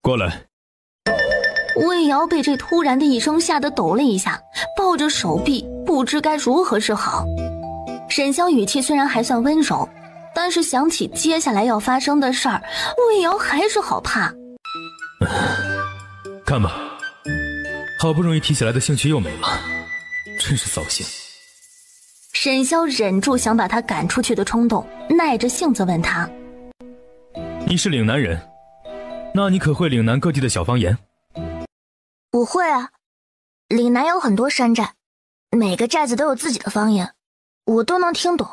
过来。魏瑶被这突然的一声吓得抖了一下，抱着手臂不知该如何是好。沈潇语气虽然还算温柔，但是想起接下来要发生的事儿，魏瑶还是好怕。看吧，好不容易提起来的兴趣又没了，真是扫兴。沈潇忍住想把他赶出去的冲动，耐着性子问他：你是岭南人，那你可会岭南各地的小方言？我会啊，岭南有很多山寨，每个寨子都有自己的方言，我都能听懂，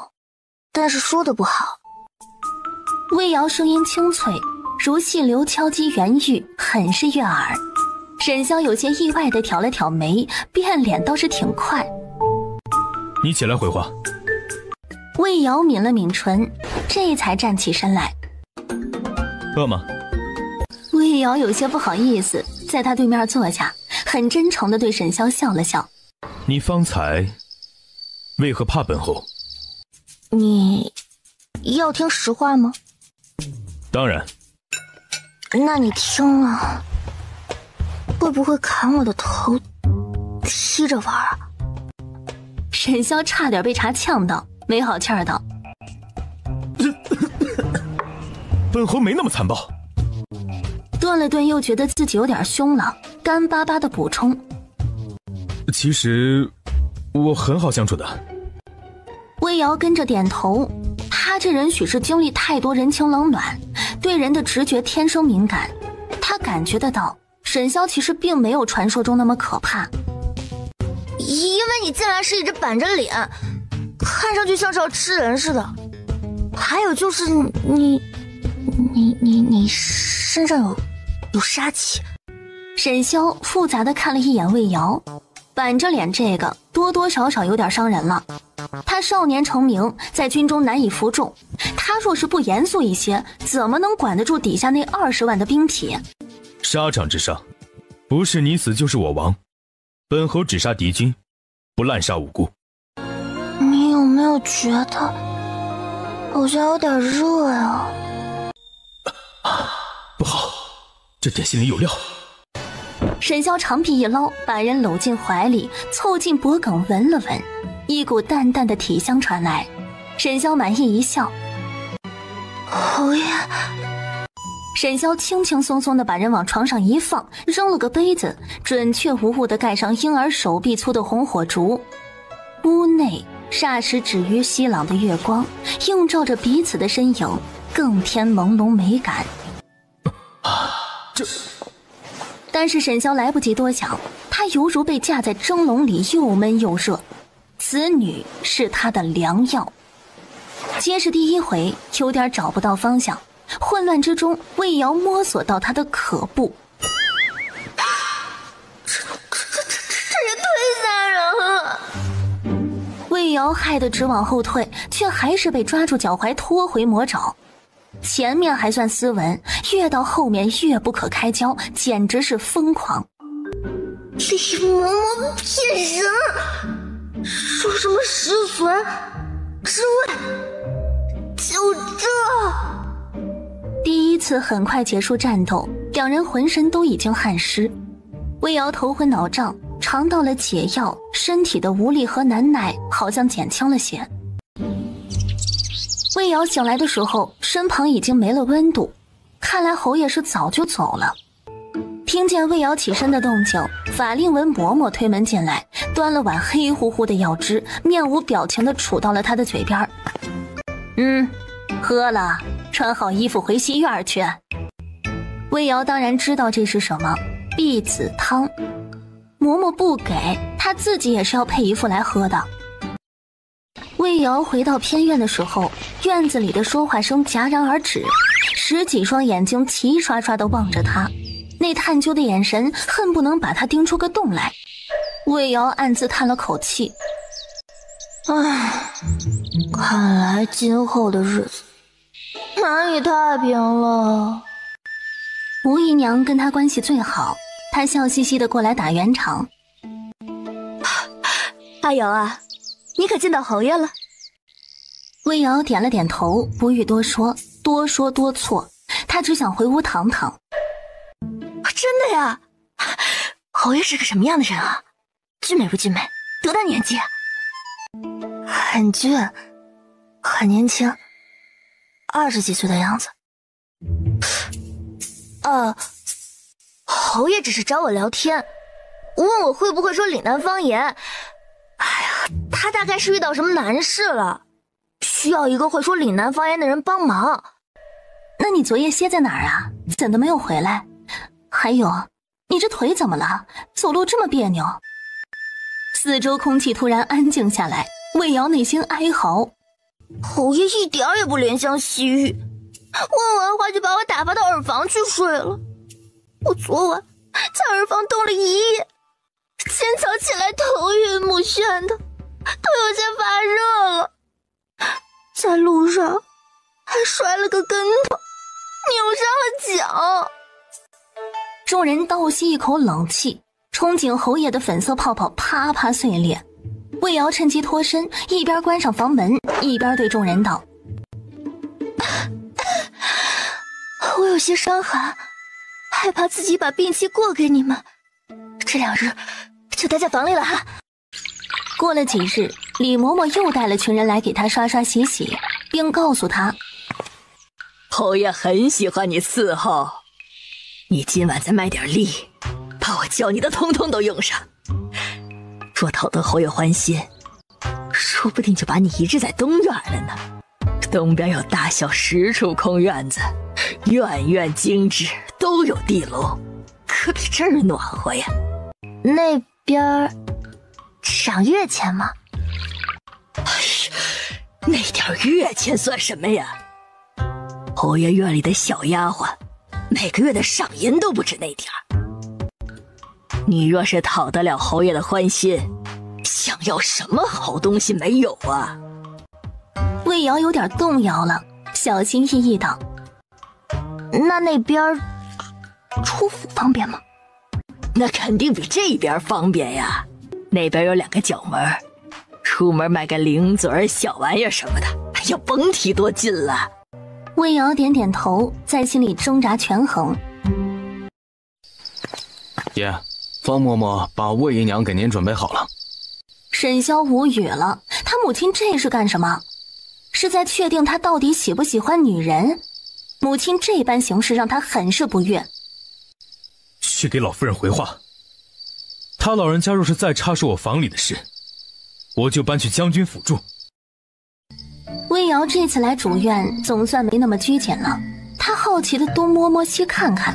但是说的不好。魏瑶声音清脆，如细流敲击原玉，很是悦耳。沈潇有些意外地挑了挑眉，变脸倒是挺快。你起来回话。魏瑶抿了抿唇，这才站起身来。饿吗？魏瑶有些不好意思，在他对面坐下，很真诚地对沈潇笑了笑。你方才为何怕本侯？你要听实话吗？当然。那你听了会不会砍我的头踢着玩啊？沈潇差点被茶呛到，没好气儿道：本侯没那么残暴。顿了顿，又觉得自己有点凶了，干巴巴的补充：其实我很好相处的。魏瑶跟着点头，他这人许是经历太多人情冷暖，对人的直觉天生敏感，他感觉得到沈潇其实并没有传说中那么可怕。因为你进来是一直板着脸，看上去像是要吃人似的。还有就是你身上有杀气。沈潇复杂地看了一眼魏瑶，板着脸这个多多少少有点伤人了。他少年成名，在军中难以服众，他若是不严肃一些，怎么能管得住底下那20万的兵痞？沙场之上，不是你死就是我亡，本侯只杀敌军，不滥杀无辜。你有没有觉得好像有点热呀？不好，这点心里有料。沈潇长臂一捞，把人搂进怀里，凑近脖颈闻了闻，一股淡淡的体香传来。沈潇满意一笑：侯爷。沈潇轻轻松松地把人往床上一放，扔了个杯子，准确无误地盖上婴儿手臂粗的红火烛。屋内霎时止于熙朗的月光，映照着彼此的身影，更添朦胧美感。但是沈潇来不及多想，他犹如被架在蒸笼里，又闷又热。此女是他的良药。皆是第一回，有点找不到方向，混乱之中，魏瑶摸索到他的可怖。这也忒吓人了！魏瑶害得直往后退，却还是被抓住脚踝拖回魔爪。前面还算斯文，越到后面越不可开交，简直是疯狂。李嬷嬷骗人，说什么师孙之位，就这。第一次很快结束战斗，两人浑身都已经汗湿。魏瑶头昏脑胀，尝到了解药，身体的无力和难耐好像减轻了些。魏瑶醒来的时候，身旁已经没了温度，看来侯爷是早就走了。听见魏瑶起身的动静，法令纹嬷嬷推门进来，端了碗黑乎乎的药汁，面无表情地杵到了他的嘴边。喝了，穿好衣服回西院去。魏瑶当然知道这是什么，避子汤。嬷嬷不给，她自己也是要配一副来喝的。魏瑶回到偏院的时候，院子里的说话声戛然而止，10几双眼睛齐刷刷地望着他，那探究的眼神恨不能把他盯出个洞来。魏瑶暗自叹了口气，唉，看来今后的日子难以太平了。吴姨娘跟他关系最好，她笑嘻嘻地过来打圆场。阿瑶啊，你可见到侯爷了？魏瑶点了点头，不欲多说，多说多错，她只想回屋躺躺。真的呀？侯爷是个什么样的人啊？俊美不俊美？多大年纪？很俊，很年轻，20几岁的样子。侯爷只是找我聊天，问我会不会说岭南方言。哎呀，他大概是遇到什么难事了，需要一个会说岭南方言的人帮忙。那你昨夜歇在哪儿啊？怎么没有回来？还有，你这腿怎么了？走路这么别扭。四周空气突然安静下来，魏瑶内心哀嚎。侯爷一点也不怜香惜玉，问完话就把我打发到耳房去睡了。我昨晚在耳房冻了一夜，今早起来头晕目眩的，都有些发热了。在路上还摔了个跟头，扭伤了脚。众人倒吸一口冷气，憧憬侯爷的粉色泡泡啪啪碎裂。魏瑶趁机脱身，一边关上房门，一边对众人道：我有些伤寒，害怕自己把病气过给你们，这2日就待在房里了哈。过了几日，李嬷嬷又带了群人来给她刷刷洗洗，并告诉她：侯爷很喜欢你伺候，你今晚再卖点力，把我教你的通通都用上。若讨得侯爷欢心，说不定就把你移置在东院了呢。东边有大小10处空院子，院院精致，都有地炉，可比这儿暖和呀。那边赏月钱吗？哎呀，那点月钱算什么呀？侯爷院里的小丫鬟，每个月的赏银都不止那点儿。你若是讨得了侯爷的欢心，想要什么好东西没有啊？魏瑶有点动摇了，小心翼翼道：那边出府方便吗？那肯定比这边方便呀，那边有2个角门，出门买个零嘴小玩意什么的，哎呀，甭提多近了。魏瑶点点头，在心里挣扎权衡。爷，方嬷嬷把魏姨娘给您准备好了。沈潇无语了，他母亲这是干什么？是在确定他到底喜不喜欢女人？母亲这般行事让他很是不悦。去给老夫人回话，他老人家若是再插手我房里的事，我就搬去将军府住。魏瑶这次来主院总算没那么拘谨了，他好奇的东摸摸西看看，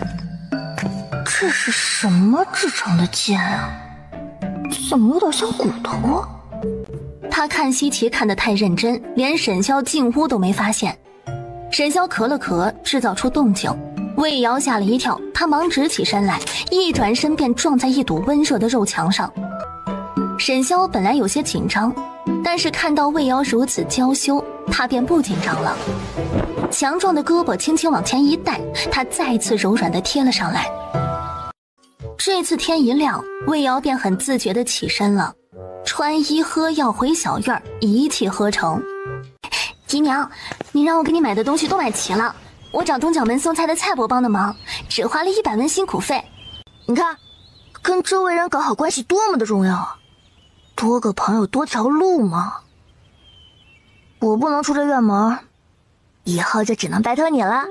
这是什么制成的剑啊？怎么有点像骨头啊？他看西岐看得太认真，连沈潇进屋都没发现。沈潇咳了咳，制造出动静，魏瑶吓了一跳，他忙直起身来，一转身便撞在一堵温热的肉墙上。沈潇本来有些紧张，但是看到魏瑶如此娇羞，他便不紧张了。强壮的胳膊轻轻往前一带，他再次柔软地贴了上来。这次天一亮，魏瑶便很自觉地起身了，穿衣喝药回小院，一气呵成。姨娘，你让我给你买的东西都买齐了，我找东角门送菜的蔡伯帮的忙，只花了100文辛苦费。你看，跟周围人搞好关系多么的重要啊！多个朋友多条路嘛。我不能出这院门，以后就只能拜托你了。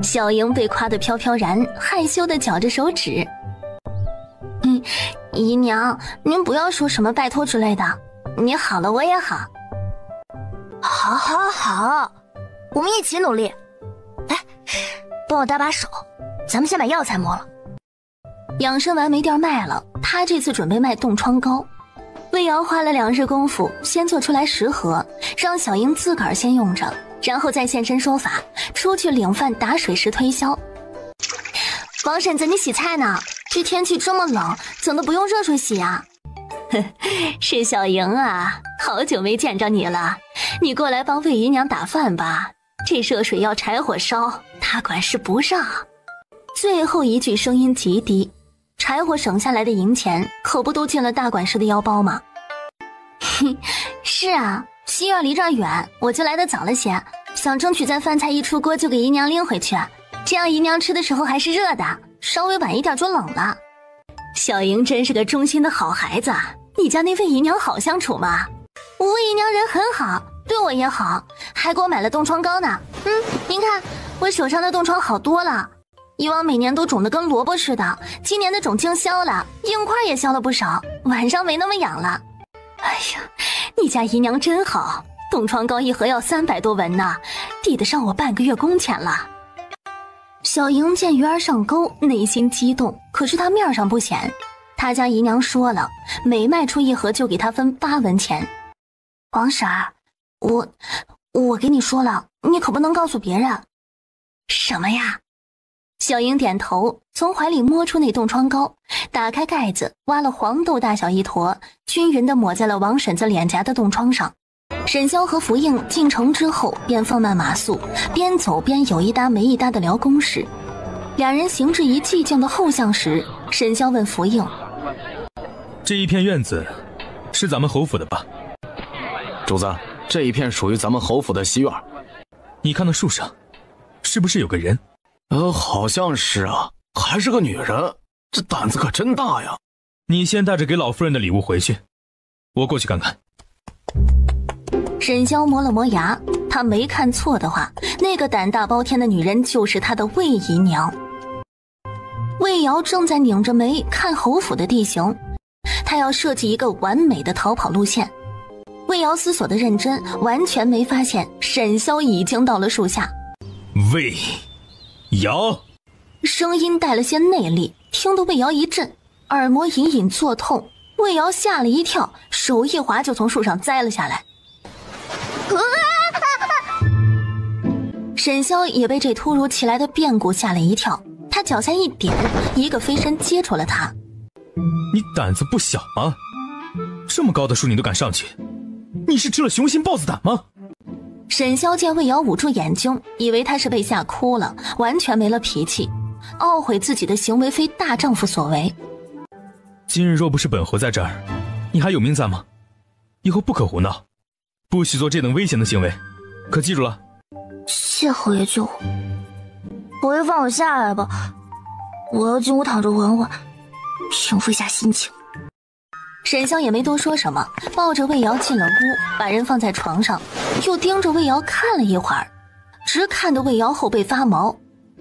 小莹被夸得飘飘然，害羞地绞着手指。姨娘，您不要说什么拜托之类的，你好了我也好。好好好，我们一起努力。来，帮我搭把手，咱们先把药材摸了。养生丸没地儿卖了，他这次准备卖冻疮膏。魏瑶花了2日功夫，先做出来10盒，让小莹自个儿先用着，然后再现身说法，出去领饭打水时推销。王婶子，你洗菜呢？这天气这么冷，怎么不用热水洗啊？是小莹啊，好久没见着你了，你过来帮魏姨娘打饭吧，这热水要柴火烧，她管事不让。最后一句声音极低，柴火省下来的银钱可不都进了大管事的腰包吗？是啊，西院离这儿远，我就来得早了些，想争取在饭菜一出锅就给姨娘拎回去。这样姨娘吃的时候还是热的，稍微晚一点就冷了。小莹真是个忠心的好孩子，你家那位姨娘好相处吗？我魏姨娘人很好，对我也好，还给我买了冻疮膏呢。您看我手上的冻疮好多了，以往每年都肿得跟萝卜似的，今年的肿经消了，硬块也消了不少，晚上没那么痒了。哎呀，你家姨娘真好，冻疮膏一盒要300多文呢，抵得上我半个月工钱了。小莹见鱼儿上钩，内心激动，可是她面上不显。她家姨娘说了，每卖出一盒就给她分8文钱。王婶儿，我跟你说了，你可不能告诉别人。什么呀？小莹点头，从怀里摸出那冻疮膏，打开盖子，挖了黄豆大小一坨，均匀地抹在了王婶子脸颊的冻疮上。沈潇和福应进城之后，便放慢马速，边走边有一搭没一搭地聊公事。两人行至一寂静的后巷时，沈潇问福应：“这一片院子是咱们侯府的吧？”主子，这一片属于咱们侯府的西院。你看那树上，是不是有个人？好像是啊，还是个女人，这胆子可真大呀。你先带着给老夫人的礼物回去，我过去看看。沈潇磨了磨牙，他没看错的话，那个胆大包天的女人就是他的魏姨娘。魏瑶正在拧着眉看侯府的地形，他要设计一个完美的逃跑路线。魏瑶思索的认真，完全没发现沈潇已经到了树下。魏瑶，声音带了些内力，听得魏瑶一震，耳膜隐隐作痛。魏瑶吓了一跳，手一滑就从树上栽了下来。沈潇也被这突如其来的变故吓了一跳，他脚下一点，一个飞身接住了他。你胆子不小吗？这么高的树你都敢上去，你是吃了雄心豹子胆吗？沈潇见魏瑶捂住眼睛，以为他是被吓哭了，完全没了脾气，懊悔自己的行为非大丈夫所为。今日若不是本侯在这儿，你还有命在吗？以后不可胡闹，不许做这等危险的行为，可记住了？谢侯爷救我，侯爷放我下来吧，我要进屋躺着缓缓，平复一下心情。沈潇也没多说什么，抱着魏瑶进了屋，把人放在床上，又盯着魏瑶看了一会儿，直看得魏瑶后背发毛。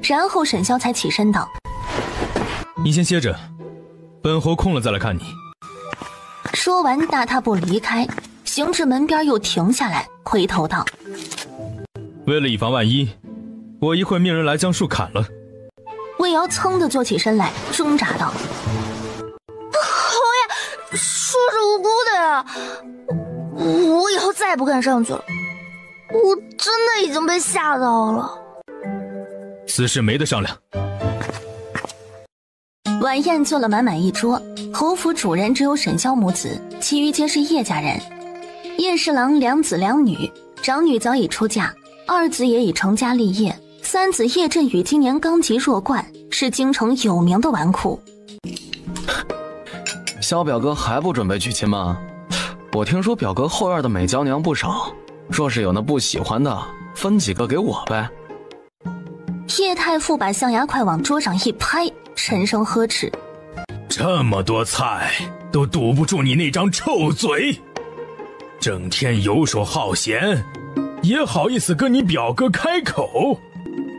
然后沈潇才起身道：“你先歇着，本侯空了再来看你。”说完大踏步离开，行至门边又停下来，回头道：“为了以防万一，我一会命人来将树砍了。”魏瑶噌地坐起身来，挣扎道：“侯爷，树是无辜的呀，我以后再也不敢上去了，我真的已经被吓到了。”此事没得商量。晚宴做了满满一桌，侯府主人只有沈潇母子，其余皆是叶家人。叶侍郎2子2女，长女早已出嫁，2子也已成家立业，3子叶振宇今年刚及弱冠，是京城有名的纨绔。萧表哥还不准备娶亲吗？我听说表哥后院的美娇娘不少，若是有那不喜欢的，分几个给我呗。叶太傅把象牙筷往桌上一拍，沉声呵斥：“这么多菜都堵不住你那张臭嘴，整天游手好闲，也好意思跟你表哥开口？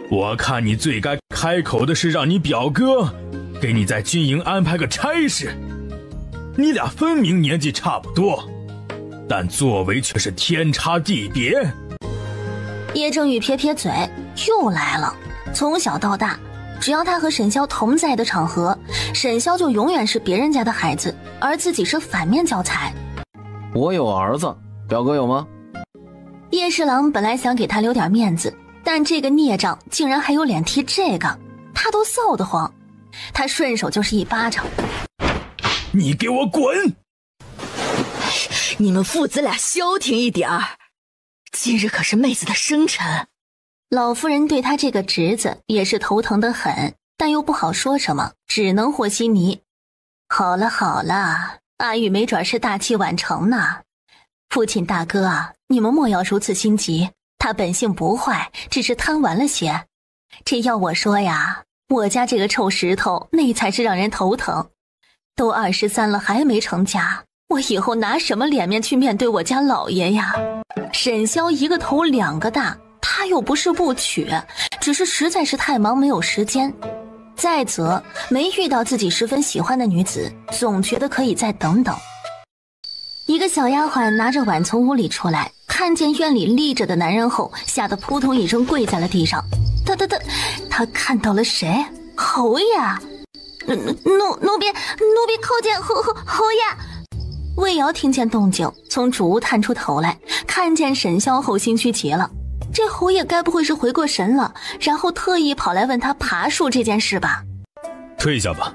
我看你最该开口的是让你表哥给你在军营安排个差事。你俩分明年纪差不多，但作为却是天差地别。”叶正宇撇撇嘴，又来了。从小到大，只要他和沈潇同在的场合，沈潇就永远是别人家的孩子，而自己是反面教材。我有儿子，表哥有吗？叶侍郎本来想给他留点面子，但这个孽障竟然还有脸提这个，他都臊得慌。他顺手就是一巴掌：“你给我滚！你们父子俩消停一点儿，今日可是妹子的生辰。”老夫人对他这个侄子也是头疼得很，但又不好说什么，只能和稀泥。好了好了，阿玉没准是大器晚成呢。父亲大哥啊，你们莫要如此心急，他本性不坏，只是贪玩了些。这要我说呀，我家这个臭石头那才是让人头疼。都23了还没成家，我以后拿什么脸面去面对我家老爷呀？沈潇一个头2个大，他又不是不娶，只是实在是太忙没有时间。再则没遇到自己十分喜欢的女子，总觉得可以再等等。一个小丫鬟拿着碗从屋里出来，看见院里立着的男人后，吓得扑通一声跪在了地上。他看到了谁？侯爷！奴婢叩见侯爷！魏瑶听见动静，从主屋探出头来，看见沈潇后心虚极了。这侯爷该不会是回过神了，然后特意跑来问他爬树这件事吧？退下吧。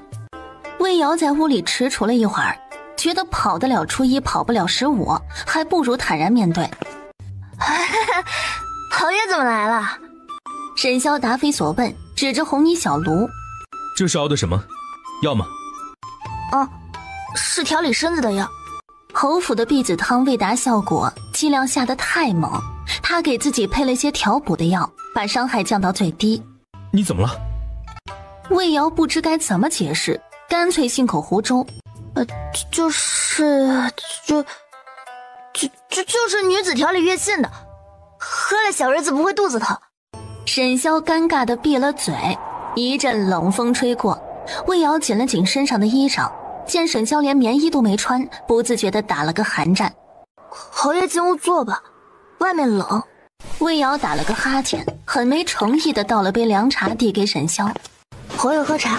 魏瑶在屋里踟蹰了一会儿，觉得跑得了初一，跑不了15，还不如坦然面对。侯爷怎么来了？沈潇答非所问，指着红泥小炉。这是熬的什么药吗？是调理身子的药。侯府的避子汤未达效果，剂量下得太猛，他给自己配了些调补的药，把伤害降到最低。你怎么了？魏瑶不知该怎么解释，干脆信口胡诌。就是女子调理悦信的，喝了小日子不会肚子疼。沈潇尴尬地闭了嘴，一阵冷风吹过，魏瑶紧了紧身上的衣裳，见沈潇连棉衣都没穿，不自觉地打了个寒战。侯爷进屋坐吧，外面冷。魏瑶打了个哈欠，很没诚意地倒了杯凉茶递给沈潇。侯爷喝茶。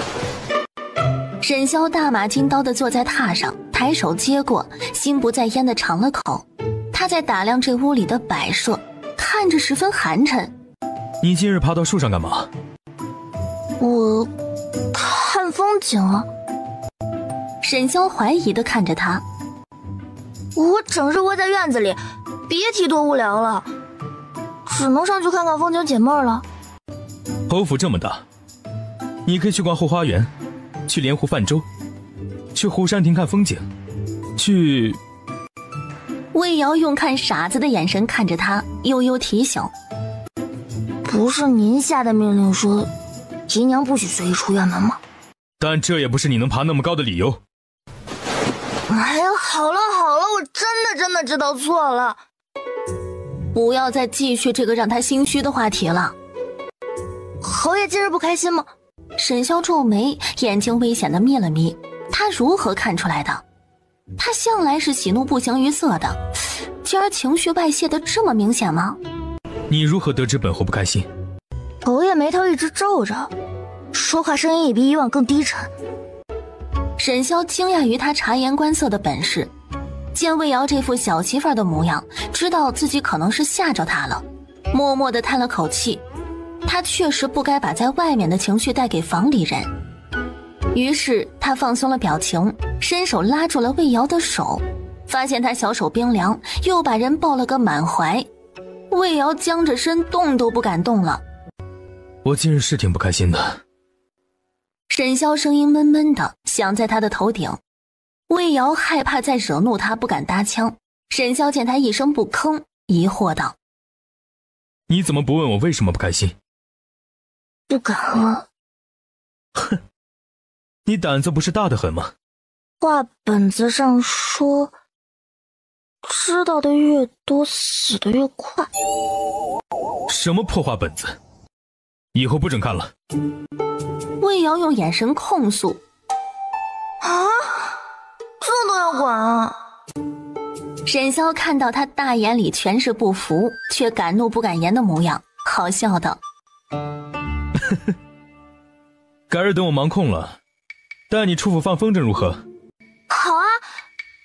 沈潇大马金刀地坐在榻上，抬手接过，心不在焉地尝了口。他在打量这屋里的摆设，看着十分寒碜。你今日爬到树上干嘛？我看风景了。沈潇怀疑地看着他。我整日窝在院子里，别提多无聊了，只能上去看看风景解闷了。侯府这么大，你可以去逛后花园，去莲湖泛舟，去湖山亭看风景，去……魏瑶用看傻子的眼神看着他，悠悠提醒：不是您下的命令说姨娘不许随意出院门吗？但这也不是你能爬那么高的理由。哎呀，好了，我真的知道错了。不要再继续这个让他心虚的话题了。侯爷今日不开心吗？沈潇皱眉，眼睛危险地眯了眯。他如何看出来的？他向来是喜怒不形于色的，今儿情绪外泄得这么明显吗？你如何得知本侯不开心？侯爷眉头一直皱着，说话声音也比以往更低沉。沈潇惊讶于他察言观色的本事，见魏瑶这副小媳妇的模样，知道自己可能是吓着他了，默默地叹了口气。他确实不该把在外面的情绪带给房里人。于是他放松了表情，伸手拉住了魏瑶的手，发现他小手冰凉，又把人抱了个满怀。魏瑶僵着身，动都不敢动了。我今日是挺不开心的。沈潇声音闷闷的响在他的头顶。魏瑶害怕再惹怒他，不敢搭腔。沈潇见他一声不吭，疑惑道：你怎么不问我为什么不开心？不敢了。哼，你胆子不是大得很吗？话本子上说，知道的越多，死得越快。什么破话本子？以后不准看了。魏瑶用眼神控诉：啊，这都要管啊？沈潇看到他大眼里全是不服，却敢怒不敢言的模样，好笑道：改日等我忙空了，带你出府放风筝如何？好啊，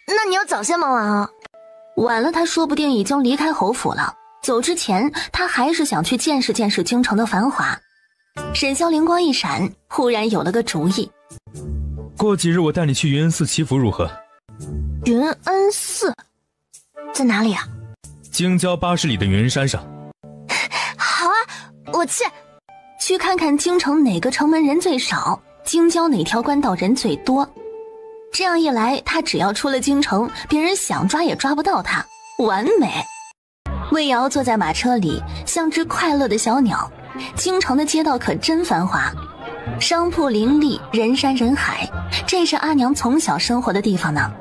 那你要早些忙完啊。晚了他说不定已经离开侯府了，走之前他还是想去见识见识京城的繁华。沈潇灵光一闪，忽然有了个主意：过几日我带你去云恩寺祈福如何？云恩寺在哪里啊？京郊80里的云恩山上。好啊，我去看看京城哪个城门人最少，京郊哪条官道人最多。这样一来，他只要出了京城，别人想抓也抓不到他，完美。魏瑶坐在马车里，像只快乐的小鸟，京城的街道可真繁华，商铺林立，人山人海，这是阿娘从小生活的地方呢。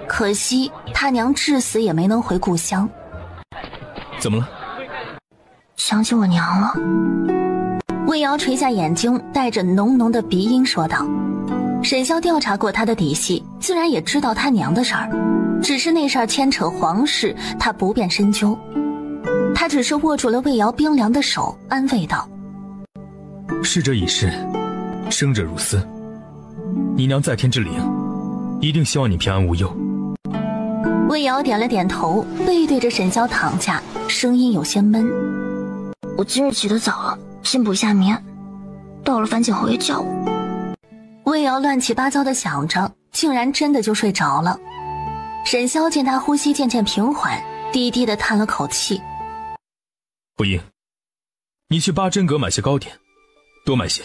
可惜他娘至死也没能回故乡。怎么了？想起我娘了。魏瑶垂下眼睛，带着浓浓的鼻音说道。沈潇调查过他的底细，自然也知道他娘的事儿，只是那事儿牵扯皇室，他不便深究。他只是握住了魏瑶冰凉的手，安慰道：逝者已逝，生者如斯，你娘在天之灵，一定希望你平安无忧。魏瑶点了点头，背对着沈潇躺下，声音有些闷。我今日起得早了，先补一下眠，到了反请侯爷叫我。魏瑶乱七八糟的想着，竟然真的就睡着了。沈潇见他呼吸渐渐平缓，低低的叹了口气。不应，你去八珍阁买些糕点，多买些。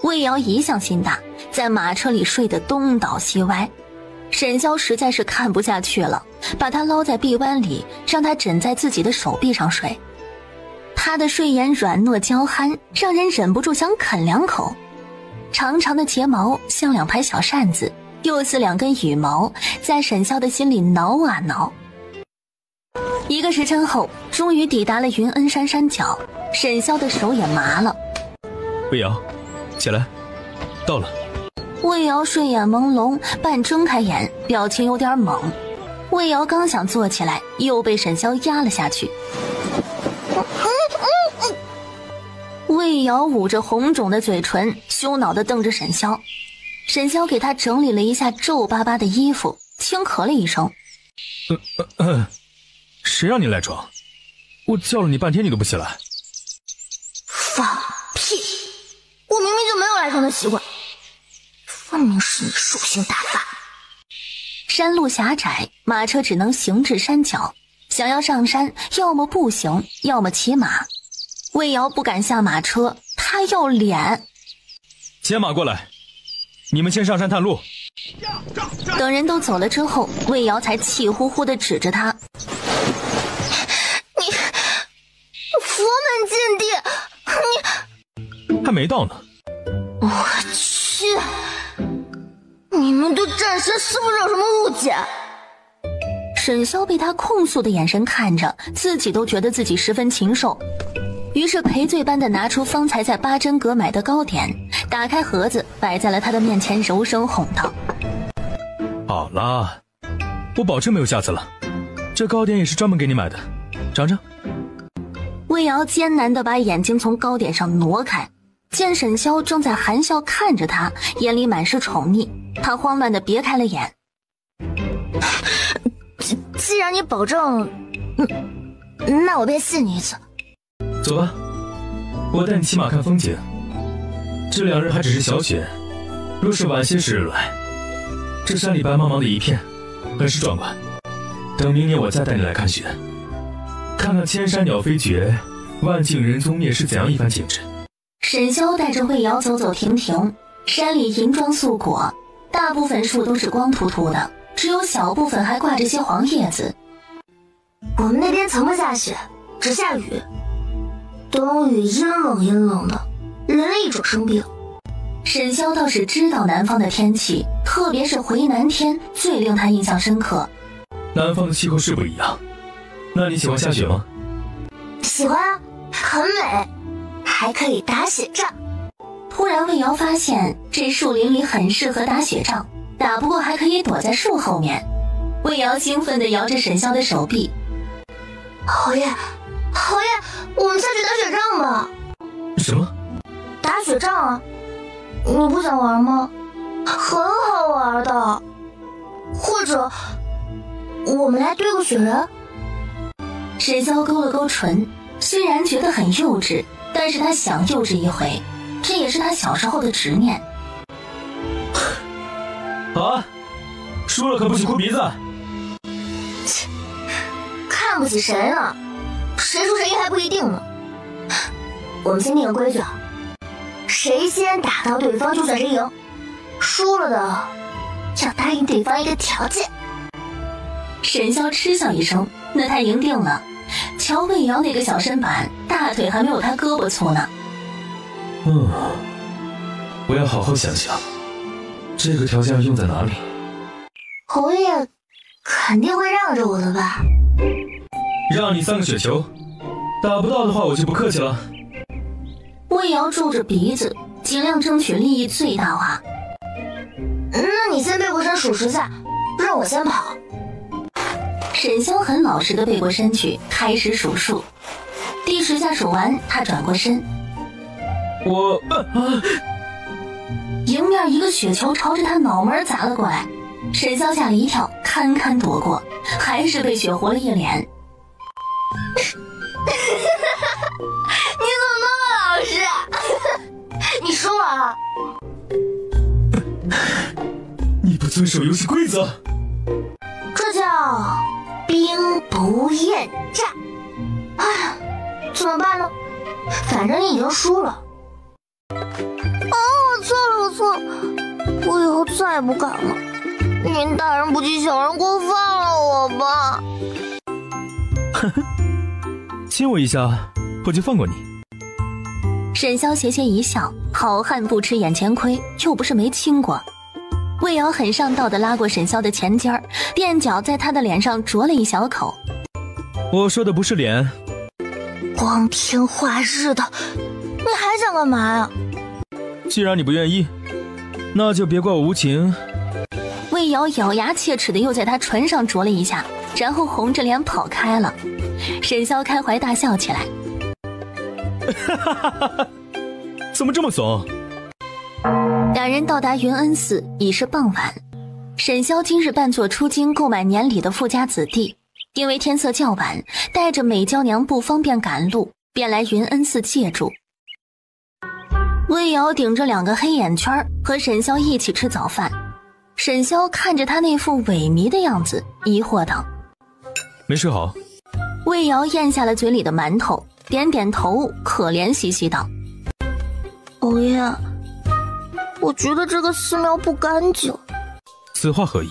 魏瑶一向心大，在马车里睡得东倒西歪。沈潇实在是看不下去了，把他捞在臂弯里，让他枕在自己的手臂上睡。他的睡颜软糯娇憨，让人忍不住想啃两口。长长的睫毛像两排小扇子，又似两根羽毛，在沈潇的心里挠啊挠。1个时辰后，终于抵达了云恩山山脚，沈潇的手也麻了。魏瑶，起来，到了。魏瑶睡眼朦胧，半睁开眼，表情有点懵。魏瑶刚想坐起来，又被沈潇压了下去。魏瑶捂着红肿的嘴唇，羞恼地瞪着沈潇。沈潇给他整理了一下皱巴巴的衣服，轻咳了一声。谁让你赖床？我叫了你半天你都不起来。放屁！我明明就没有赖床的习惯，分明是你兽性大发。山路狭窄，马车只能行至山脚，想要上山，要么步行，要么骑马。魏瑶不敢下马车，他要脸。牵马过来，你们先上山探路。等人都走了之后，魏瑶才气呼呼地指着他：你佛门禁地，还没到呢。我去，你们对战神是不是有什么误解？沈潇被他控诉的眼神看着，自己都觉得自己十分禽兽，于是赔罪般的拿出方才在八珍阁买的糕点，打开盒子摆在了他的面前，柔声哄道：好了，我保证没有下次了，这糕点也是专门给你买的，尝尝。魏瑶艰难地把眼睛从糕点上挪开，见沈潇正在含笑看着他，眼里满是宠溺，他慌乱地别开了眼。既然你保证，那我便信你一次。走吧，我带你骑马看风景。这2日还只是小雪，若是晚些时日来，这山里白茫茫的一片，很是壮观。等明年我再带你来看雪，看看千山鸟飞绝，万径人踪灭是怎样一番景致。沈潇带着魏瑶走走停停，山里银装素裹，大部分树都是光秃秃的，只有小部分还挂着些黄叶子。我们那边从不下雪，只下雨。冬雨阴冷阴冷的，人类一准生病。沈潇倒是知道南方的天气，特别是回南天最令他印象深刻。南方的气候是不一样，那你喜欢下雪吗？喜欢啊，很美，还可以打雪仗。突然魏瑶发现这树林里很适合打雪仗，打不过还可以躲在树后面。魏瑶兴奋地摇着沈潇的手臂：侯爷，侯爷，我们下去打雪仗吧。什么？打雪仗啊，你不想玩吗？很好玩的。或者我们来堆个雪人。沈潇勾了勾唇，虽然觉得很幼稚，但是他想幼稚一回，这也是他小时候的执念。好啊，输了可不许哭鼻子。看不起谁呢？谁输谁赢还不一定呢。我们先定个规矩，谁先打到对方就算谁赢，输了的要答应对方一个条件。沈潇嗤笑一声，那他赢定了。瞧魏瑶那个小身板，打大腿还没有他胳膊粗呢。我要好好想想，这个条件用在哪里。侯爷肯定会让着我的吧？让你3个雪球，打不到的话我就不客气了。魏瑶皱着鼻子，尽量争取利益最大化。那你先背过身数10下，让我先跑。沈潇很老实的背过身去，开始数数。第10下数完，他转过身，迎面一个雪球朝着他脑门砸了过来，沈潇吓了一跳，堪堪躲过，还是被血糊了一脸。你怎么那么老实？你输了。你不遵守游戏规则，这叫兵不厌诈。哎，怎么办呢？反正你已经输了。我错了，我以后再也不敢了。您大人不计小人过，放了我吧。呵呵，亲我一下，我就放过你。沈潇斜斜一笑，好汉不吃眼前亏，又不是没亲过。魏瑶很上道的拉过沈潇的前襟儿，垫脚在他的脸上啄了一小口。我说的不是脸。光天化日的，你还想干嘛呀？既然你不愿意，那就别怪我无情。魏瑶咬牙切齿的又在他唇上啄了一下，然后红着脸跑开了。沈潇开怀大笑起来。怎么这么怂？两人到达云恩寺已是傍晚。沈潇今日扮作出京购买年礼的富家子弟，因为天色较晚，带着美娇娘不方便赶路，便来云恩寺借住。魏瑶顶着2个黑眼圈和沈潇一起吃早饭。沈潇看着他那副萎靡的样子，疑惑道：没睡好？魏瑶咽下了嘴里的馒头，点点头，可怜兮兮道：侯爷，我觉得这个寺庙不干净。此话何意？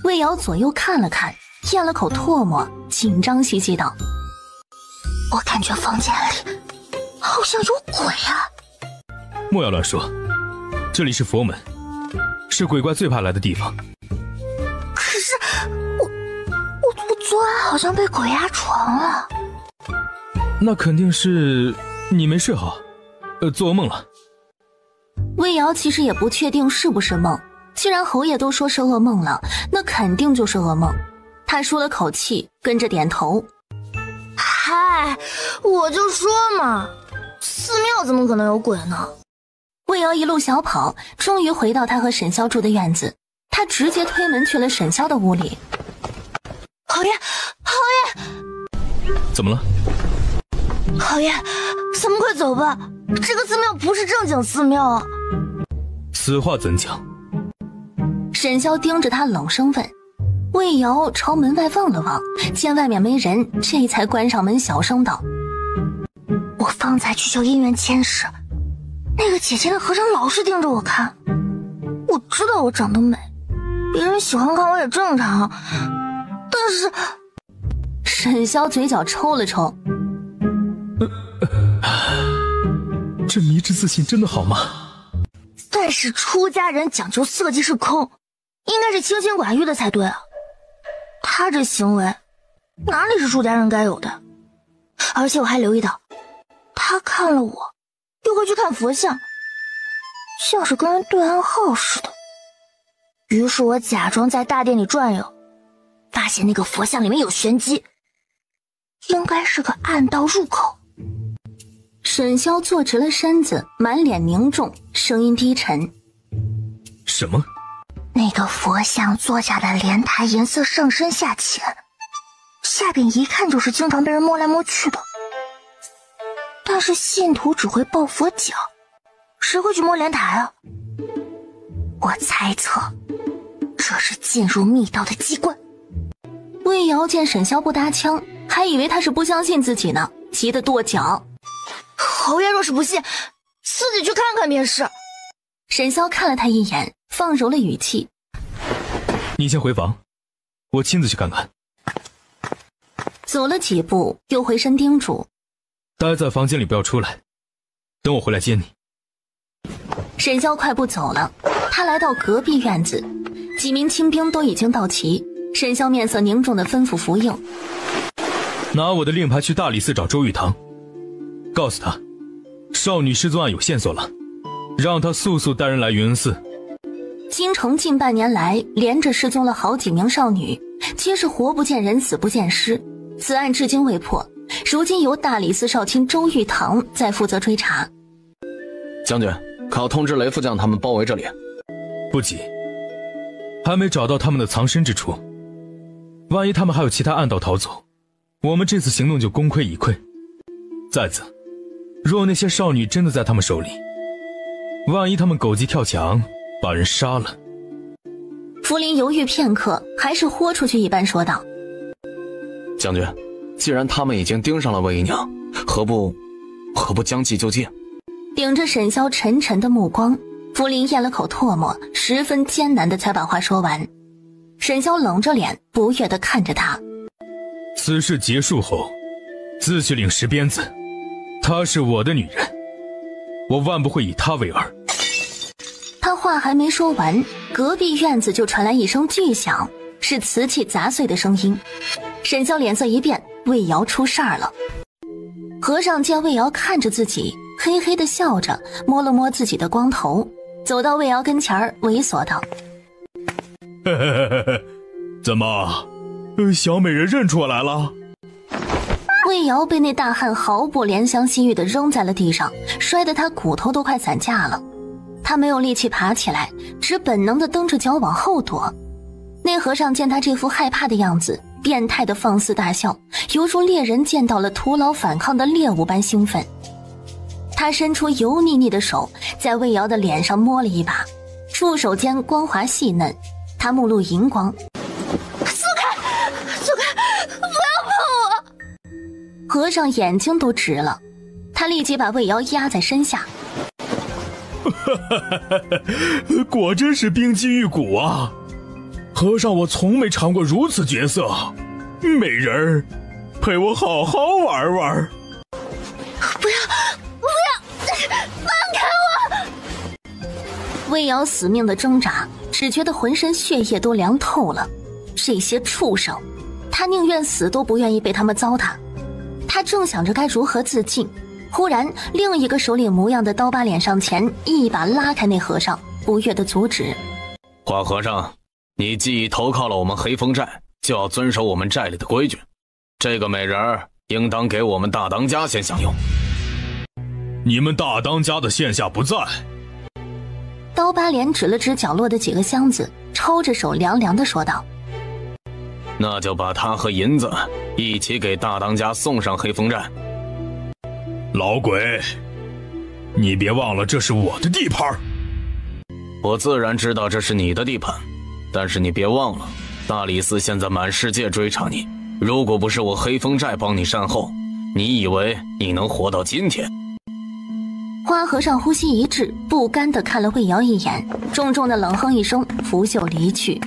魏瑶左右看了看，咽了口唾沫，紧张兮兮道：我感觉房间里好像有鬼啊。莫要乱说，这里是佛门，是鬼怪最怕来的地方。可是我昨晚好像被鬼压床了。那肯定是你没睡好，做噩梦了。魏瑶其实也不确定是不是梦，既然侯爷都说是噩梦了，那肯定就是噩梦。他舒了口气，跟着点头。嗨，我就说嘛，寺庙怎么可能有鬼呢？魏瑶一路小跑，终于回到他和沈潇住的院子。他直接推门去了沈潇的屋里。侯爷，怎么了？侯爷，咱们快走吧，这个寺庙不是正经寺庙啊。此话怎讲？沈潇盯着他冷声问。魏瑶朝门外望了望，见外面没人，这才关上门，小声道：我方才去求姻缘签时，那个姐姐的和尚老是盯着我看。我知道我长得美，别人喜欢看我也正常，但是……沈潇嘴角抽了抽。这迷之自信真的好吗？但是出家人讲究色即是空，应该是清心寡欲的才对啊。他这行为哪里是出家人该有的？而且我还留意到，他看了我又会去看佛像，像是跟人对暗号似的。于是我假装在大殿里转悠，发现那个佛像里面有玄机，应该是个暗道入口。沈潇坐直了身子，满脸凝重，声音低沉：什么？那个佛像坐下的莲台颜色上深下浅，下边一看就是经常被人摸来摸去的。但是信徒只会抱佛脚，谁会去摸莲台啊？我猜测这是进入密道的机关。魏瑶见沈潇不搭腔，还以为他是不相信自己呢，急得跺脚。侯爷若是不信，自己去看看便是。沈潇看了他一眼，放柔了语气：你先回房，我亲自去看看。走了几步，又回身叮嘱：待在房间里不要出来，等我回来接你。沈潇快步走了，他来到隔壁院子，几名清兵都已经到齐。沈潇面色凝重地吩咐符应：拿我的令牌去大理寺找周玉堂，告诉他少女失踪案有线索了，让他速速带人来云恩寺。京城近半年来连着失踪了好几名少女，皆是活不见人死不见尸，此案至今未破，如今由大理寺少卿周玉堂在负责追查。将军，可要通知雷副将他们包围这里。不急，还没找到他们的藏身之处，万一他们还有其他暗道逃走，我们这次行动就功亏一篑。再次，若那些少女真的在他们手里，万一他们狗急跳墙把人杀了。福林犹豫片刻，还是豁出去一般说道：将军，既然他们已经盯上了魏姨娘，何不将计就计？顶着沈潇沉沉的目光，福林咽了口唾沫，十分艰难地才把话说完。沈潇冷着脸不悦地看着他：此事结束后，自去领10鞭子，她是我的女人，我万不会以她为饵。他话还没说完，隔壁院子就传来一声巨响，是瓷器砸碎的声音。沈潇脸色一变，魏瑶出事儿了。和尚见魏瑶看着自己，嘿嘿地笑着，摸了摸自己的光头，走到魏瑶跟前儿，猥琐道：怎么，小美人认出我来了？魏瑶被那大汉毫不怜香惜玉地扔在了地上，摔得他骨头都快散架了。他没有力气爬起来，只本能地蹬着脚往后躲。那和尚见他这副害怕的样子，变态地放肆大笑，犹如猎人见到了徒劳反抗的猎物般兴奋。他伸出油腻腻的手，在魏瑶的脸上摸了一把，触手间光滑细嫩，他目露银光。松开，不要碰我！和尚眼睛都直了，他立即把魏瑶压在身下。果真是冰肌玉骨啊！和尚，我从没尝过如此绝色，美人儿，陪我好好玩玩。不要，放开我！魏瑶死命的挣扎，只觉得浑身血液都凉透了。这些畜生，他宁愿死都不愿意被他们糟蹋。他正想着该如何自尽，忽然另一个首领模样的刀疤脸上前一把拉开那和尚，不悦地阻止：花和尚，你既已投靠了我们黑风寨，就要遵守我们寨里的规矩。这个美人儿应当给我们大当家先享用。你们大当家的现下不在。刀疤脸指了指角落的几个箱子，抽着手凉凉地说道：那就把他和银子一起给大当家送上黑风寨。老鬼，你别忘了这是我的地盘。我自然知道这是你的地盘，但是你别忘了，大理寺现在满世界追查你，如果不是我黑风寨帮你善后，你以为你能活到今天？花和尚呼吸一滞，不甘地看了魏瑶一眼，重重地冷哼一声，拂袖离去。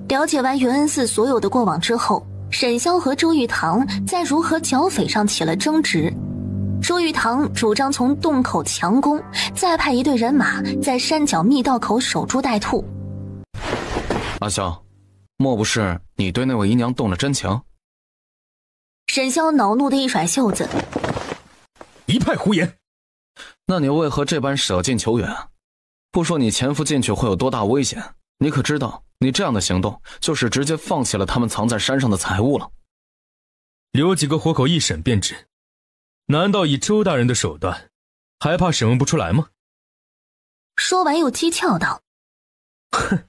了解完云恩寺所有的过往之后，沈潇和周玉堂在如何剿匪上起了争执。周玉堂主张从洞口强攻，再派一队人马在山脚密道口守株待兔。阿萧，莫不是你对那位姨娘动了真情？沈潇恼怒地一甩袖子：一派胡言！那你为何这般舍近求远？不说你潜伏进去会有多大危险，你可知道你这样的行动就是直接放弃了他们藏在山上的财物了。留几个活口一审便知，难道以周大人的手段还怕审问不出来吗？说完又讥诮道：哼，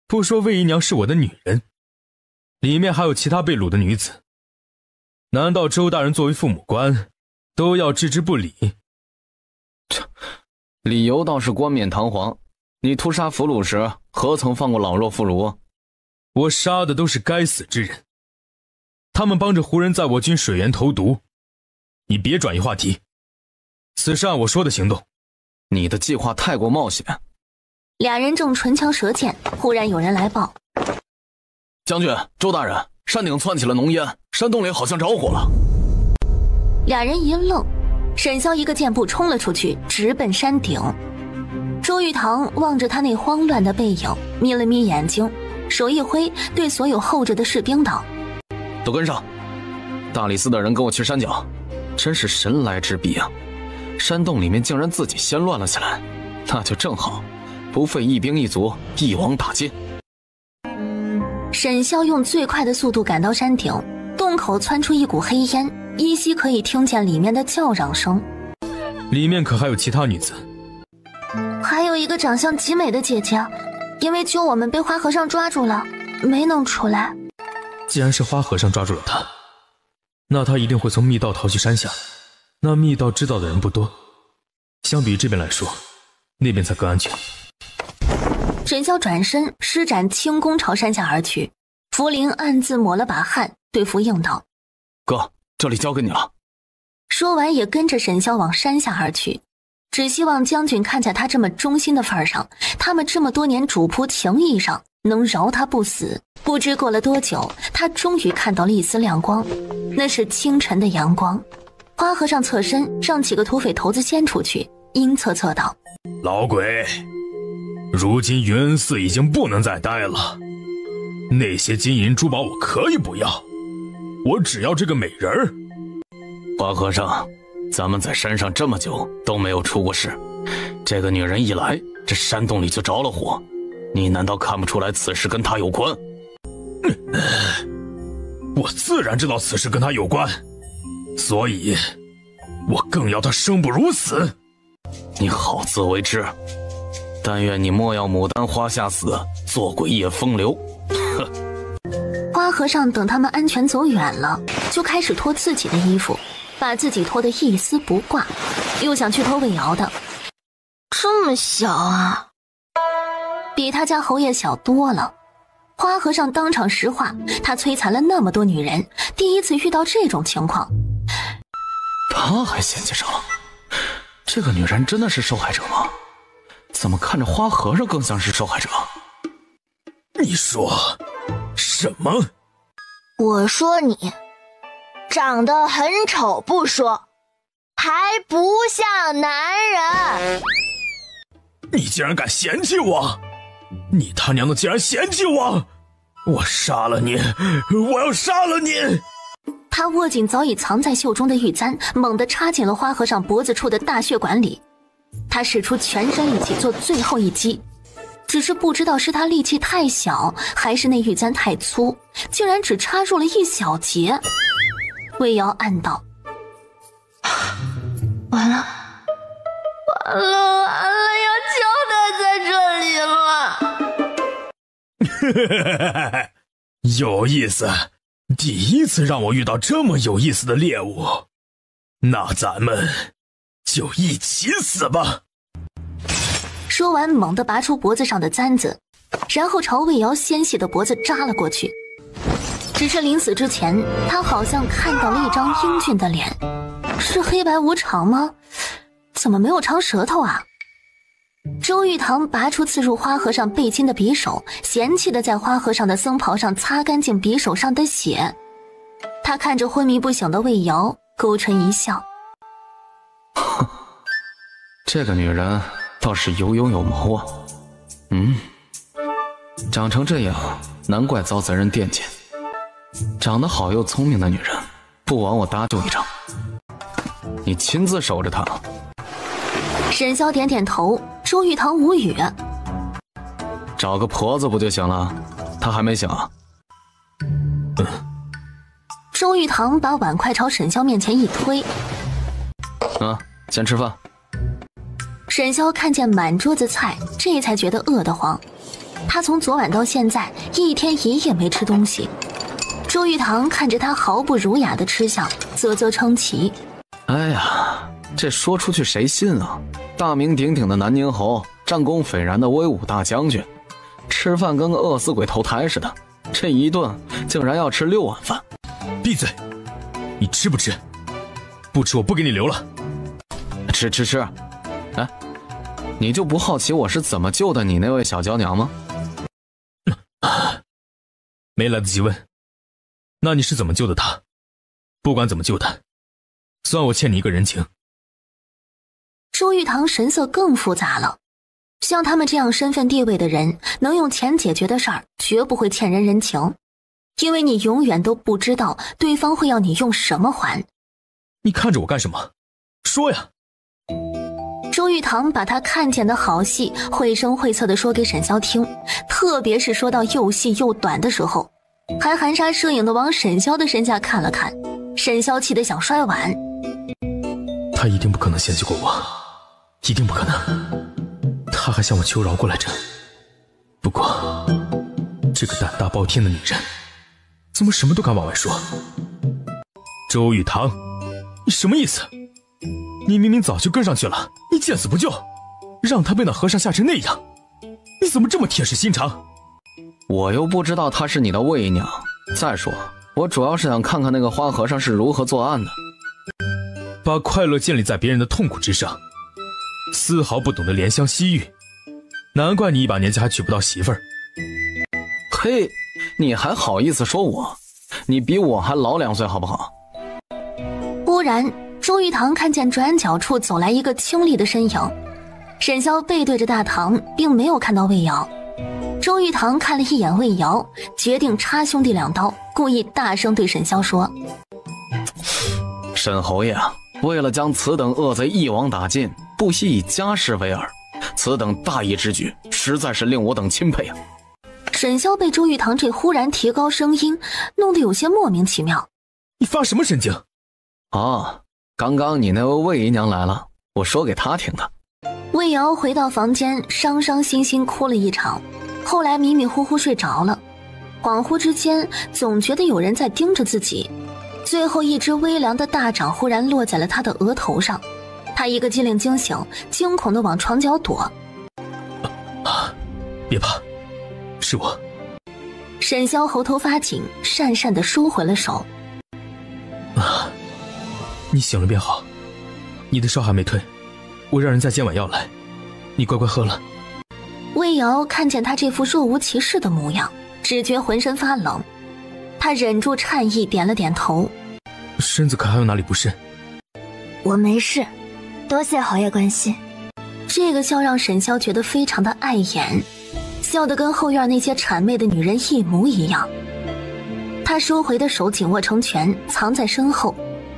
不说魏姨娘是我的女人，里面还有其他被掳的女子，难道周大人作为父母官都要置之不理？理由倒是冠冕堂皇，你屠杀俘虏时何曾放过老弱妇孺？我杀的都是该死之人，他们帮着胡人在我军水源投毒。你别转移话题，此事按我说的行动。你的计划太过冒险。俩人正唇枪舌剑，忽然有人来报：将军，周大人，山顶窜起了浓烟，山洞里好像着火了。俩人一愣，沈潇一个箭步冲了出去，直奔山顶。周玉堂望着他那慌乱的背影，眯了眯眼睛，手一挥，对所有候着的士兵道：都跟上，大理寺的人跟我去山脚。真是神来之笔啊，山洞里面竟然自己先乱了起来，那就正好，不费一兵一卒，一网打尽。沈潇用最快的速度赶到山顶，洞口窜出一股黑烟，依稀可以听见里面的叫嚷声。里面可还有其他女子？还有一个长相极美的姐姐，因为救我们被花和尚抓住了，没能出来。既然是花和尚抓住了她，那他一定会从密道逃去山下，那密道知道的人不多，相比于这边来说，那边才更安全。沈潇转身施展轻功朝山下而去，福林暗自抹了把汗，对福应道：哥，这里交给你了。说完也跟着沈潇往山下而去，只希望将军看在他这么忠心的份上，他们这么多年主仆情谊上能饶他不死。不知过了多久，他终于看到了一丝亮光，那是清晨的阳光。花和尚侧身让几个土匪头子先出去，阴恻恻道：老鬼，如今云恩寺已经不能再待了，那些金银珠宝我可以不要，我只要这个美人儿。花和尚，咱们在山上这么久都没有出过事，这个女人一来，这山洞里就着了火，你难道看不出来此事跟她有关？我自然知道此事跟她有关，所以我更要她生不如死。你好自为之，但愿你莫要牡丹花下死，做鬼也风流。花和尚等他们安全走远了，就开始脱自己的衣服，把自己脱得一丝不挂，又想去脱魏瑶的。这么小啊？比他家侯爷小多了。花和尚当场石化，他摧残了那么多女人，第一次遇到这种情况。他还嫌弃上了？这个女人真的是受害者吗？怎么看着花和尚更像是受害者？你说什么？我说你长得很丑不说，还不像男人。你竟然敢嫌弃我！你他娘的竟然嫌弃我！我杀了你！我要杀了你！他握紧早已藏在袖中的玉簪，猛地插进了花和尚脖子处的大血管里。他使出全身力气做最后一击，只是不知道是他力气太小，还是那玉簪太粗，竟然只插入了一小节。魏瑶暗道：完了，要交代在这里了。有意思，第一次让我遇到这么有意思的猎物，那咱们就一起死吧。说完猛地拔出脖子上的簪子，然后朝魏瑶纤细的脖子扎了过去。只是临死之前，他好像看到了一张英俊的脸，是黑白无常吗？怎么没有长舌头啊？周玉堂拔出刺入花和尚背筋的匕首，嫌弃地在花和尚的僧袍上擦干净匕首上的血。他看着昏迷不醒的魏瑶，勾唇一笑：这个女人倒是有勇有谋啊。长成这样，难怪遭贼人惦记。长得好又聪明的女人，不枉我搭救一场。你亲自守着她。沈潇点点头，周玉堂无语。找个婆子不就行了？她还没醒啊？周玉堂把碗筷朝沈潇面前一推：先吃饭。沈潇看见满桌子菜，这才觉得饿得慌。他从昨晚到现在一天一夜没吃东西。周玉堂看着他毫不儒雅的吃相，啧啧称奇：哎呀，这说出去谁信啊？大名鼎鼎的南宁侯，战功斐然的威武大将军，吃饭跟个饿死鬼投胎似的，这一顿竟然要吃6碗饭。闭嘴！你吃不吃？不吃我不给你留了。吃。哎，你就不好奇我是怎么救的你那位小娇娘吗？没来得及问。那你是怎么救的她？不管怎么救的，算我欠你一个人情。周玉堂神色更复杂了，像他们这样身份地位的人，能用钱解决的事儿，绝不会欠人人情，因为你永远都不知道对方会要你用什么还。你看着我干什么？说呀！周玉堂把他看见的好戏绘声绘色地说给沈潇听，特别是说到又细又短的时候，还含沙射影地往沈潇的身下看了看。沈潇气得想摔碗。他一定不可能嫌弃过我，一定不可能。他还向我求饶过来着。不过这个胆大包天的女人怎么什么都敢往外说？周玉堂，你什么意思？你明明早就跟上去了，你见死不救，让他被那和尚吓成那样，你怎么这么铁石心肠？我又不知道她是你的魏娘，再说我主要是想看看那个花和尚是如何作案的。把快乐建立在别人的痛苦之上，丝毫不懂得怜香惜玉，难怪你一把年纪还娶不到媳妇儿。嘿，你还好意思说我？你比我还老2岁好不好？忽然周玉堂看见转角处走来一个清丽的身影，沈潇背对着大堂，并没有看到魏瑶。周玉堂看了一眼魏瑶，决定插兄弟2刀，故意大声对沈潇说：沈侯爷啊，为了将此等恶贼一网打尽，不惜以家事为饵，此等大义之举实在是令我等钦佩啊。沈潇被周玉堂这忽然提高声音弄得有些莫名其妙。你发什么神经？刚刚你那位魏姨娘来了，我说给她听的。魏瑶回到房间，伤伤心心哭了一场，后来迷迷糊糊睡着了，恍惚之间总觉得有人在盯着自己，最后一只微凉的大掌忽然落在了他的额头上，他一个机灵惊醒，惊恐地往床角躲。别怕，是我。沈潇喉头发紧，讪讪地收回了手。你醒了便好，你的烧还没退，我让人再煎碗药来，你乖乖喝了。魏瑶看见他这副若无其事的模样，只觉浑身发冷，他忍住颤意点了点头。身子可还有哪里不适？我没事，多谢侯爷关心。这个笑让沈潇觉得非常的碍眼，笑得跟后院那些谄媚的女人一模一样。他收回的手紧握成拳，藏在身后，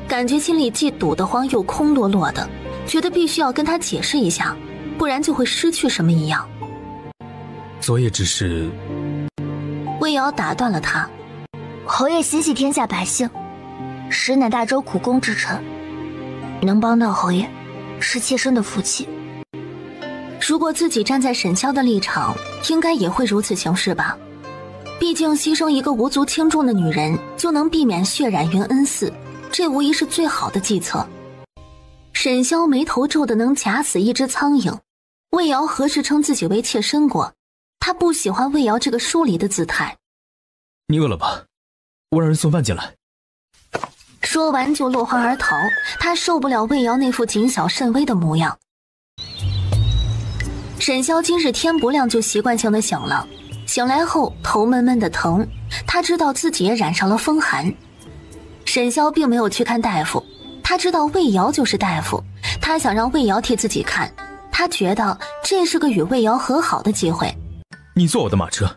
感觉心里既堵得慌又空落落的，觉得必须要跟他解释一下，不然就会失去什么一样。昨夜只是……魏瑶打断了他。侯爷心系天下百姓，实乃大周苦功之臣，能帮到侯爷是切身的福气。如果自己站在沈潇的立场，应该也会如此行事吧。毕竟牺牲一个无足轻重的女人，就能避免血染云恩寺，这无疑是最好的计策。沈潇眉头皱得能夹死一只苍蝇。魏瑶何时称自己为妾身过？他不喜欢魏瑶这个疏离的姿态。你饿了吧？我让人送饭进来。说完就落荒而逃，他受不了魏瑶那副谨小慎微的模样。沈潇今日天不亮就习惯性的醒了，醒来后头闷闷的疼，他知道自己也染上了风寒。沈潇并没有去看大夫，他知道魏瑶就是大夫，他想让魏瑶替自己看，他觉得这是个与魏瑶和好的机会。你坐我的马车，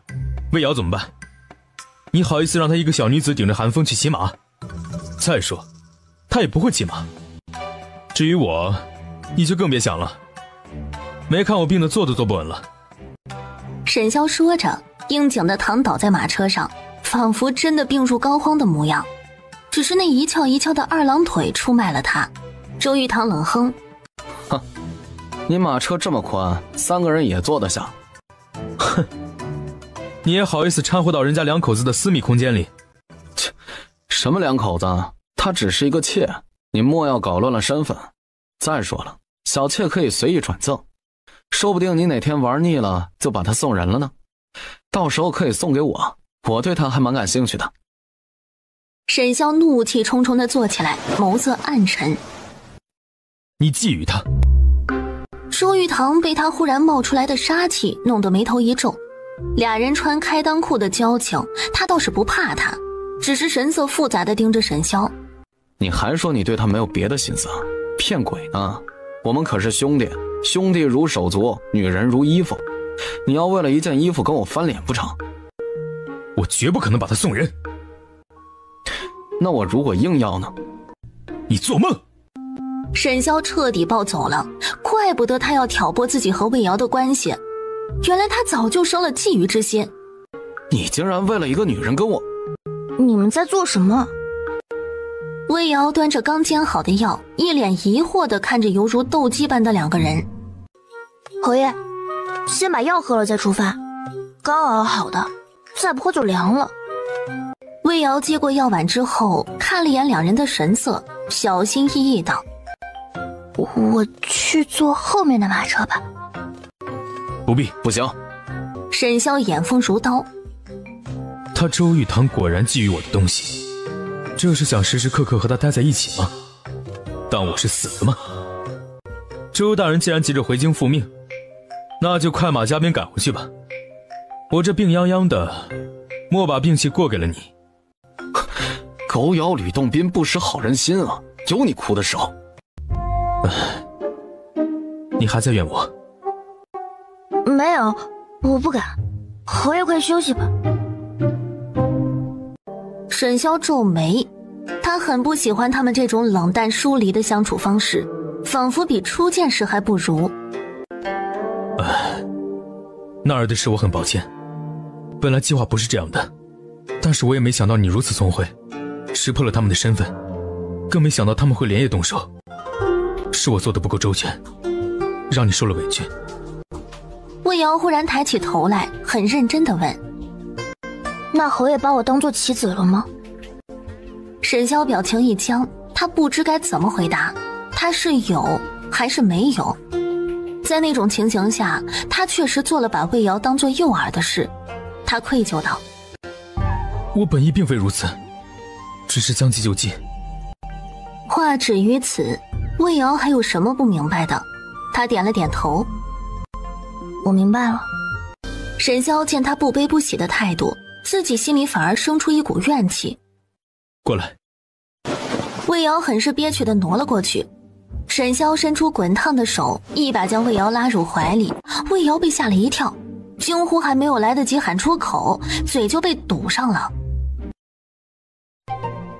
魏瑶怎么办？你好意思让她一个小女子顶着寒风去骑马？再说她也不会骑马。至于我，你就更别想了，没看我病得坐都坐不稳了。沈潇说着，应景地躺倒在马车上，仿佛真的病入膏肓的模样，只是那一翘一翘的二郎腿出卖了他。周玉堂冷哼：哼，你马车这么宽，3个人也坐得下。哼，你也好意思掺和到人家2口子的私密空间里？切，什么2口子？她只是一个妾，你莫要搞乱了身份。再说了，小妾可以随意转赠，说不定你哪天玩腻了就把她送人了呢，到时候可以送给我，我对她还蛮感兴趣的。沈潇怒气冲冲地坐起来，眸色暗沉。你觊觎她？周玉堂被他忽然冒出来的杀气弄得眉头一皱，俩人穿开裆裤的交情，他倒是不怕他，只是神色复杂地盯着沈潇。你还说你对他没有别的心思啊？骗鬼呢！我们可是兄弟，兄弟如手足，女人如衣服。你要为了一件衣服跟我翻脸不成？我绝不可能把她送人。那我如果硬要呢？你做梦！沈潇彻底暴走了，怪不得他要挑拨自己和魏瑶的关系，原来他早就生了觊觎之心。你竟然为了一个女人跟我……你们在做什么？魏瑶端着刚煎好的药，一脸疑惑地看着犹如斗鸡般的两个人。侯爷，先把药喝了再出发，刚熬好的，再不喝就凉了。魏瑶接过药碗之后，看了眼两人的神色，小心翼翼道：我去坐后面的马车吧。不必。不行。沈潇眼风如刀。他周玉堂果然觊觎我的东西，这是想时时刻刻和他待在一起吗？当我是死的吗？周大人既然急着回京复命，那就快马加鞭赶回去吧。我这病殃殃的，莫把病气过给了你。狗咬吕洞宾，不识好人心啊！有你哭的时候。你还在怨我？没有，我不敢。侯爷快休息吧。沈潇皱眉，他很不喜欢他们这种冷淡疏离的相处方式，仿佛比初见时还不如。那儿的事我很抱歉，本来计划不是这样的，但是我也没想到你如此聪慧，识破了他们的身份，更没想到他们会连夜动手，是我做的不够周全，让你受了委屈。魏瑶忽然抬起头来，很认真地问：那侯爷把我当作棋子了吗？沈潇表情一僵，他不知该怎么回答，他是有还是没有？在那种情形下，他确实做了把魏瑶当作诱饵的事。他愧疚道：我本意并非如此，只是将计就计。话止于此，魏瑶还有什么不明白的？他点了点头。我明白了。沈潇见他不卑不喜的态度，自己心里反而生出一股怨气。过来。魏瑶很是憋屈地挪了过去，沈潇伸出滚烫的手，一把将魏瑶拉入怀里。魏瑶被吓了一跳，惊呼还没有来得及喊出口，嘴就被堵上了。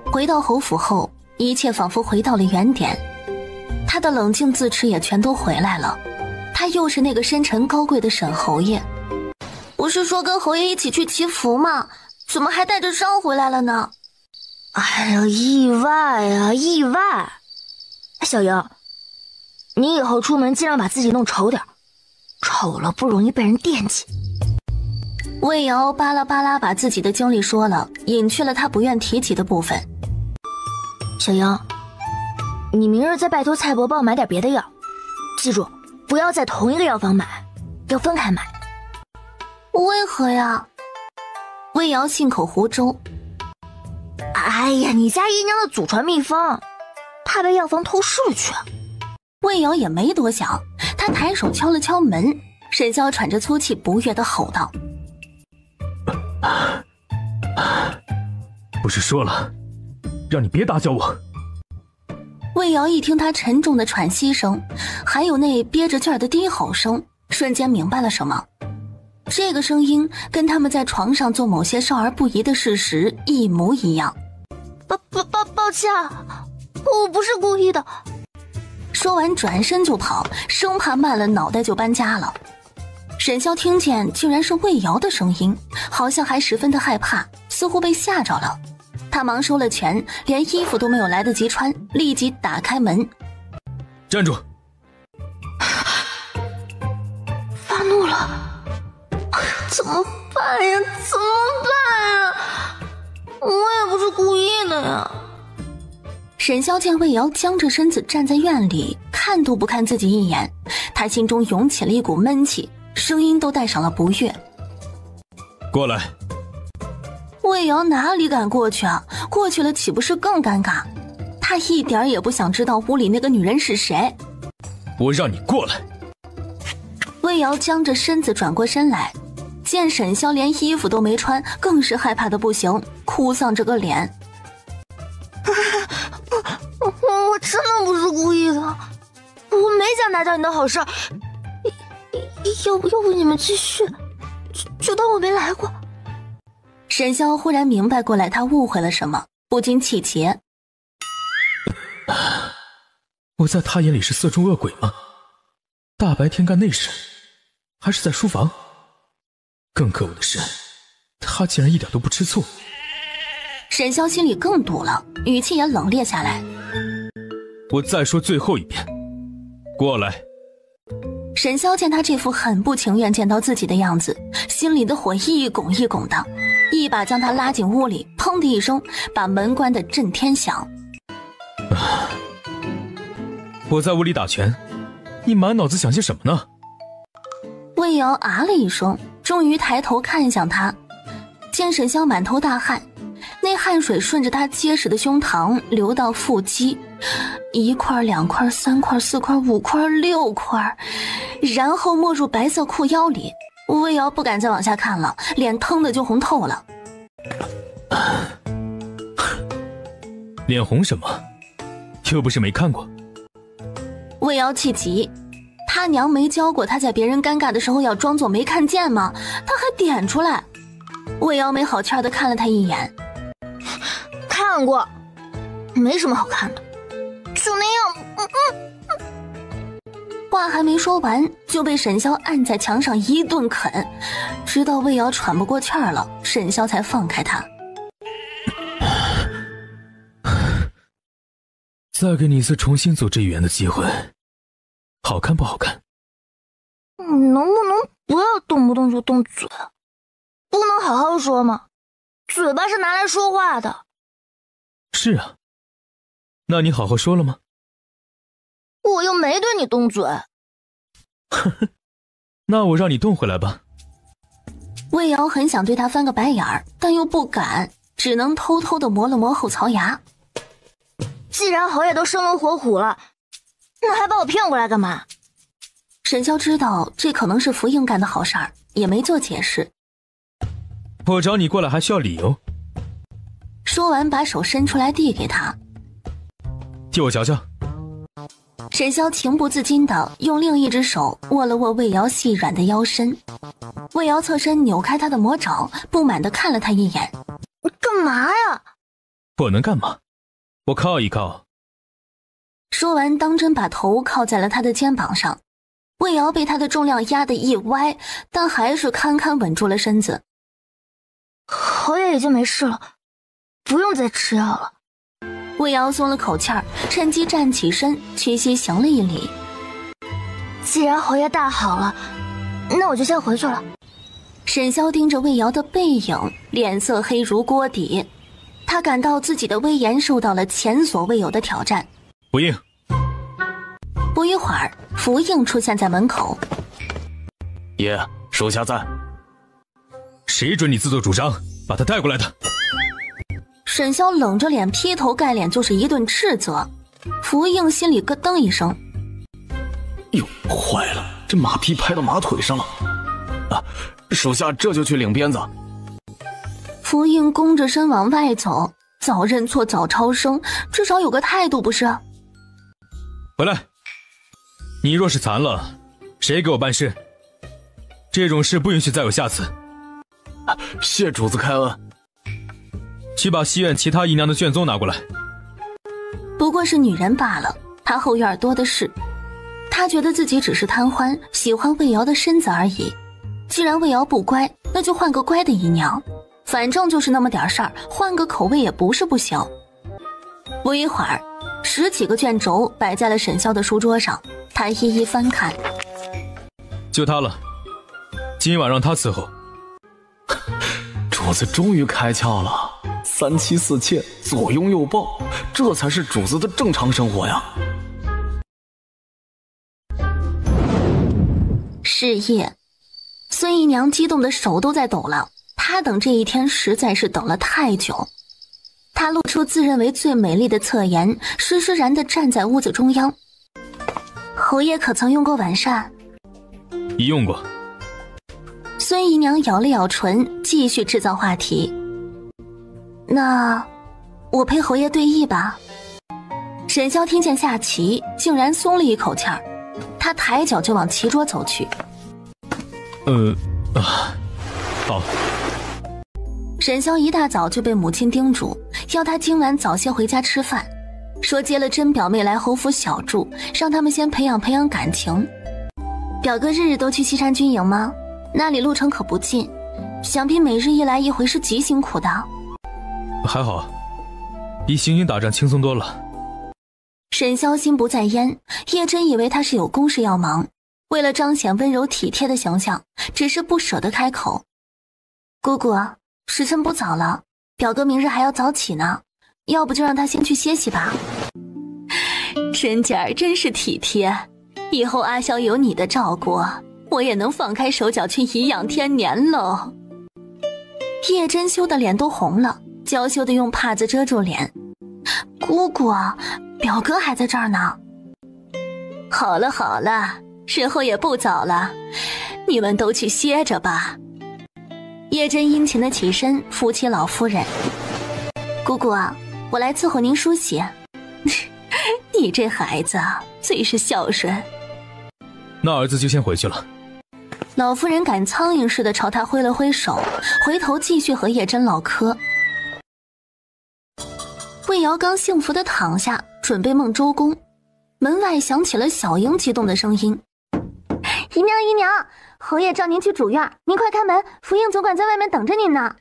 回到侯府后，一切仿佛回到了原点，他的冷静自持也全都回来了。他又是那个深沉高贵的沈侯爷，不是说跟侯爷一起去祈福吗？怎么还带着伤回来了呢？哎呀，意外啊，意外！小莹，你以后出门尽量把自己弄丑点，丑了不容易被人惦记。魏瑶巴拉巴拉把自己的经历说了，隐去了他不愿提起的部分。小莹，你明日再拜托蔡伯帮我买点别的药，记住不要在同一个药房买，要分开买。为何呀？魏瑶信口胡诌。哎呀，你家姨娘的祖传秘方，怕被药房偷师了去。魏瑶也没多想，他抬手敲了敲门。沈潇喘着粗气，不悦地吼道：不是说了让你别打搅我？魏瑶一听他沉重的喘息声，还有那憋着劲儿的低吼声，瞬间明白了什么。这个声音跟他们在床上做某些少儿不宜的事时一模一样。抱歉，我不是故意的。说完转身就跑，生怕慢了脑袋就搬家了。沈潇听见竟然是魏瑶的声音，好像还十分的害怕，似乎被吓着了。他忙收了拳，连衣服都没有来得及穿，立即打开门。站住！发怒了，怎么办呀？怎么办呀？我也不是故意的呀。沈潇见魏瑶僵着身子站在院里，看都不看自己一眼，他心中涌起了一股闷气，声音都带上了不悦。过来。魏瑶哪里敢过去啊？过去了岂不是更尴尬？他一点也不想知道屋里那个女人是谁。我让你过来。魏瑶僵着身子转过身来，见沈潇连衣服都没穿，更是害怕的不行，哭丧着个脸。真的不是故意的，我没想打搅你的好事。要不你们继续，就当我没来过。沈潇忽然明白过来，他误会了什么，不禁气结。我在他眼里是色中恶鬼吗？大白天干那事，还是在书房？更可恶的是，他竟然一点都不吃醋。沈潇心里更堵了，语气也冷冽下来。我再说最后一遍，过来。沈潇见他这副很不情愿见到自己的样子，心里的火一拱一拱的，一把将他拉进屋里，砰的一声把门关得震天响。我在屋里打拳，你满脑子想些什么呢？魏瑶啊了一声，终于抬头看向他，见沈潇满头大汗，那汗水顺着他结实的胸膛流到腹肌，1块2块3块4块5块6块，然后没入白色裤腰里。魏瑶不敢再往下看了，脸腾的就红透了。脸红什么？又不是没看过。魏瑶气急，他娘没教过他在别人尴尬的时候要装作没看见吗？他还点出来。魏瑶没好气的看了他一眼，看过，没什么好看的，就那样。话还没说完，就被沈潇按在墙上一顿啃，直到魏瑶喘不过气儿了，沈潇才放开他。再给你一次重新走这语言的机会，好看不好看？你能不能不要动不动就动嘴？不能好好说吗？嘴巴是拿来说话的。是啊，那你好好说了吗？我又没对你动嘴。呵呵，那我让你动回来吧。魏瑶很想对他翻个白眼儿，但又不敢，只能偷偷地磨了磨后槽牙。既然侯爷都生龙活虎了，那还把我骗过来干嘛？沈潇知道这可能是福应干的好事儿，也没做解释。我找你过来还需要理由。说完把手伸出来递给他，替我瞧瞧。沈潇情不自禁地用另一只手握了握魏瑶细软的腰身。魏瑶侧身扭开他的魔爪，不满地看了他一眼。你干嘛呀？我能干嘛？我靠一靠。说完当真把头靠在了他的肩膀上。魏瑶被他的重量压得一歪，但还是堪堪稳住了身子。侯爷已经没事了，不用再吃药了。魏瑶松了口气儿，趁机站起身，屈膝行了一礼。既然侯爷大好了，那我就先回去了。沈潇盯着魏瑶的背影，脸色黑如锅底。他感到自己的威严受到了前所未有的挑战。不应。不一会儿，福应出现在门口。爷，属下在。谁准你自作主张把他带过来的？沈潇冷着脸，劈头盖脸就是一顿斥责。福应心里咯噔一声，哟，坏了，这马屁拍到马腿上了。啊，属下这就去领鞭子。福应弓着身往外走，早认错早超生，至少有个态度不是？回来，你若是残了，谁给我办事？这种事不允许再有下次。谢主子开恩。去把西院其他姨娘的卷宗拿过来。不过是女人罢了，她后院多的是。她觉得自己只是贪欢，喜欢魏瑶的身子而已。既然魏瑶不乖，那就换个乖的姨娘。反正就是那么点事儿，换个口味也不是不行。不一会儿，10几个卷轴摆在了沈潇的书桌上，他一一翻看。就他了，今晚让他伺候。主子终于开窍了，3妻4妾，左拥右抱，这才是主子的正常生活呀。是夜，孙姨娘激动的手都在抖了。她等这一天实在是等了太久。她露出自认为最美丽的侧颜，施施然地站在屋子中央。侯爷可曾用过晚膳？已用过。孙姨娘咬了咬唇，继续制造话题。那我陪侯爷对弈吧。沈潇听见下棋，竟然松了一口气儿，他抬脚就往棋桌走去。好。沈潇一大早就被母亲叮嘱，要他今晚早些回家吃饭，说接了真表妹来侯府小住，让他们先培养培养感情。表哥日日都去西山军营吗？那里路程可不近，想必每日一来一回是极辛苦的。还好，比行军打仗轻松多了。沈潇心不在焉，叶真以为他是有公事要忙，为了彰显温柔体贴的形象，只是不舍得开口。姑姑，时辰不早了，表哥明日还要早起呢，要不就让他先去歇息吧。沈姐儿真是体贴，以后阿萧有你的照顾，我也能放开手脚去颐养天年喽。叶真羞的脸都红了，娇羞的用帕子遮住脸。姑姑，表哥还在这儿呢。好了好了，时候也不早了，你们都去歇着吧。叶真殷勤的起身扶起老夫人。姑姑，我来伺候您梳洗。你这孩子最是孝顺。那儿子就先回去了。老夫人赶苍蝇似的朝他挥了挥手，回头继续和叶真唠嗑。魏瑶刚幸福地躺下，准备梦周公，门外响起了小莹激动的声音：“姨娘，姨娘，侯爷召您去主院，您快开门，福应总管在外面等着您呢。”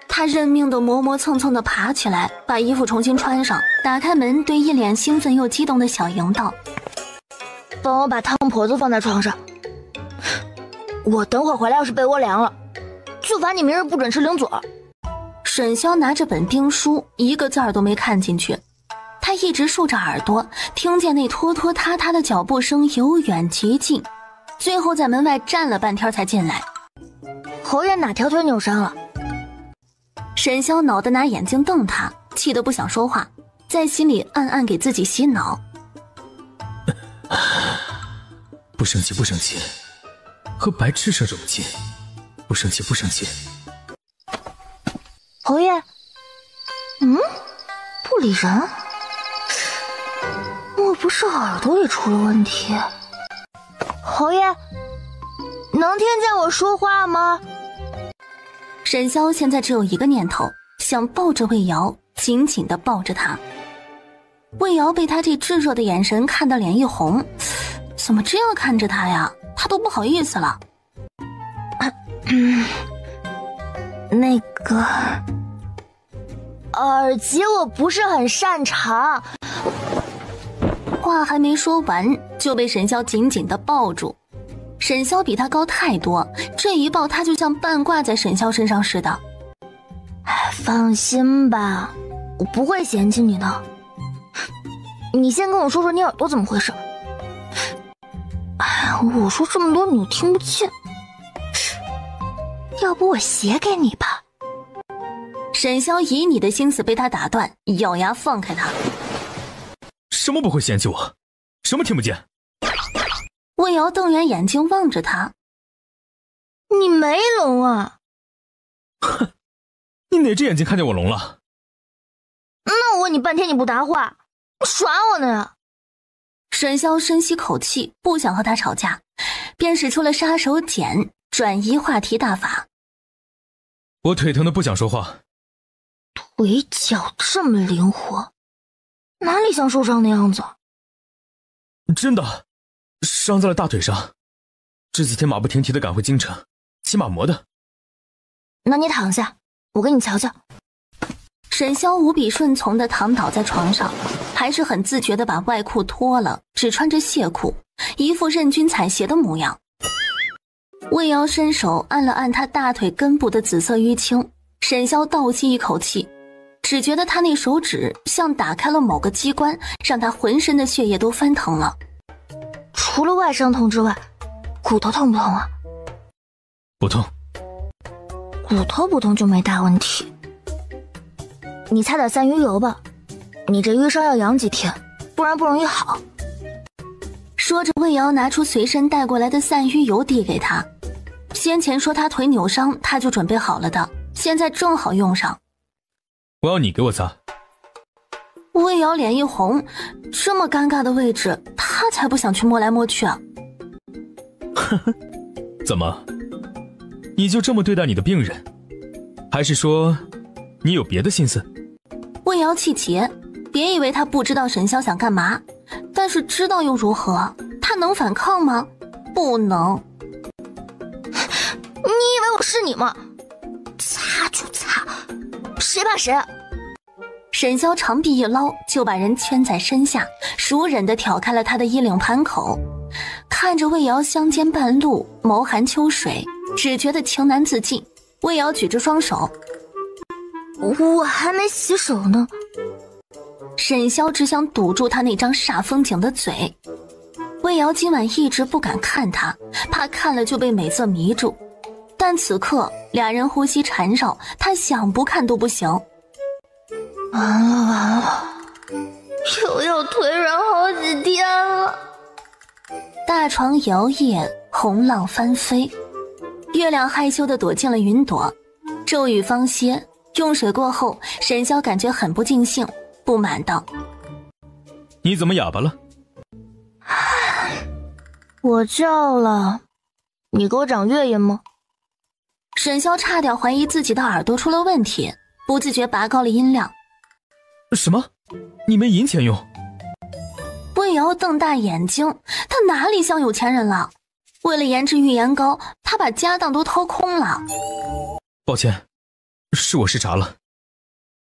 他认命地磨磨蹭蹭地爬起来，把衣服重新穿上，打开门，对一脸兴奋又激动的小莹道：“帮我把汤婆子放在床上，我等会儿回来要是被窝凉了，就罚你明日不准吃零嘴。”沈潇拿着本兵书，一个字儿都没看进去。他一直竖着耳朵，听见那拖拖沓沓的脚步声由远及近，最后在门外站了半天才进来。侯爷哪条腿扭伤了？沈潇恼地拿眼睛瞪他，气得不想说话，在心里暗暗给自己洗脑。不生气不生气，和白痴生什么气？不生气不生气。侯爷，不理人，莫不是耳朵里出了问题？侯爷，能听见我说话吗？沈潇现在只有一个念头，想抱着魏瑶，紧紧地抱着她。魏瑶被他这炙热的眼神看得脸一红，怎么这样看着他呀？他都不好意思了。那个耳疾我不是很擅长。话还没说完，就被沈潇紧紧地抱住。沈潇比他高太多，这一抱他就像半挂在沈潇身上似的。放心吧，我不会嫌弃你的。你先跟我说说你耳朵怎么回事。我说这么多你又听不见，要不我写给你吧。沈潇以你的心思被他打断，咬牙放开他。什么不会嫌弃我？什么听不见？魏瑶瞪圆眼睛望着他。你没聋啊？哼，你哪只眼睛看见我聋了？那我问你半天你不答话，你耍我呢呀？沈潇深吸口气，不想和他吵架，便使出了杀手锏，转移话题大法。我腿疼的不想说话。腿脚这么灵活，哪里像受伤的样子？真的，伤在了大腿上。这几天马不停蹄的赶回京城，骑马磨的。那你躺下，我给你瞧瞧。沈潇无比顺从地躺倒在床上，还是很自觉地把外裤脱了，只穿着亵裤，一副任君采撷的模样。魏瑶伸手按了按他大腿根部的紫色淤青，沈潇倒吸一口气，只觉得他那手指像打开了某个机关，让他浑身的血液都翻腾了。除了外伤痛之外，骨头痛不痛啊？不痛。骨头不痛就没大问题。你擦点散瘀油吧，你这淤伤要养几天，不然不容易好。说着，魏瑶拿出随身带过来的散瘀油递给他。先前说他腿扭伤，他就准备好了的，现在正好用上。我要你给我擦。魏瑶脸一红，这么尴尬的位置，他才不想去摸来摸去啊。呵呵，怎么？你就这么对待你的病人？还是说，你有别的心思？魏瑶气结，别以为他不知道沈潇想干嘛，但是知道又如何？他能反抗吗？不能。你以为我是你吗？擦就擦，谁怕谁啊？沈潇长臂一捞，就把人圈在身下，熟忍地挑开了他的衣领盘口。看着魏瑶香肩半露，眸含秋水，只觉得情难自禁。魏瑶举着双手，我还没洗手呢。沈潇只想堵住他那张煞风景的嘴。魏瑶今晚一直不敢看他，怕看了就被美色迷住。但此刻俩人呼吸缠绕，他想不看都不行。完了，又要腿软好几天了。大床摇曳，红浪翻飞，月亮害羞地躲进了云朵。骤雨方歇，用水过后，沈潇感觉很不尽兴，不满道：你怎么哑巴了？我叫了，你给我长月音吗？沈潇差点怀疑自己的耳朵出了问题，不自觉拔高了音量。什么？你没银钱用？魏瑶瞪大眼睛，他哪里像有钱人了？为了研制预言膏，他把家当都掏空了。抱歉，是我失察了。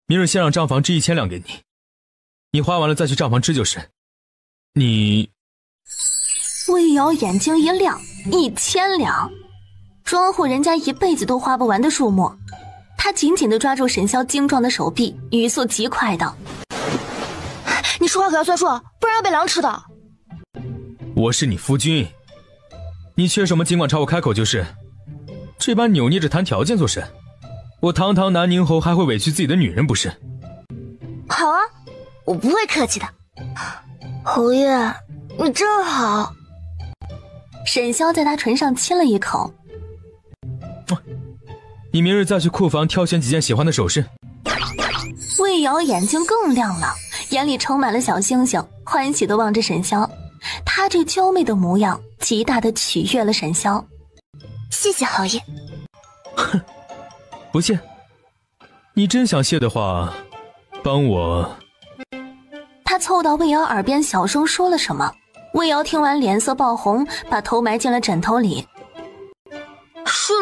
明日先让账房支1000两给你，你花完了再去账房支就是。你……魏瑶眼睛一亮，1000两，庄户人家一辈子都花不完的数目。他紧紧地抓住沈潇精壮的手臂，语速极快道：你说话可要算数，不然要被狼吃的。我是你夫君，你缺什么尽管朝我开口就是。这般扭捏着谈条件做甚？我堂堂南宁侯还会委屈自己的女人不是？好啊，我不会客气的。侯爷，你真好。沈潇在他唇上亲了一口。你明日再去库房挑选几件喜欢的首饰。魏瑶眼睛更亮了，眼里充满了小星星，欢喜地望着沈潇。他这娇媚的模样极大地取悦了沈潇。谢谢侯爷。哼，不谢。你真想谢的话，帮我。他凑到魏瑶耳边小声说了什么，魏瑶听完脸色爆红，把头埋进了枕头里。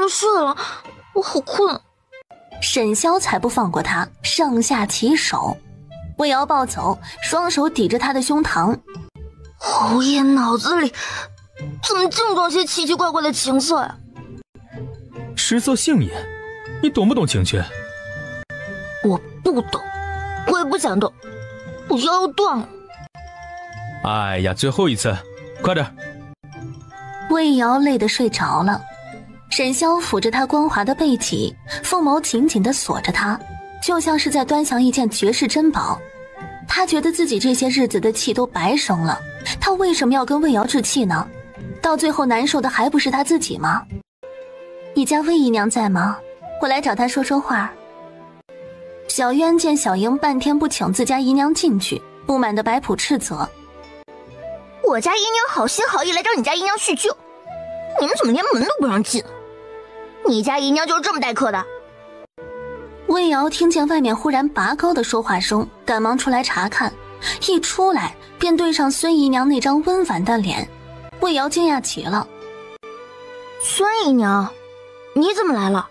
睡了，我好困。沈潇才不放过他，上下其手。魏瑶暴走，双手抵着他的胸膛。侯爷脑子里怎么净装些奇奇怪怪的情色呀？食色性也，你懂不懂情趣？我不懂，我也不想动，我腰要断了。哎呀，最后一次，快点。魏瑶累得睡着了。沈潇抚着他光滑的背脊，凤眸紧紧地锁着他，就像是在端详一件绝世珍宝。他觉得自己这些日子的气都白生了，他为什么要跟魏瑶置气呢？到最后难受的还不是他自己吗？你家魏姨娘在吗？我来找她说说话。小渊见小莹半天不请自家姨娘进去，不满地摆谱斥责：我家姨娘好心好意来找你家姨娘叙旧，你们怎么连门都不让进？你家姨娘就是这么待客的？魏瑶听见外面忽然拔高的说话声，赶忙出来查看，一出来便对上孙姨娘那张温婉的脸。魏瑶惊讶极了：孙姨娘，你怎么来了？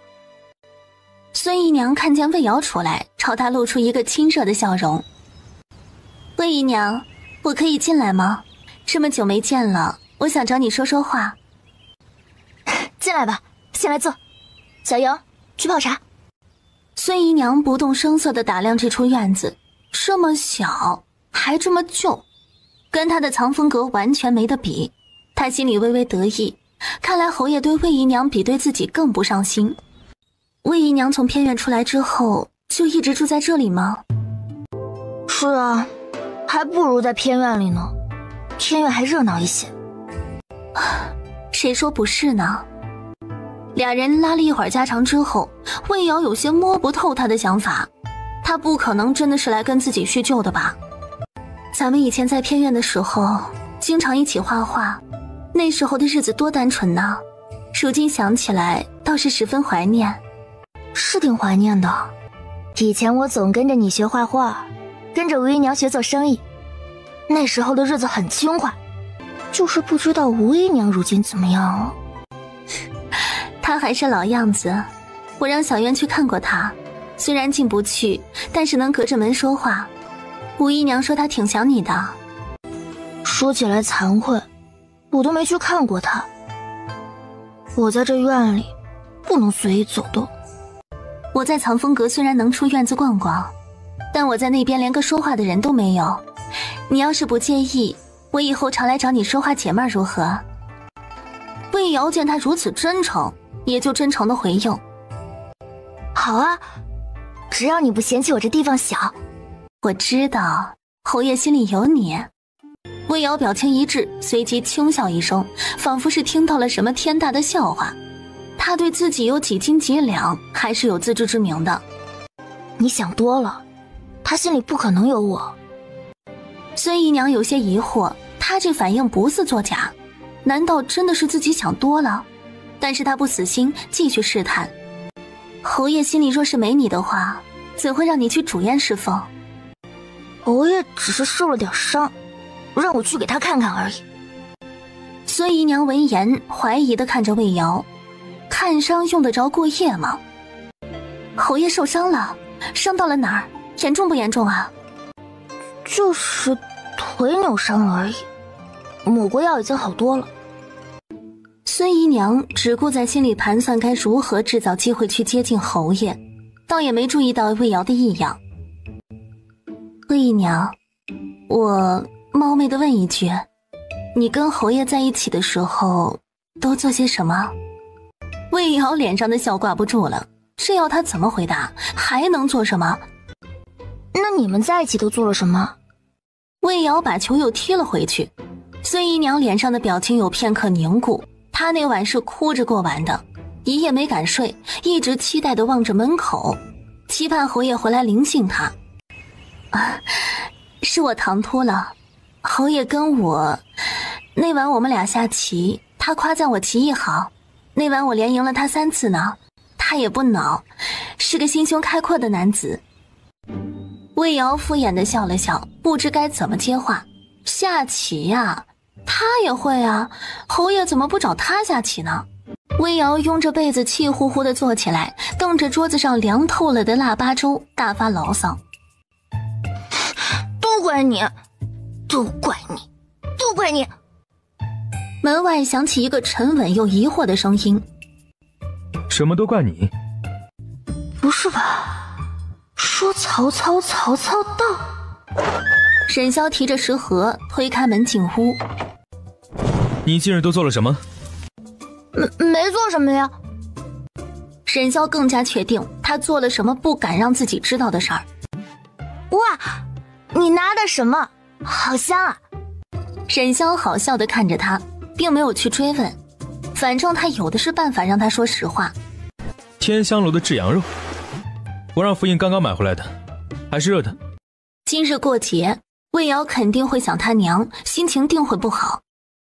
孙姨娘看见魏瑶出来，朝她露出一个亲热的笑容。魏姨娘，我可以进来吗？这么久没见了，我想找你说说话。进来吧，先来坐。小莹，去泡茶。孙姨娘不动声色地打量这处院子，这么小，还这么旧，跟她的藏风阁完全没得比。她心里微微得意，看来侯爷对魏姨娘比对自己更不上心。魏姨娘从偏院出来之后，就一直住在这里吗？是啊，还不如在偏院里呢，偏院还热闹一些。谁说不是呢？俩人拉了一会儿家常之后，魏瑶有些摸不透他的想法，他不可能真的是来跟自己叙旧的吧？咱们以前在偏院的时候，经常一起画画，那时候的日子多单纯呢。如今想起来，倒是十分怀念。是挺怀念的。以前我总跟着你学画画，跟着吴姨娘学做生意，那时候的日子很轻快。就是不知道吴姨娘如今怎么样了。她还是老样子，我让小渊去看过她，虽然进不去，但是能隔着门说话。吴姨娘说她挺想你的。说起来惭愧，我都没去看过她。我在这院里不能随意走动。我在藏风阁虽然能出院子逛逛，但我在那边连个说话的人都没有。你要是不介意，我以后常来找你说话解闷如何？魏瑶见他如此真诚，也就真诚的回应：好啊，只要你不嫌弃我这地方小。我知道侯爷心里有你。魏瑶表情一致，随即轻笑一声，仿佛是听到了什么天大的笑话。他对自己有几斤几两还是有自知之明的。你想多了，他心里不可能有我。孙姨娘有些疑惑，她这反应不似作假，难道真的是自己想多了？但是她不死心，继续试探。侯爷心里若是没你的话，怎会让你去主宴侍奉？侯爷只是受了点伤，让我去给他看看而已。孙姨娘闻言怀疑地看着魏瑶，看伤用得着过夜吗？侯爷受伤了，伤到了哪儿？严重不严重啊？就是腿扭伤了而已，抹过药已经好多了。孙姨娘只顾在心里盘算该如何制造机会去接近侯爷，倒也没注意到魏瑶的异样。魏姨娘，我冒昧地问一句，你跟侯爷在一起的时候都做些什么？魏瑶脸上的笑挂不住了，这要他怎么回答？还能做什么？那你们在一起都做了什么？魏瑶把球又踢了回去。孙姨娘脸上的表情有片刻凝固，她那晚是哭着过完的，一夜没敢睡，一直期待地望着门口，期盼侯爷回来临幸她。是我唐突了，侯爷跟我那晚我们俩下棋，他夸赞我棋艺好，那晚我连赢了他3次呢，他也不恼，是个心胸开阔的男子。魏瑶敷衍地笑了笑，不知该怎么接话。下棋呀，他也会啊，侯爷怎么不找他下棋呢？魏瑶拥着被子气呼呼地坐起来，瞪着桌子上凉透了的腊八粥，大发牢骚。都怪你，都怪你，都怪你！门外响起一个沉稳又疑惑的声音：什么都怪你？不是吧？说曹操到。沈潇提着食盒推开门进屋。你今日都做了什么？没做什么呀。沈潇更加确定他做了什么不敢让自己知道的事儿。哇，你拿的什么？好香啊！沈潇好笑地看着他，并没有去追问，反正他有的是办法让他说实话。天香楼的炙羊肉，我让福印刚刚买回来的，还是热的。今日过节，魏瑶肯定会想他娘，心情定会不好。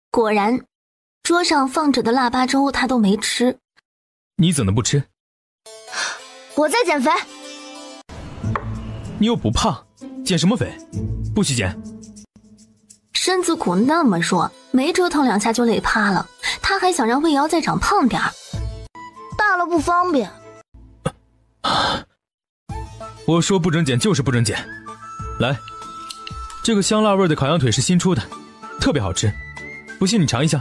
果然，桌上放着的腊八粥他都没吃。你怎么不吃？我在减肥。你又不胖，减什么肥？不许减。身子骨那么弱，没折腾2下就累趴了，他还想让魏瑶再长胖点儿。大了不方便。我说不准减就是不准减。来，这个香辣味的烤羊腿是新出的，特别好吃，不信你尝一下。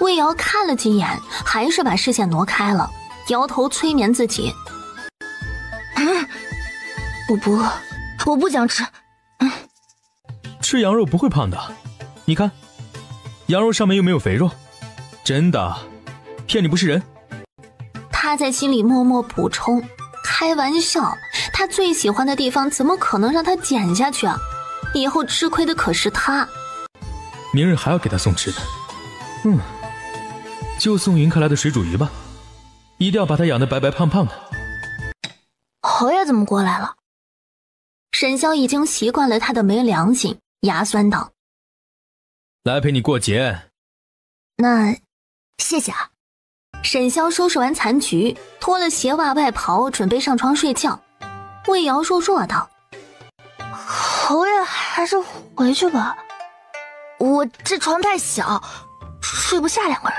魏瑶看了几眼，还是把视线挪开了，摇头催眠自己。我不想吃。吃羊肉不会胖的，你看，羊肉上面又没有肥肉，真的，骗你不是人。他在心里默默补充，开玩笑，他最喜欢的地方怎么可能让他减下去啊？以后吃亏的可是他。明日还要给他送吃的，就送云客来的水煮鱼吧，一定要把他养得白白胖胖的。侯爷怎么过来了？沈潇已经习惯了他的没良心，牙酸道：“来陪你过节。”那谢谢啊。沈潇收拾完残局，脱了鞋袜外袍，准备上床睡觉。魏瑶弱弱道：“侯爷还是回去吧，我这床太小，睡不下2个人。”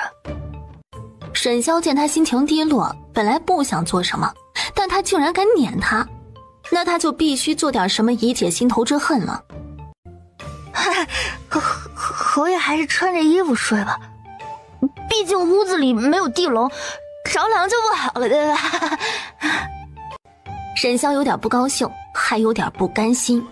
沈潇见他心情低落，本来不想做什么，但他竟然敢撵他，那他就必须做点什么以解心头之恨了。侯爷还是穿着衣服睡吧，毕竟屋子里没有地笼，着凉就不好了，对吧？沈潇有点不高兴，还有点不甘心。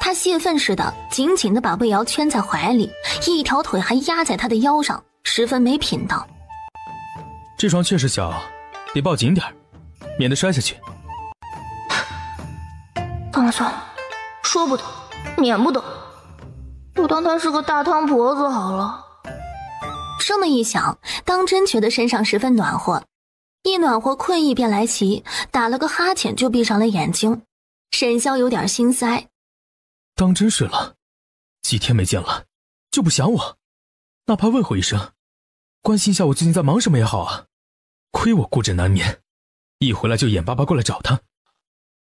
他泄愤似的紧紧地把魏瑶圈在怀里，一条腿还压在他的腰上，十分没品道：“这床确实小，得抱紧点，免得摔下去。”算了算了，说不得，撵不得，我当她是个大汤婆子好了。这么一想，当真觉得身上十分暖和，一暖和困意便来袭，打了个哈欠就闭上了眼睛。沈潇有点心塞，当真睡了，几天没见了，就不想我，哪怕问候一声，关心一下我最近在忙什么也好啊。亏我孤枕难眠，一回来就眼巴巴过来找他。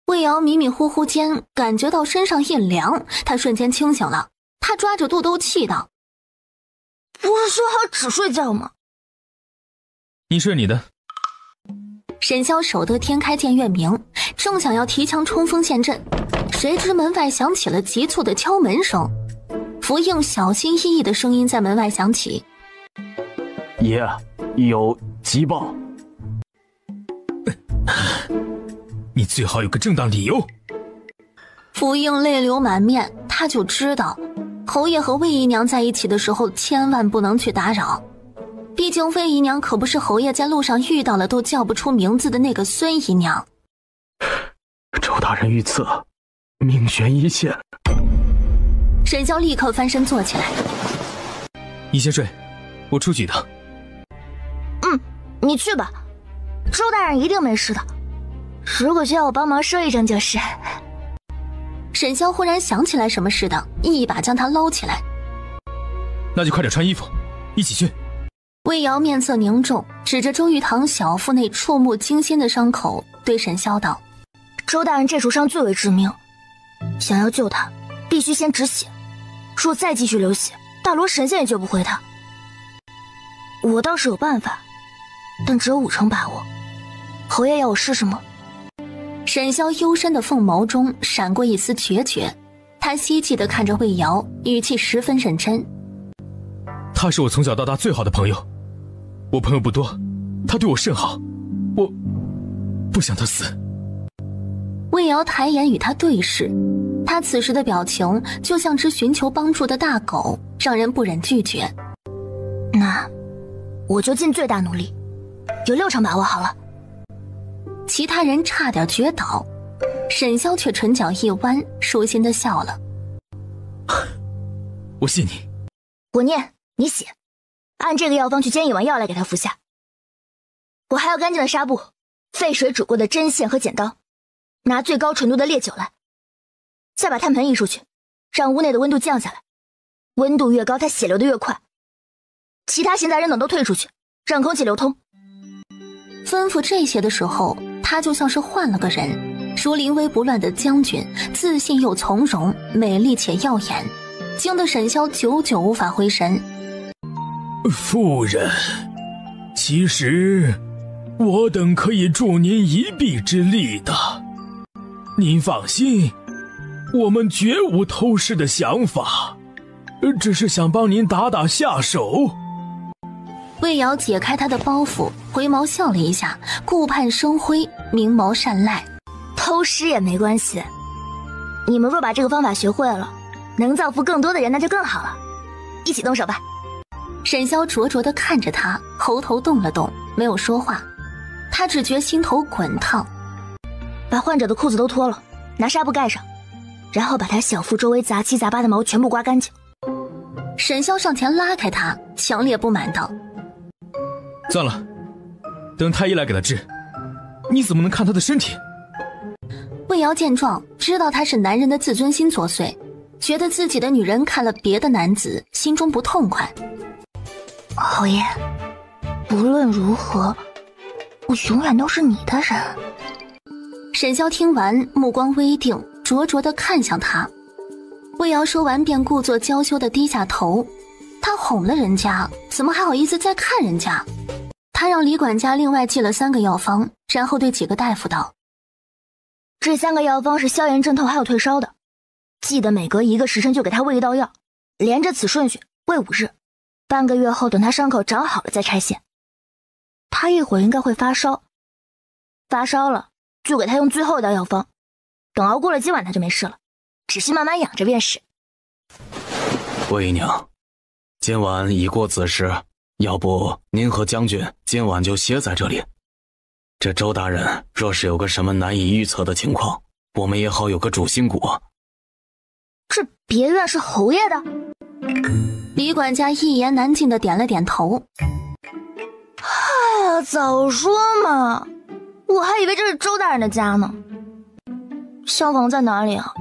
魏瑶迷迷糊糊间感觉到身上一凉，他瞬间清醒了，他抓着肚兜气道：“不是说好只睡觉吗？”你睡你的。沈潇守得天开见月明，正想要提枪冲锋陷阵，谁知门外响起了急促的敲门声。福应小心翼翼的声音在门外响起：“爷，有急报。”你最好有个正当理由。福应泪流满面，他就知道侯爷和魏姨娘在一起的时候千万不能去打扰，毕竟魏姨娘可不是侯爷在路上遇到了都叫不出名字的那个孙姨娘。周大人预测命悬一线。沈潇立刻翻身坐起来：“你先睡，我出去一趟。”“你去吧，周大人一定没事的，如果需要我帮忙说一声就是。”沈潇忽然想起来什么似的，一把将他捞起来：“那就快点穿衣服，一起去。”魏瑶面色凝重，指着周玉堂小腹内触目惊心的伤口，对沈潇道：“周大人这处伤最为致命，想要救他，必须先止血。若再继续流血，大罗神仙也救不回他。我倒是有办法，但只有5成把握。侯爷要我试试吗？”沈潇幽深的凤眸中闪过一丝决绝，他希冀地看着魏瑶，语气十分认真：“他是我从小到大最好的朋友，我朋友不多，他对我甚好，我不想他死。”魏瑶抬眼与他对视，他此时的表情就像只寻求帮助的大狗，让人不忍拒绝。“那我就尽最大努力，有6成把握好了。”其他人差点绝倒，沈潇却唇角一弯，舒心地笑了：“我信你。”“我念，你写，按这个药方去煎一碗药来给他服下。我还要干净的纱布，沸水煮过的针线和剪刀，拿最高纯度的烈酒来，再把炭盆移出去，让屋内的温度降下来，温度越高他血流得越快。其他闲杂人等都退出去，让空气流通。”吩咐这些的时候，他就像是换了个人，如临危不乱的将军，自信又从容，美丽且耀眼，惊得沈潇久久无法回神。“夫人，其实我等可以助您一臂之力的，您放心，我们绝无偷师的想法，只是想帮您打打下手。”魏瑶解开他的包袱，回眸笑了一下，顾盼生辉，明眸善睐：“偷师也没关系，你们若把这个方法学会了，能造福更多的人，那就更好了。一起动手吧。”沈潇灼灼地看着他，喉头动了动，没有说话。他只觉心头滚烫。“把患者的裤子都脱了，拿纱布盖上，然后把他小腹周围杂七杂八的毛全部刮干净。”沈潇上前拉开他，强烈不满道：“算了，等太医来给他治。你怎么能看他的身体？”魏瑶见状，知道他是男人的自尊心作祟，觉得自己的女人看了别的男子，心中不痛快。侯爷，无论如何，我永远都是你的人。沈萧听完，目光微定，灼灼地看向他。魏瑶说完便故作娇羞地低下头。他哄了人家，怎么还好意思再看人家？他让李管家另外寄了3个药方，然后对几个大夫道：这3个药方是消炎镇痛还有退烧的，记得每隔1个时辰就给他喂1道药，连着此顺序喂5日，半个月后等他伤口长好了再拆线。他一会儿应该会发烧，发烧了就给他用最后1道药方，等熬过了今晚他就没事了，只需慢慢养着便是。魏姨娘，今晚已过子时，要不您和将军今晚就歇在这里。这周大人若是有个什么难以预测的情况，我们也好有个主心骨啊。这别院是侯爷的？李管家一言难尽地点了点头。哎呀，早说嘛，我还以为这是周大人的家呢。厢房在哪里啊？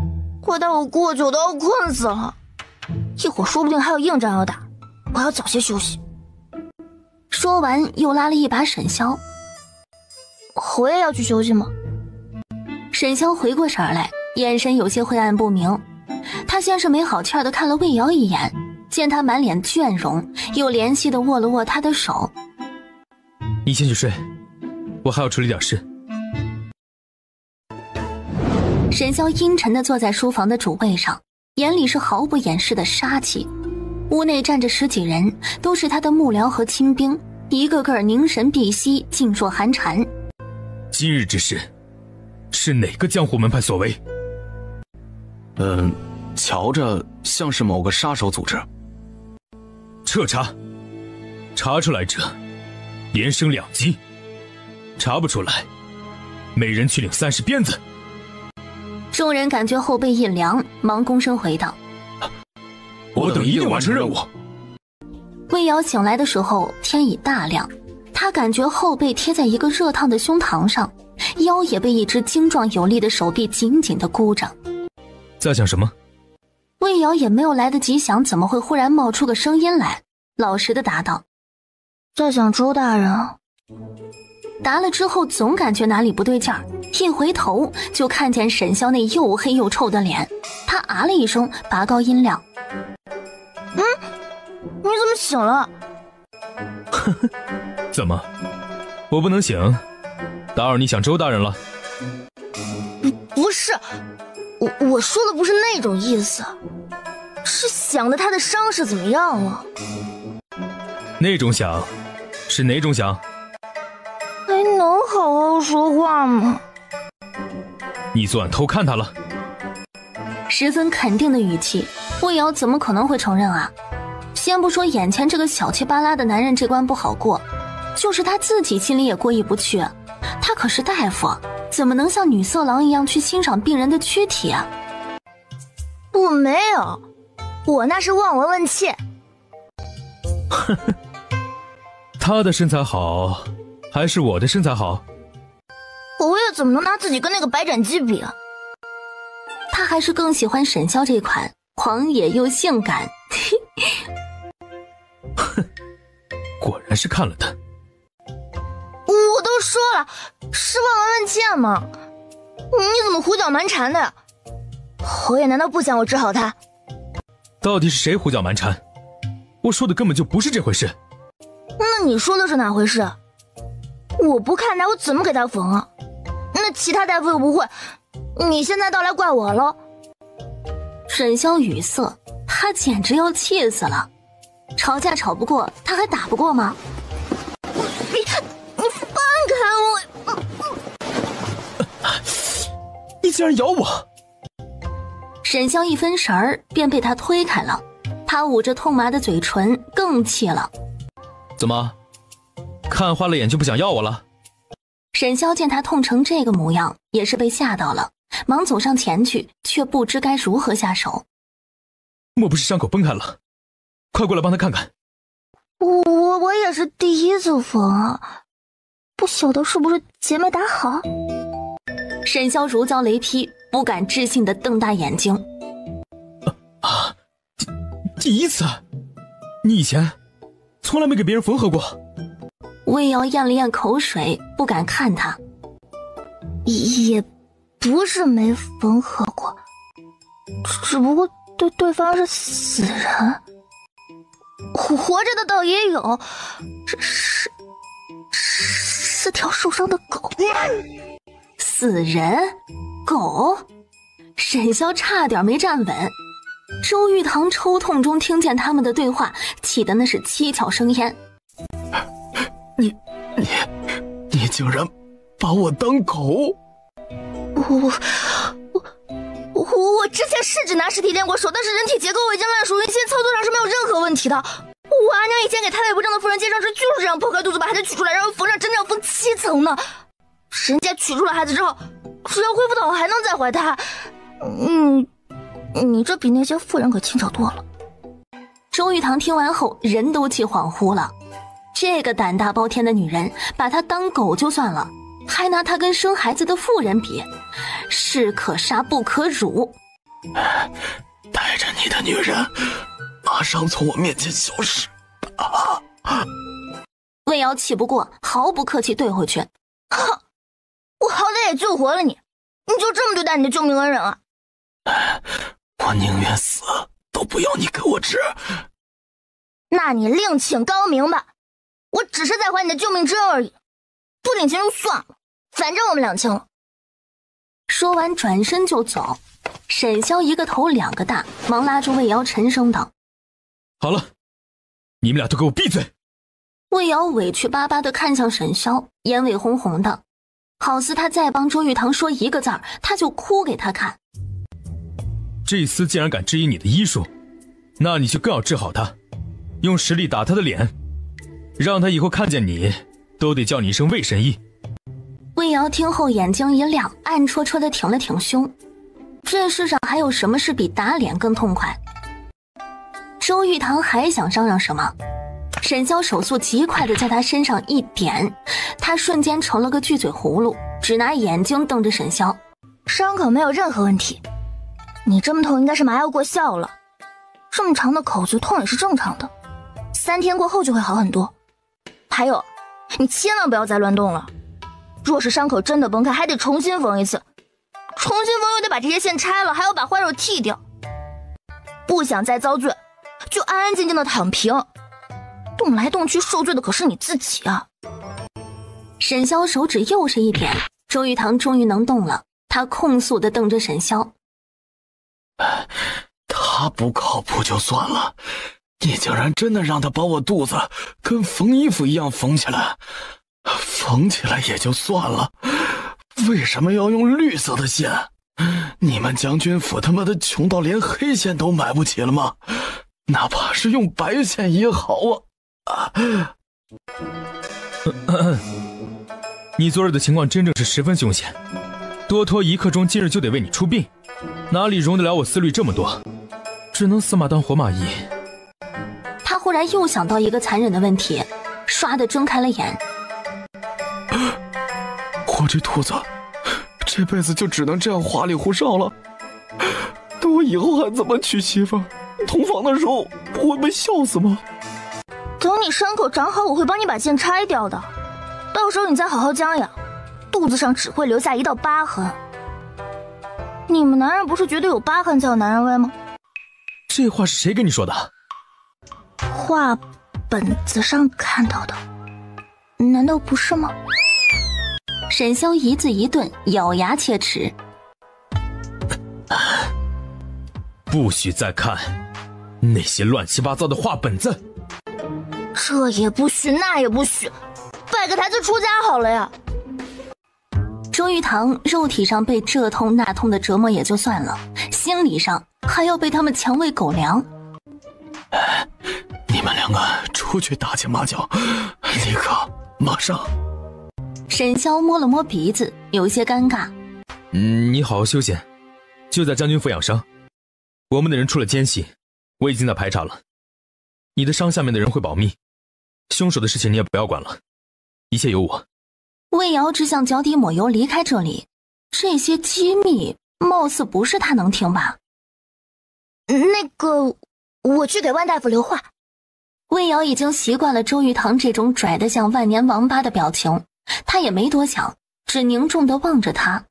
快带我过去，我都要困死了。一会儿说不定还有硬仗要打，我要早些休息。说完又拉了一把沈萧。侯爷要去休息吗？沈萧回过神来，眼神有些晦暗不明。他先是没好气地看了魏瑶一眼，见他满脸倦容，又怜惜地握了握他的手。你先去睡，我还要处理点事。沈萧阴沉地坐在书房的主位上，眼里是毫不掩饰的杀气。屋内站着10几人，都是他的幕僚和亲兵，一个个凝神闭息，噤若寒蝉。今日之事，是哪个江湖门派所为？瞧着像是某个杀手组织。彻查，查出来者连升2级，查不出来，每人去领30鞭子。众人感觉后背一凉，忙躬身回道：我等一定完成任务。魏瑶醒来的时候天已大亮，他感觉后背贴在一个热烫的胸膛上，腰也被一只精壮有力的手臂紧紧地箍着。在想什么？魏瑶也没有来得及想怎么会忽然冒出个声音来，老实地答道：在想周大人。答了之后总感觉哪里不对劲儿，一回头就看见沈萧那又黑又臭的脸。他啊了一声，拔高音量：你怎么醒了？怎么，我不能醒？打扰你想周大人了？不是，我说的不是那种意思，是想的他的伤势怎么样了。那种想，是哪种想？还能好好说话吗？你昨晚偷看他了？十分肯定的语气，魏瑶怎么可能会承认啊？先不说眼前这个小气巴拉的男人这关不好过，就是他自己心里也过意不去。他可是大夫，怎么能像女色狼一样去欣赏病人的躯体啊？我没有，我那是望闻问切。他的身材好，还是我的身材好？侯爷怎么能拿自己跟那个白斩鸡比啊？他还是更喜欢沈萧这款狂野又性感。果然是看了他。我都说了，是望闻问切嘛，你怎么胡搅蛮缠的呀？侯爷难道不想我治好他？到底是谁胡搅蛮缠？我说的根本就不是这回事。那你说的是哪回事？我不看他，我怎么给他缝啊？那其他大夫又不会，你现在倒来怪我了。沈萧语塞，他简直要气死了。吵架吵不过，他还打不过吗？你放开我！你竟然咬我！沈萧一分神儿，便被他推开了。他捂着痛麻的嘴唇，更气了。怎么，看花了眼就不想要我了？沈萧见他痛成这个模样，也是被吓到了，忙走上前去，却不知该如何下手。莫不是伤口崩开了？快过来帮他看看。我也是第一次缝，不晓得是不是结没打好。沈萧如遭雷劈，不敢置信地瞪大眼睛。第一次？你以前从来没给别人缝合过？魏瑶咽了咽口水，不敢看他。也不是没缝合过，只不过对方是死人，活着的倒也有，这是条受伤的狗。死人？狗？沈潇差点没站稳。周玉堂抽痛中听见他们的对话，气得那是七窍生烟。你竟然把我当狗！我之前是只拿尸体练过手，但是人体结构我已经烂熟于心，操作上是没有任何问题的。我阿娘以前给太太不正的夫人接上时，就是这样剖开肚子把孩子取出来，然后缝上，真正要缝7层呢。人家取出了孩子之后，只要恢复的好还能再怀胎。你这比那些妇人可轻巧多了。周玉堂听完后人都气恍惚了，这个胆大包天的女人把她当狗就算了，还拿她跟生孩子的妇人比，士可杀不可辱。带着你的女人马上从我面前消失！魏瑶气不过，毫不客气对回去。哼，我好歹也救活了你，你就这么对待你的救命恩人啊？我宁愿死都不要你给我治。那你另请高明吧，我只是在还你的救命之恩而已，不领情就算了，反正我们两清了。说完转身就走。沈潇一个头两个大，忙拉住魏瑶沉声道：好了，你们俩都给我闭嘴！魏瑶委屈巴巴地看向沈潇，眼尾红红的，好似他再帮周玉堂说一个字儿，他就哭给他看。这厮既然敢质疑你的医术，那你就更要治好他，用实力打他的脸，让他以后看见你都得叫你一声魏神医。魏瑶听后眼睛一亮，暗戳戳地挺了挺胸。这世上还有什么事比打脸更痛快？周玉堂还想嚷嚷什么，沈潇手速极快地在他身上一点，他瞬间成了个巨嘴葫芦，只拿眼睛瞪着沈潇。伤口没有任何问题，你这么痛应该是麻药过效了，这么长的口子痛也是正常的，3天过后就会好很多。还有，你千万不要再乱动了，若是伤口真的崩开，还得重新缝一次，重新缝又得把这些线拆了，还要把坏肉剔掉。不想再遭罪，就安安静静的躺平，动来动去受罪的可是你自己啊。沈潇手指又是一点，周玉堂终于能动了，他控诉地瞪着沈潇。他不靠谱就算了，你竟然真的让他把我肚子跟缝衣服一样缝起来，缝起来也就算了，为什么要用绿色的线？你们将军府他妈的穷到连黑线都买不起了吗？哪怕是用白线也好啊！你昨日的情况真正是十分凶险，多拖一刻钟，今日就得为你出殡，哪里容得了我思虑这么多，只能死马当活马医。他忽然又想到一个残忍的问题，唰地睁开了眼。我这兔子这辈子就只能这样花里胡哨了，那我以后还怎么娶媳妇？同房的时候会被笑死吗？等你伤口长好，我会帮你把线拆掉的，到时候你再好好将养，肚子上只会留下一道疤痕。你们男人不是觉得有疤痕才有男人味吗？这话是谁跟你说的？画本子上看到的，难道不是吗？沈潇一字一顿，咬牙切齿。不许再看那些乱七八糟的画本子。这也不许那也不许，拜个台子出家好了呀。周玉堂肉体上被这痛那痛的折磨也就算了，心理上还要被他们强喂狗粮。你们两个出去打起麻将，立刻马上。沈潇摸了摸鼻子，有些尴尬。你好好休息，就在将军府养伤。我们的人出了奸细，我已经在排查了。你的伤下面的人会保密，凶手的事情你也不要管了，一切由我。魏瑶只想脚底抹油离开这里，这些机密貌似不是他能听吧。那个我去给万大夫留话。魏瑶已经习惯了周玉堂这种拽得像万年王八的表情，他也没多想，只凝重地望着他。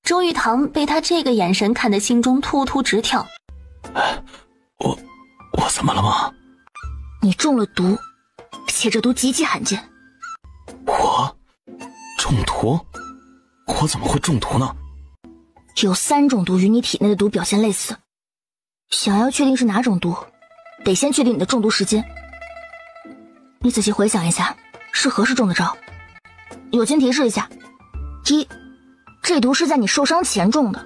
周玉堂被他这个眼神看得心中突突直跳。我怎么了吗？你中了毒，且这毒极其罕见。我中毒？我怎么会中毒呢？有3种毒与你体内的毒表现类似，想要确定是哪种毒，得先确定你的中毒时间。你仔细回想一下，是何时中的招？友情提示一下：一，这毒是在你受伤前中的，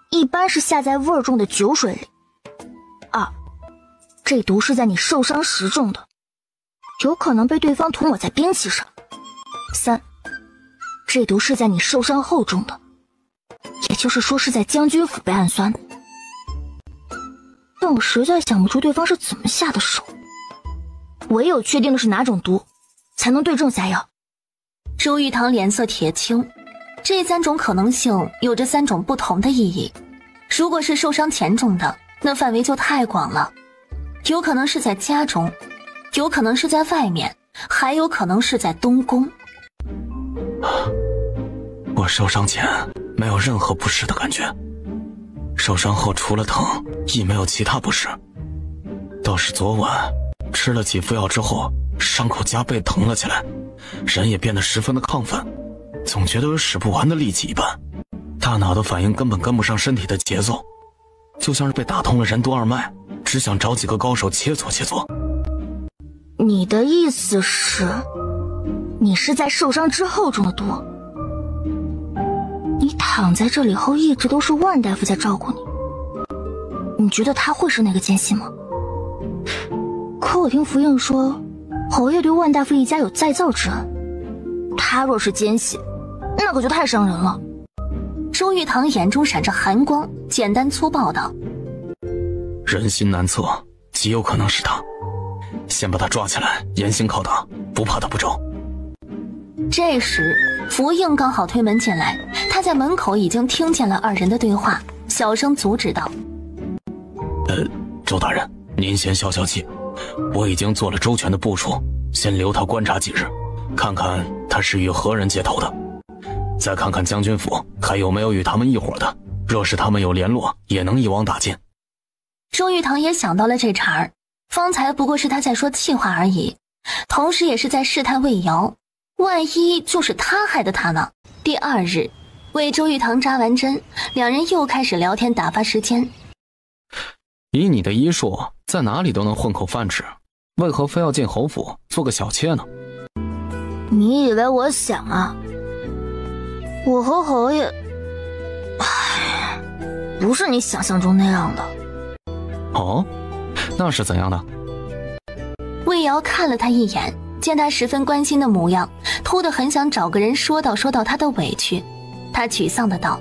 一般是下在味儿重的酒水里。2，这毒是在你受伤时中的，有可能被对方涂抹在兵器上。3，这毒是在你受伤后中的，也就是说是在将军府被暗算的。但我实在想不出对方是怎么下的手，唯有确定的是哪种毒，才能对症下药。周玉堂脸色铁青，这3种可能性有着3种不同的意义。如果是受伤前中的，那范围就太广了，有可能是在家中，有可能是在外面，还有可能是在东宫。我受伤前没有任何不适的感觉，受伤后除了疼亦没有其他不适。倒是昨晚吃了几副药之后，伤口加倍疼了起来，人也变得十分的亢奋，总觉得有使不完的力气一般，大脑的反应根本跟不上身体的节奏，就像是被打通了任督二脉，只想找几个高手切磋切磋。你的意思是，你是在受伤之后中的毒？你躺在这里后一直都是万大夫在照顾你，你觉得他会是那个奸细吗？可我听福应说，侯爷对万大夫一家有再造之恩，他若是奸细，那可就太伤人了。周玉堂眼中闪着寒光，简单粗暴道：人心难测，极有可能是他，先把他抓起来，严刑拷打，不怕他不招。这时福应刚好推门进来，他在门口已经听见了2人的对话，小声阻止道：周大人，您先消消气，我已经做了周全的部署，先留他观察几日，看看他是与何人接头的，再看看将军府还有没有与他们一伙的，若是他们有联络，也能一网打尽。周玉堂也想到了这茬儿，方才不过是他在说气话而已，同时也是在试探魏瑶，万一就是他害的他呢？第2日，为周玉堂扎完针，2人又开始聊天打发时间。以你的医术，在哪里都能混口饭吃，为何非要进侯府做个小妾呢？你以为我想啊？我和侯爷，不是你想象中那样的。哦，那是怎样的？魏瑶看了他一眼，见他十分关心的模样，突的很想找个人说道他的委屈。他沮丧的道：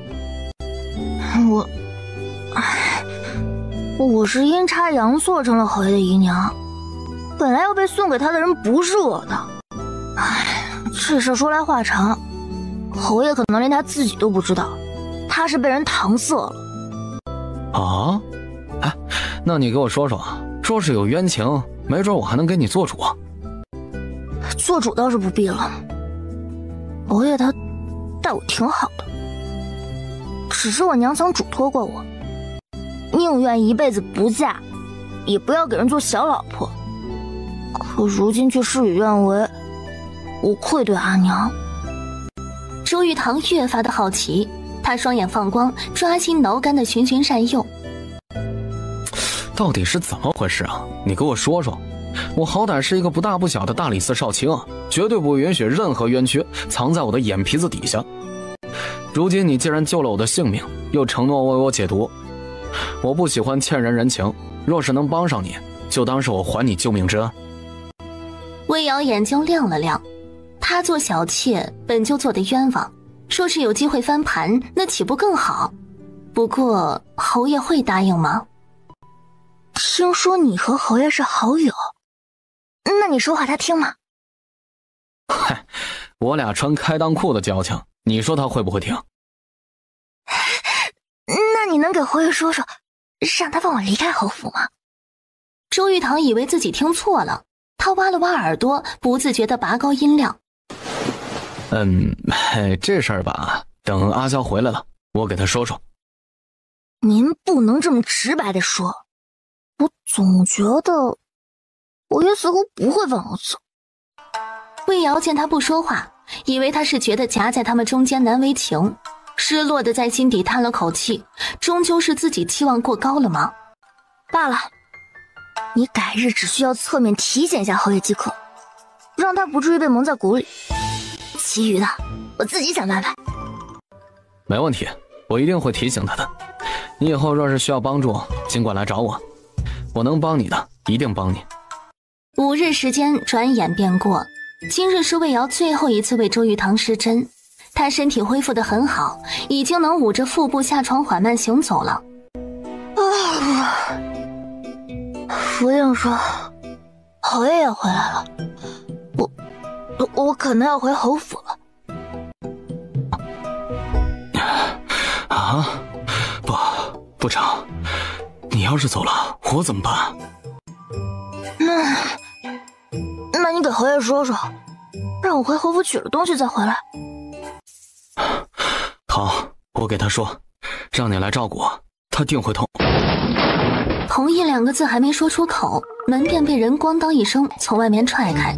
我是阴差阳错成了侯爷的姨娘，本来要被送给他的人不是我的。这事说来话长，侯爷可能连他自己都不知道，他是被人搪塞了。啊？哎，那你给我说说，若是有冤情，没准我还能给你做主啊。做主倒是不必了，侯爷他待我挺好的，只是我娘曾嘱托过我，宁愿一辈子不嫁，也不要给人做小老婆。可如今却事与愿违，我愧对阿娘。周玉堂越发的好奇，他双眼放光，抓心挠肝的循循善诱。到底是怎么回事啊？你给我说说。我好歹是一个不大不小的大理寺少卿啊，绝对不允许任何冤屈藏在我的眼皮子底下。如今你既然救了我的性命，又承诺为我解毒，我不喜欢欠人人情，若是能帮上你，就当是我还你救命之恩。魏瑶眼睛亮了亮，他做小妾本就做得冤枉，若是有机会翻盘，那岂不更好？不过侯爷会答应吗？听说你和侯爷是好友，那你说话他听吗？嗨，我俩穿开裆裤的交情，你说他会不会听？那你能给侯爷说说，让他放我离开侯府吗？周玉堂以为自己听错了，他挖了挖耳朵，不自觉地拔高音量。这事儿吧，等阿娇回来了，我给她说说。您不能这么直白地说，我总觉得侯爷似乎不会放我走。魏瑶见他不说话，以为他是觉得夹在他们中间难为情，失落的在心底叹了口气，终究是自己期望过高了吗？罢了，你改日只需要侧面提醒一下侯爷即可，让他不至于被蒙在鼓里。其余的我自己想办法。没问题，我一定会提醒他的。你以后若是需要帮助，尽管来找我，我能帮你的一定帮你。5日时间转眼便过，今日是魏瑶最后一次为周玉堂施针，他身体恢复得很好，已经能捂着腹部下床缓慢行走了。福应说侯爷也回来了，我可能要回侯府了。啊，不成，你要是走了，我怎么办？那你给侯爷说说，让我回侯府取了东西再回来。好，我给他说，让你来照顾我，他定会痛。同意2个字还没说出口，门便被人咣当一声从外面踹开，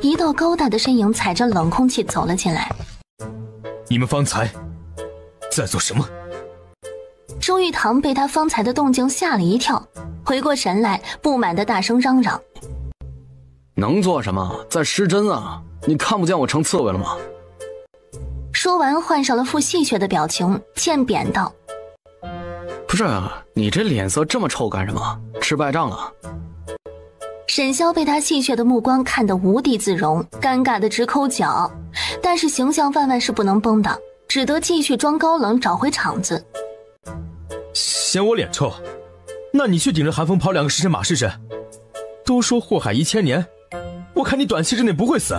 一道高大的身影踩着冷空气走了进来。你们方才在做什么？周玉堂被他方才的动静吓了一跳，回过神来，不满地大声嚷嚷：能做什么？在施针啊！你看不见我成刺猬了吗？说完换上了副戏谑的表情，欠扁道：不是，你这脸色这么臭干什么？吃败仗了？沈潇被他戏谑的目光看得无地自容，尴尬的直抠脚，但是形象万万是不能崩的，只得继续装高冷，找回场子。嫌我脸臭？那你去顶着寒风跑2个时辰马试试。都说祸害1000年，我看你短期之内不会死。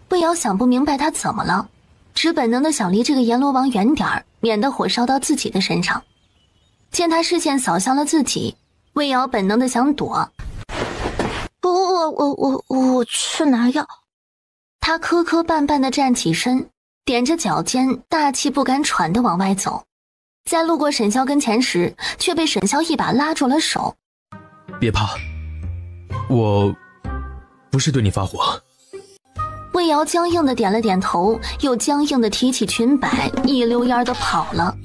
魏瑶想不明白他怎么了，只本能的想离这个阎罗王远点儿，免得火烧到自己的身上。见他视线扫向了自己，魏瑶本能的想躲。我去拿药。他磕磕绊绊的站起身，踮着脚尖，大气不敢喘的往外走。在路过沈潇跟前时，却被沈潇一把拉住了手。别怕，我不是对你发火。魏瑶僵硬的点了点头，又僵硬的提起裙摆，一溜烟的跑了。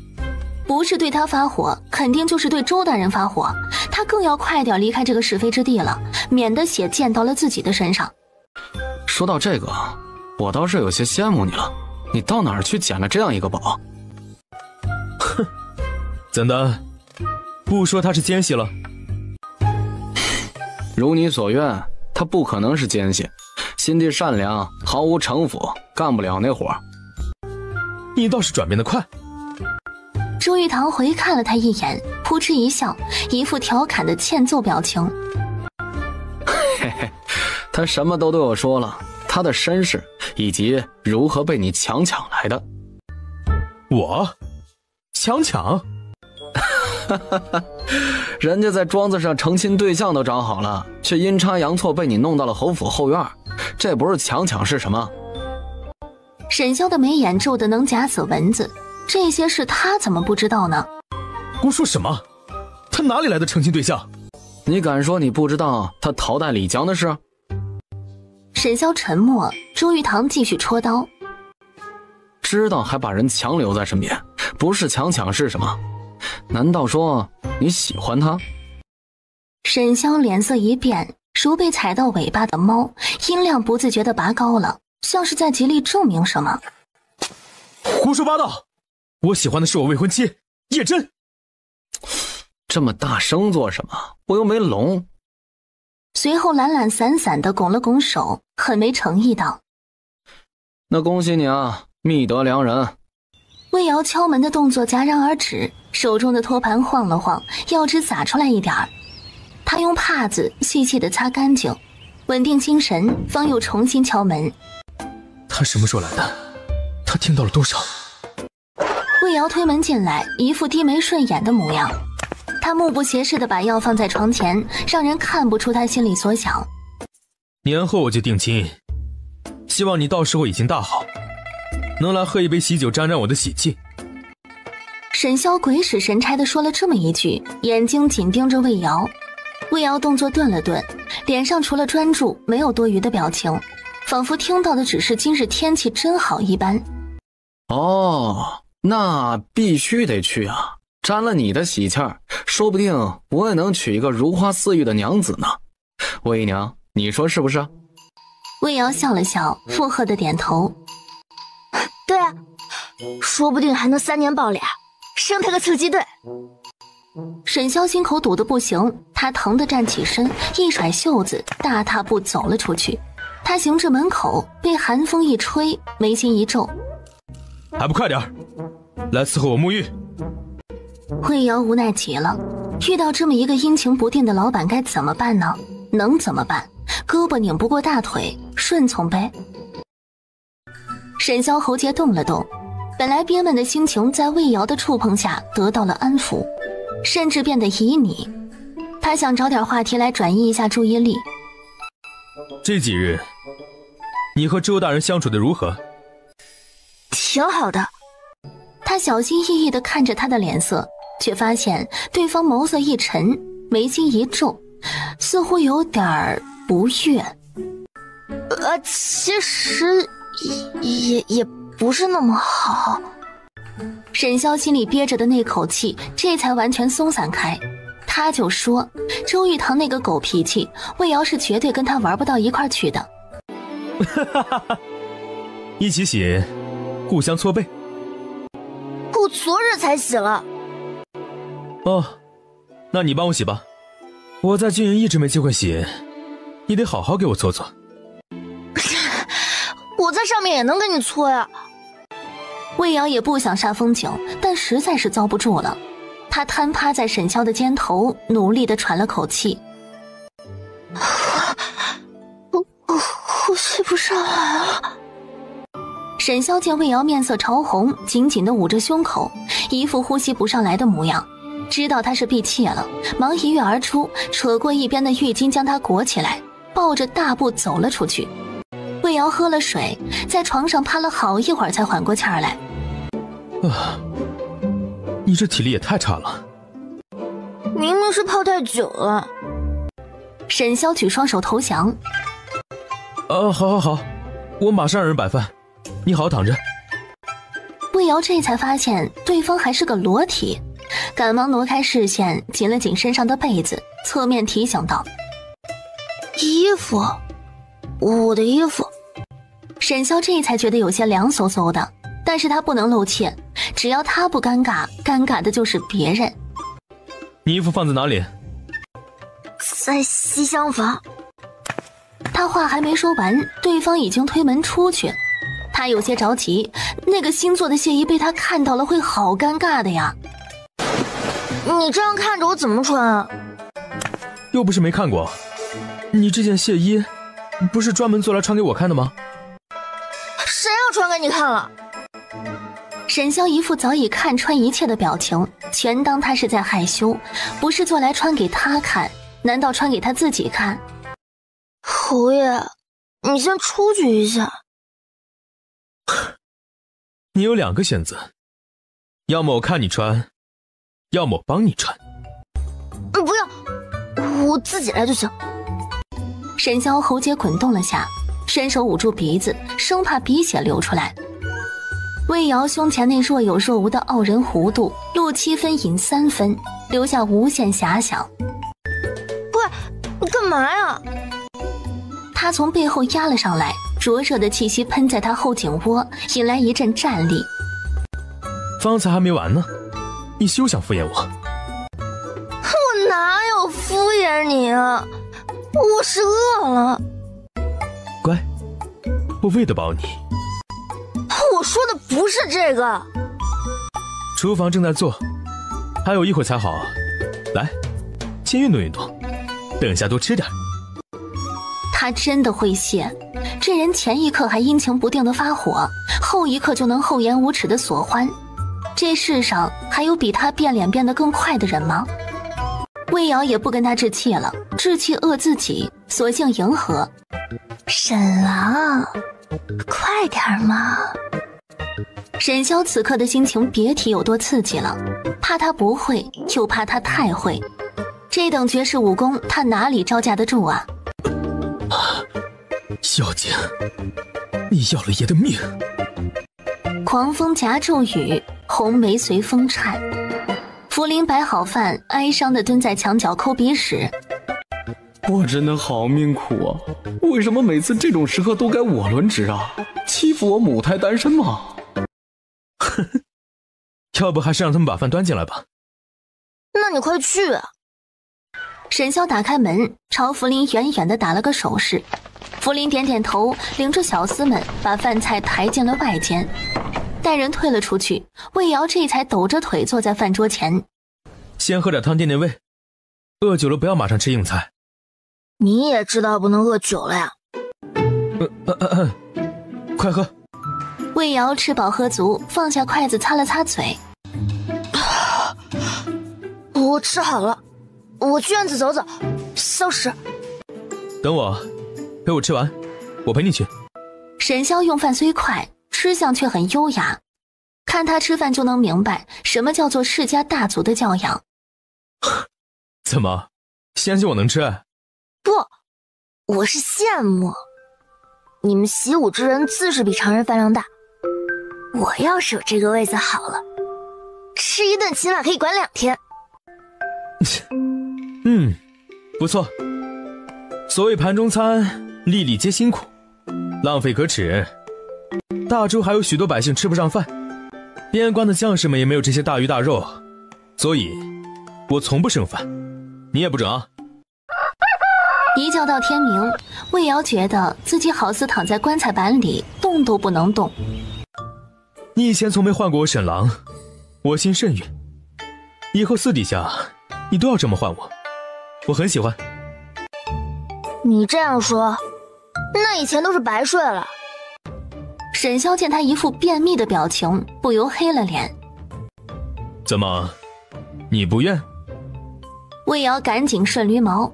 不是对他发火，肯定就是对周大人发火，他更要快点离开这个是非之地了，免得血溅到了自己的身上。说到这个，我倒是有些羡慕你了，你到哪儿去捡了这样一个宝？哼，怎的？不说他是奸细了？如你所愿，他不可能是奸细，心地善良，毫无城府，干不了那活。你倒是转变得快。周玉堂回看了他一眼，扑哧一笑，一副调侃的欠揍表情。嘿嘿，他什么都对我说了，他的身世以及如何被你强抢来的。我？强抢？人家在庄子上成亲对象都找好了，却阴差阳错被你弄到了侯府后院，这不是强抢是什么？沈潇的眉眼皱得能夹死蚊子，这些事他怎么不知道呢？胡说什么？他哪里来的成亲对象？你敢说你不知道他逃带李江的事？沈潇沉默，周玉堂继续戳刀。知道还把人强留在身边，不是强抢是什么？难道说你喜欢他？沈潇脸色一变，如被踩到尾巴的猫，音量不自觉地拔高了，像是在极力证明什么。胡说八道！我喜欢的是我未婚妻叶真。这么大声做什么？我又没聋。随后懒懒散散地拱了拱手，很没诚意道：那恭喜你啊，觅得良人。魏瑶敲门的动作戛然而止，手中的托盘晃了晃，药汁洒出来一点儿。他用帕子细细地擦干净，稳定心神，方又重新敲门。他什么时候来的？他听到了多少？魏瑶推门进来，一副低眉顺眼的模样。他他目不斜视地把药放在床前，让人看不出他心里所想。年后我就定亲，希望你到时候已经大好，能来喝一杯喜酒沾沾我的喜气。沈潇鬼使神差地说了这么一句，眼睛紧盯着魏瑶。魏瑶动作顿了顿，脸上除了专注没有多余的表情，仿佛听到的只是今日天气真好一般。哦，那必须得去啊，沾了你的喜气儿，说不定我也能娶一个如花似玉的娘子呢。魏娘，你说是不是？魏瑶笑了笑，附和的点头。对啊，说不定还能3年抱俩，生他个刺激队。沈潇心口堵得不行，他疼得站起身，一甩袖子，大踏步走了出去。他行至门口，被寒风一吹，眉心一皱，还不快点来伺候我沐浴。魏瑶无奈极了，遇到这么一个阴晴不定的老板该怎么办呢？能怎么办？胳膊拧不过大腿，顺从呗。沈潇喉结动了动，本来憋闷的心情在魏瑶的触碰下得到了安抚，甚至变得旖旎。他想找点话题来转移一下注意力。这几日你和周大人相处的如何？挺好的。他小心翼翼地看着他的脸色，却发现对方眸色一沉，眉心一皱，似乎有点不悦。其实也不是那么好。沈潇心里憋着的那口气这才完全松散开。他就说周玉堂那个狗脾气，魏瑶是绝对跟他玩不到一块去的。一起洗，互相搓背。我昨日才洗了。哦，那你帮我洗吧，我在军营一直没机会洗，你得好好给我搓搓。我在上面也能给你搓呀。魏瑶也不想煞风景，但实在是遭不住了。他瘫趴在沈潇的肩头，努力地喘了口气。我呼吸不上来了。沈潇见魏瑶面色潮红，紧紧地捂着胸口，一副呼吸不上来的模样，知道他是闭气了，忙一跃而出，扯过一边的浴巾将他裹起来，抱着大步走了出去。魏瑶喝了水，在床上趴了好一会儿才缓过气儿来。你这体力也太差了。明明是泡太久了。沈潇举双手投降。好，我马上让人摆饭，你好好躺着。魏瑶这才发现对方还是个裸体，赶忙挪开视线，紧了紧身上的被子，侧面提醒道：衣服，我的衣服。沈潇这才觉得有些凉飕飕的，但是他不能露怯，只要他不尴尬，尴尬的就是别人。你衣服放在哪里？在西厢房。他话还没说完，对方已经推门出去。他有些着急，那个新做的亵衣被他看到了会好尴尬的呀。你这样看着我怎么穿啊？又不是没看过，你这件亵衣不是专门做来穿给我看的吗？谁要穿给你看了？沈潇一副早已看穿一切的表情，全当他是在害羞，不是做来穿给他看，难道穿给他自己看？侯爷，你先出去一下。你有2个选择，要么我看你穿，要么我帮你穿。不要，我自己来就行。沈潇喉结滚动了下，伸手捂住鼻子，生怕鼻血流出来。魏瑶胸前那若有若无的傲人弧度，露7分隐3分，留下无限遐想。喂，你干嘛呀？他从背后压了上来，灼热的气息喷在他后颈窝，引来一阵战栗。方才还没完呢，你休想敷衍我。我哪有敷衍你啊？我是饿了。乖，我喂得饱你。我说的不是这个。厨房正在做，还有一会儿才好。来，先运动运动，等下多吃点。他真的会谢，这人前一刻还阴晴不定的发火，后一刻就能厚颜无耻的索欢。这世上还有比他变脸变得更快的人吗？魏瑶也不跟他置气了，置气饿自己，索性迎合。沈郎，快点嘛！沈潇此刻的心情别提有多刺激了，怕他不会，又怕他太会。这等绝世武功，他哪里招架得住啊？小姐，你要了爷的命！狂风夹骤雨，红梅随风颤。福林摆好饭，哀伤地蹲在墙角抠鼻屎。我真的好命苦啊！为什么每次这种时刻都该我轮值啊？欺负我母胎单身吗？要不还是让他们把饭端进来吧。那你快去啊！沈潇打开门，朝福林远远地打了个手势。福林点点头，领着小厮们把饭菜抬进了外间，带人退了出去。魏瑶这才抖着腿坐在饭桌前，先喝点汤垫垫胃，饿久了不要马上吃硬菜。你也知道不能饿久了呀。快喝。魏瑶吃饱喝足，放下筷子擦了擦嘴。我吃好了，我去院子走走，消食。等我，陪我吃完，我陪你去。沈潇用饭虽快，吃相却很优雅，看他吃饭就能明白什么叫做世家大族的教养。怎么，嫌弃我能吃？不，我是羡慕。你们习武之人自是比常人饭量大，我要是有这个位子好了，吃一顿起码可以管2天。不错。所谓盘中餐，粒粒皆辛苦，浪费可耻。大周还有许多百姓吃不上饭，边关的将士们也没有这些大鱼大肉，所以我从不剩饭。你也不准啊！一觉到天明，魏瑶觉得自己好似躺在棺材板里，动都不能动。你以前从没唤过我沈郎，我心甚悦。以后私底下你都要这么唤我，我很喜欢。你这样说，那以前都是白睡了。沈潇见他一副便秘的表情，不由黑了脸。怎么，你不愿？魏瑶赶紧顺驴毛。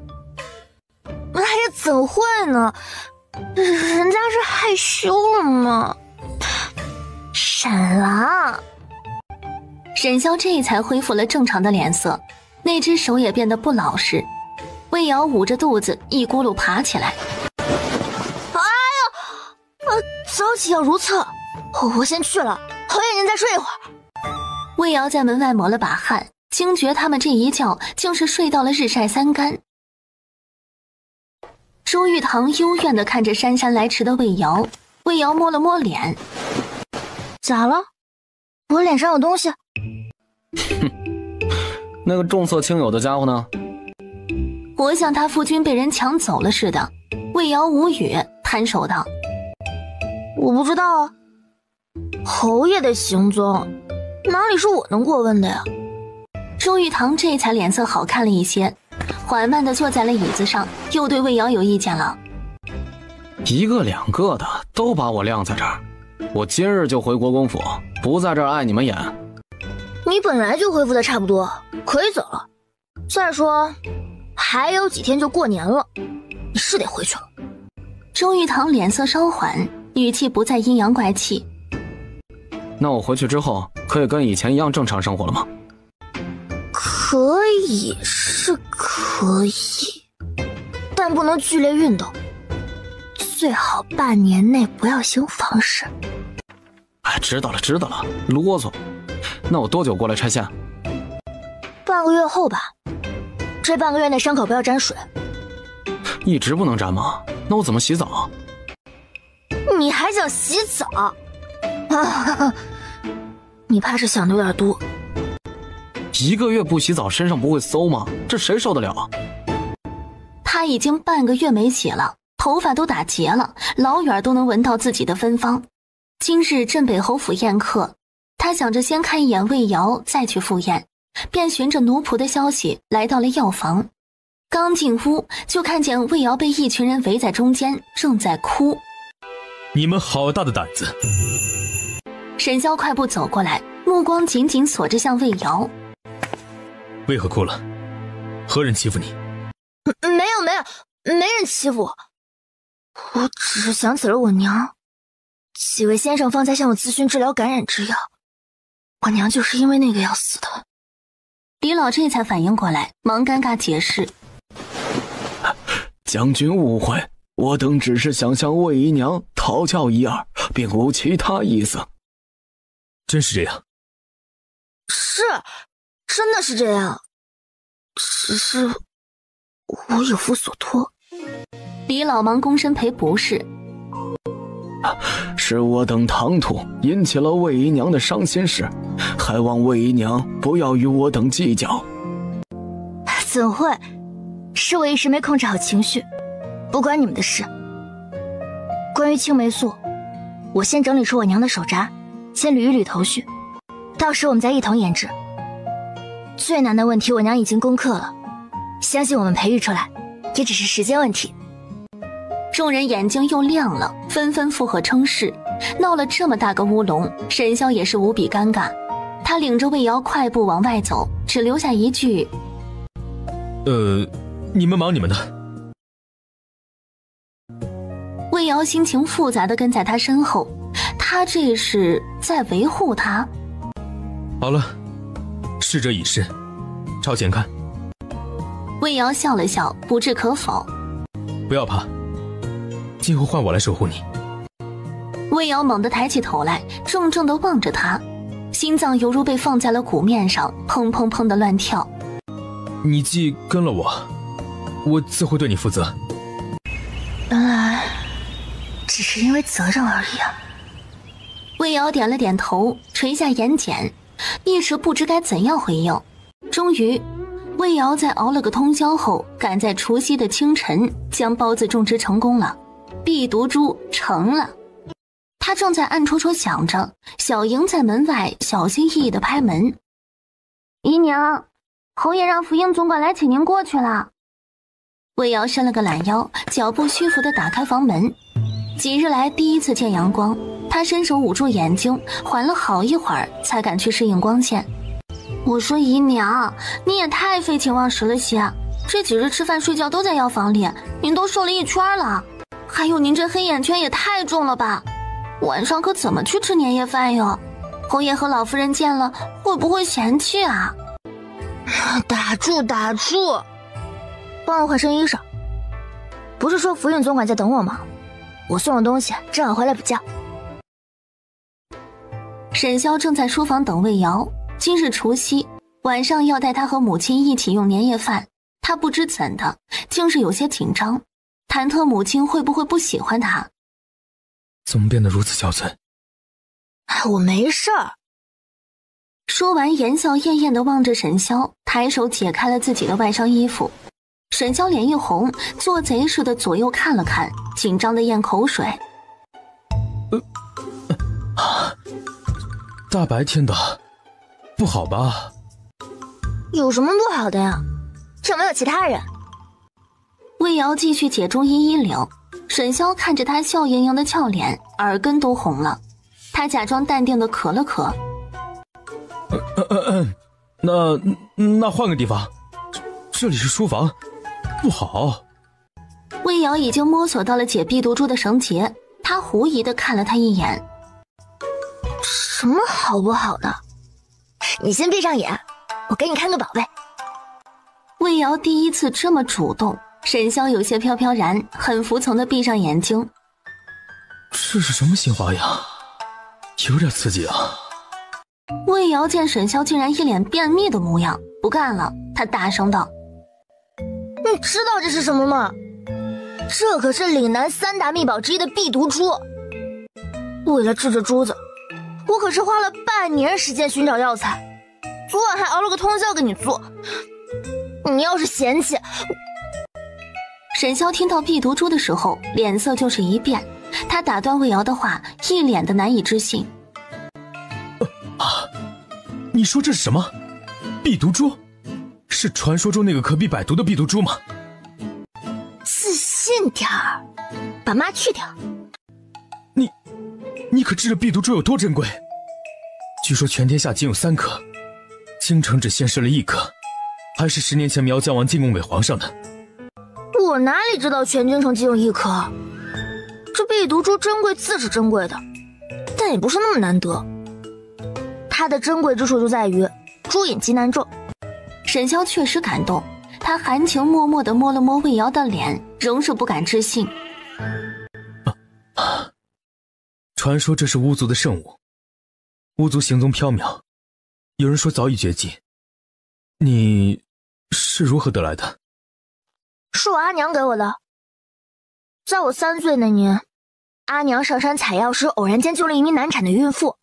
哎呀，怎么会呢？人家是害羞了吗？沈郎，沈潇这才恢复了正常的脸色，那只手也变得不老实。魏瑶捂着肚子一咕噜爬起来。哎呀，早起要如厕，我先去了，侯爷您再睡一会儿。魏瑶在门外抹了把汗，惊觉他们这一觉竟是睡到了日晒三竿。周玉堂幽怨地看着姗姗来迟的魏瑶，魏瑶摸了摸脸。咋了？我脸上有东西？那个重色轻友的家伙呢？活像他夫君被人抢走了似的。魏瑶无语，摊手道：我不知道啊，侯爷的行踪哪里是我能过问的呀？周玉堂这才脸色好看了一些，缓慢地坐在了椅子上，又对魏瑶有意见了。一个两个的都把我晾在这儿，我今日就回国公府，不在这儿碍你们眼。你本来就恢复的差不多，可以走了。再说还有几天就过年了，你是得回去了。周玉堂脸色稍缓，语气不再阴阳怪气。那我回去之后可以跟以前一样正常生活了吗？可以是可以，但不能剧烈运动，最好半年内不要行房事。哎，知道了，啰嗦。那我多久过来拆线？半个月后吧。这半个月内伤口不要沾水。一直不能沾吗？那我怎么洗澡？你还想洗澡？啊，你怕是想的有点多。1个月不洗澡，身上不会馊吗？这谁受得了？他已经半个月没洗了，头发都打结了，老远都能闻到自己的芬芳。今日镇北侯府宴客，他想着先看一眼魏瑶，再去赴宴，便循着奴仆的消息来到了药房。刚进屋，就看见魏瑶被一群人围在中间，正在哭。你们好大的胆子！沈潇快步走过来，目光紧紧锁着向魏瑶。为何哭了？何人欺负你？没有，没人欺负我。我只是想起了我娘，几位先生方才向我咨询治疗感染之药，我娘就是因为那个要死的。李老这才反应过来，忙尴尬解释：将军误会，我等只是想向魏姨娘讨教一二，并无其他意思。真是这样？是，真的是这样。只是我有负所托。李老忙躬身赔不是。是我等唐突引起了魏姨娘的伤心事，还望魏姨娘不要与我等计较。怎会？是我一时没控制好情绪，不关你们的事。关于青霉素，我先整理出我娘的手札，先捋一捋头绪，到时我们再一同研制。最难的问题我娘已经攻克了，相信我们培育出来也只是时间问题。众人眼睛又亮了，纷纷附和称是。闹了这么大个乌龙，沈潇也是无比尴尬。他领着魏瑶快步往外走，只留下一句：你们忙你们的。魏瑶心情复杂地跟在他身后，他这是在维护他。好了，逝者已逝，朝前看。魏瑶笑了笑，不置可否。不要怕，今后换我来守护你。魏瑶猛地抬起头来，怔怔地望着他，心脏犹如被放在了鼓面上，砰砰砰地乱跳。你既跟了我，我自会对你负责。原来只是因为责任而已啊。魏瑶点了点头，垂下眼睑，一时不知该怎样回应。终于魏瑶在熬了个通宵后，赶在除夕的清晨将包子种植成功了，避毒株成了。他正在暗戳戳想着，小莹在门外小心翼翼地拍门：姨娘，侯爷让福英总管来请您过去了。魏瑶伸了个懒腰，脚步虚浮地打开房门。几日来第一次见阳光，他伸手捂住眼睛，缓了好一会儿才敢去适应光线。我说姨娘，你也太废寝忘食了些，这几日吃饭睡觉都在药房里，您都瘦了一圈了。还有您这黑眼圈也太重了吧，晚上可怎么去吃年夜饭哟？侯爷和老夫人见了会不会嫌弃啊？打住，帮我换身衣裳。不是说福运总管在等我吗？我送了东西，正好回来补觉。沈潇正在书房等魏瑶，今日除夕，晚上要带他和母亲一起用年夜饭，他不知怎的，竟是有些紧张，忐忑母亲会不会不喜欢他。怎么变得如此憔悴？我没事儿。说完，言笑晏晏地望着沈潇，抬手解开了自己的外裳衣服。沈潇脸一红，做贼似的左右看了看，紧张地咽口水。大白天的，不好吧？有什么不好的呀？有没有其他人？魏瑶继续解中衣衣领，沈潇看着他笑盈盈的俏脸，耳根都红了。他假装淡定地咳了咳。那换个地方，这里是书房，不好。魏瑶已经摸索到了解避毒株的绳结，他狐疑地看了他一眼。什么好不好的？你先闭上眼，我给你看个宝贝。魏瑶第一次这么主动，沈潇有些飘飘然，很服从地闭上眼睛。这是什么新花样？有点刺激啊。魏瑶见沈潇竟然一脸便秘的模样，不干了，他大声道：你知道这是什么吗？这可是岭南3大秘宝之一的避毒株。为了治这珠子，我可是花了半年时间寻找药材，昨晚还熬了个通宵给你做。你要是嫌弃……沈潇听到避毒株的时候，脸色就是一变，他打断魏瑶的话，一脸的难以置信。你说这是什么？避毒株？是传说中那个可避百毒的避毒株吗？自信点儿，把妈去掉。你可知这避毒株有多珍贵？据说全天下仅有3颗，京城只现世了1颗，还是10年前苗疆王进贡给皇上的。我哪里知道全京城仅有1颗？这碧毒珠珍贵自是珍贵的，但也不是那么难得。它的珍贵之处就在于珠隐极难中。沈萧确实感动，他含情脉脉地摸了摸魏瑶的脸，仍是不敢置信。传说这是巫族的圣物，巫族行踪缥缈，有人说早已绝迹。你是如何得来的？是我阿娘给我的。在我3岁那年，阿娘上山采药时偶然间救了一名难产的孕妇。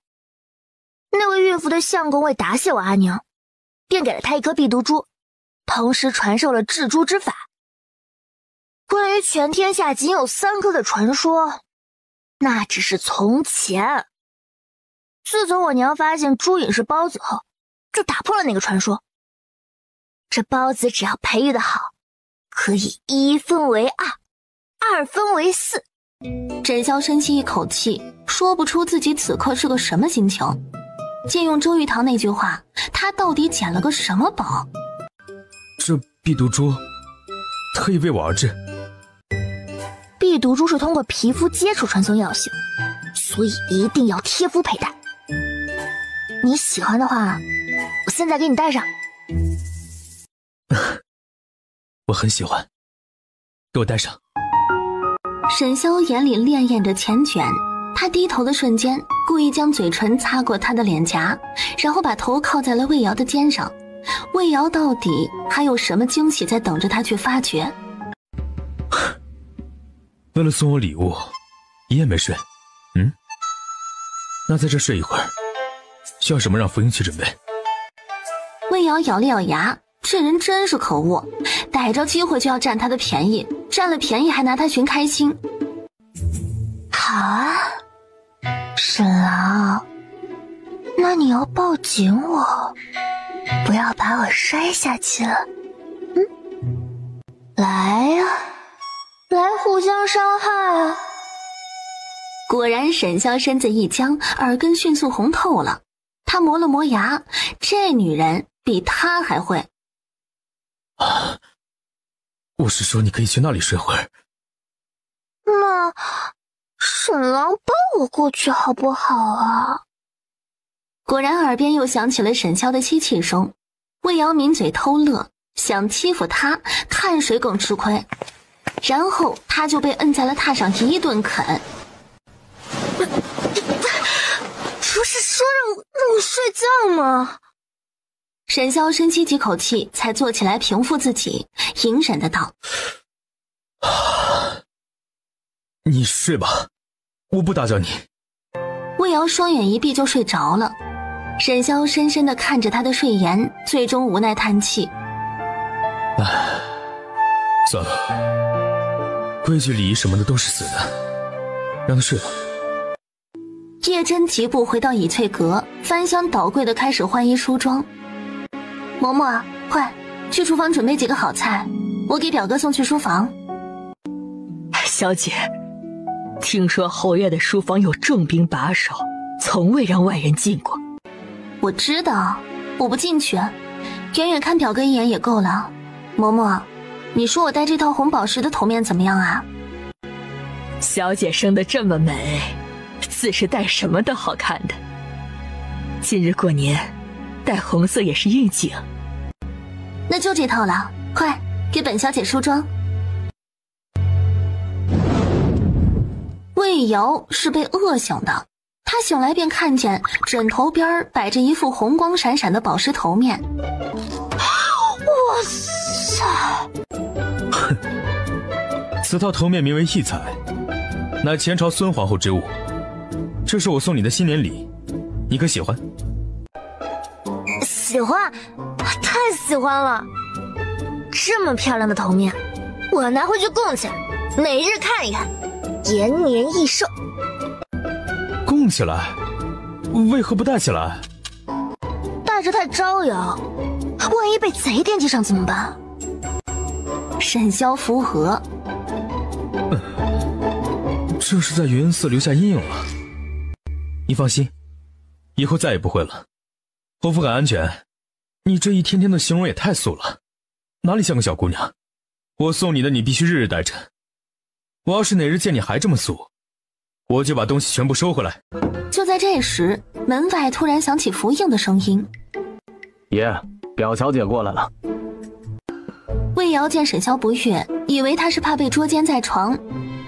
那位孕妇的相公为答谢我阿娘，便给了她一颗碧毒珠，同时传授了制珠之法。关于全天下仅有3颗的传说，那只是从前。自从我娘发现朱隐是孢子后，就打破了那个传说。这孢子只要培育的好，可以1分为2，2分为4。沈萧深吸一口气，说不出自己此刻是个什么心情。借用周玉堂那句话，他到底捡了个什么宝？这碧毒珠特意为我而制。碧毒珠是通过皮肤接触传送药性，所以一定要贴肤佩戴。你喜欢的话，我现在给你戴上。我很喜欢，给我戴上。沈萧眼里潋滟着缱绻，他低头的瞬间，故意将嘴唇擦过他的脸颊，然后把头靠在了魏瑶的肩上。魏瑶到底还有什么惊喜在等着他去发掘？为了送我礼物，一夜没睡。那在这睡一会儿，需要什么让福英去准备。魏瑶咬了咬牙，这人真是可恶，逮着机会就要占他的便宜，占了便宜还拿他寻开心。好啊，沈郎，那你要抱紧我，不要把我摔下去了。来呀，来互相伤害啊！果然沈萧身子一僵，耳根迅速红透了。他磨了磨牙，这女人比他还会。我是说你可以去那里睡会儿。那沈郎抱我过去好不好啊？果然耳边又响起了沈萧的吸气声。魏瑶抿嘴偷乐，想欺负他，看谁更吃亏。然后他就被摁在了榻上一顿啃。不是说让我睡觉吗？沈萧深吸几口气，才坐起来平复自己，隐忍的道：你睡吧，我不打搅你。魏瑶双眼一闭就睡着了。沈萧深深地看着他的睡颜，最终无奈叹气：算了，规矩礼仪什么的都是死的，让他睡吧。叶真疾步回到倚翠阁，翻箱倒柜的开始换衣梳妆。嬷嬷，快去厨房准备几个好菜，我给表哥送去书房。小姐，听说侯爷的书房有重兵把守，从未让外人进过。我知道，我不进去，远远看表哥一眼也够了。嬷嬷，你说我戴这套红宝石的头面怎么样啊？小姐生得这么美，自是戴什么都好看的。今日过年，戴红色也是应景。那就这套了，快给本小姐梳妆。魏瑶是被饿醒的，她醒来便看见枕头边摆着一副红光闪闪的宝石头面。哇塞！此套头面名为异彩，乃前朝孙皇后之物，这是我送你的新年礼，你可喜欢？喜欢，太喜欢了！这么漂亮的头面，我拿回去供起来，每日看一看，延年益寿。供起来？为何不戴起来？戴着太招摇，万一被贼惦记上怎么办？沈萧符合。这是在云恩寺留下阴影了。你放心，以后再也不会了。侯府很安全，你这一天天的形容也太素了。哪里像个小姑娘？我送你的你必须日日带着。我要是哪日见你还这么俗，我就把东西全部收回来。就在这时，门外突然响起福应的声音：爷，表小姐过来了。魏瑶见沈萧不悦，以为他是怕被捉奸在床，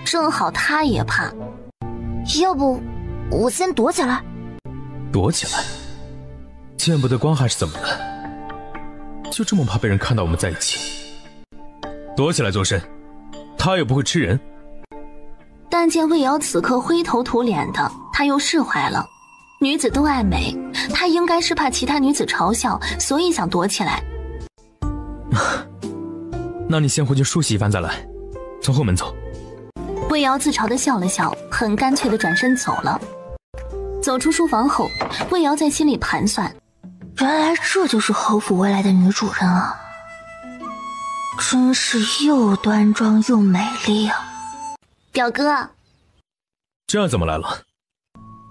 正好他也怕。要不我先躲起来？躲起来？见不得光还是怎么的？就这么怕被人看到我们在一起？躲起来做甚？他又不会吃人。但见魏瑶此刻灰头土脸的，他又释怀了。女子都爱美，他应该是怕其他女子嘲笑，所以想躲起来。那你先回去梳洗一番再来，从后门走。魏瑶自嘲地笑了笑，很干脆地转身走了。走出书房后，魏瑶在心里盘算，原来这就是侯府未来的女主人啊，真是又端庄又美丽啊。表哥，这怎么来了？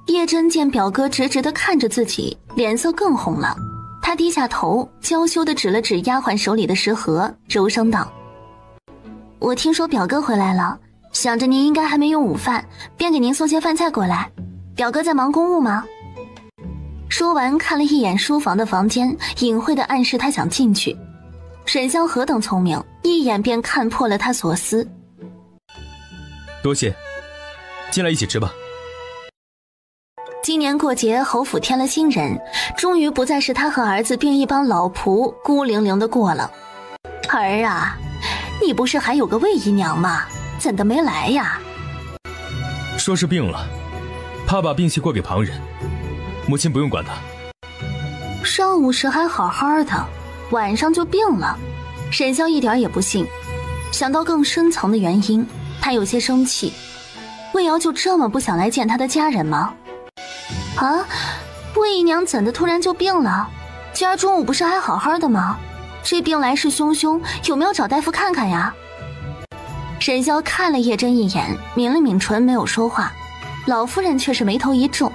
叶真见表哥直直地看着自己，脸色更红了。他低下头，娇羞地指了指丫鬟手里的食盒，柔声道：我听说表哥回来了，想着您应该还没用午饭，便给您送些饭菜过来。表哥在忙公务吗？说完看了一眼书房的房间，隐晦地暗示他想进去。沈萧何等聪明，一眼便看破了他所思。多谢，进来一起吃吧。今年过节，侯府添了新人，终于不再是他和儿子并一帮老仆孤零零的过了。儿啊，你不是还有个魏姨娘吗？怎的没来呀？说是病了，怕把病气过给旁人，母亲不用管她。上午时还好好的，晚上就病了。沈萧一点也不信，想到更深层的原因，他有些生气。魏瑶就这么不想来见他的家人吗？啊，魏姨娘怎的突然就病了？今儿中午不是还好好的吗？这病来势汹汹，有没有找大夫看看呀？沈萧看了叶真一眼，抿了抿唇，没有说话。老夫人却是眉头一皱：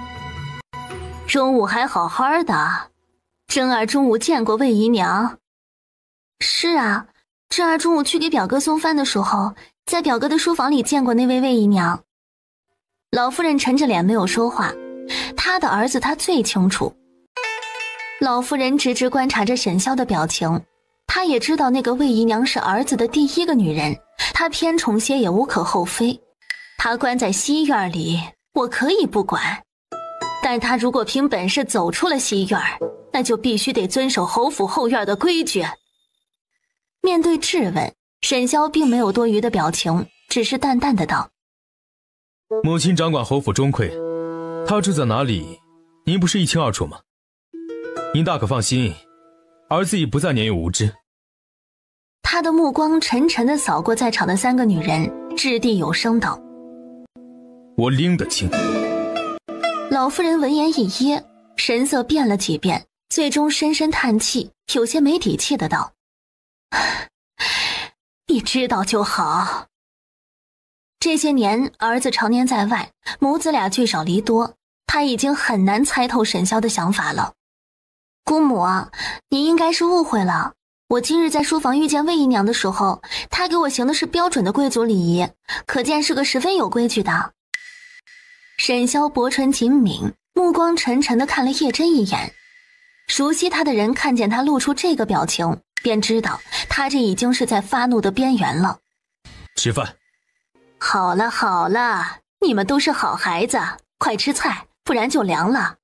中午还好好的，真儿中午见过魏姨娘？是啊，真儿中午去给表哥送饭的时候，在表哥的书房里见过那位魏姨娘。老夫人沉着脸没有说话，她的儿子她最清楚。老夫人直直观察着沈萧的表情，她也知道那个魏姨娘是儿子的第一个女人，她偏宠些也无可厚非。她关在西院里，我可以不管，但她如果凭本事走出了西院，那就必须得遵守侯府后院的规矩。面对质问，沈萧并没有多余的表情，只是淡淡的道：母亲掌管侯府钟馗，她住在哪里，您不是一清二楚吗？您大可放心，儿子已不再年幼无知。他的目光沉沉地扫过在场的3个女人，掷地有声道：我拎得清。老夫人闻言一噎，神色变了几变，最终深深叹气，有些没底气的道：你知道就好。这些年儿子常年在外，母子俩聚少离多，他已经很难猜透沈萧的想法了。姑母啊，您应该是误会了，我今日在书房遇见魏姨娘的时候，她给我行的是标准的贵族礼仪，可见是个十分有规矩的。沈萧薄唇紧抿，目光沉沉地看了叶真一眼。熟悉他的人看见他露出这个表情，便知道他这已经是在发怒的边缘了。吃饭。好了好了，你们都是好孩子，快吃菜，不然就凉了。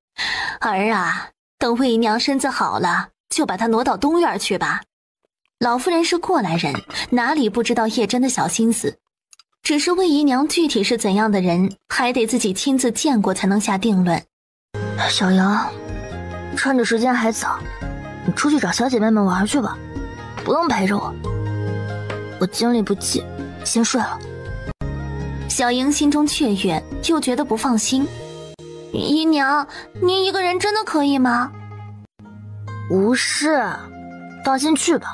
儿啊，等魏姨娘身子好了，就把她挪到东院去吧。老夫人是过来人，哪里不知道叶真的小心思，只是魏姨娘具体是怎样的人，还得自己亲自见过才能下定论。小杨，趁着时间还早，你出去找小姐妹们玩去吧，不用陪着我，我精力不济，先睡了。小莹心中雀跃，又觉得不放心。姨娘，您一个人真的可以吗？不是，放心去吧，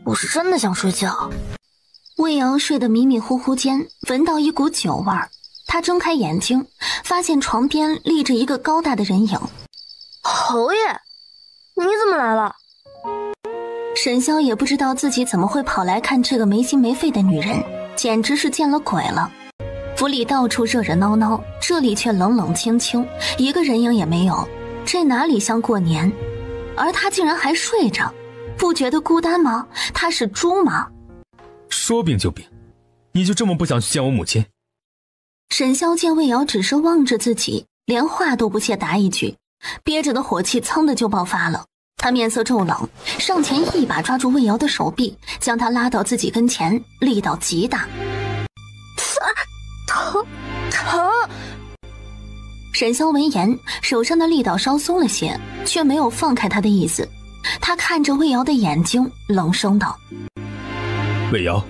我是真的想睡觉。魏瑶睡得迷迷糊糊间，闻到一股酒味儿，她睁开眼睛，发现床边立着一个高大的人影。侯爷，你怎么来了？沈萧也不知道自己怎么会跑来看这个没心没肺的女人，简直是见了鬼了。府里到处热热闹闹，这里却冷冷清清，一个人影也没有，这哪里像过年？而他竟然还睡着，不觉得孤单吗？他是猪吗？说病就病，你就这么不想去见我母亲？沈萧见魏瑶只是望着自己，连话都不屑答一句，憋着的火气噌的就爆发了。他面色骤冷，上前一把抓住魏瑶的手臂，将她拉到自己跟前，力道极大。疼！沈萧闻言，手上的力道稍松了些，却没有放开他的意思。他看着魏瑶的眼睛，冷声道：魏瑶，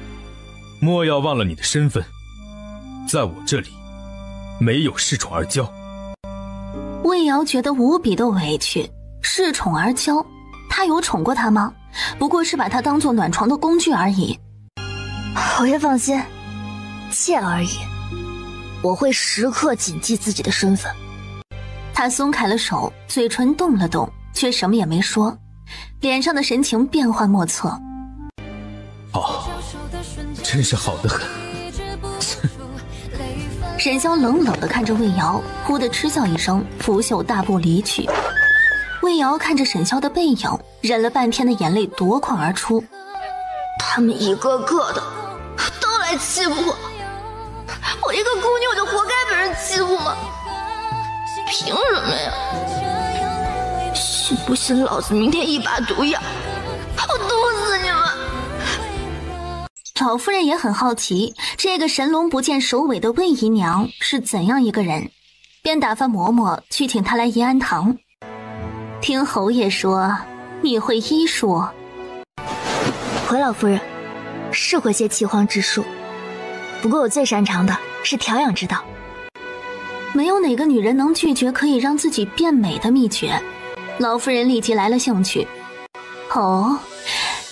莫要忘了你的身份，在我这里没有恃宠而骄。魏瑶觉得无比的委屈，恃宠而骄，他有宠过他吗？不过是把他当作暖床的工具而已。侯爷放心，妾而已，我会时刻谨记自己的身份。他松开了手，嘴唇动了动，却什么也没说，脸上的神情变幻莫测。好，真是好得很。沈萧冷冷地看着魏瑶，忽地嗤笑一声，拂袖大步离去。魏瑶看着沈萧的背影，忍了半天的眼泪夺眶而出。他们一个个的都来欺负我，我一个姑娘就活该被人欺负吗？凭什么呀？信不信老子明天一把毒药，我毒死你们！老夫人也很好奇，这个神龙不见首尾的魏姨娘是怎样一个人，便打发嬷嬷去请她来怡安堂。听侯爷说你会医术。回老夫人是会些奇荒之术，不过我最擅长的是调养之道。没有哪个女人能拒绝可以让自己变美的秘诀。老夫人立即来了兴趣。哦，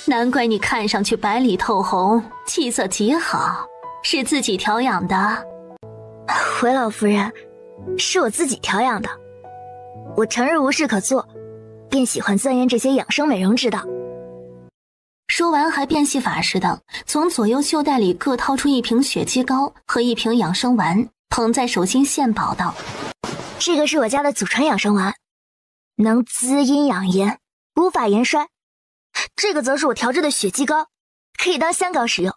难怪你看上去白里透红，气色极好，是自己调养的？回老夫人，是我自己调养的。我成日无事可做，便喜欢钻研这些养生美容之道。说完还变戏法似的，从左右袖袋里各掏出一瓶血肌膏和一瓶养生丸，捧在手心献宝道：这个是我家的祖传养生丸，能滋阴养颜，无法延衰。这个则是我调制的血肌膏，可以当香膏使用，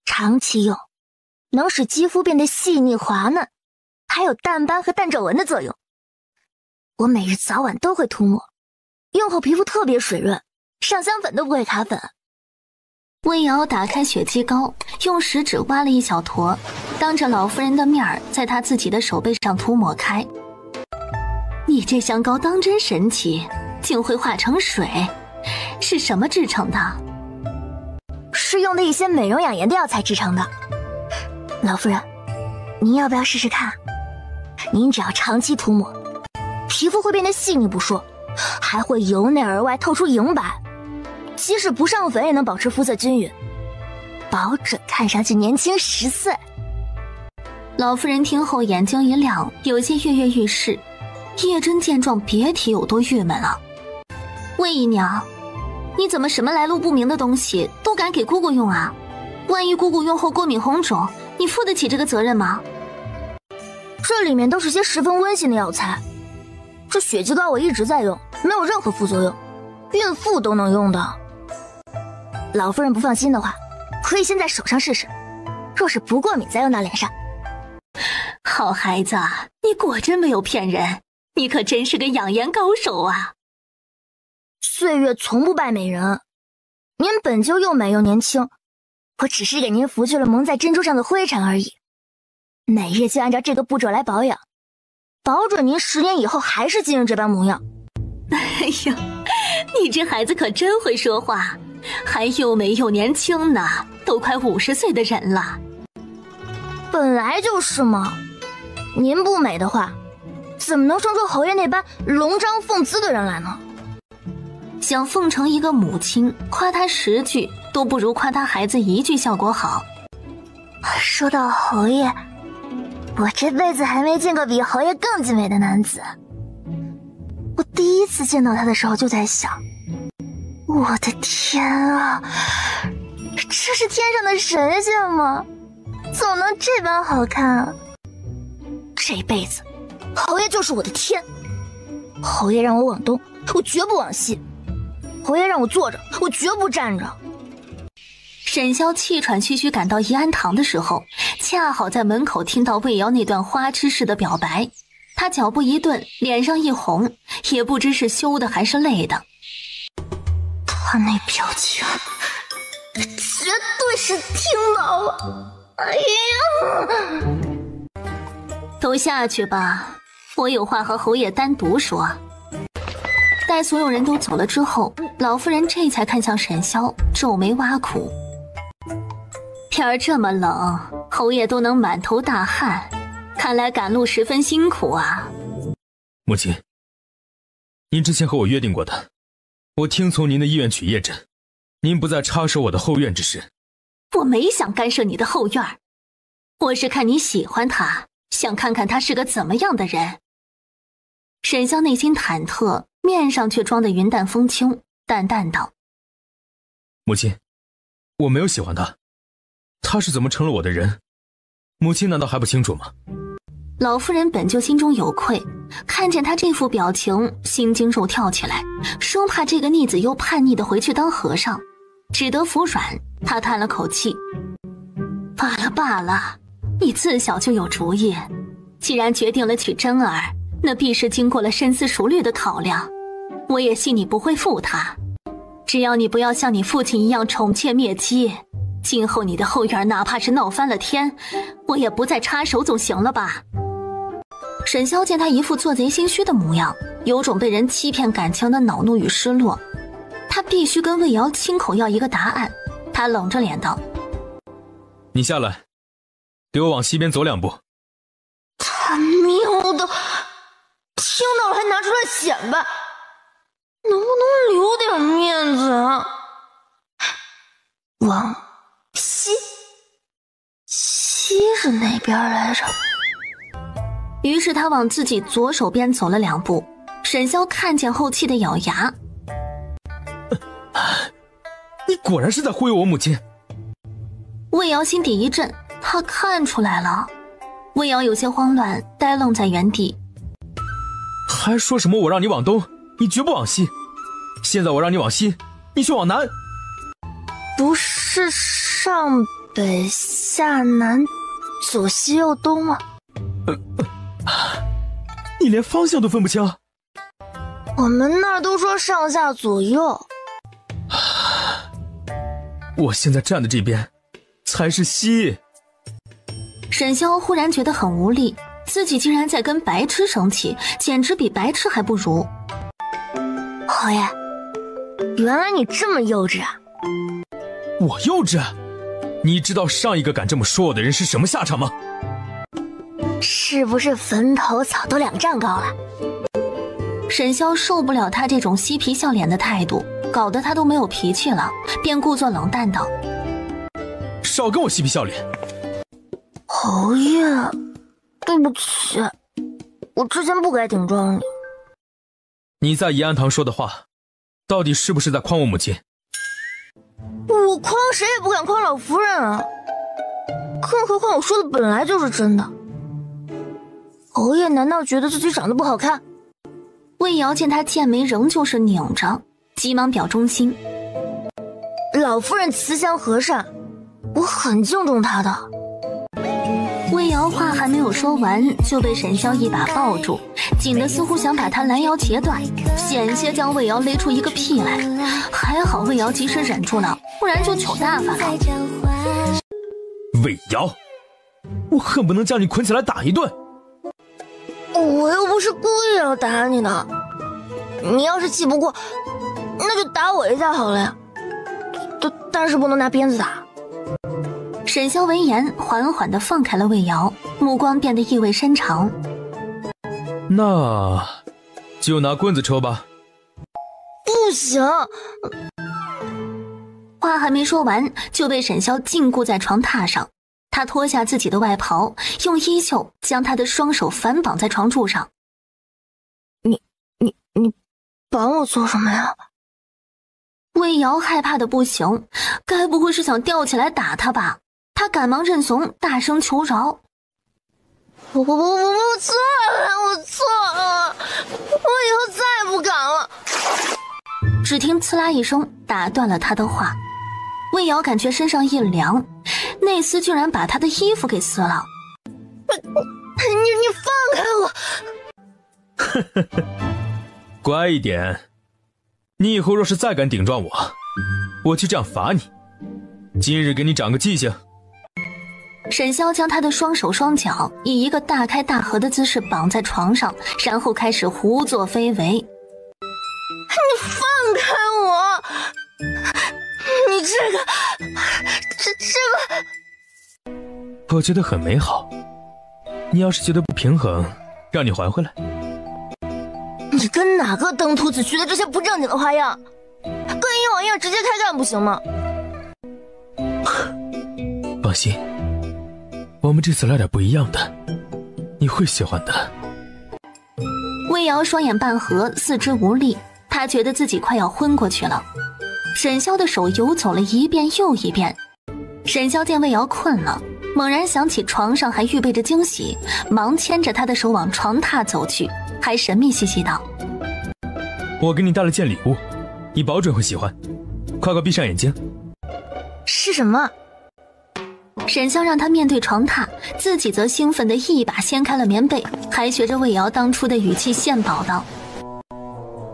长期用能使肌肤变得细腻滑嫩，还有淡斑和淡皱纹的作用。我每日早晚都会涂抹，用后皮肤特别水润，上香粉都不会卡粉。魏瑶打开血肌膏，用食指挖了一小坨，当着老夫人的面在她自己的手背上涂抹开。你这香膏当真神奇，竟会化成水，是什么制成的？是用的一些美容养颜的药材制成的。老夫人，您要不要试试看？您只要长期涂抹，皮肤会变得细腻不说，还会由内而外透出莹白，即使不上粉也能保持肤色均匀，保准看上去年轻10岁。老夫人听后眼睛一亮，有些跃跃欲试。叶真见状别提有多郁闷了。魏姨娘，你怎么什么来路不明的东西都敢给姑姑用啊？万一姑姑用后过敏红肿，你负得起这个责任吗？这里面都是些十分温馨的药材，这血肌膏我一直在用，没有任何副作用，孕妇都能用的。老夫人不放心的话，可以先在手上试试，若是不过敏再用到脸上。好孩子，你果真没有骗人，你可真是个养颜高手啊！岁月从不败美人，您本就又美又年轻，我只是给您拂去了蒙在珍珠上的灰尘而已。每日就按照这个步骤来保养，保准您10年以后还是今日这般模样。哎呀，你这孩子可真会说话，还又美又年轻呢，都快50岁的人了。本来就是嘛，您不美的话，怎么能生出侯爷那般龙章凤姿的人来呢？想奉承一个母亲，夸她10句都不如夸她孩子1句效果好。说到侯爷，我这辈子还没见过比侯爷更俊美的男子。我第一次见到他的时候就在想，我的天啊，这是天上的神仙吗？怎么能这般好看啊？这辈子侯爷就是我的天。侯爷让我往东，我绝不往西；侯爷让我坐着，我绝不站着。沈潇气喘吁吁赶到怡安堂的时候，恰好在门口听到魏瑶那段花痴式的表白。他脚步一顿，脸上一红，也不知是羞的还是累的。他那表情绝对是听到了。哎呀，都下去吧，我有话和侯爷单独说。待所有人都走了之后，老夫人这才看向沈潇，皱眉挖苦：天儿这么冷，侯爷都能满头大汗，看来赶路十分辛苦啊。母亲，您之前和我约定过的，我听从您的意愿取叶诊，您不再插手我的后院之事。我没想干涉你的后院，我是看你喜欢他，想看看他是个怎么样的人。沈潇内心忐忑，面上却装得云淡风轻，淡淡道：母亲，我没有喜欢他，他是怎么成了我的人，母亲难道还不清楚吗？老夫人本就心中有愧，看见他这副表情，心惊肉跳起来，生怕这个逆子又叛逆的回去当和尚，只得服软。他叹了口气：罢了罢了，你自小就有主意，既然决定了娶真儿，那必是经过了深思熟虑的考量，我也信你不会负他。只要你不要像你父亲一样宠妾灭姬，今后你的后院哪怕是闹翻了天，我也不再插手总行了吧？沈潇见他一副做贼心虚的模样，有种被人欺骗感情的恼怒与失落。他必须跟魏瑶亲口要一个答案。他冷着脸道：你下来，给我往西边走2步。他喵的，听到了还拿出来显摆，能不能留点面子啊？往西，西是哪边来着？于是他往自己左手边走了2步。沈潇看见后气得咬牙：你果然是在忽悠我母亲。魏瑶心底一震，他看出来了。魏瑶有些慌乱，呆愣在原地。还说什么我让你往东，你绝不往西，现在我让你往西，你却往南。不是上北下南左西右东吗？你连方向都分不清。我们那儿都说上下左右。我现在站的这边才是西。沈潇忽然觉得很无力，自己竟然在跟白痴生气，简直比白痴还不如。侯爷，原来你这么幼稚啊！我幼稚？你知道上一个敢这么说我的人是什么下场吗？是不是坟头草都2丈高了？沈潇受不了他这种嬉皮笑脸的态度，搞得他都没有脾气了，便故作冷淡道：少跟我嬉皮笑脸。侯爷，对不起，我之前不该顶撞你。你在怡安堂说的话，到底是不是在诓我母亲？我诓谁也不敢诓老夫人啊，更何况我说的本来就是真的。侯爷难道觉得自己长得不好看？魏瑶见他剑眉仍旧是拧着，急忙表忠心：老夫人慈祥和善，我很敬重她的。魏瑶话还没有说完，就被沈潇一把抱住，紧得似乎想把他拦腰截断，险些将魏瑶勒出一个屁来。还好魏瑶及时忍住了，不然就糗大发了。魏瑶，我恨不能将你捆起来打一顿。我又不是故意要打你的，你要是气不过，那就打我一下好了呀。但是不能拿鞭子打。沈潇闻言，缓缓地放开了魏瑶，目光变得意味深长。那就拿棍子抽吧。不行！话还没说完，就被沈潇禁锢在床榻上。他脱下自己的外袍，用衣袖将他的双手反绑在床柱上。你绑我做什么呀？魏瑶害怕的不行，该不会是想吊起来打他吧？他赶忙认怂，大声求饶。我错了，我错了，我以后再也不敢了。只听刺啦一声，打断了他的话。魏瑶感觉身上一凉，那厮居然把他的衣服给撕了。你放开我！乖一点，你以后若是再敢顶撞我，我就这样罚你。今日给你长个记性。沈潇将他的双手双脚以一个大开大合的姿势绑在床上，然后开始胡作非为。你放开我！你这个，我觉得很美好。你要是觉得不平衡，让你还回来。你跟哪个登徒子学的这些不正经的花样？跟以往一样直接开干不行吗？放心，我们这次来点不一样的，你会喜欢的。魏瑶双眼半合，四肢无力，他觉得自己快要昏过去了。沈潇的手游走了一遍又一遍。沈潇见魏瑶困了，猛然想起床上还预备着惊喜，忙牵着他的手往床榻走去，还神秘兮兮道：我给你带了件礼物，你保准会喜欢，快闭上眼睛。是什么？沈潇让他面对床榻，自己则兴奋地一把掀开了棉被，还学着魏瑶当初的语气献宝道：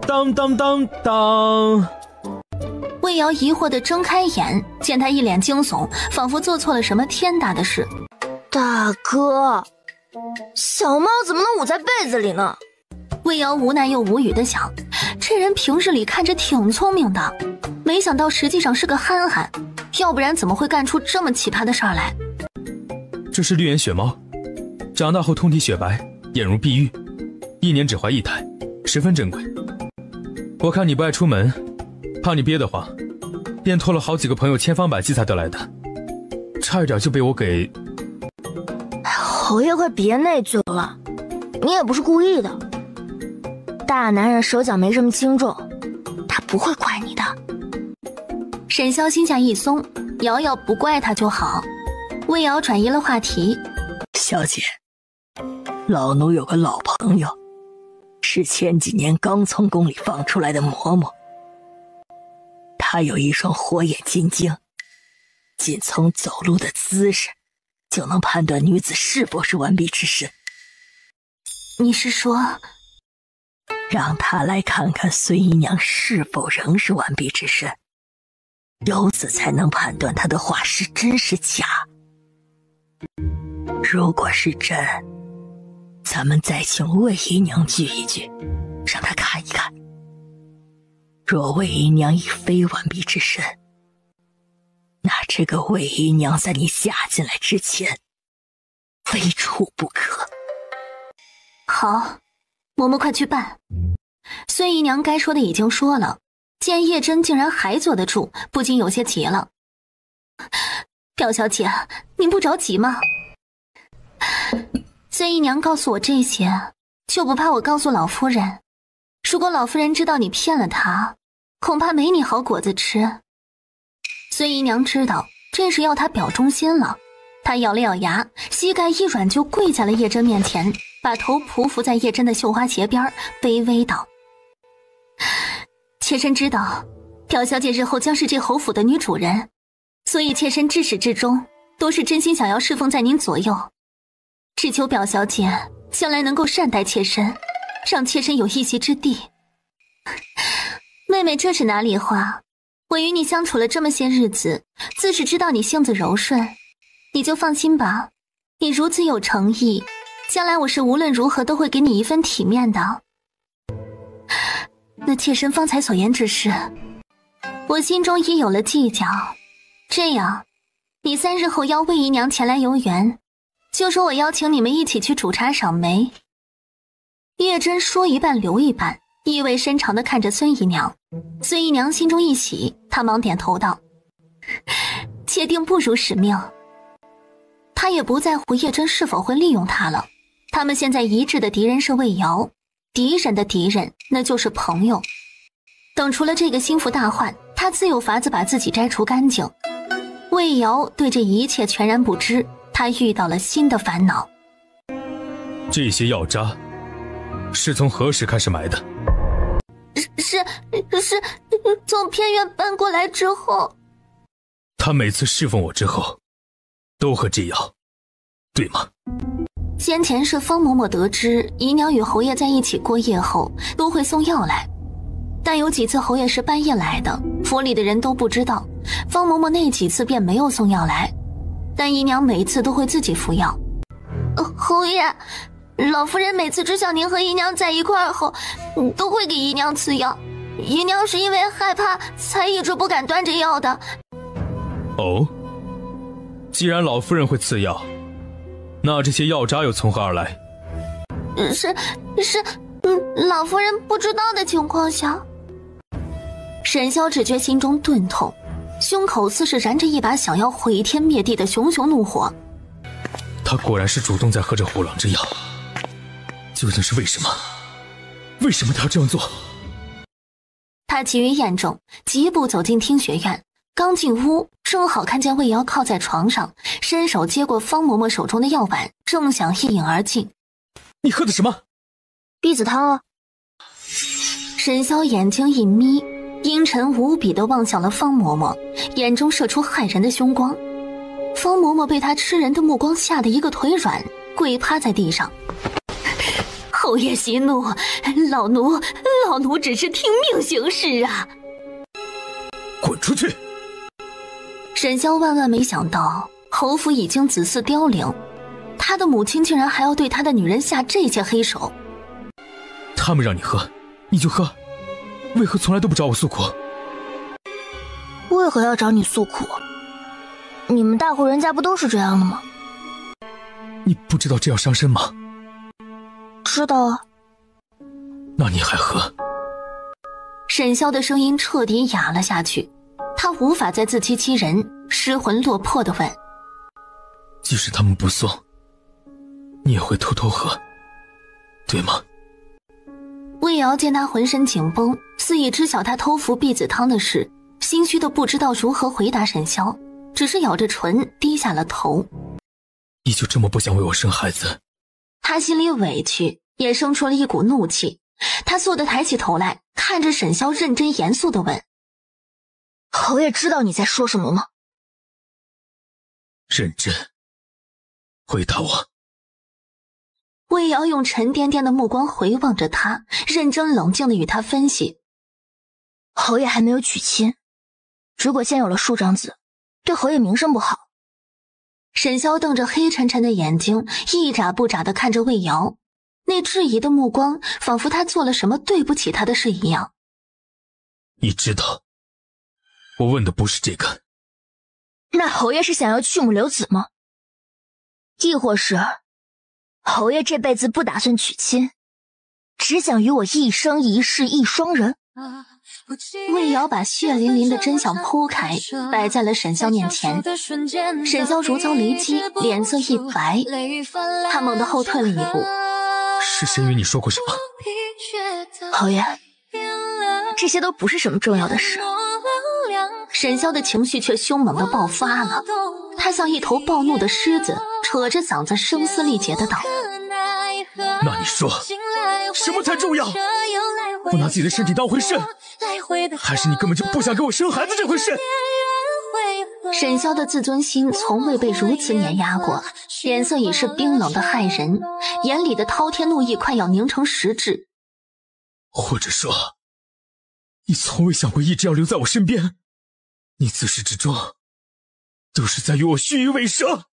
当当当当。魏瑶疑惑地睁开眼，见他一脸惊悚，仿佛做错了什么天大的事。大哥，小猫怎么能捂在被子里呢？魏瑶无奈又无语地想，这人平日里看着挺聪明的，没想到实际上是个憨憨，要不然怎么会干出这么奇葩的事儿来？这是绿眼雪猫，长大后通体雪白，眼如碧玉，1年只怀1胎，十分珍贵。我看你不爱出门，怕你憋得慌，便托了好几个朋友千方百计才得来的，差一点就被我给……侯爷快别内疚了，你也不是故意的。大男人手脚没这么轻重，他不会怪你的。沈潇心下一松，瑶瑶不怪他就好。魏瑶转移了话题：小姐，老奴有个老朋友，是前几年刚从宫里放出来的嬷嬷。他有一双火眼金睛，仅从走路的姿势就能判断女子是否是完璧之身。你是说，让他来看看孙姨娘是否仍是完璧之身，由此才能判断她的话是真是假。如果是真，咱们再请魏姨娘聚一聚，让她看一看。若魏姨娘已非完璧之身，那这个魏姨娘在你嫁进来之前，非处不可。好，嬷嬷快去办。孙姨娘该说的已经说了，见叶真竟然还坐得住，不禁有些急了。表小姐，您不着急吗？孙姨娘告诉我这些，就不怕我告诉老夫人？如果老夫人知道你骗了她，恐怕没你好果子吃。孙姨娘知道这是要她表忠心了，她咬了咬牙，膝盖一软就跪在了叶真面前，把头匍匐在叶真的绣花鞋边，卑微道：妾身知道表小姐日后将是这侯府的女主人，所以妾身至始至终都是真心想要侍奉在您左右，只求表小姐将来能够善待妾身，让妾身有一席之地。妹妹，这是哪里话？我与你相处了这么些日子，自是知道你性子柔顺，你就放心吧。你如此有诚意，将来我是无论如何都会给你一份体面的。那妾身方才所言之事，我心中已有了计较。这样，你3日后邀魏姨娘前来游园，就说我邀请你们一起去煮茶赏梅。叶真说一半留一半，意味深长地看着孙姨娘。孙姨娘心中一喜，她忙点头道：妾定不辱使命。她也不在乎叶真是否会利用她了，他们现在一致的敌人是魏瑶，敌人的敌人那就是朋友。等除了这个心腹大患，他自有法子把自己摘除干净。魏瑶对这一切全然不知，他遇到了新的烦恼。这些药渣是从何时开始埋的？是从偏院搬过来之后。他每次侍奉我之后都喝这药，对吗？先前是方嬷嬷得知姨娘与侯爷在一起过夜后都会送药来，但有几次侯爷是半夜来的，府里的人都不知道，方嬷嬷那几次便没有送药来，但姨娘每次都会自己服药。侯爷，老夫人每次知晓您和姨娘在一块儿后，都会给姨娘赐药。姨娘是因为害怕才一直不敢端着药的。哦，既然老夫人会赐药，那这些药渣又从何而来？老夫人不知道的情况下。沈萧只觉心中钝痛，胸口似是燃着一把想要毁天灭地的熊熊怒火。他果然是主动在喝着虎狼之药，究竟是为什么？为什么他要这样做？他急于验证，疾步走进听学院，刚进屋，正好看见魏瑶靠在床上，伸手接过方嬷嬷手中的药碗，正想一饮而尽。你喝的什么？避子汤啊。沈萧眼睛一眯，阴沉无比地望向了方嬷嬷，眼中射出骇人的凶光。方嬷嬷被他吃人的目光吓得一个腿软，跪趴在地上。侯爷息怒，老奴只是听命行事啊！滚出去！沈萧万万没想到，侯府已经子嗣凋零，他的母亲竟然还要对他的女人下这些黑手。他们让你喝，你就喝，为何从来都不找我诉苦？为何要找你诉苦？你们大户人家不都是这样的吗？你不知道这样伤身吗？知道啊。那你还喝？沈萧的声音彻底哑了下去，他无法再自欺欺人，失魂落魄地问：即使他们不送，你也会偷偷喝，对吗？魏瑶见他浑身紧绷，似已知晓他偷服避子汤的事，心虚的不知道如何回答沈萧，只是咬着唇低下了头。你就这么不想为我生孩子？他心里委屈，也生出了一股怒气。他倏地抬起头来，看着沈萧，认真严肃地问：侯爷知道你在说什么吗？认真回答我。魏瑶用沉甸甸的目光回望着他，认真冷静地与他分析：侯爷还没有娶亲，如果先有了庶长子，对侯爷名声不好。沈萧瞪着黑沉沉的眼睛，一眨不眨地看着魏瑶，那质疑的目光仿佛他做了什么对不起他的事一样。你知道我问的不是这个。那侯爷是想要去母留子吗？亦或是侯爷这辈子不打算娶亲，只想与我一生一世一双人？魏瑶把血淋淋的真相剖开，摆在了沈萧面前。沈萧如遭雷击，脸色一白，他猛地后退了一步。是谁与你说过什么？侯爷，这些都不是什么重要的事。沈萧的情绪却凶猛地爆发了，他像一头暴怒的狮子，扯着嗓子声嘶力竭地道：那你说什么才重要？不拿自己的身体当回事，还是你根本就不想给我生孩子这回事？沈萧的自尊心从未被如此碾压过，脸色已是冰冷的骇人，眼里的滔天怒意快要凝成实质。或者说，你从未想过一直要留在我身边，你自始至终都是在与我虚与委蛇。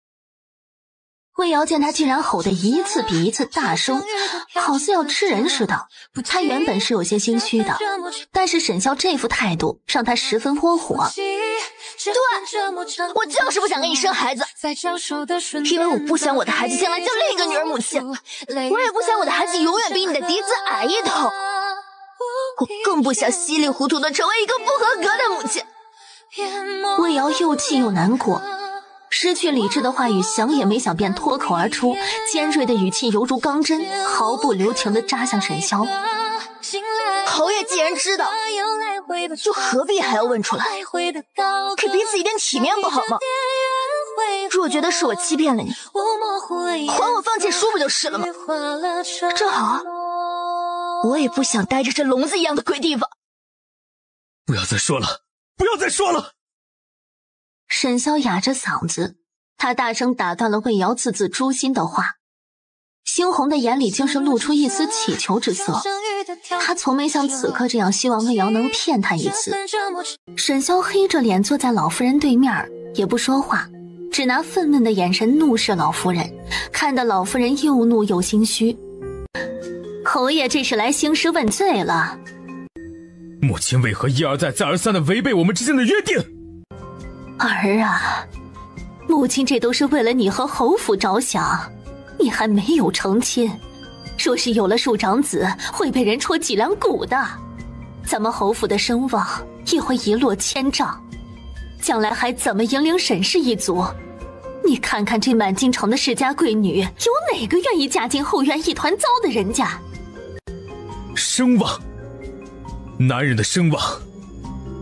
魏瑶见他竟然吼得一次比一次大声，好似要吃人似的。他原本是有些心虚的，但是沈萧这副态度让他十分窝火。对，我就是不想跟你生孩子，因为我不想我的孩子将来叫另一个女儿母亲，我也不想我的孩子永远比你的嫡子矮一头，我更不想稀里糊涂的成为一个不合格的母亲。魏瑶又气又难过，失去理智的话语想也没想便脱口而出，尖锐的语气犹如钢针，毫不留情地扎向沈萧。侯爷既然知道，就何必还要问出来？给彼此一点体面不好吗？若觉得是我欺骗了你，还我放剑书不就是了吗？正好啊，我也不想待着这笼子一样的鬼地方。不要再说了，不要再说了！沈萧哑着嗓子，他大声打断了魏瑶字字诛心的话。猩红的眼里竟是露出一丝乞求之色，他从没像此刻这样希望魏瑶能骗他一次。沈萧黑着脸坐在老夫人对面，也不说话，只拿愤懑的眼神怒视老夫人，看得老夫人又怒又心虚。侯爷这是来兴师问罪了。母亲为何一而再再而三地违背我们之间的约定？儿啊，母亲这都是为了你和侯府着想，你还没有成亲，若是有了庶长子，会被人戳脊梁骨的，咱们侯府的声望也会一落千丈，将来还怎么引领沈氏一族？你看看这满京城的世家贵女，有哪个愿意嫁进后院一团糟的人家？声望，男人的声望，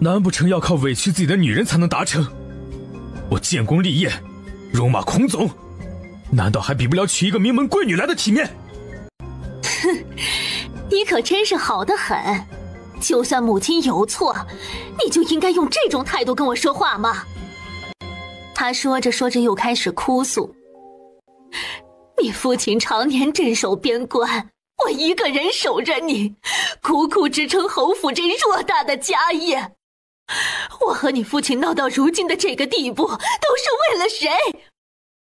难不成要靠委屈自己的女人才能达成？我建功立业，戎马孔总，难道还比不了娶一个名门贵女来的体面？哼，你可真是好得很，就算母亲有错，你就应该用这种态度跟我说话吗？他说着说着又开始哭诉，你父亲常年镇守边关，我一个人守着你，苦苦支撑侯府这偌大的家业，我和你父亲闹到如今的这个地步，都是为了谁？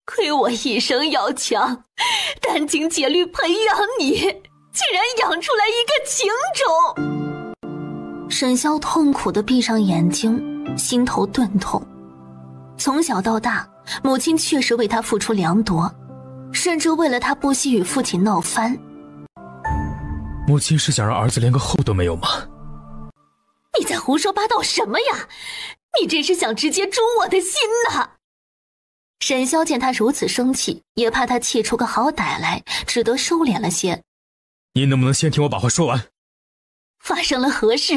亏我一生要强，殚精竭虑培养你，竟然养出来一个情种！沈萧痛苦地闭上眼睛，心头钝痛。从小到大，母亲确实为他付出良多，甚至为了他不惜与父亲闹翻。母亲是想让儿子连个后都没有吗？你在胡说八道什么呀？你真是想直接诛我的心呐！沈萧见他如此生气，也怕他气出个好歹来，只得收敛了些。您能不能先听我把话说完？发生了何事？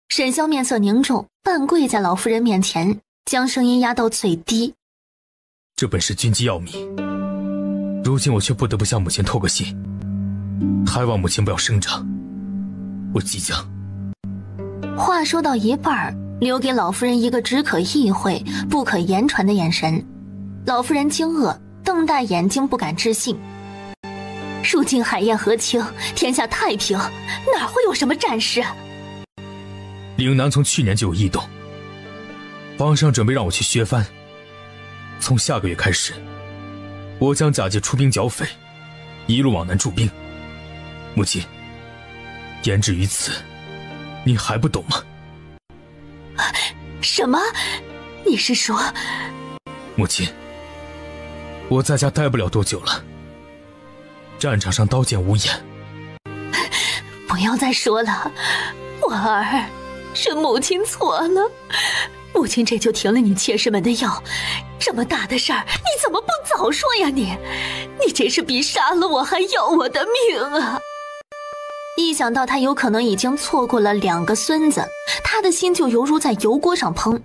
沈萧面色凝重，半跪在老夫人面前，将声音压到最低。这本是军机要密，如今我却不得不向母亲透个信，还望母亲不要声张。我即将……话说到一半，留给老夫人一个只可意会不可言传的眼神。老夫人惊愕，瞪大眼睛不敢置信。如今海晏河清，天下太平，哪会有什么战事？岭南从去年就有异动，皇上准备让我去削藩，从下个月开始，我将假借出兵剿匪，一路往南驻兵。母亲，言至于此，你还不懂吗？什么？你是说……母亲，我在家待不了多久了，战场上刀剑无眼。不要再说了，我儿，是母亲错了，母亲这就停了你妾室们的药，这么大的事儿，你怎么不早说呀你这是比杀了我还要我的命啊！一想到他有可能已经错过了2个孙子，他的心就犹如在油锅上烹。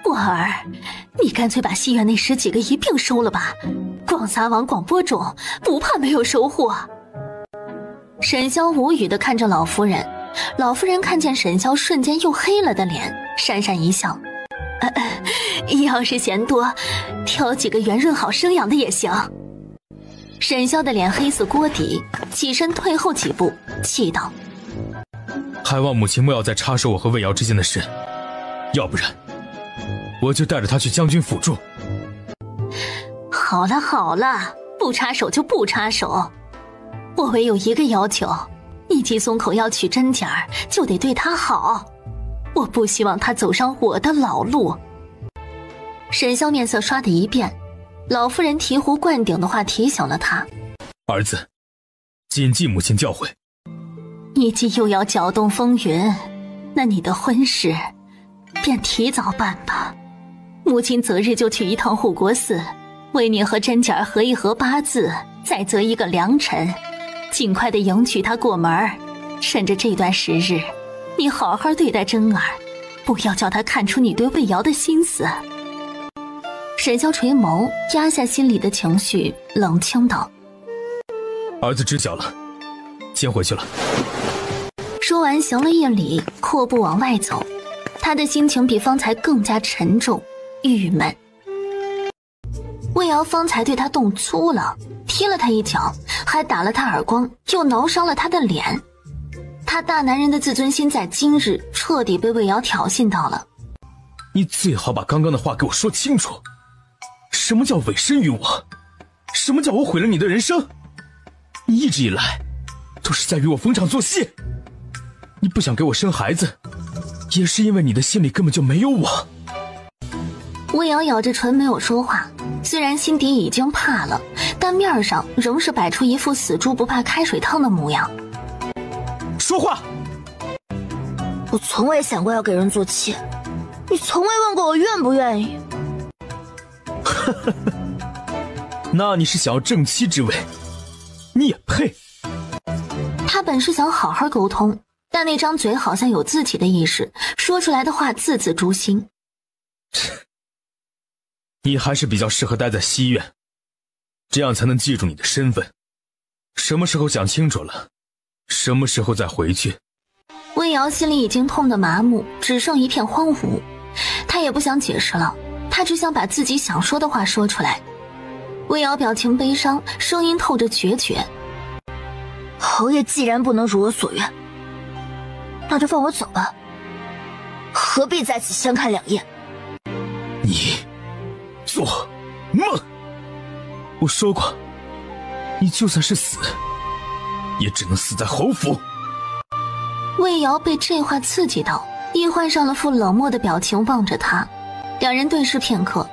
我儿，你干脆把戏院那10几个一并收了吧，广撒网广播种，不怕没有收获。沈萧无语地看着老夫人，老夫人看见沈萧瞬间又黑了的脸，讪讪一笑，要是嫌多，挑几个圆润好生养的也行。沈萧的脸黑似锅底，起身退后几步，气道：还望母亲莫要再插手我和魏瑶之间的事，要不然我就带着他去将军府住。好了好了，不插手就不插手，我唯有一个要求，你既松口要娶贞姐儿，就得对她好，我不希望她走上我的老路。沈萧面色刷的一变，老夫人醍醐灌顶的话提醒了他：儿子，谨记母亲教诲。你既又要搅动风云，那你的婚事便提早办吧。母亲择日就去一趟护国寺，为你和贞姐儿合一合八字，再择一个良辰，尽快的迎娶她过门儿。趁着这段时日，你好好对待真儿，不要叫她看出你对魏瑶的心思。沈萧垂眸，压下心里的情绪，冷清道：儿子知晓了，先回去了。说完行了一礼，阔步往外走。他的心情比方才更加沉重郁闷。魏瑶方才对他动粗了，踢了他一脚，还打了他耳光，又挠伤了他的脸。他大男人的自尊心在今日彻底被魏瑶挑衅到了。你最好把刚刚的话给我说清楚，什么叫委身于我？什么叫我毁了你的人生？你一直以来都是在与我逢场作戏。你不想给我生孩子，也是因为你的心里根本就没有我。魏瑶咬着唇没有说话，虽然心底已经怕了，但面上仍是摆出一副死猪不怕开水烫的模样。说话！我从未想过要给人做妾，你从未问过我愿不愿意。那你是想要正妻之位，你也配。他本是想好好沟通，但那张嘴好像有自己的意识，说出来的话字字诛心。你还是比较适合待在西院，这样才能记住你的身份。什么时候想清楚了，什么时候再回去。魏瑶心里已经痛得麻木，只剩一片荒芜。他也不想解释了，他只想把自己想说的话说出来。魏瑶表情悲伤，声音透着决绝。侯爷既然不能如我所愿，那就放我走吧，何必在此相看两厌？你做梦！我说过，你就算是死，也只能死在侯府。魏瑶被这话刺激到，亦换上了副冷漠的表情望着他。两人对视片刻，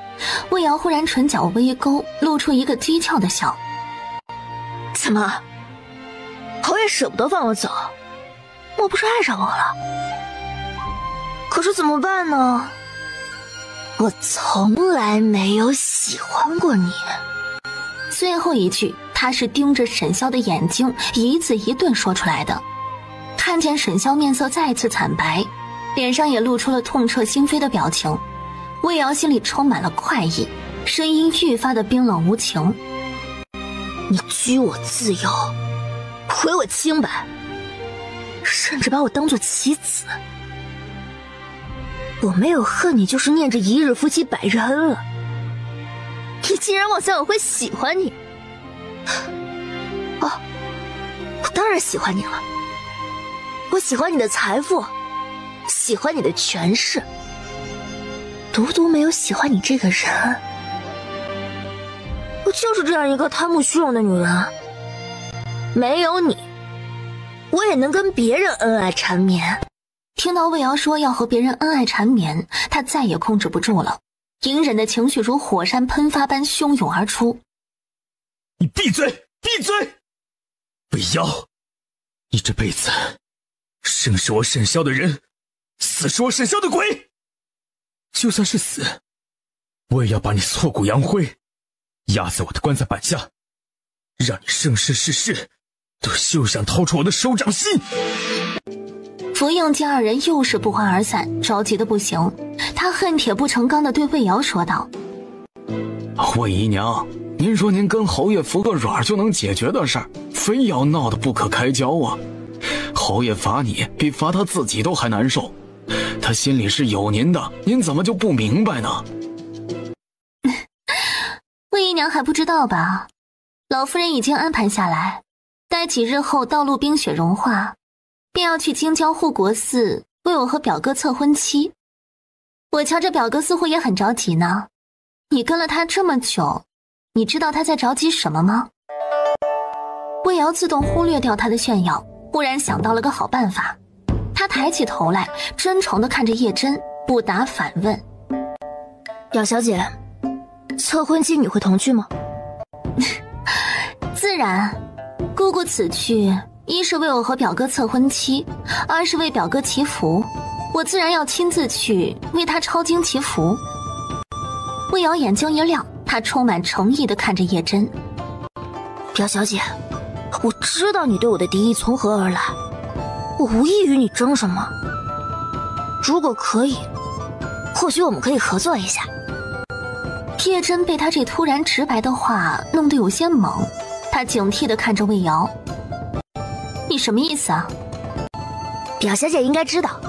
魏瑶忽然唇角微勾，露出一个讥诮的笑。怎么，侯爷舍不得放我走？莫不是爱上我了？可是怎么办呢？我从来没有喜欢过你。最后一句他是盯着沈萧的眼睛一字一顿说出来的。看见沈萧面色再次惨白，脸上也露出了痛彻心扉的表情，魏瑶心里充满了快意，声音愈发的冰冷无情。你居我自由，毁我清白，甚至把我当作棋子。我没有恨你，就是念着一日夫妻百日恩了。你竟然妄想我会喜欢你？哦，我当然喜欢你了。我喜欢你的财富，喜欢你的权势，独独没有喜欢你这个人。我就是这样一个贪慕虚荣的女人，没有你，我也能跟别人恩爱缠绵。听到魏瑶说要和别人恩爱缠绵，他再也控制不住了，隐忍的情绪如火山喷发般汹涌而出。你闭嘴，闭嘴！魏瑶，你这辈子生是我沈萧的人，死是我沈萧的鬼。就算是死，我也要把你挫骨扬灰，压在我的棺材板下，让你生生世世都休想掏出我的手掌心。福应见二人又是不欢而散，着急的不行，他恨铁不成钢地对魏瑶说道：魏姨娘，您说您跟侯爷服个软就能解决的事儿，非要闹得不可开交啊！侯爷罚你比罚他自己都还难受，他心里是有您的，您怎么就不明白呢？魏姨娘还不知道吧？老夫人已经安排下来，待几日后道路冰雪融化，便要去京郊护国寺为我和表哥测婚期。我瞧着表哥似乎也很着急呢。你跟了他这么久，你知道他在着急什么吗？魏瑶自动忽略掉他的炫耀，忽然想到了个好办法。他抬起头来，真诚地看着叶真，不答反问：姚小姐，测婚期你会同去吗？自然，姑姑此去，一是为我和表哥测婚期，二是为表哥祈福，我自然要亲自去为他抄经祈福。魏瑶眼睛一亮，她充满诚意地看着叶真。表小姐，我知道你对我的敌意从何而来，我无意与你争什么。如果可以，或许我们可以合作一下。叶真被他这突然直白的话弄得有些懵，他警惕地看着魏瑶：“你什么意思啊？”表小姐应该知道，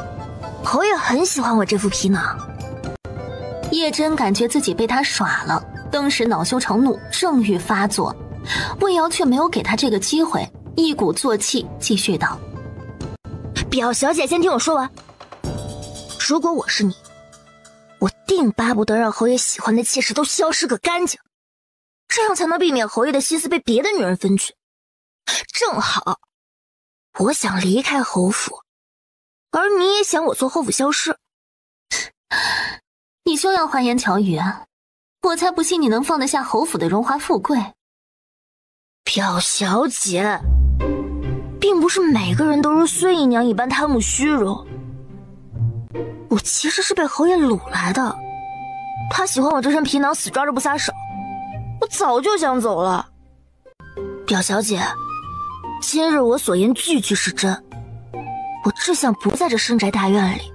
侯爷很喜欢我这副皮囊。叶真感觉自己被他耍了，登时恼羞成怒，正欲发作，魏瑶却没有给他这个机会，一鼓作气继续道：“表小姐先听我说完。如果我是你，我定巴不得让侯爷喜欢的妾室都消失个干净，这样才能避免侯爷的心思被别的女人分去。正好，我想离开侯府，而你也想我从侯府消失。你休要花言巧语啊！我才不信你能放得下侯府的荣华富贵。”表小姐，并不是每个人都如孙姨娘一般贪慕虚荣。我其实是被侯爷掳来的，他喜欢我这身皮囊，死抓着不撒手，我早就想走了。表小姐，今日我所言句句是真，我只想不在这深宅大院里。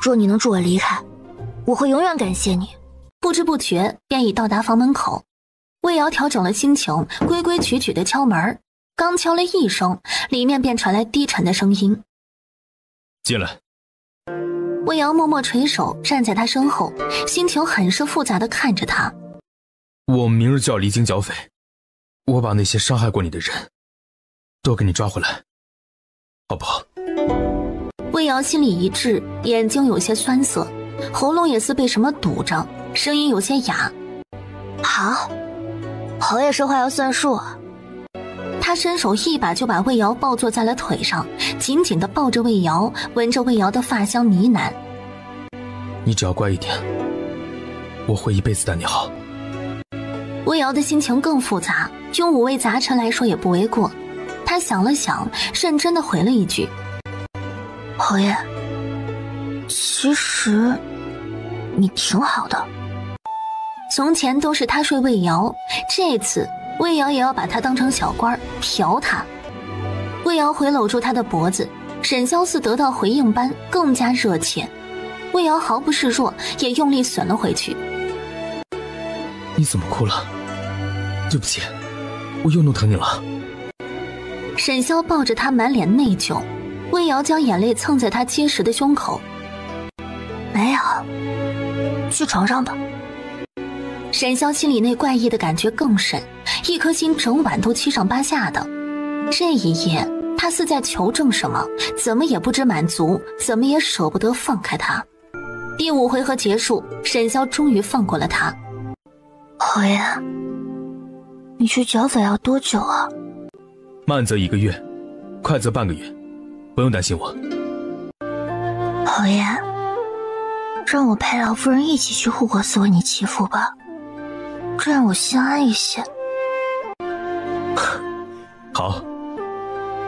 若你能助我离开，我会永远感谢你。不知不觉便已到达房门口，魏瑶调整了心情，规规矩矩地敲门。刚敲了一声，里面便传来低沉的声音：“进来。”魏瑶默默垂手站在他身后，心情很是复杂地看着他。我明日就要离京剿匪，我把那些伤害过你的人都给你抓回来，好不好？魏瑶心里一滞，眼睛有些酸涩，喉咙也似被什么堵着，声音有些哑：“好，侯爷说话要算数啊。”他伸手一把就把魏瑶抱坐在了腿上，紧紧地抱着魏瑶，闻着魏瑶的发香呢喃：“你只要乖一点，我会一辈子待你好。”魏瑶的心情更复杂，用五味杂陈来说也不为过。他想了想，认真地回了一句：“侯爷，其实你挺好的。”从前都是他睡魏瑶，这次魏瑶也要把他当成小官嫖他。魏瑶回搂住他的脖子，沈萧似得到回应般更加热切。魏瑶毫不示弱，也用力吮了回去。“你怎么哭了？对不起，我又弄疼你了。”沈萧抱着他满脸内疚，魏瑶将眼泪蹭在他结实的胸口。“没有，去床上吧。”沈萧心里那怪异的感觉更甚，一颗心整晚都七上八下的。这一夜他似在求证什么，怎么也不知满足，怎么也舍不得放开他。第5回合结束，沈萧终于放过了他。“侯爷，你去剿匪要多久啊？”“慢则1个月，快则半个月，不用担心我。”“侯爷，让我陪老夫人一起去护国寺为你祈福吧，这样我心安一些。”“好，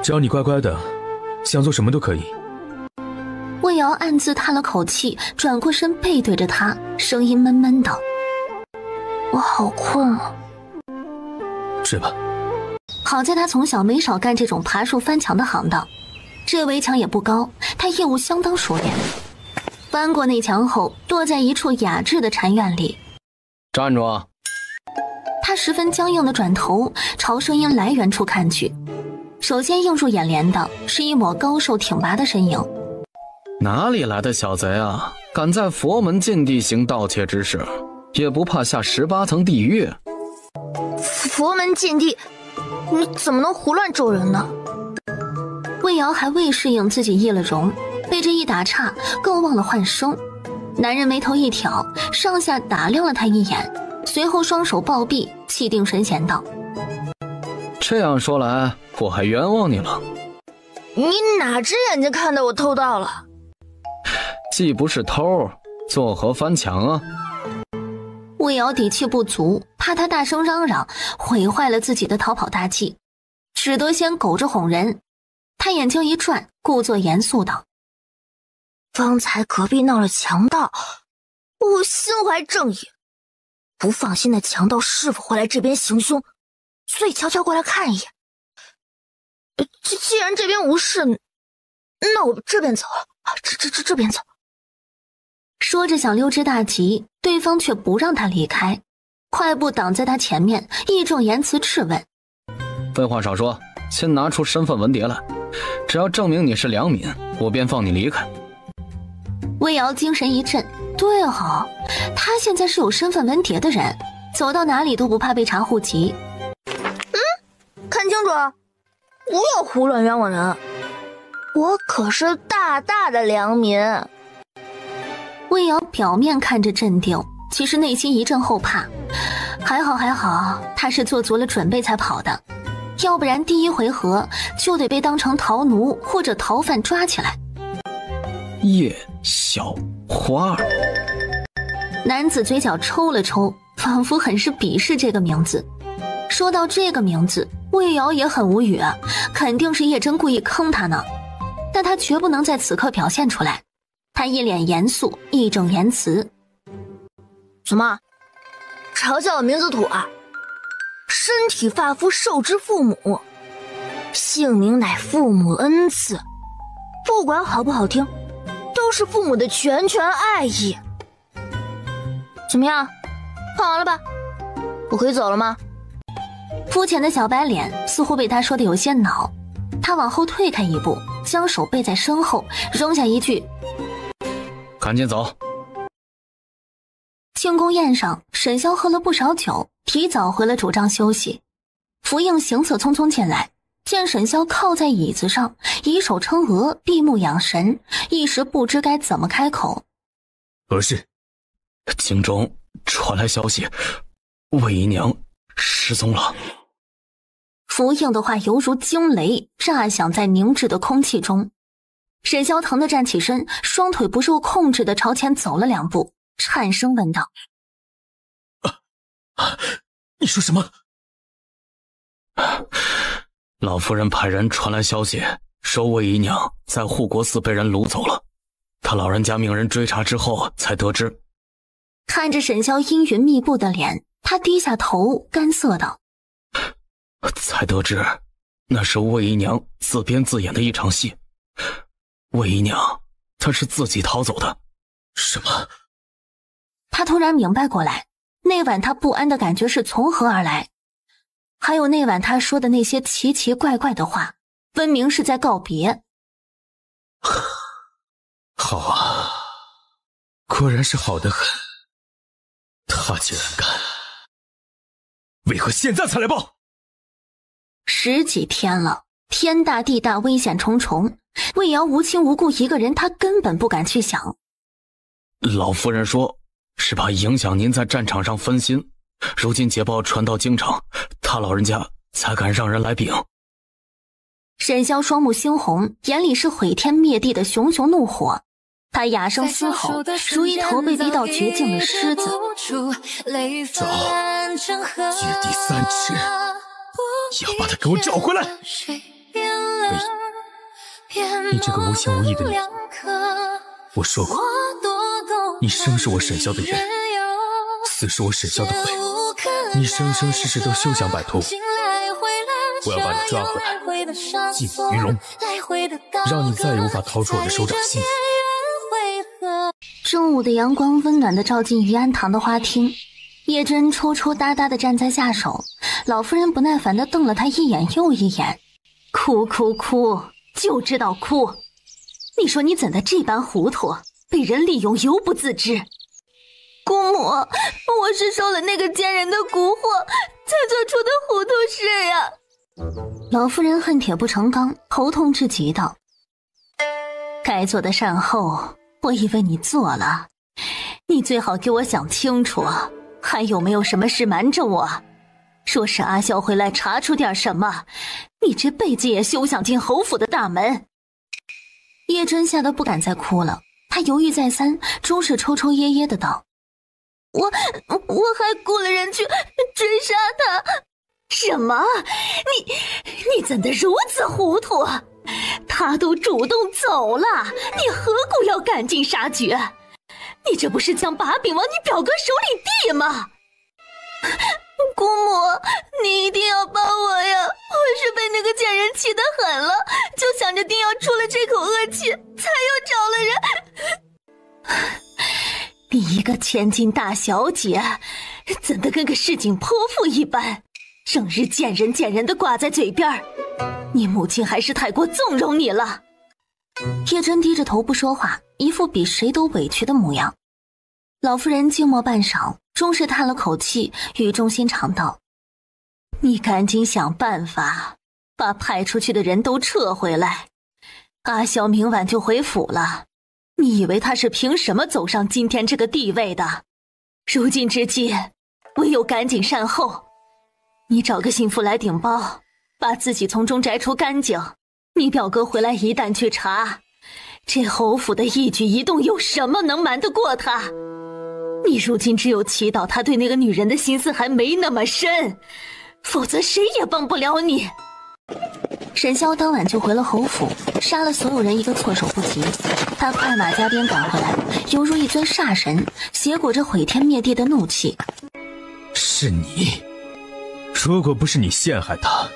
只要你乖乖的，想做什么都可以。”魏瑶暗自叹了口气，转过身背对着他，声音闷闷的：“我好困啊。”“睡吧。”好在他从小没少干这种爬树翻墙的行当，这围墙也不高，他业务相当熟练。翻过那墙后，躲在一处雅致的禅院里。“站住啊！”他十分僵硬地转头朝声音来源处看去，首先映入眼帘的是一抹高瘦挺拔的身影。“哪里来的小贼啊，敢在佛门禁地行盗窃之事，也不怕下18层地狱？”“佛门禁地，你怎么能胡乱咒人呢？”魏瑶还未适应自己易了容，被这一打岔更忘了换声。男人眉头一挑，上下打量了他一眼，随后双手抱臂，气定神闲道：“这样说来，我还冤枉你了。”“你哪只眼睛看到我偷盗了？”“既不是偷，作何翻墙啊？”魏瑶底气不足，怕他大声嚷嚷毁坏了自己的逃跑大计，只得先苟着哄人。他眼睛一转，故作严肃道：“方才隔壁闹了强盗，我心怀正义，不放心的强盗是否会来这边行凶，所以悄悄过来看一眼。既然这边无事，那我这边走，这边走。说着想溜之大吉，对方却不让他离开，快步挡在他前面，义正言辞质问：废话少说，先拿出身份文牒来，只要证明你是良民，我便放你离开。魏瑶精神一振，对哦，他现在是有身份文牒的人，走到哪里都不怕被查户籍。看清楚，不要胡乱冤枉人，我可是大大的良民。魏瑶表面看着镇定，其实内心一阵后怕。还好，他是做足了准备才跑的，要不然第一回合就得被当成逃奴或者逃犯抓起来。叶小花儿，男子嘴角抽了抽，仿佛很是鄙视这个名字。说到这个名字，魏瑶也很无语啊，肯定是叶真故意坑他呢，但他绝不能在此刻表现出来。他一脸严肃，义正言辞：什么？嘲笑我名字土啊？身体发肤受之父母，姓名乃父母恩赐，不管好不好听，都是父母的全爱意。怎么样，看完了吧？我可以走了吗？肤浅的小白脸似乎被他说的有些恼，他往后退开一步，将手背在身后，扔下一句：赶紧走。庆功宴上，沈潇喝了不少酒，提早回了主帐休息。福应行色匆匆进来，见沈潇靠在椅子上，以手撑额，闭目养神，一时不知该怎么开口。何事？京中传来消息，魏姨娘失踪了。福应的话犹如惊雷，炸响在凝滞的空气中。沈潇疼得站起身，双腿不受控制地朝前走了2步，颤声问道：你说什么？老夫人派人传来消息，说魏姨娘在护国寺被人掳走了，她老人家命人追查之后才得知。看着沈潇阴云密布的脸，他低下头，干涩道：才得知那是魏姨娘自编自演的一场戏。魏姨娘她是自己逃走的。什么？他突然明白过来，那晚他不安的感觉是从何而来，还有那晚他说的那些奇奇怪怪的话，分明是在告别。好啊，果然是好得很。他竟然敢，为何现在才来报？10几天了，天大地大，危险重重，魏瑶无亲无故一个人，他根本不敢去想。老夫人说是怕影响您在战场上分心，如今捷报传到京城，他老人家才敢让人来禀。沈潇双目猩红，眼里是毁天灭地的熊熊怒火。他哑声嘶吼，如一头被逼到绝境的狮子。找，掘地3尺，要把他给我找回来！你这个无情无义的女人，我说过，你生是我沈潇的人，死是我沈潇的鬼，你生生世世都休想摆脱我。我要把你抓回来，祭你于龙，让你再也无法逃出我的手掌心。正午的阳光温暖地照进宜安堂的花厅，叶真抽抽搭搭地站在下手，老夫人不耐烦地瞪了他一眼又一眼，哭，就知道哭。你说你怎的这般糊涂，被人利用犹不自知？姑母，我是受了那个奸人的蛊惑，才做出的糊涂事呀。老夫人恨铁不成钢，头痛至极道：该做的善后我以为你做了，你最好给我想清楚，还有没有什么事瞒着我？若是阿萧回来查出点什么，你这辈子也休想进侯府的大门。叶真吓得不敢再哭了，她犹豫再三，终是抽抽噎噎的道：我还雇了人去追杀他。什么？你怎的如此糊涂？他都主动走了，你何故要赶尽杀绝？你这不是将把柄往你表哥手里递吗？姑母，你一定要帮我呀！我是被那个贱人气得很了，就想着定要出了这口恶气，才又找了人。你一个千金大小姐，怎的跟个市井泼妇一般，整日见人见人的挂在嘴边？你母亲还是太过纵容你了。叶真低着头不说话，一副比谁都委屈的模样。老妇人静默半晌，终是叹了口气，语重心长道：你赶紧想办法把派出去的人都撤回来。阿萧明晚就回府了，你以为他是凭什么走上今天这个地位的？如今之计，唯有赶紧善后。你找个心腹来顶包，把自己从中摘除干净。你表哥回来一旦去查，这侯府的一举一动有什么能瞒得过他？你如今只有祈祷他对那个女人的心思还没那么深，否则谁也帮不了你。沈潇当晚就回了侯府，杀了所有人一个措手不及。他快马加鞭赶回来，犹如一尊煞神，携裹着毁天灭地的怒气。是你，如果不是你陷害他，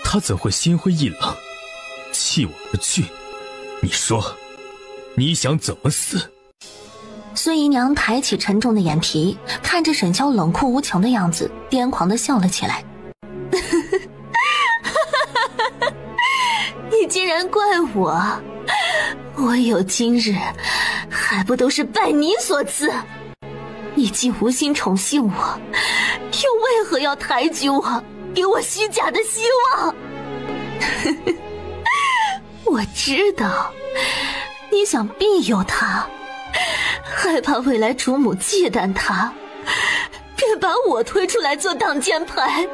他怎会心灰意冷，弃我而去？你说，你想怎么死？孙姨娘抬起沉重的眼皮，看着沈潇冷酷无情的样子，癫狂地笑了起来。你竟然怪我，我有今日，还不都是拜你所赐？你既无心宠幸我，又为何要抬举我，给我虚假的希望？我知道，你想庇佑他，害怕未来主母忌惮他，便把我推出来做挡箭牌。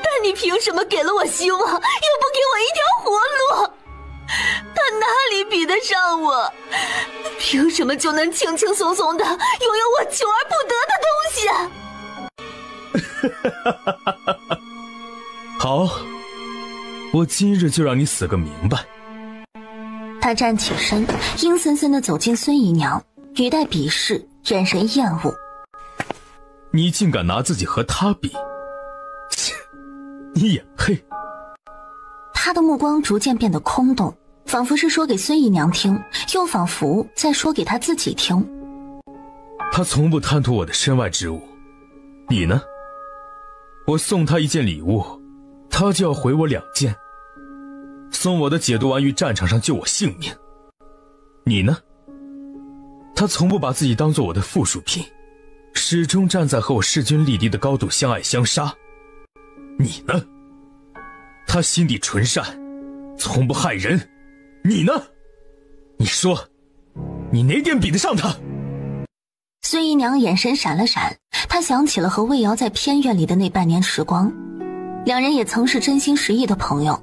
但你凭什么给了我希望，又不给我一条活路？他哪里比得上我？凭什么就能轻轻松松的拥有我求而不得的东西？好，我今日就让你死个明白。他站起身，阴森森地走进孙姨娘，语带鄙视，眼神厌恶。你竟敢拿自己和他比，切，你也配？他的目光逐渐变得空洞，仿佛是说给孙姨娘听，又仿佛在说给他自己听。他从不贪图我的身外之物，你呢？我送他一件礼物，他就要回我2件。送我的解毒丸于战场上救我性命，你呢？他从不把自己当作我的附属品，始终站在和我势均力敌的高度相爱相杀。你呢？他心地纯善，从不害人，你呢？你说，你哪点比得上他？孙姨娘眼神闪了闪，她想起了和魏瑶在偏院里的那半年时光，两人也曾是真心实意的朋友。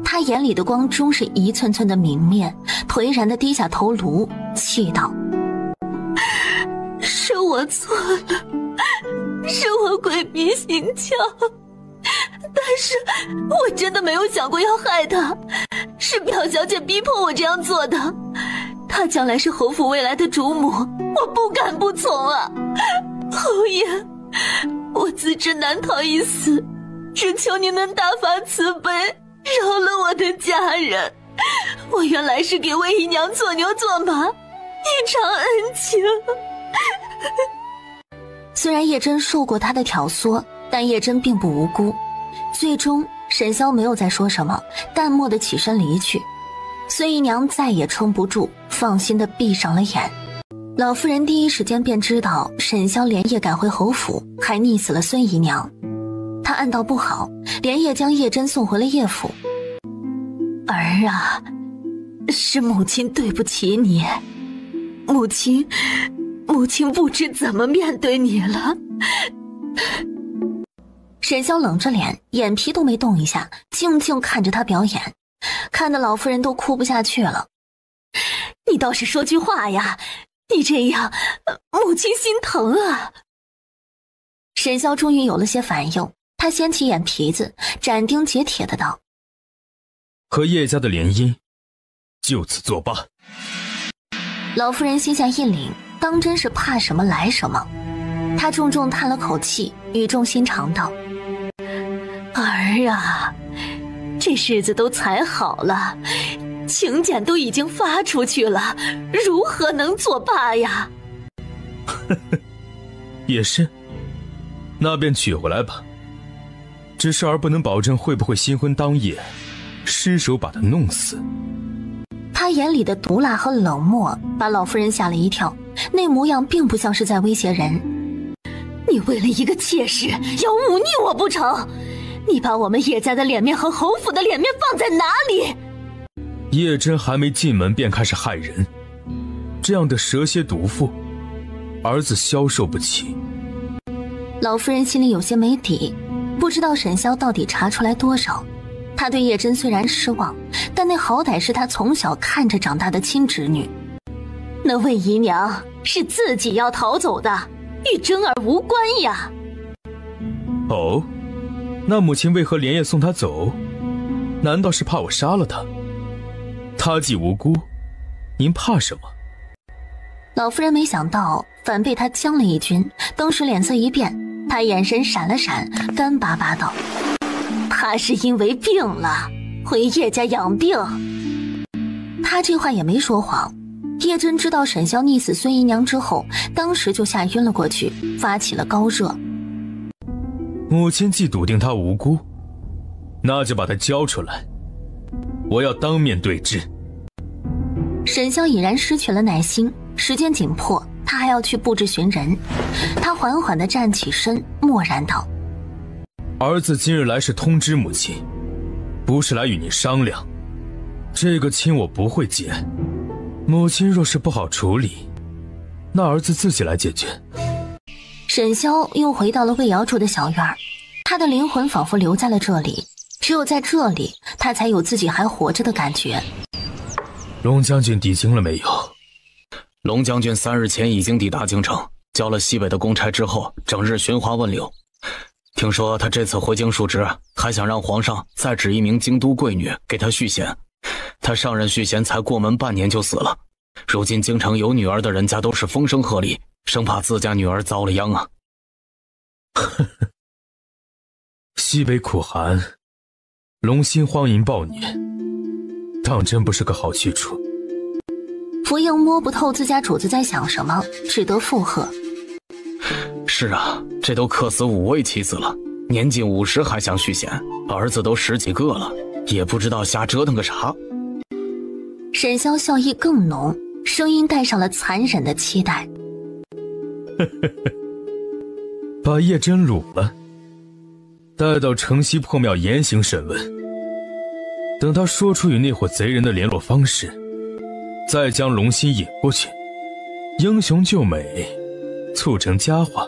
她眼里的光终是一寸寸的泯灭，颓然地低下头颅，气道：是我错了，是我鬼迷心窍，但是我真的没有想过要害他，是表小姐逼迫我这样做的。她将来是侯府未来的主母，我不敢不从啊！侯爷，我自知难逃一死，只求您能大发慈悲，饶了我的家人。我原来是给魏姨娘做牛做马，一场恩情。虽然叶真受过他的挑唆，但叶真并不无辜。最终沈潇没有再说什么，淡漠地起身离去。孙姨娘再也撑不住，放心地闭上了眼。老妇人第一时间便知道沈潇连夜赶回侯府，还溺死了孙姨娘。她暗道不好，连夜将叶真送回了叶府。儿啊，是母亲对不起你，母亲不知怎么面对你了。沈潇冷着脸，眼皮都没动一下，静静看着他表演，看得老妇人都哭不下去了。你倒是说句话呀，你这样母亲心疼啊。沈潇终于有了些反应，他掀起眼皮子，斩钉截铁的道：和叶家的联姻就此作罢。老妇人心下一凛，当真是怕什么来什么。她他重重叹了口气，语重心长道：儿啊，这日子都才好了，请柬都已经发出去了，如何能作罢呀？也是，那便娶回来吧。只是儿不能保证会不会新婚当夜失手把他弄死。他眼里的毒辣和冷漠把老夫人吓了一跳，那模样并不像是在威胁人。你为了一个妾室要忤逆我不成？你把我们叶家的脸面和侯府的脸面放在哪里？叶真还没进门便开始害人，这样的蛇蝎毒妇，儿子消受不起。老夫人心里有些没底，不知道沈潇到底查出来多少。她对叶真虽然失望，但那好歹是她从小看着长大的亲侄女。那魏姨娘是自己要逃走的，与真儿无关呀。哦，那母亲为何连夜送她走？难道是怕我杀了她？她既无辜，您怕什么？老夫人没想到反被他将了一军，当时脸色一变，她眼神闪了闪，干巴巴道：她是因为病了，回叶家养病。她这话也没说谎。叶真知道沈潇溺死孙姨娘之后，当时就吓晕了过去，发起了高热。母亲既笃定她无辜，那就把她交出来，我要当面对质。沈潇已然失去了耐心，时间紧迫，他还要去布置寻人。他缓缓地站起身，默然道：儿子今日来是通知母亲，不是来与你商量。这个亲我不会结，母亲若是不好处理，那儿子自己来解决。沈潇又回到了魏瑶住的小院，他的灵魂仿佛留在了这里，只有在这里，他才有自己还活着的感觉。龙将军抵京了没有？龙将军3日前已经抵达京城，交了西北的公差之后，整日寻花问柳。听说他这次回京述职，还想让皇上再指一名京都贵女给他续弦。他上任续弦才过门半年就死了，如今京城有女儿的人家都是风声鹤唳，生怕自家女儿遭了殃啊。西北苦寒，龙心荒淫暴虐，当真不是个好去处。福应摸不透自家主子在想什么，只得附和：是啊，这都克死5位妻子了，年近50还想续弦，儿子都10几个了，也不知道瞎折腾个啥。沈潇笑意更浓，声音带上了残忍的期待。把叶真掳了，带到城西破庙严刑审问，等他说出与那伙贼人的联络方式，再将龙心引过去，英雄救美，促成佳话。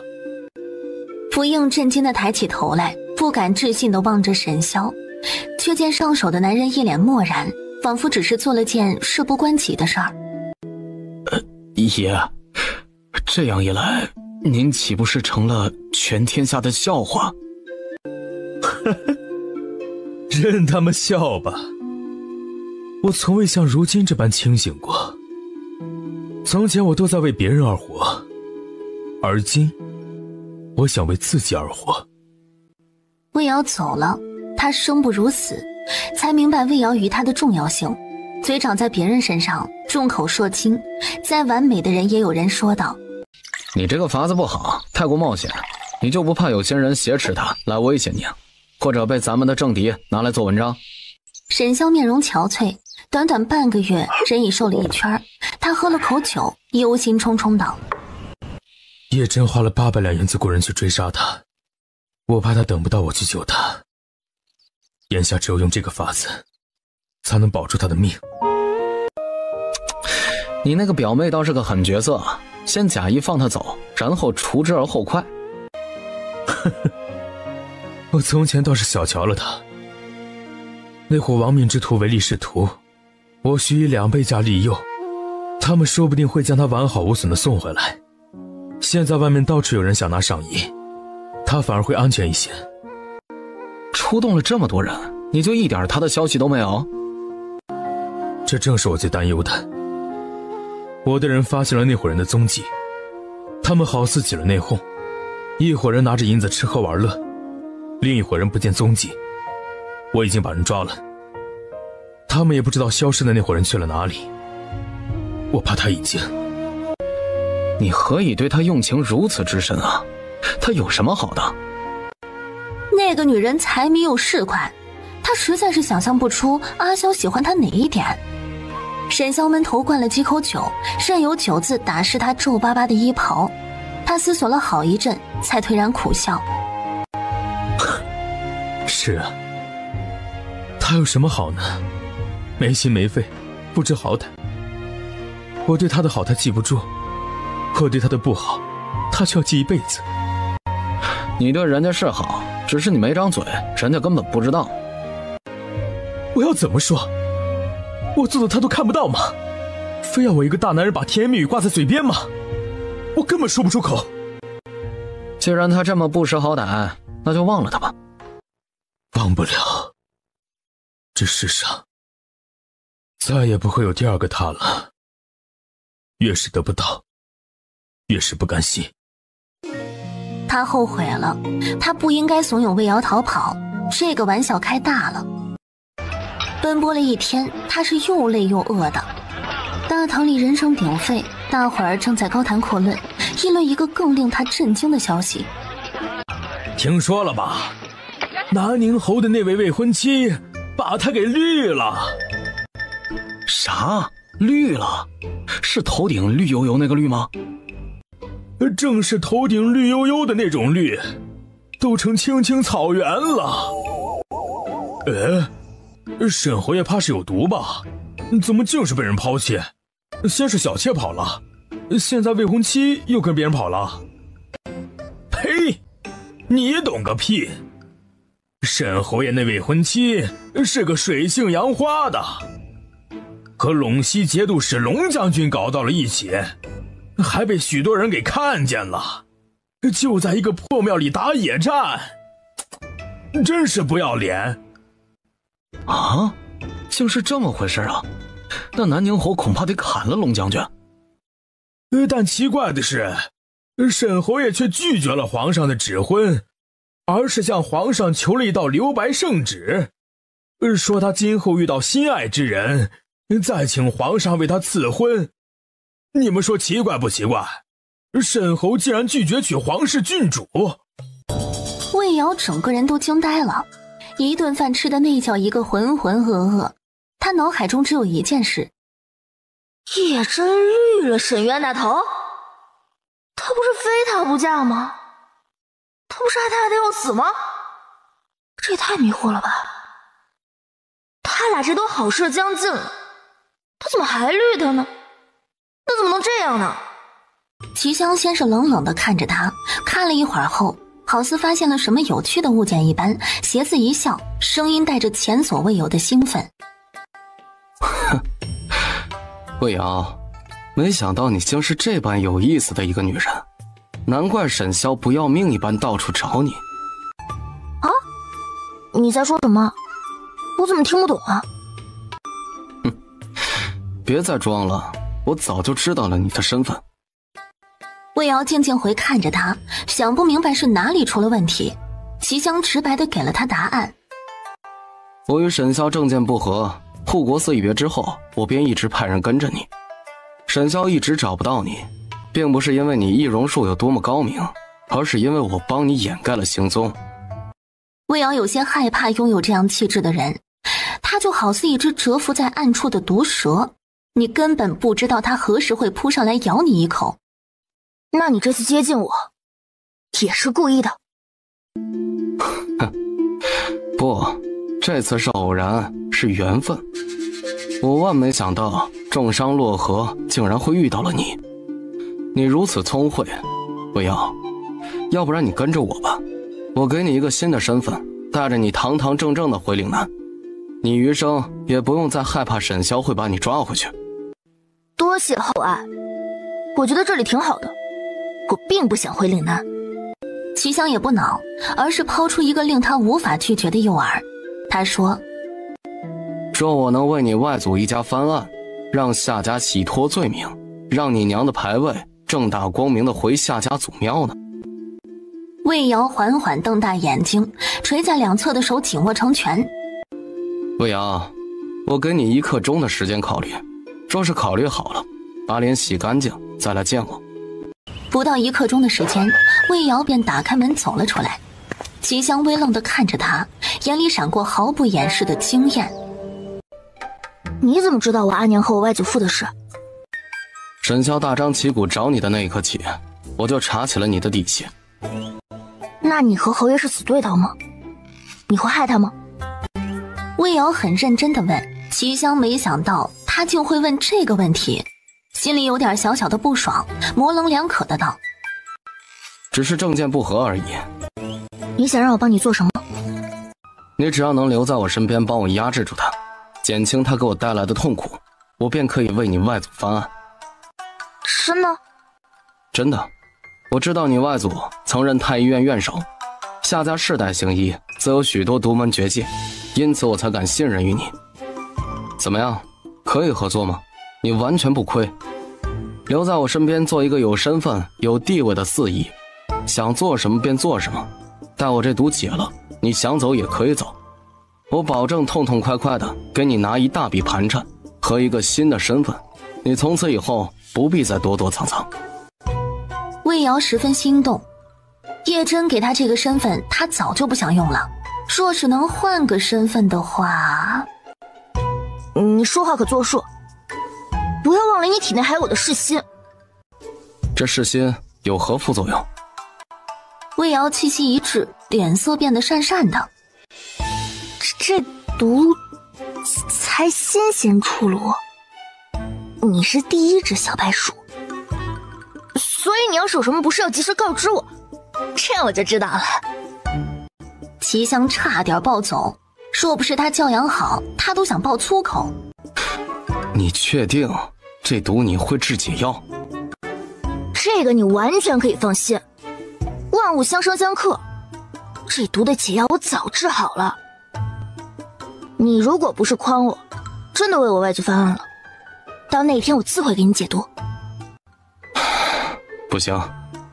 福应震惊地抬起头来，不敢置信地望着沈潇，却见上手的男人一脸漠然，仿佛只是做了件事不关己的事儿。爷，这样一来，您岂不是成了全天下的笑话？任他们笑吧，我从未像如今这般清醒过。从前我都在为别人而活，而今我想为自己而活。魏瑶走了，他生不如死，才明白魏瑶与他的重要性。嘴长在别人身上，众口铄金，再完美的人也有人说道：你这个法子不好，太过冒险，你就不怕有些人挟持他来威胁你啊？或者被咱们的政敌拿来做文章？沈潇面容憔悴，短短半个月人已瘦了一圈，他喝了口酒，忧心忡忡道：叶真花了800两银子雇人去追杀他，我怕他等不到我去救他，眼下只有用这个法子才能保住他的命。你那个表妹倒是个狠角色，先假意放他走，然后除之而后快。我从前倒是小瞧了他，那伙亡命之徒唯利是图，我许以2倍价利诱，他们说不定会将他完好无损地送回来。现在外面到处有人想拿上衣，他反而会安全一些。出动了这么多人，你就一点他的消息都没有？这正是我最担忧的。我的人发现了那伙人的踪迹，他们好似起了内讧，一伙人拿着银子吃喝玩乐，另一伙人不见踪迹。我已经把人抓了，他们也不知道消失的那伙人去了哪里。我怕他已经……你何以对他用情如此之深啊？他有什么好的？那个女人财迷又市侩，她实在是想象不出阿萧喜欢她哪一点。沈萧闷头灌了几口酒，任由酒渍打湿他皱巴巴的衣袍。他思索了好一阵，才颓然苦笑。是啊，他有什么好呢？没心没肺，不知好歹。我对他的好他记不住，我对他的不好他却要记一辈子。你对人家是好，只是你没张嘴，人家根本不知道。我要怎么说？我做的他都看不到吗？非要我一个大男人把甜言蜜语挂在嘴边吗？我根本说不出口。既然他这么不识好歹，那就忘了他吧。忘不了。这世上再也不会有第二个他了。越是得不到，越是不甘心。他后悔了，他不应该怂恿魏瑶逃跑，这个玩笑开大了。奔波了一天，他是又累又饿的。大堂里人声鼎沸，大伙儿正在高谈阔论，议论一个更令他震惊的消息。听说了吧？南宁侯的那位未婚妻把他给绿了。啥？绿了？是头顶绿油油那个绿吗？正是头顶绿油油的那种绿，都成青青草原了。沈侯爷怕是有毒吧？怎么竟是被人抛弃？先是小妾跑了，现在未婚妻又跟别人跑了。呸！你懂个屁！沈侯爷那未婚妻是个水性杨花的，和陇西节度使龙将军搞到了一起，还被许多人给看见了，就在一个破庙里打野战，真是不要脸。啊，竟是这么回事啊！那南宁侯恐怕得砍了龙将军。但奇怪的是，沈侯爷却拒绝了皇上的指婚，而是向皇上求了一道留白圣旨，说他今后遇到心爱之人，再请皇上为他赐婚。你们说奇怪不奇怪？沈侯竟然拒绝娶皇室郡主。魏瑶整个人都惊呆了，一顿饭吃的那叫一个浑浑噩噩。他脑海中只有一件事：也真绿了沈冤大头。他不是非他不嫁吗？他不是爱他爱得要死吗？这也太迷惑了吧！他俩这都好事将近了，他怎么还绿他呢？那怎么能这样呢？齐香先是冷冷地看着他，看了一会儿后，好似发现了什么有趣的物件一般，斜自一笑，声音带着前所未有的兴奋。魏瑶，没想到你竟是这般有意思的一个女人，难怪沈萧不要命一般到处找你。啊？你在说什么？我怎么听不懂啊？别再装了，我早就知道了你的身份。魏瑶静静回看着他，想不明白是哪里出了问题。齐香直白地给了他答案。我与沈萧政见不合，护国寺一别之后，我便一直派人跟着你。沈萧一直找不到你，并不是因为你易容术有多么高明，而是因为我帮你掩盖了行踪。魏瑶有些害怕拥有这样气质的人，他就好似一只蛰伏在暗处的毒蛇，你根本不知道他何时会扑上来咬你一口。那你这次接近我，也是故意的？不，这次是偶然，是缘分。我万没想到重伤落河竟然会遇到了你。你如此聪慧，魏瑶，要不然你跟着我吧，我给你一个新的身份，带着你堂堂正正的回岭南，你余生也不用再害怕沈萧会把你抓回去。多谢厚爱，我觉得这里挺好的，我并不想回岭南。齐香也不恼，而是抛出一个令他无法拒绝的诱饵。他说，若我能为你外祖一家翻案，让夏家洗脱罪名，让你娘的牌位正大光明的回夏家祖庙呢？魏瑶缓缓瞪大眼睛，垂在两侧的手紧握成拳。魏瑶，我给你1刻钟的时间考虑，若是考虑好了，把脸洗干净再来见我。不到1刻钟的时间，魏瑶便打开门走了出来。齐香微愣地看着他，眼里闪过毫不掩饰的惊艳。你怎么知道我阿娘和我外祖父的事？沈萧大张旗鼓找你的那一刻起，我就查起了你的底细。那你和侯爷是死对头吗？你会害他吗？魏瑶很认真地问。齐香没想到他竟会问这个问题，心里有点小小的不爽，模棱两可的道：只是政见不合而已。你想让我帮你做什么？你只要能留在我身边帮我压制住他，减轻他给我带来的痛苦，我便可以为你外祖翻案。真的？真的。我知道你外祖曾任太医院院守，夏家世代行医，自有许多独门绝技，因此我才敢信任于你。怎么样，可以合作吗？你完全不亏，留在我身边做一个有身份有地位的4医，想做什么便做什么。待我这毒解了，你想走也可以走，我保证痛痛快快的给你拿一大笔盘缠和一个新的身份，你从此以后不必再躲躲藏藏。魏瑶十分心动，叶真给他这个身份他早就不想用了，若是能换个身份的话。你说话可作数，不要忘了你体内还有我的噬心。这噬心有何副作用？魏瑶气息一滞，脸色变得讪讪的。这毒才新鲜出炉，你是第1只小白鼠，所以你要是有什么不适要及时告知我，这样我就知道了。齐香差点暴走，若不是他教养好，他都想爆粗口。你确定这毒你会制解药？这个你完全可以放心，万物相生相克，这毒的解药我早治好了。你如果不是诓我，真的为我外祖翻案了，到那天我自会给你解毒。不行，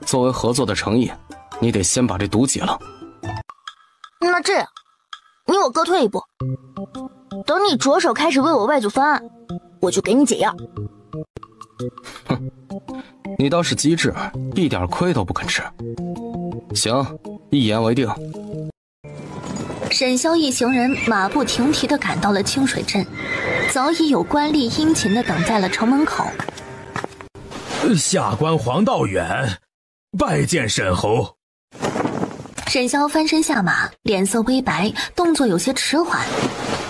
作为合作的诚意，你得先把这毒解了。那这样，你我各退一步，等你着手开始为我外祖翻案，我就给你解药。哼，你倒是机智，一点亏都不肯吃。行，一言为定。沈萧一行人马不停蹄地赶到了清水镇，早已有官吏殷勤地等在了城门口。下官黄道远，拜见沈侯。沈萧翻身下马，脸色微白，动作有些迟缓。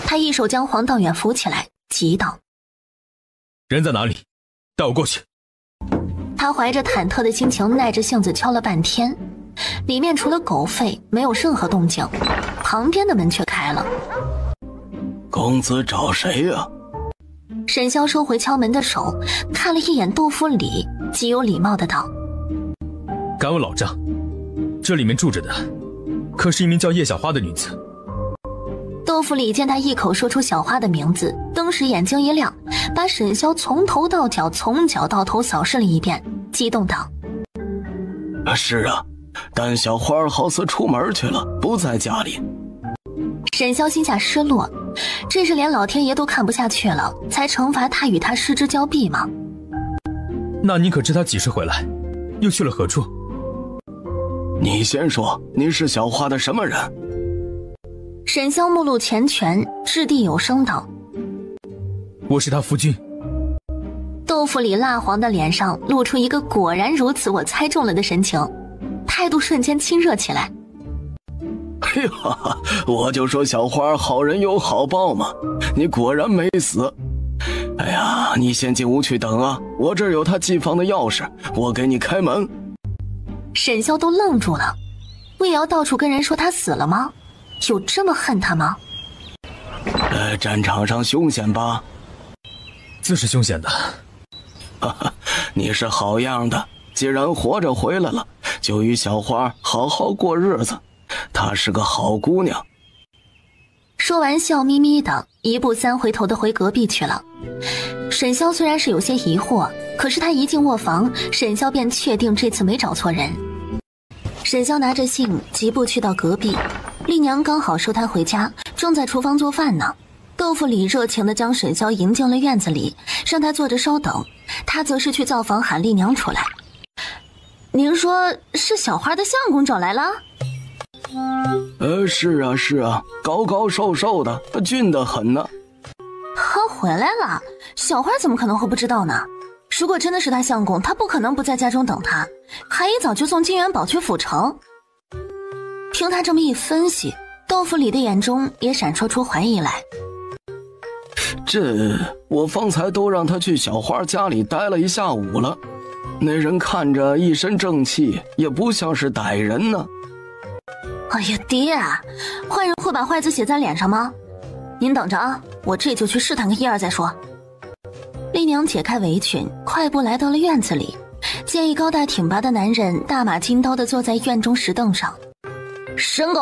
他一手将黄道远扶起来，急道：人在哪里？带我过去。他怀着忐忑的心情，耐着性子敲了半天，里面除了狗吠没有任何动静，旁边的门却开了。公子找谁呀？沈萧收回敲门的手，看了一眼豆腐里，极有礼貌的道：敢问老丈，这里面住着的可是一名叫叶小花的女子？豆腐里见他一口说出小花的名字，登时眼睛一亮，把沈萧从头到脚从脚到头扫视了一遍，激动道：是啊，但小花好似出门去了，不在家里。沈萧心下失落，这是连老天爷都看不下去了，才惩罚他与他失之交臂吗？那你可知他几时回来，又去了何处？你先说，你是小花的什么人？沈萧目露前拳，掷地有声道：我是他夫君。豆腐里蜡黄的脸上露出一个果然如此我猜中了的神情，态度瞬间亲热起来。哎呀，我就说小花好人有好报嘛，你果然没死。哎呀，你先进屋去等啊，我这儿有他寄放的钥匙，我给你开门。沈萧都愣住了，魏瑶到处跟人说他死了吗？有这么恨他吗？战场上凶险吧？自是凶险的。哈哈，你是好样的，既然活着回来了，就与小花好好过日子，她是个好姑娘。说完笑眯眯的1步3回头的回隔壁去了。沈萧虽然是有些疑惑，可是他一进卧房，沈萧便确定这次没找错人。沈潇拿着信疾步去到隔壁，丽娘刚好收他回家，正在厨房做饭呢。豆腐里热情地将沈潇迎进了院子里，让他坐着稍等，他则是去灶房喊丽娘出来。您说是小花的相公找来了？是啊，高高瘦瘦的，俊得很呢。他回来了，小花怎么可能会不知道呢？如果真的是他相公，他不可能不在家中等他，还一早就送金元宝去府城。听他这么一分析，豆腐里的眼中也闪烁出怀疑来。我方才都让他去小花家里待了一下午了，那人看着一身正气，也不像是歹人呢。哎呀爹，坏人会把坏字写在脸上吗？您等着啊，我这就去试探个一二再说。丽娘解开围裙，快步来到了院子里，见一高大挺拔的男人大马金刀地坐在院中石凳上。沈狗！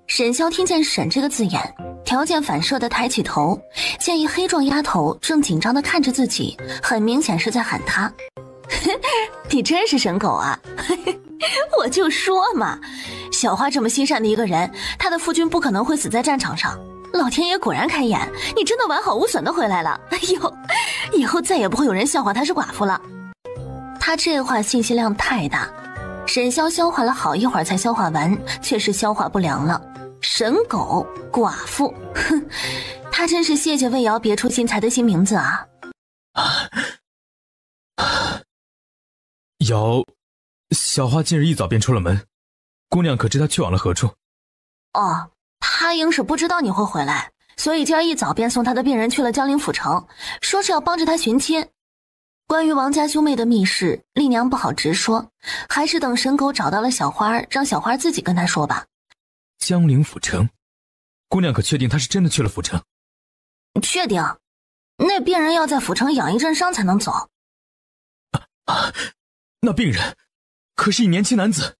沈潇听见沈这个字眼，条件反射地抬起头，见一黑壮丫头正紧张地看着自己，很明显是在喊他。你真是沈狗啊！我就说嘛，小花这么心善的一个人，她的夫君不可能会死在战场上。老天爷果然开眼，你真的完好无损的回来了。哎呦，以后再也不会有人笑话她是寡妇了。他这话信息量太大，沈潇消化了好一会儿才消化完，却是消化不良了。沈狗寡妇，哼，他真是谢谢魏瑶别出心裁的新名字啊。瑶，小花今日一早便出了门，姑娘可知她去往了何处？哦，她应是不知道你会回来，所以今儿一早便送她的病人去了江陵府城，说是要帮着她寻亲。关于王家兄妹的密事，丽娘不好直说，还是等沈狗找到了小花，让小花自己跟她说吧。江陵府城，姑娘可确定她是真的去了府城？确定，那病人要在府城养一阵伤才能走。那病人可是一年轻男子。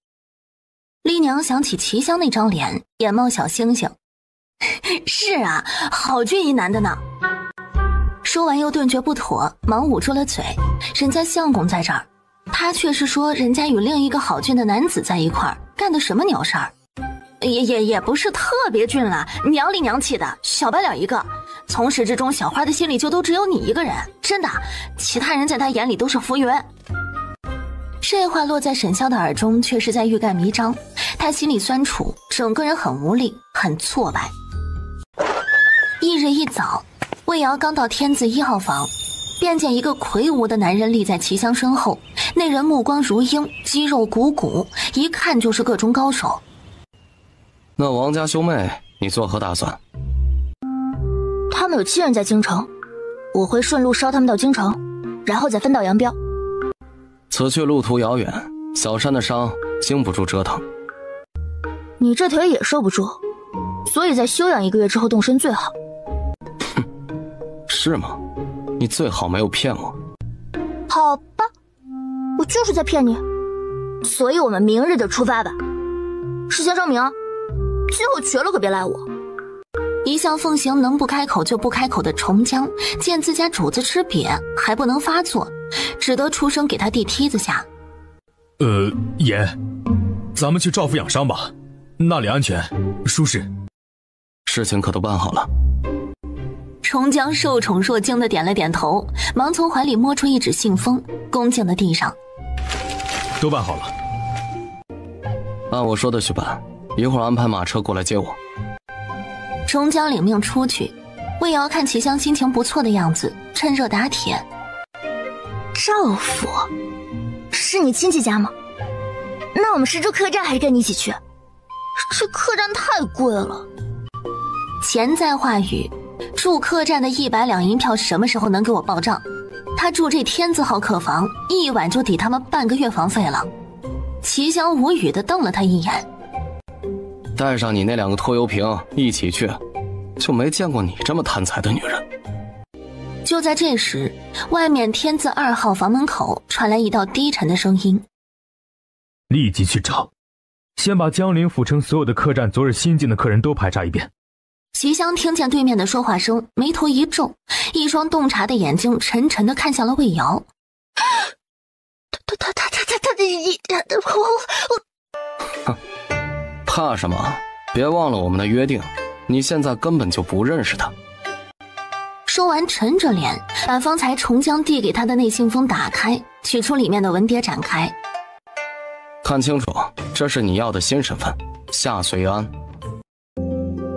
丽娘想起齐香那张脸，眼冒小星星。是啊，好俊一男的呢。说完又顿觉不妥，忙捂住了嘴。人家相公在这儿，他却是说人家与另一个好俊的男子在一块儿，干的什么鸟事儿？也不是特别俊了，娘里娘气的，小白脸一个。从始至终，小花的心里就都只有你一个人，真的，其他人在他眼里都是浮云。这话落在沈潇的耳中，却是在欲盖弥彰。他心里酸楚，整个人很无力，很挫败。翌日一早，魏瑶刚到天字1号房，便见一个魁梧的男人立在齐香身后。那人目光如鹰，肌肉鼓鼓，一看就是个中高手。那王家兄妹，你作何打算？他们有亲人在京城，我会顺路捎他们到京城，然后再分道扬镳。此去路途遥远，小山的伤经不住折腾。你这腿也受不住，所以在休养1个月之后动身最好。哼，是吗？你最好没有骗我。好吧，我就是在骗你。所以我们明日就出发吧。事先声明，今后瘸了可别赖我。一向奉行能不开口就不开口的重江，见自家主子吃瘪，还不能发作，只得出声给他递梯子下。爷，咱们去赵府养伤吧，那里安全舒适。事情可都办好了。重江受宠若惊的点了点头，忙从怀里摸出一纸信封，恭敬的递上。都办好了。按我说的去办，一会儿安排马车过来接我。重江领命出去，魏瑶看齐香心情不错的样子，趁热打铁。赵府是你亲戚家吗？那我们是住客栈还是跟你一起去？这客栈太贵了。钱在话语，住客栈的100两银票什么时候能给我报账？他住这天字号客房，一晚就抵他们半个月房费了。齐香无语地瞪了他一眼。带上你那2个拖油瓶一起去，就没见过你这么贪财的女人。就在这时，外面天字2号房门口传来一道低沉的声音：立即去找，先把江陵府城所有的客栈昨日新进的客人都排查一遍。齐香听见对面的说话声，眉头一皱，一双洞察的眼睛沉沉地看向了魏瑶。哼，怕什么？别忘了我们的约定，你现在根本就不认识他。说完，沉着脸把方才重江递给他的那信封打开，取出里面的文牒展开。看清楚，这是你要的新身份，夏随安。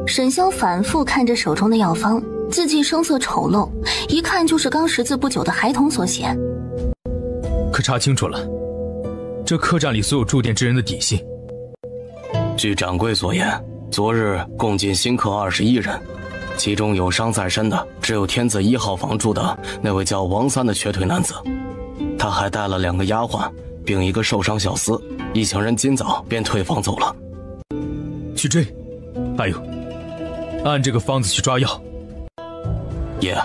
沈潇反复看着手中的药方，字迹生色丑陋，一看就是刚识字不久的孩童所写。可查清楚了，这客栈里所有住店之人的底细。据掌柜所言，昨日共进新客21人，其中有伤在身的只有天子1号房住的那位叫王三的瘸腿男子，他还带了2个丫鬟，并一个受伤小厮。一行人今早便退房走了。去追，还有，按这个方子去抓药。爷，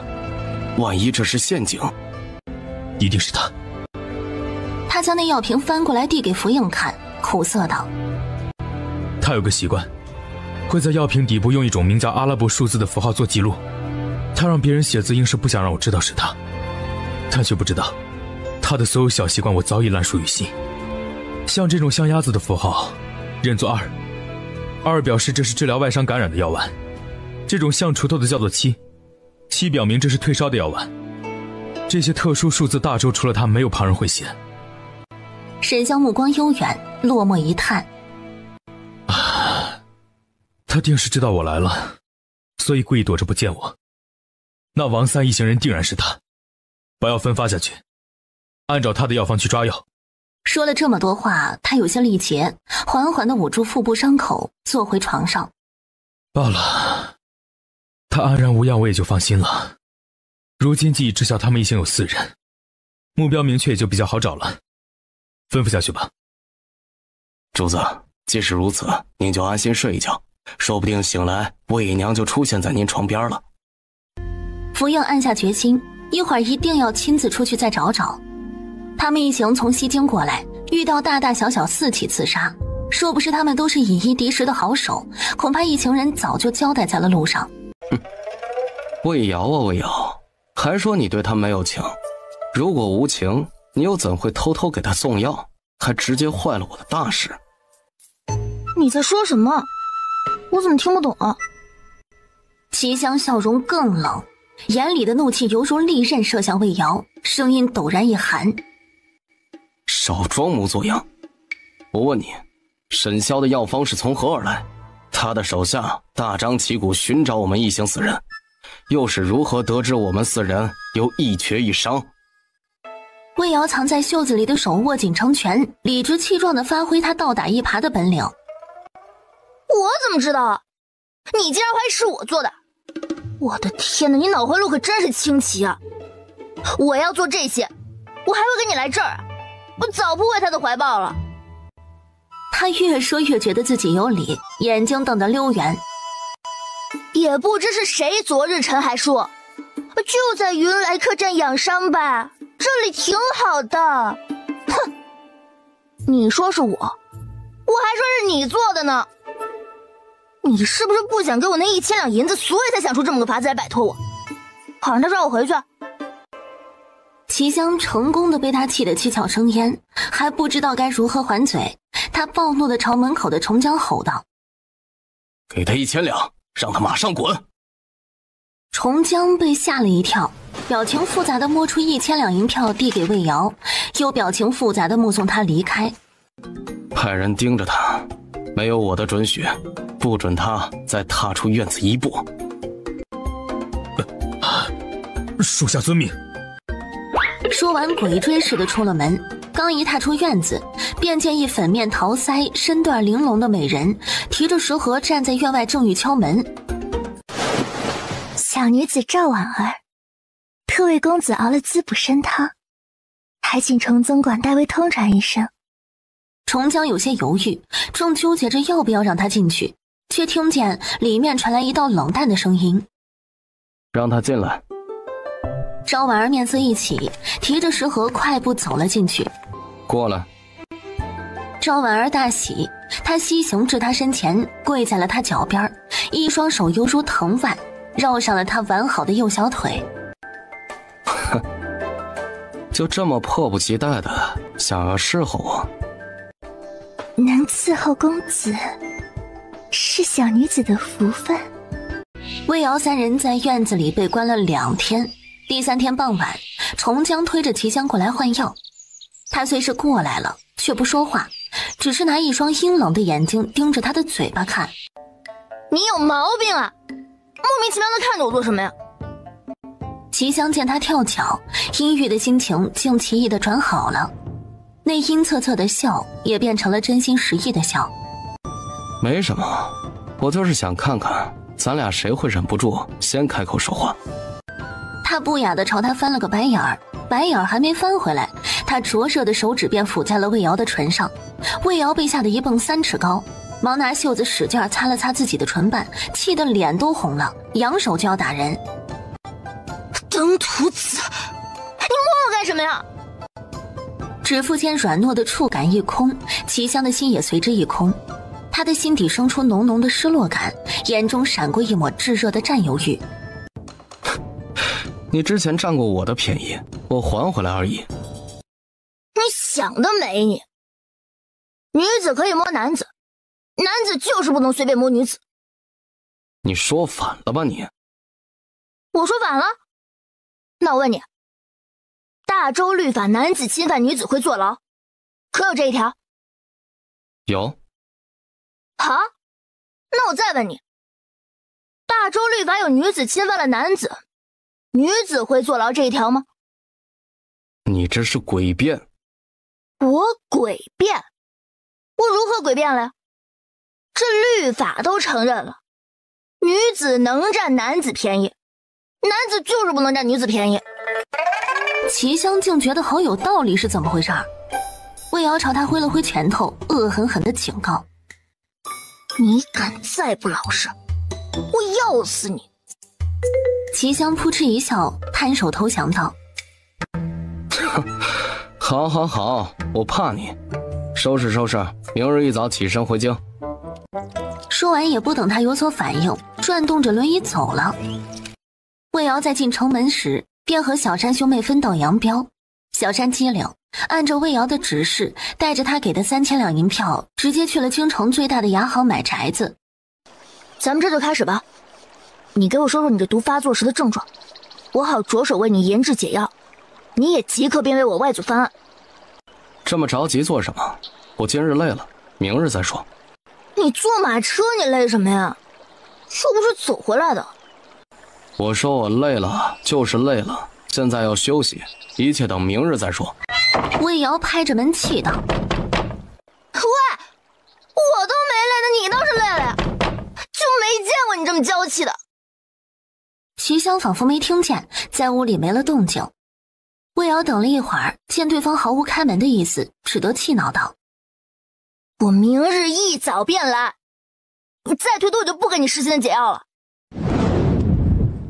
万一这是陷阱？一定是他。他将那药瓶翻过来递给福应看，苦涩道：他有个习惯，会在药瓶底部用一种名叫阿拉伯数字的符号做记录。他让别人写字，应是不想让我知道是他，但却不知道他的所有小习惯我早已烂熟于心。像这种像鸭子的符号，认作2，2表示这是治疗外伤感染的药丸；这种像锄头的叫做7，7表明这是退烧的药丸。这些特殊数字大周除了他没有旁人会写。沈潇目光悠远，落寞一叹：他定是知道我来了，所以故意躲着不见我。那王三一行人定然是他，把药分发下去，按照他的药方去抓药。说了这么多话，他有些力竭，缓缓地捂住腹部伤口，坐回床上。罢了，他安然无恙，我也就放心了。如今既已知晓他们一行有4人，目标明确也就比较好找了。吩咐下去吧。主子，即使如此，您就安心睡一觉，说不定醒来魏姨娘就出现在您床边了。福应暗下决心，一会儿一定要亲自出去再找找。他们一行从西京过来，遇到大大小小4起刺杀，若不是他们都是以一敌10的好手，恐怕一行人早就交代在了路上。魏瑶啊魏瑶，还说你对他没有情，如果无情，你又怎会偷偷给他送药，还直接坏了我的大事？你在说什么？我怎么听不懂啊？齐香笑容更冷，眼里的怒气犹如利刃射向魏瑶，声音陡然一寒：少装模作样！我问你，沈潇的药方是从何而来？他的手下大张旗鼓寻找我们一行4人，又是如何得知我们4人有一瘸一伤？魏瑶藏在袖子里的手握紧成拳，理直气壮地发挥他倒打一耙的本领。我怎么知道啊？你竟然怀疑是我做的？我的天哪，你脑回路可真是清奇啊！我要做这些，我还会跟你来这儿啊？我早扑回他的怀抱了。他越说越觉得自己有理，眼睛瞪得溜圆。也不知是谁昨日陈还说，就在云来客栈养伤吧，这里挺好的。哼，你说是我还说是你做的呢。你是不是不想给我那1000两银子，所以才想出这么个法子来摆脱我？好让他抓我回去。齐香成功的被他气得七窍生烟，还不知道该如何还嘴。他暴怒地朝门口的重江吼道：给他1000两，让他马上滚！重江被吓了一跳，表情复杂地摸出1000两银票递给魏瑶，又表情复杂地目送他离开。派人盯着他，没有我的准许，不准他再踏出院子一步。属下遵命。说完鬼追似的出了门，刚一踏出院子，便见一粉面桃腮、身段玲珑的美人提着食盒站在院外正欲敲门。小女子赵婉儿，特为公子熬了滋补参汤，还请重总管代为通传一声。重江有些犹豫，正纠结着要不要让他进去，却听见里面传来一道冷淡的声音：让他进来。赵婉儿面色一起，提着食盒快步走了进去。过来。赵婉儿大喜，她西行至他身前，跪在了他脚边，一双手犹如藤蔓绕上了他完好的右小腿。就这么迫不及待的想要侍候我？能伺候公子，是小女子的福分。魏瑶三人在院子里被关了2天，第3天傍晚，重江推着齐香过来换药。他虽是过来了，却不说话，只是拿一双阴冷的眼睛盯着他的嘴巴看。你有毛病啊！莫名其妙的看着我做什么呀？齐香见他跳脚，阴郁的心情竟奇异的转好了，那阴恻恻的笑也变成了真心实意的笑。没什么，我就是想看看咱俩谁会忍不住先开口说话。他不雅地朝他翻了个白眼儿，白眼儿还没翻回来，他灼热的手指便抚在了魏瑶的唇上。魏瑶被吓得一蹦3尺高，忙拿袖子使劲擦了擦自己的唇瓣，气得脸都红了，扬手就要打人。登徒子，你摸我干什么呀？指腹间软糯的触感一空，齐香的心也随之一空。他的心底生出浓浓的失落感，眼中闪过一抹炙热的占有欲。你之前占过我的便宜，我还回来而已。你想得美你！女子可以摸男子，男子就是不能随便摸女子。你说反了吧你？我说反了？那我问你，大周律法男子侵犯女子会坐牢，可有这一条？有。好，那我再问你，大周律法有女子侵犯了男子，女子会坐牢这一条吗？你这是诡辩。我诡辩？我如何诡辩了呀？这律法都承认了，女子能占男子便宜，男子就是不能占女子便宜。齐香竟觉得好有道理，是怎么回事？魏瑶朝他挥了挥拳头，恶狠狠地警告：你敢再不老实，我要死你！齐香扑哧一笑，摊手投降道：好好好，我怕你。收拾收拾，明日一早起身回京。说完也不等他有所反应，转动着轮椅走了。魏瑶在进城门时便和小山兄妹分道扬镳。小山机灵，按照魏瑶的指示，带着他给的3000两银票，直接去了京城最大的牙行买宅子。咱们这就开始吧，你给我说说你这毒发作时的症状，我好着手为你研制解药。你也即刻便为我外祖翻案。这么着急做什么？我今日累了，明日再说。你坐马车你累什么呀？又不是走回来的。我说我累了就是累了，现在要休息，一切等明日再说。魏瑶拍着门气道：喂，我都没累呢，你倒是累了呀，就没见过你这么娇气的。齐香仿佛没听见，在屋里没了动静。魏瑶等了一会儿，见对方毫无开门的意思，只得气恼道：我明日一早便来，你再推脱我就不给你实现解药了。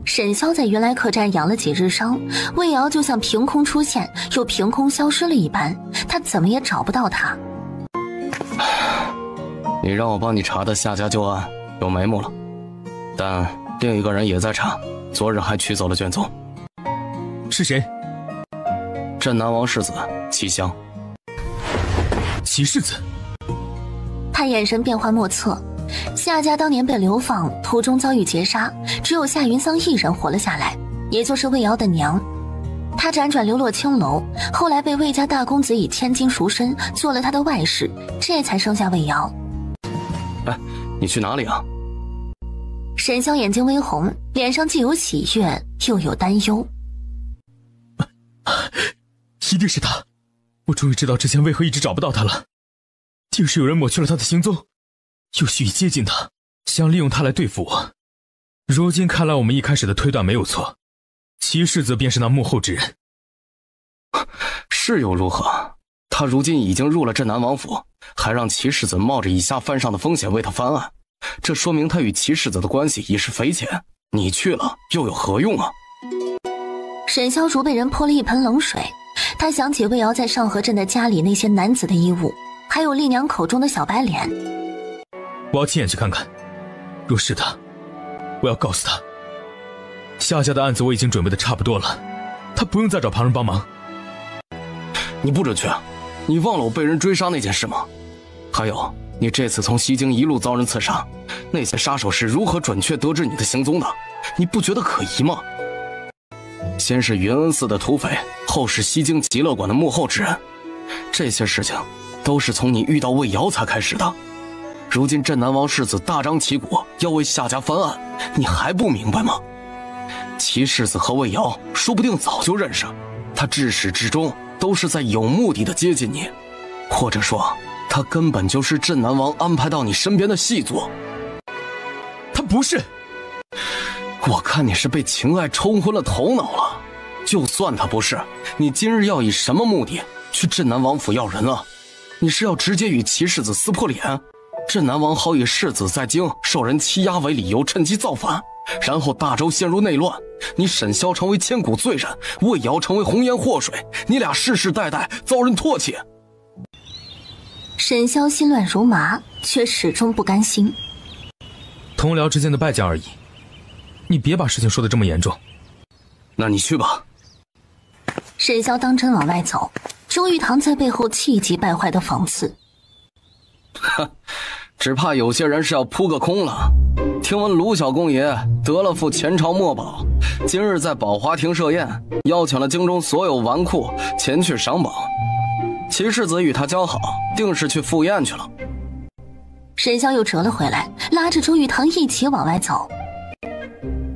沈潇在原来客栈养了几日伤，魏瑶就像凭空出现又凭空消失了一般，他怎么也找不到他。你让我帮你查的夏家旧案有眉目了，但另一个人也在查，昨日还取走了卷宗。是谁？镇南王世子齐香。齐世子？他眼神变幻莫测。夏家当年被流放，途中遭遇劫杀，只有夏云桑一人活了下来，也就是魏瑶的娘。他辗转流落青楼，后来被魏家大公子以千金赎身，做了他的外室，这才生下魏瑶。哎，你去哪里啊？沈潇眼睛微红，脸上既有喜悦又有担忧。一定是他，我终于知道之前为何一直找不到他了，定是有人抹去了他的行踪，又蓄意接近他，想利用他来对付我。如今看来我们一开始的推断没有错，齐世子便是那幕后之人。是又如何？他如今已经入了镇南王府，还让齐世子冒着以下犯上的风险为他翻案，这说明他与齐世子的关系已是匪浅，你去了又有何用啊？沈潇如被人泼了一盆冷水，他想起魏瑶在上河镇的家里那些男子的衣物，还有丽娘口中的小白脸。我要亲眼去看看，若是他，我要告诉他，夏家的案子我已经准备的差不多了，他不用再找旁人帮忙。你不准去！你忘了我被人追杀那件事吗？还有，你这次从西京一路遭人刺杀，那些杀手是如何准确得知你的行踪的？你不觉得可疑吗？先是云恩寺的土匪，后是西京极乐馆的幕后之人，这些事情都是从你遇到魏瑶才开始的。如今镇南王世子大张旗鼓要为夏家翻案，你还不明白吗？齐世子和魏瑶说不定早就认识，他至始至终都是在有目的的接近你，或者说他根本就是镇南王安排到你身边的细作。他不是。我看你是被情爱冲昏了头脑了。就算他不是，你今日要以什么目的去镇南王府要人啊？你是要直接与齐世子撕破脸？镇南王好以世子在京受人欺压为理由，趁机造反，然后大周陷入内乱，你沈萧成为千古罪人，魏瑶成为红颜祸水，你俩世世代代遭人唾弃。沈萧心乱如麻，却始终不甘心。同僚之间的败将而已，你别把事情说得这么严重。那你去吧。沈萧当真往外走，周玉堂在背后气急败坏的讽刺：只怕有些人是要扑个空了。听闻卢小公爷得了副前朝墨宝，今日在宝华亭设宴，邀请了京中所有纨绔前去赏宝。齐世子与他交好，定是去赴宴去了。沈萧又折了回来，拉着周玉堂一起往外走。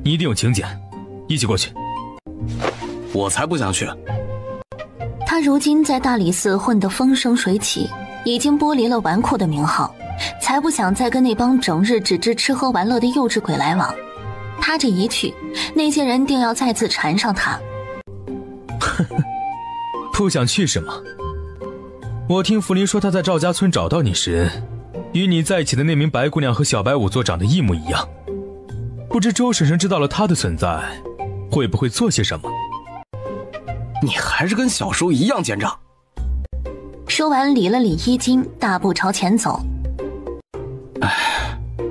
你一定有请柬，一起过去。我才不想去。他如今在大理寺混得风生水起，已经剥离了纨绔的名号，才不想再跟那帮整日只知吃喝玩乐的幼稚鬼来往。他这一去，那些人定要再次缠上他。不想去是吗？我听福林说他在赵家村找到你时，与你在一起的那名白姑娘和小白仵作长得一模一样。不知周婶婶知道了她的存在，会不会做些什么？你还是跟小时候一样奸诈。说完理了理衣襟，大步朝前走。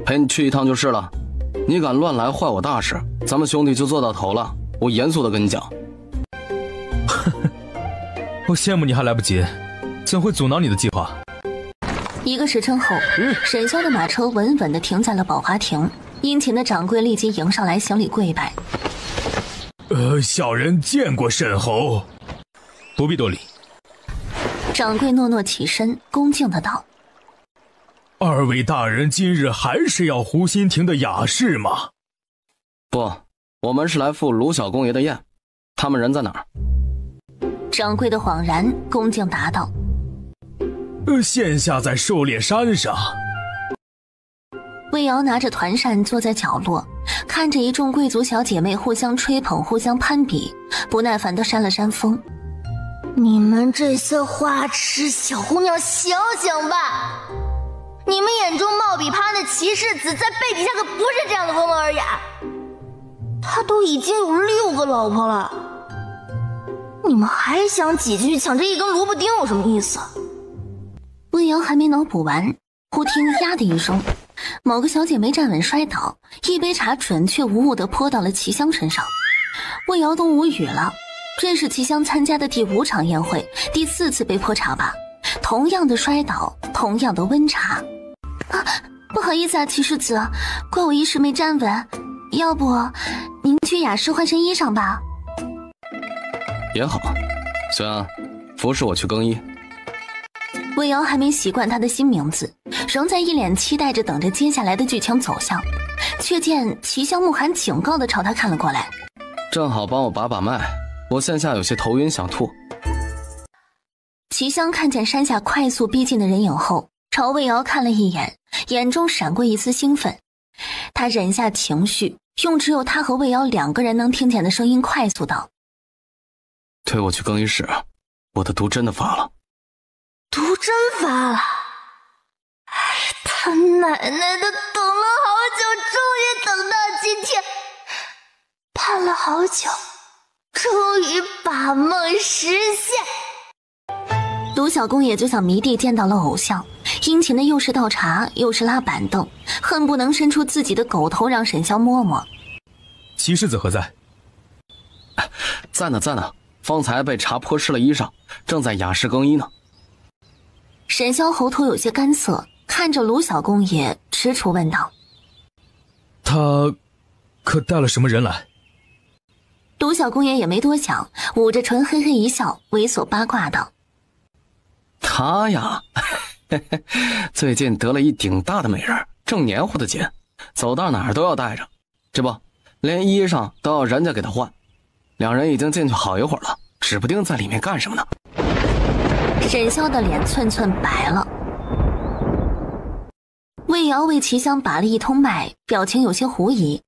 陪你去一趟就是了，你敢乱来坏我大事，咱们兄弟就做到头了。我严肃的跟你讲。我羡慕你还来不及，怎会阻挠你的计划？1个时辰后，沈萧的马车稳稳地停在了宝华亭，殷勤的掌柜立即迎上来行礼跪拜。小人见过沈侯。不必多礼。掌柜诺诺起身，恭敬的道：二位大人今日还是要湖心亭的雅事吗？不，我们是来赴卢小公爷的宴。他们人在哪儿？掌柜的恍然，恭敬答道：现下在狩猎山上。魏瑶拿着团扇坐在角落，看着一众贵族小姐妹互相吹捧互相攀比，不耐烦地扇了扇风。你们这些花痴小姑娘想想吧，你们眼中貌比他的齐世子在背底下可不是这样的温文尔雅，他都已经有6个老婆了，你们还想挤进去抢这一根萝卜丁有什么意思？魏瑶还没脑补完，忽听呀的一声，某个小姐妹站稳摔倒，一杯茶准确无误地泼到了齐香身上。魏瑶都无语了，这是齐香参加的第5场宴会，第4次被泼茶吧，同样的摔倒，同样的温茶。不好意思啊，齐世子，怪我一时没站稳，要不您去雅室换身衣裳吧。也好，虽然服侍我去更衣。魏瑶还没习惯他的新名字，仍在一脸期待着等着接下来的剧情走向，却见齐香慕寒警告地朝他看了过来。正好帮我把把脉，我现下有些头晕想吐。齐香看见山下快速逼近的人影后，朝魏瑶看了一眼，眼中闪过一丝兴奋。他忍下情绪，用只有他和魏瑶2个人能听见的声音快速道：推我去更衣室，我的毒真的发了。毒真发了，他奶奶的，等了好久，终于等到今天，盼了好久，终于把梦实现。卢小公也就像迷弟见到了偶像，殷勤的又是倒茶又是拉板凳，恨不能伸出自己的狗头让沈萧摸摸。齐世子何在？在呢，方才被茶泼湿了衣裳，正在雅室更衣呢。沈萧喉头有些干涩，看着卢小公爷，踟蹰问道：“他可带了什么人来？”卢小公爷也没多想，捂着唇嘿嘿一笑，猥琐八卦道：“他呀，最近得了一顶大的美人，正黏糊的紧，走到哪儿都要带着，这不，连衣裳都要人家给他换。两人已经进去好一会儿了，指不定在里面干什么呢。”沈萧的脸寸寸白了。魏瑶为齐香把了一通脉，表情有些狐疑，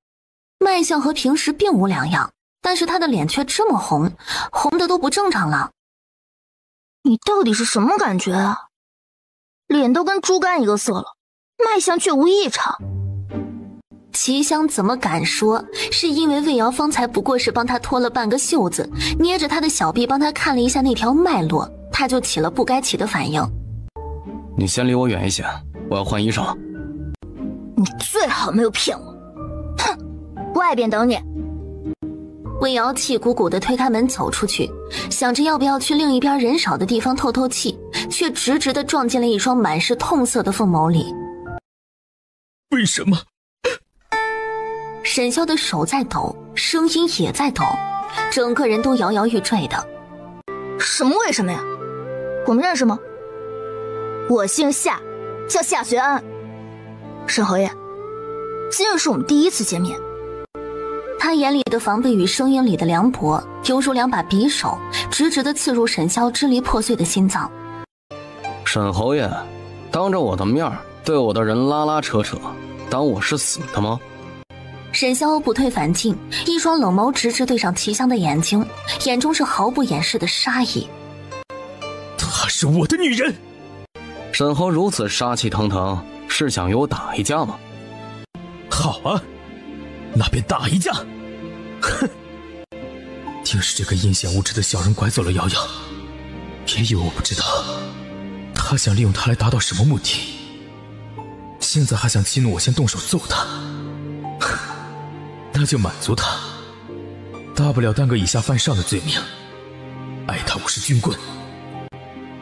脉象和平时并无两样，但是他的脸却这么红，红的都不正常了。你到底是什么感觉啊？脸都跟猪肝一个色了，脉象却无异常。齐香怎么敢说？是因为魏瑶方才不过是帮他脱了半个袖子，捏着他的小臂帮他看了一下那条脉络，他就起了不该起的反应。你先离我远一些，我要换衣裳了。你最好没有骗我。哼，外边等你。魏瑶气鼓鼓地推开门走出去，想着要不要去另一边人少的地方透透气，却直直地撞进了一双满是痛色的凤眸里。为什么？沈萧的手在抖，声音也在抖，整个人都摇摇欲坠的。什么为什么呀？我们认识吗？我姓夏，叫夏随安。沈侯爷，今日是我们第一次见面。他眼里的防备与声音里的凉薄，犹如两把匕首，直直地刺入沈萧支离破碎的心脏。沈侯爷，当着我的面对我的人拉拉扯扯，当我是死的吗？沈萧不退反进，一双冷眸直直对上齐香的眼睛，眼中是毫不掩饰的杀意。她是我的女人。沈侯如此杀气腾腾，是想与我打一架吗？好啊，那便打一架。哼，竟是这个阴险无耻的小人拐走了瑶瑶，别以为我不知道，他想利用她来达到什么目的。现在还想激怒我先动手揍他，那就满足他，大不了担个以下犯上的罪名，挨他50军棍。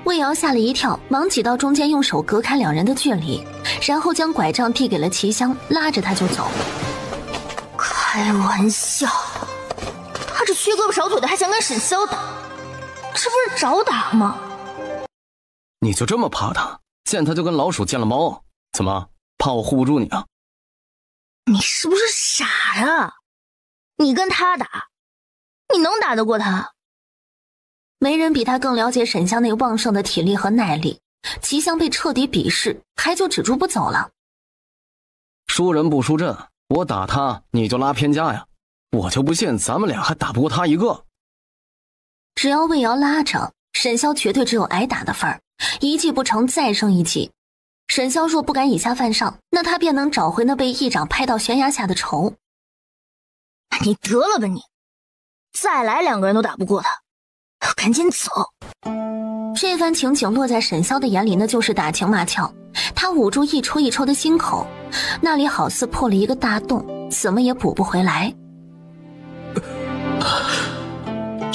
魏瑶吓了一跳，忙挤到中间，用手隔开两人的距离，然后将拐杖递给了齐香，拉着他就走。开玩笑，他这缺胳膊少腿的还想跟沈萧打，这不是找打吗？你就这么怕他？见他就跟老鼠见了猫？怎么，怕我护不住你啊？你是不是傻呀？你跟他打，你能打得过他？没人比他更了解沈香那旺盛的体力和耐力。齐香被彻底鄙视，还就止住不走了。输人不输阵，我打他你就拉偏架呀，我就不信咱们俩还打不过他一个。只要魏瑶拉着，沈萧绝对只有挨打的份儿，一计不成再生一计。沈萧若不敢以下犯上，那他便能找回那被一掌拍到悬崖下的仇。你得了吧你，再来2个人都打不过他，赶紧走。这番情景落在沈萧的眼里，那就是打情骂俏。他捂住一抽一抽的心口，那里好似破了一个大洞，怎么也补不回来。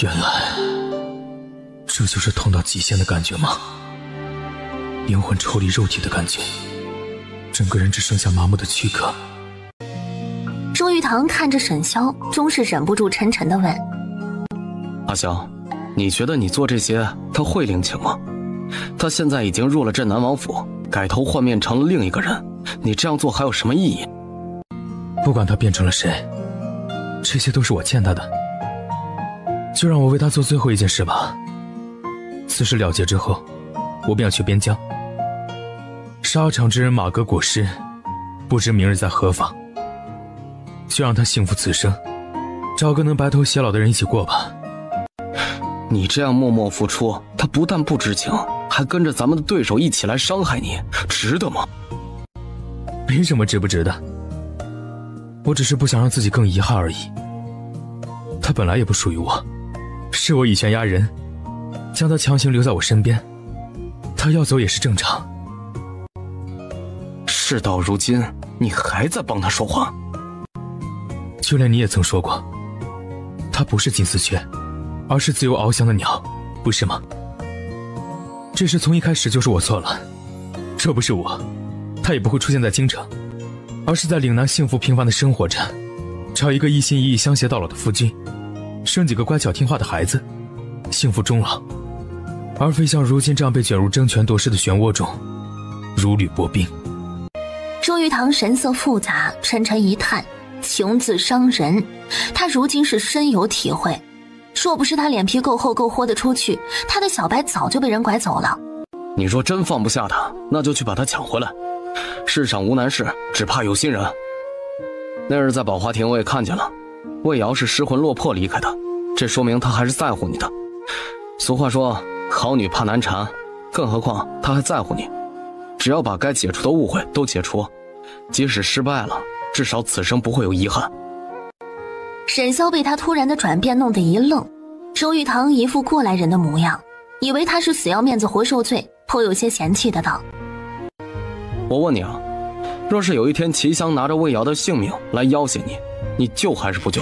原来这就是痛到极限的感觉吗？灵魂抽离肉体的感觉，整个人只剩下麻木的躯壳。周玉堂看着沈萧，终是忍不住沉沉地问：阿萧，你觉得你做这些他会领情吗？他现在已经入了镇南王府，改头换面成了另一个人，你这样做还有什么意义？不管他变成了谁，这些都是我欠他的，就让我为他做最后一件事吧。此事了结之后，我便要去边疆。沙场之人马革裹尸，不知明日在何方，就让他幸福此生，找个能白头偕老的人一起过吧。你这样默默付出，他不但不知情，还跟着咱们的对手一起来伤害你，值得吗？没什么值不值得，我只是不想让自己更遗憾而已。他本来也不属于我，是我以权压人，将他强行留在我身边，他要走也是正常。事到如今，你还在帮他说话？就连你也曾说过，他不是金丝雀，而是自由翱翔的鸟，不是吗？这事从一开始就是我错了，若不是我，他也不会出现在京城，而是在岭南幸福平凡的生活着，找一个一心一意相携到老的夫君，生几个乖巧听话的孩子，幸福终老，而非像如今这样被卷入争权夺势的漩涡中，如履薄冰。周玉堂神色复杂，沉沉一叹，情字伤人，他如今是深有体会。若不是他脸皮够厚够豁得出去，他的小白早就被人拐走了。你若真放不下他，那就去把他抢回来。世上无难事，只怕有心人。那日在宝华亭我也看见了，魏瑶是失魂落魄离开的，这说明他还是在乎你的。俗话说好女怕难缠，更何况他还在乎你。只要把该解除的误会都解除，即使失败了，至少此生不会有遗憾。沈潇被他突然的转变弄得一愣，周玉堂一副过来人的模样，以为他是死要面子活受罪，颇有些嫌弃的道：我问你啊，若是有一天齐香拿着魏瑶的性命来要挟你，你救还是不救？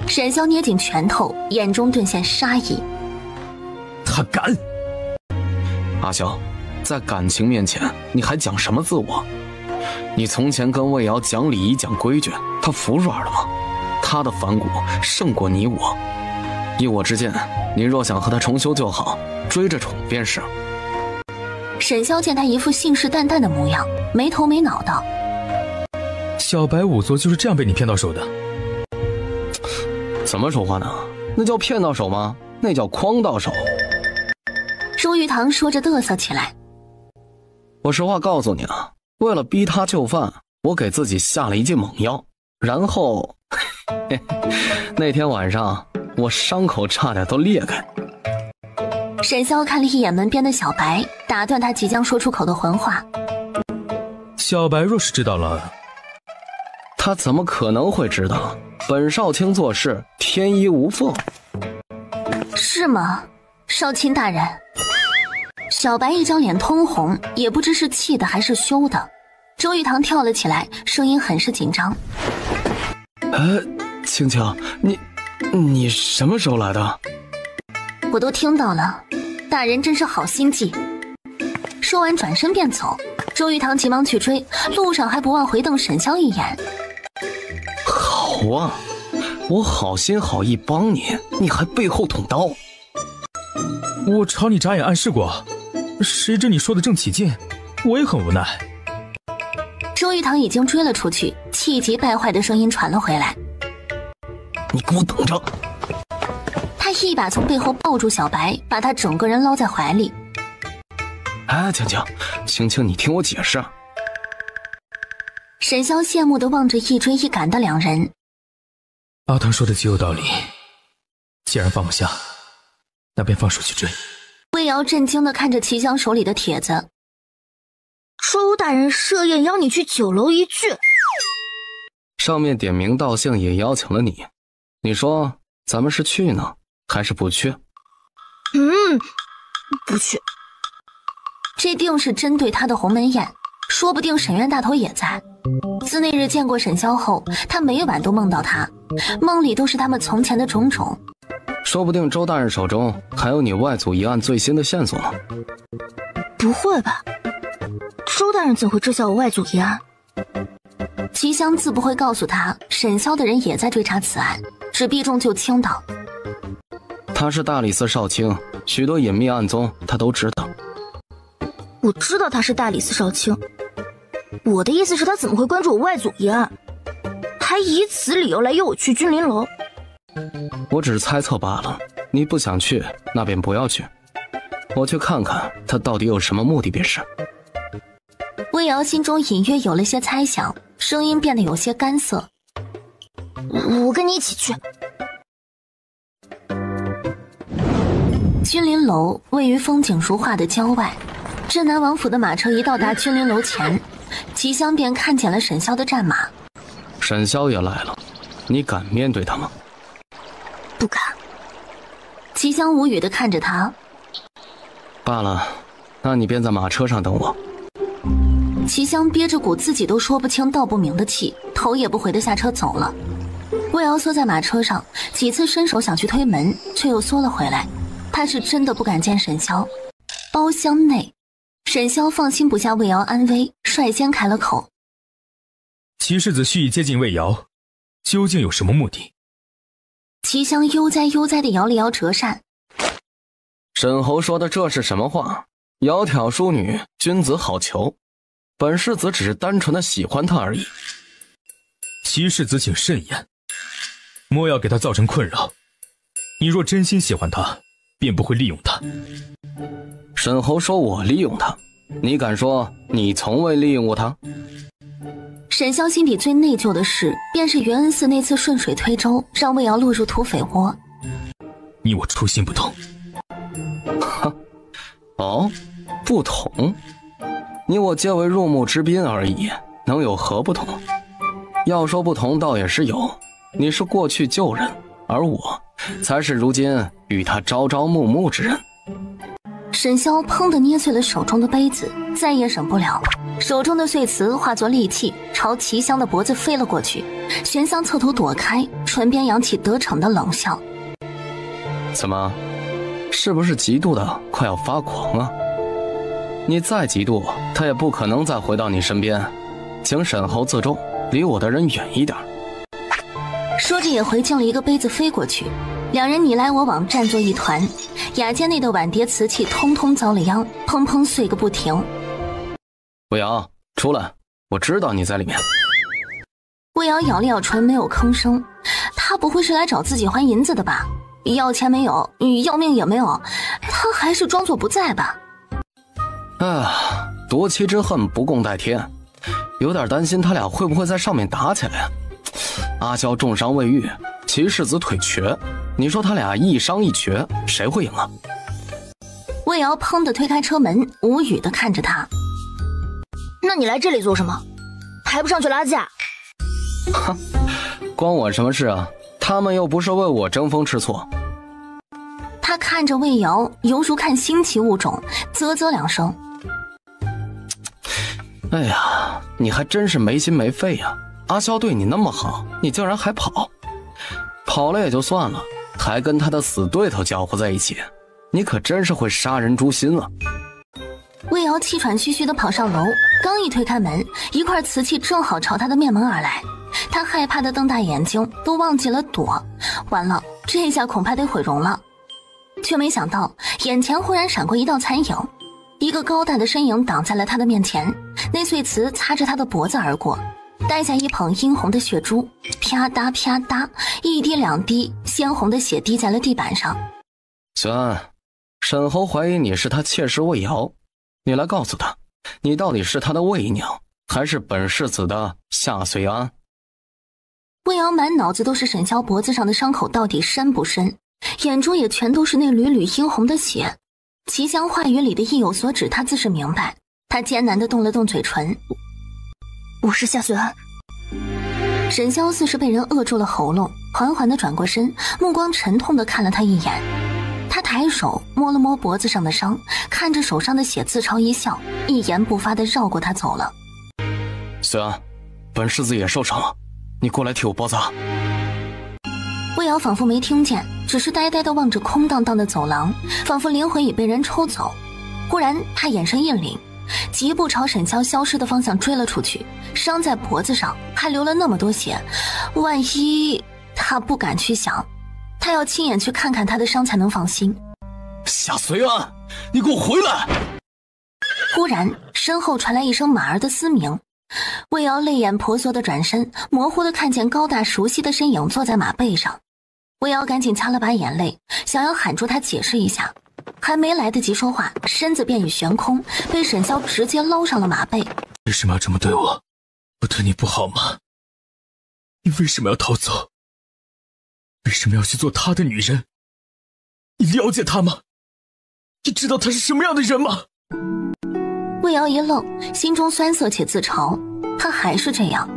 沈潇捏紧拳头，眼中顿现杀意。他敢！阿潇，在感情面前你还讲什么自我？你从前跟魏瑶讲礼仪讲规矩，她服软了吗？她的反骨胜过你我。依我之见，你若想和她重修旧好，追着宠便是。沈潇见他一副信誓旦旦的模样，没头没脑道：小白仵作就是这样被你骗到手的？怎么说话呢？那叫骗到手吗？那叫诓到手。周玉堂说着嘚瑟起来。我实话告诉你啊，为了逼他就范，我给自己下了一剂猛药，然后那天晚上我伤口差点都裂开。沈潇看了一眼门边的小白，打断他即将说出口的混话。小白若是知道了，他怎么可能会知道？本少卿做事天衣无缝。是吗，少卿大人？小白一张脸通红，也不知是气的还是羞的。周玉堂跳了起来，声音很是紧张：青青，你什么时候来的？我都听到了，大人真是好心计。说完转身便走，周玉堂急忙去追，路上还不忘回瞪沈潇一眼。好啊，我好心好意帮你，你还背后捅刀。我朝你眨眼暗示过，谁知你说的正起劲，我也很无奈。周玉堂已经追了出去，气急败坏的声音传了回来：你给我等着！他一把从背后抱住小白，把他整个人捞在怀里。青青，你听我解释。沈潇羡慕地望着一追一赶的两人。阿汤说的极有道理，既然放不下，那便放手去追。魏瑶震惊地看着齐香手里的帖子。周大人设宴邀你去酒楼一聚，上面点名道姓也邀请了你，你说咱们是去呢还是不去？不去。这定是针对他的鸿门宴，说不定沈院大头也在。自那日见过沈潇后，他每晚都梦到他，梦里都是他们从前的种种。说不定周大人手中还有你外祖一案最新的线索呢。不会吧，周大人怎会知晓我外祖一案？齐香自不会告诉他，沈潇的人也在追查此案，只避重就轻道：他是大理寺少卿，许多隐秘暗宗他都知道。我知道他是大理寺少卿，我的意思是他怎么会关注我外祖一案，还以此理由来诱我去君临楼？我只是猜测罢了，你不想去那便不要去，我去看看他到底有什么目的便是。魏瑶心中隐约有了些猜想，声音变得有些干涩：我跟你一起去。君临楼位于风景如画的郊外，镇南王府的马车一到达君临楼前，齐香便看见了沈潇的战马。沈潇也来了，你敢面对他吗？不敢。齐香无语地看着他。罢了，那你便在马车上等我。齐香憋着股自己都说不清道不明的气，头也不回地下车走了。魏瑶缩在马车上，几次伸手想去推门，却又缩了回来。他是真的不敢见沈萧。包厢内，沈萧放心不下魏瑶安危，率先开了口：齐世子蓄意接近魏瑶，究竟有什么目的？齐香悠哉悠哉地摇了摇折扇。沈侯说的这是什么话？窈窕淑女，君子好逑。本世子只是单纯的喜欢她而已。齐世子请慎言，莫要给他造成困扰。你若真心喜欢他，便不会利用他。沈侯说我利用他，你敢说你从未利用过他？沈萧心底最内疚的事，便是元恩寺那次顺水推舟，让魏瑶落入土匪窝。你我初心不同。哦，不同？你我皆为入幕之宾而已，能有何不同？要说不同倒也是有，你是过去旧人，而我才是如今与他朝朝暮暮之人。沈萧砰地捏碎了手中的杯子，再也忍不了，手中的碎瓷化作利器，朝齐香的脖子飞了过去。玄香侧头躲开，唇边扬起得逞的冷笑。怎么，是不是嫉妒的快要发狂啊？你再嫉妒，他也不可能再回到你身边。请沈侯自重，离我的人远一点。说着也回敬了一个杯子飞过去，两人你来我往，战作一团。雅间内的碗碟瓷器通通遭了殃，砰砰碎个不停。魏瑶，出来，我知道你在里面。魏瑶咬了咬唇，没有吭声。他不会是来找自己还银子的吧？要钱没有，要命也没有，他还是装作不在吧？夺妻之恨不共戴天，有点担心他俩会不会在上面打起来。阿萧重伤未愈，齐世子腿瘸，你说他俩一伤一瘸，谁会赢啊？魏瑶砰地推开车门，无语地看着他。那你来这里做什么？还不上去拉架？关我什么事啊？他们又不是为我争风吃醋。他看着魏瑶，犹如看新奇物种，啧啧两声。哎呀，你还真是没心没肺呀！阿萧对你那么好，你竟然还跑。跑了也就算了，还跟他的死对头搅和在一起，你可真是会杀人诛心啊！魏瑶气喘吁吁地跑上楼，刚一推开门，一块瓷器正好朝他的面门而来。他害怕地瞪大眼睛，都忘记了躲。完了，这下恐怕得毁容了。却没想到眼前忽然闪过一道残影，一个高大的身影挡在了他的面前，那碎瓷擦着他的脖子而过，带下一捧殷红的血珠，啪嗒啪嗒，一滴两滴鲜红的血滴在了地板上。玄安，沈侯怀疑你是他妾室魏瑶，你来告诉他，你到底是他的魏娘，还是本世子的夏遂安？魏瑶满脑子都是沈萧脖子上的伤口到底深不深，眼中也全都是那缕缕殷红的血。齐香话语里的意有所指，他自是明白。他艰难地动了动嘴唇。我是夏遂安。沈萧似是被人扼住了喉咙，缓缓地转过身，目光沉痛地看了他一眼。他抬手摸了摸脖子上的伤，看着手上的血自嘲一笑，一言不发地绕过他走了。遂安，本世子也受伤了，你过来替我包扎。魏瑶仿佛没听见，只是呆呆地望着空荡荡的走廊，仿佛灵魂已被人抽走。忽然他眼神一凛，疾步朝沈萧消失的方向追了出去。伤在脖子上，还流了那么多血，万一……他不敢去想，他要亲眼去看看他的伤才能放心。夏遂安，你给我回来！忽然身后传来一声马儿的嘶鸣，魏瑶泪眼婆娑地转身，模糊地看见高大熟悉的身影坐在马背上。魏瑶赶紧擦了把眼泪，想要喊住他解释一下，还没来得及说话，身子便已悬空，被沈萧直接捞上了马背。为什么要这么对我？我对你不好吗？你为什么要逃走？为什么要去做他的女人？你了解他吗？你知道他是什么样的人吗？魏瑶一愣，心中酸涩且自嘲，他还是这样，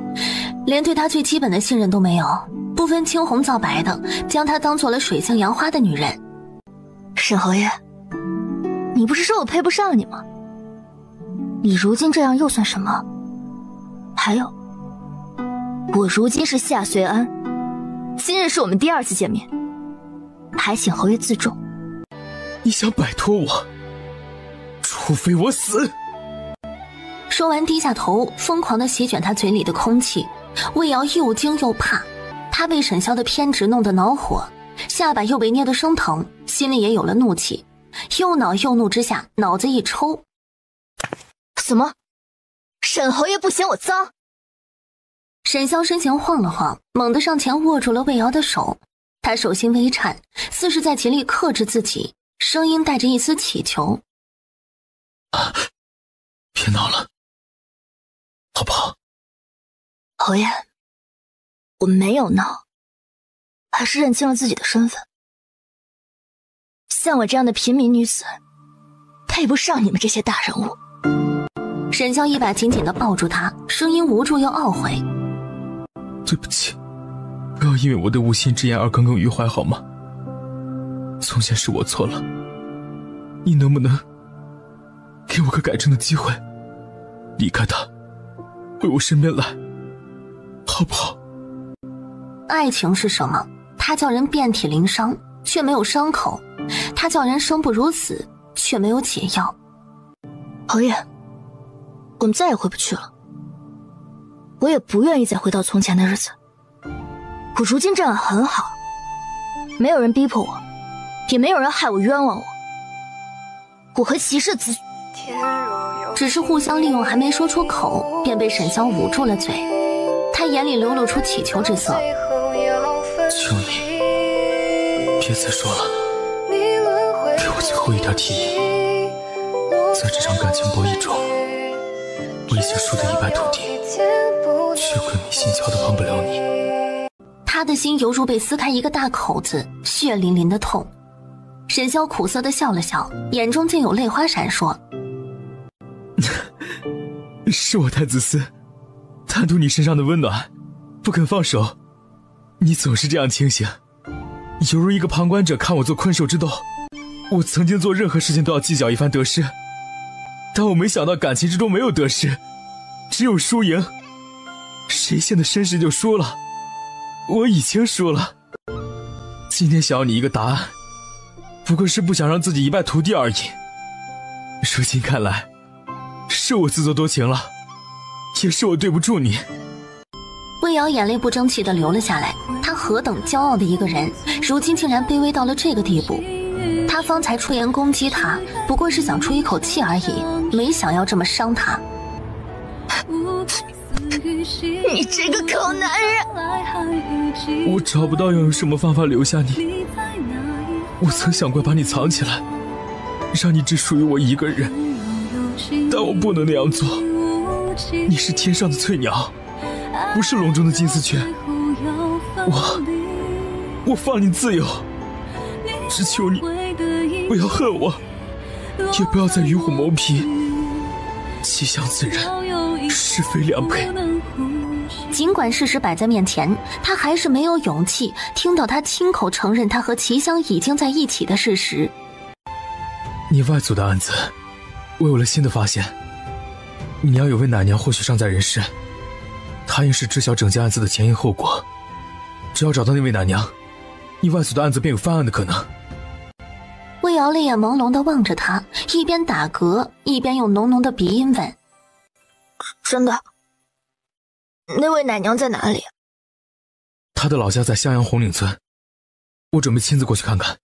连对他最基本的信任都没有，不分青红皂白的将他当做了水性杨花的女人。沈侯爷，你不是说我配不上你吗？你如今这样又算什么？还有，我如今是夏遂安，今日是我们第2次见面，还请侯爷自重。你想摆脱我，除非我死。说完低下头，疯狂地席卷他嘴里的空气。魏瑶又惊又怕，他被沈潇的偏执弄得恼火，下巴又被捏得生疼，心里也有了怒气。又恼又怒之下，脑子一抽。什么？沈侯爷不嫌我脏？沈潇身前晃了晃，猛地上前握住了魏瑶的手。他手心微颤，似是在极力克制自己，声音带着一丝乞求：别闹了，好不好？侯爷，我没有闹，还是认清了自己的身份。像我这样的平民女子，配不上你们这些大人物。沈潇一把紧紧地抱住他，声音无助又懊悔：对不起，不要因为我的无心之言而耿耿于怀好吗？从前是我错了，你能不能给我个改正的机会，离开他，回我身边来，好不好？爱情是什么？它叫人遍体鳞伤，却没有伤口；它叫人生不如死，却没有解药。侯爷，我们再也回不去了。我也不愿意再回到从前的日子。我如今这样很好，没有人逼迫我，也没有人害我冤枉我。我和骑士子只是互相利用，还没说出口，便被沈潇捂住了嘴。他眼里流露出乞求之色：求你别再说了，给我最后一点提议。在这场感情博弈中，我已经输得一败涂地，却鬼迷心窍的帮不了你。他的心犹如被撕开一个大口子，血淋淋的痛。沈潇苦涩地笑了笑，眼中竟有泪花闪烁。是我太自私，贪图你身上的温暖，不肯放手。你总是这样清醒，犹如一个旁观者看我做困兽之斗。我曾经做任何事情都要计较一番得失，但我没想到感情之中没有得失，只有输赢。谁陷得深时就输了，我已经输了。今天想要你一个答案，不过是不想让自己一败涂地而已。如今看来，是我自作多情了，也是我对不住你。魏瑶眼泪不争气地流了下来，她何等骄傲的一个人，如今竟然卑微到了这个地步。他方才出言攻击他，不过是想出一口气而已，没想要这么伤他。你这个狗男人！我找不到要用什么方法留下你。我曾想过把你藏起来，让你只属于我一个人，但我不能那样做。你是天上的翠鸟，不是笼中的金丝雀。我放你自由，只求你不要恨我，也不要再与虎谋皮，其相自然，是非两配。尽管事实摆在面前，他还是没有勇气听到他亲口承认他和齐香已经在一起的事实。你外祖的案子，我有了新的发现。你娘有位奶娘或许尚在人世，她应是知晓整件案子的前因后果。只要找到那位奶娘，你外祖的案子便有翻案的可能。魏瑶泪眼朦胧地望着他，一边打嗝，一边用浓浓的鼻音问：真的？那位奶娘在哪里？她的老家在襄阳红岭村，我准备亲自过去看看。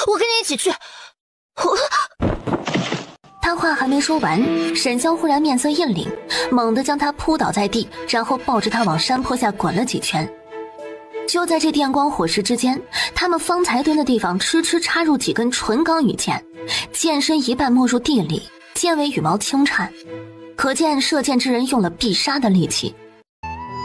我跟你一起去。他话还没说完，沈潇忽然面色一凛，猛地将他扑倒在地，然后抱着他往山坡下滚了几圈。就在这电光火石之间，他们方才蹲的地方痴痴插入几根纯钢羽箭，箭身一半没入地里，箭尾羽毛轻颤，可见射箭之人用了必杀的力气。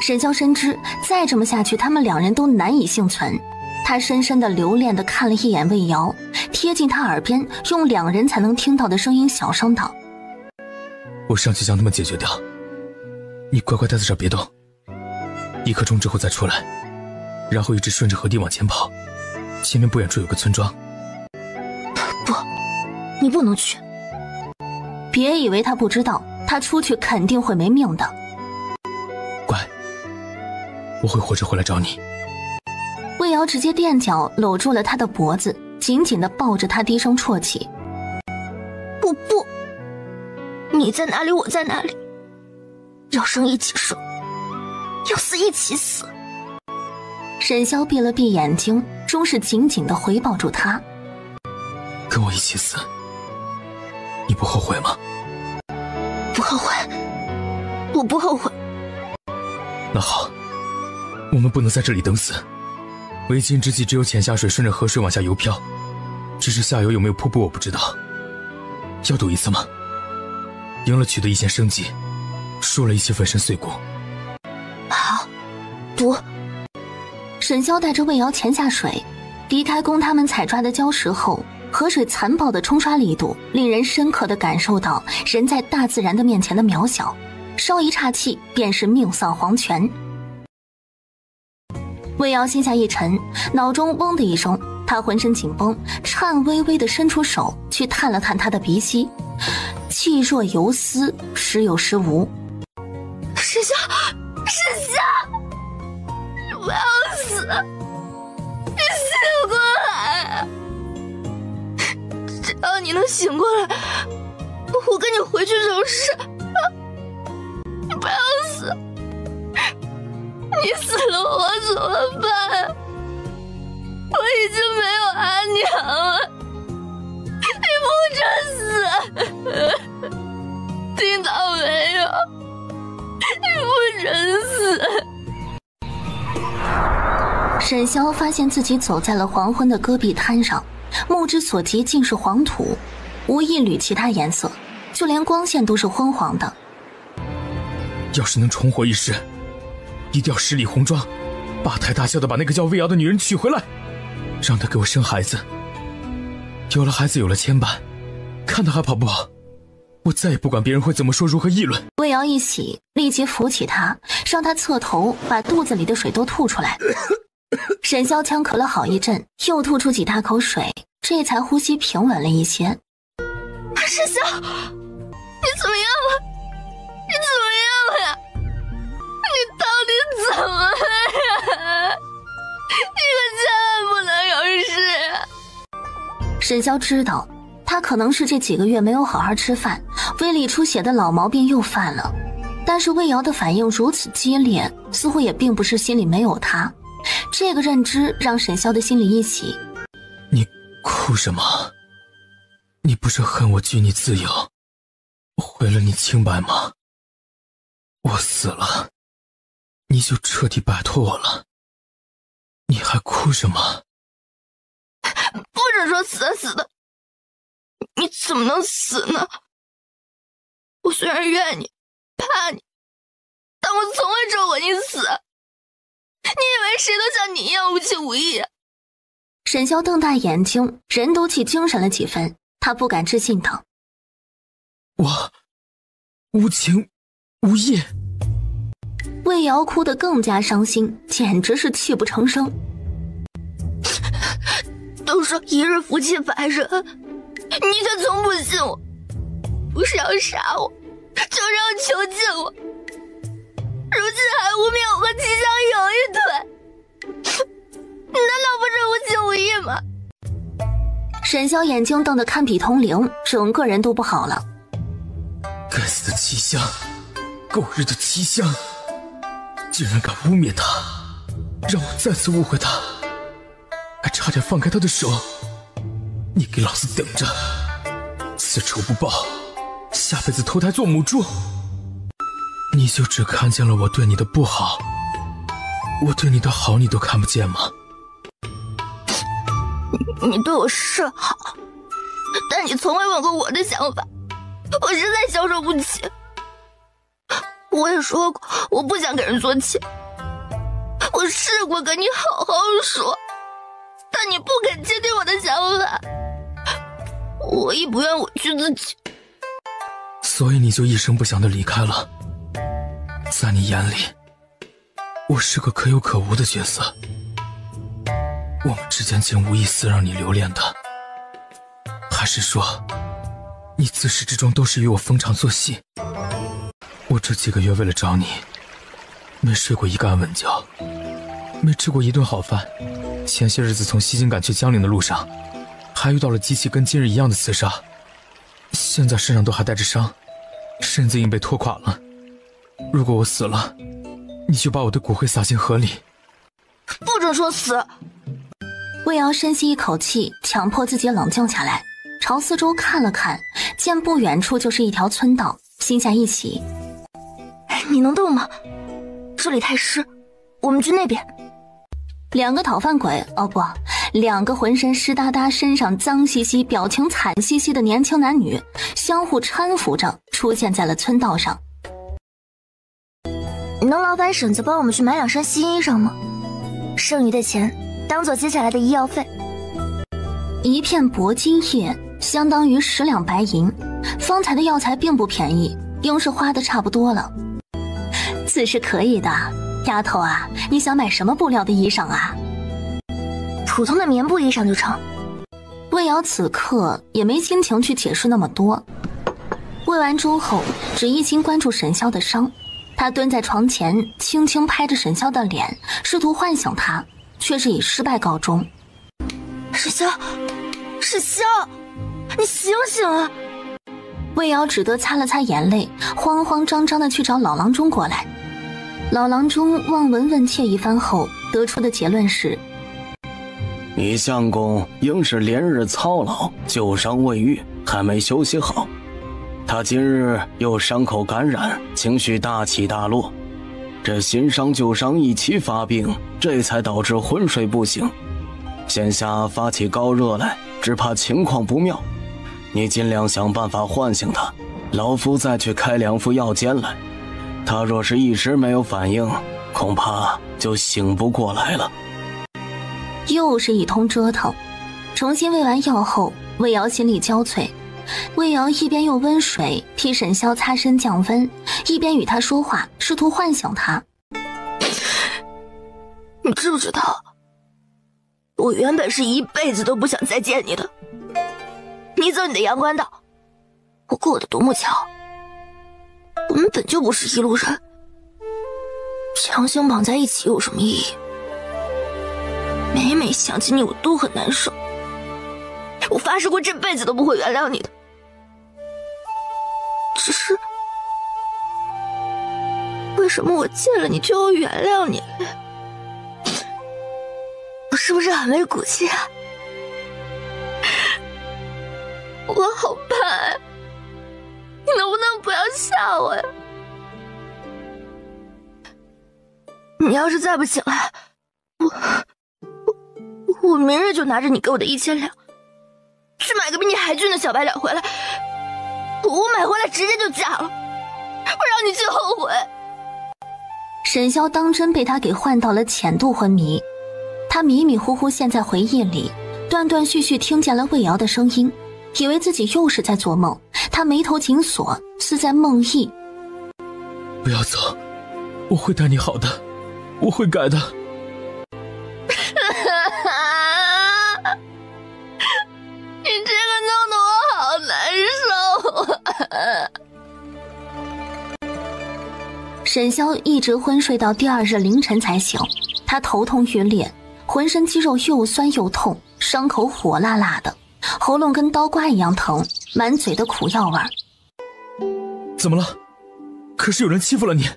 沈潇深知再这么下去，他们两人都难以幸存。他深深地留恋地看了一眼魏瑶，贴近他耳边，用两人才能听到的声音小声道：我上去将他们解决掉，你乖乖待在这儿别动，1刻钟之后再出来，然后一直顺着河堤往前跑，前面不远处有个村庄。不，你不能去。别以为他不知道，他出去肯定会没命的。乖，我会活着回来找你。萧直接垫脚搂住了他的脖子，紧紧地抱着他，低声啜泣。不，你在哪里我在哪里，要生一起生，要死一起死。沈萧闭了闭眼睛，终是紧紧地回抱住他。跟我一起死，你不后悔吗？不后悔，我不后悔。那好，我们不能在这里等死。为今之计只有潜下水，顺着河水往下游漂。只是下游有没有瀑布我不知道。要赌一次吗？赢了取得一线生机，输了一起粉身碎骨。好，赌。沈萧带着魏瑶潜下水，离开供他们采抓的礁石后，河水残暴的冲刷力度令人深刻地感受到人在大自然的面前的渺小，稍一岔气便是命丧黄泉。魏瑶心下一沉，脑中嗡的一声，他浑身紧绷，颤巍巍地伸出手去探了探他的鼻息，气若游丝，时有时无。沈萧，你不要死，你醒过来！只要你能醒过来，我跟你回去城市。你不要死，你死了我怎么办？我已经没有阿娘了，你不准死！听到没有？你不准死！沈萧发现自己走在了黄昏的戈壁滩上，目之所及尽是黄土，无一缕其他颜色，就连光线都是昏黄的。要是能重活一世，一定要十里红妆，大抬大笑的把那个叫魏瑶的女人娶回来，让她给我生孩子。有了孩子，有了牵绊，看她还跑不跑，我再也不管别人会怎么说，如何议论。魏瑶一喜，立即扶起他，让他侧头把肚子里的水都吐出来。沈萧呛咳了好一阵，又吐出几大口水，这才呼吸平稳了一些。沈萧，你怎么样了？你怎么样了呀？你到底怎么了呀？你可千万不能有事啊！沈萧知道他可能是这几个月没有好好吃饭，胃里出血的老毛病又犯了，但是魏瑶的反应如此激烈，似乎也并不是心里没有他。这个认知让沈萧的心里一喜。你哭什么？你不是恨我拒你自由，毁了你清白吗？我死了，你就彻底摆脱我了，你还哭什么？不准说死的，你怎么能死呢？我虽然怨你，怕你，但我从未咒过你死。你以为谁都像你一样无情无义啊？沈萧瞪大眼睛，人都气精神了几分，他不敢置信道：我无情无义。魏瑶哭得更加伤心，简直是泣不成声。都说一日夫妻百日恩，你却从不信我，不是要杀我，就是要囚禁我，如今还污蔑我和齐香有一腿，你难道不是无情无义吗？沈萧眼睛瞪得堪比铜铃，整个人都不好了。该死的齐香，狗日的齐香，竟然敢污蔑他，让我再次误会他，还差点放开他的手。你给老子等着，此仇不报，下辈子投胎做母猪。你就只看见了我对你的不好，我对你的好你都看不见吗？你对我是好，但你从未问过我的想法，我实在消受不起。我也说过我不想给人做妾，我试过跟你好好说，但你不肯倾听我的想法，我亦不愿委屈自己，所以你就一声不响地离开了。在你眼里，我是个可有可无的角色，我们之间竟无一丝让你留恋的。还是说，你自始至终都是与我逢场作戏？我这几个月为了找你，没睡过一个安稳觉，没吃过一顿好饭，前些日子从西京赶去江陵的路上，还遇到了机器跟今日一样的刺杀，现在身上都还带着伤，身子已经被拖垮了。如果我死了，你就把我的骨灰撒进河里。不准说死！魏瑶深吸一口气，强迫自己冷静下来，朝四周看了看，见不远处就是一条村道，心下一喜。你能动吗？这里太湿，我们去那边。两个讨饭鬼，哦不，两个浑身湿哒哒、身上脏兮兮、表情惨兮兮的年轻男女，相互搀扶着出现在了村道上。能劳烦婶子帮我们去买2身新衣裳吗？剩余的钱当做接下来的医药费。一片铂金叶相当于10两白银，方才的药材并不便宜，应是花的差不多了。自是可以的，丫头啊，你想买什么布料的衣裳啊？普通的棉布衣裳就成。魏瑶此刻也没心情去解释那么多，喂完粥后只一心关注沈潇的伤。他蹲在床前，轻轻拍着沈潇的脸，试图唤醒他，却是以失败告终。沈潇，沈潇，你醒醒啊！魏瑶只得擦了擦眼泪，慌慌张张地去找老郎中过来。老郎中望闻问切一番后，得出的结论是：你相公应是连日操劳，旧伤未愈，还没休息好。他今日又伤口感染，情绪大起大落，这新伤旧伤一起发病，这才导致昏睡不醒。现下发起高热来，只怕情况不妙。你尽量想办法唤醒他，老夫再去开2副药煎来。他若是一时没有反应，恐怕就醒不过来了。又是一通折腾，重新喂完药后，魏瑶心力交瘁。魏瑶一边用温水替沈潇擦身降温，一边与他说话，试图唤醒他。你知不知道，我原本是一辈子都不想再见你的。你走你的阳关道，我过我的独木桥。我们本就不是一路人，强行绑在一起有什么意义？每每想起你，我都很难受。我发誓过这辈子都不会原谅你的。只是，为什么我见了你就要原谅你？我是不是很没骨气啊？我好怕呀！你能不能不要吓我呀？你要是再不醒来，我明日就拿着你给我的1000两，去买个比你还俊的小白脸回来。我买回来直接就嫁了，我让你去后悔。沈潇当真被他给唤到了浅度昏迷，他迷迷糊糊陷在回忆里，断断续续听见了魏瑶的声音，以为自己又是在做梦，他眉头紧锁，似在梦呓。不要走，我会待你好的，我会改的。你这个弄得我好难受啊！沈潇一直昏睡到第2日凌晨才醒，他头痛欲裂，浑身肌肉又酸又痛，伤口火辣辣的，喉咙跟刀刮一样疼，满嘴的苦药味儿。怎么了？可是有人欺负了你？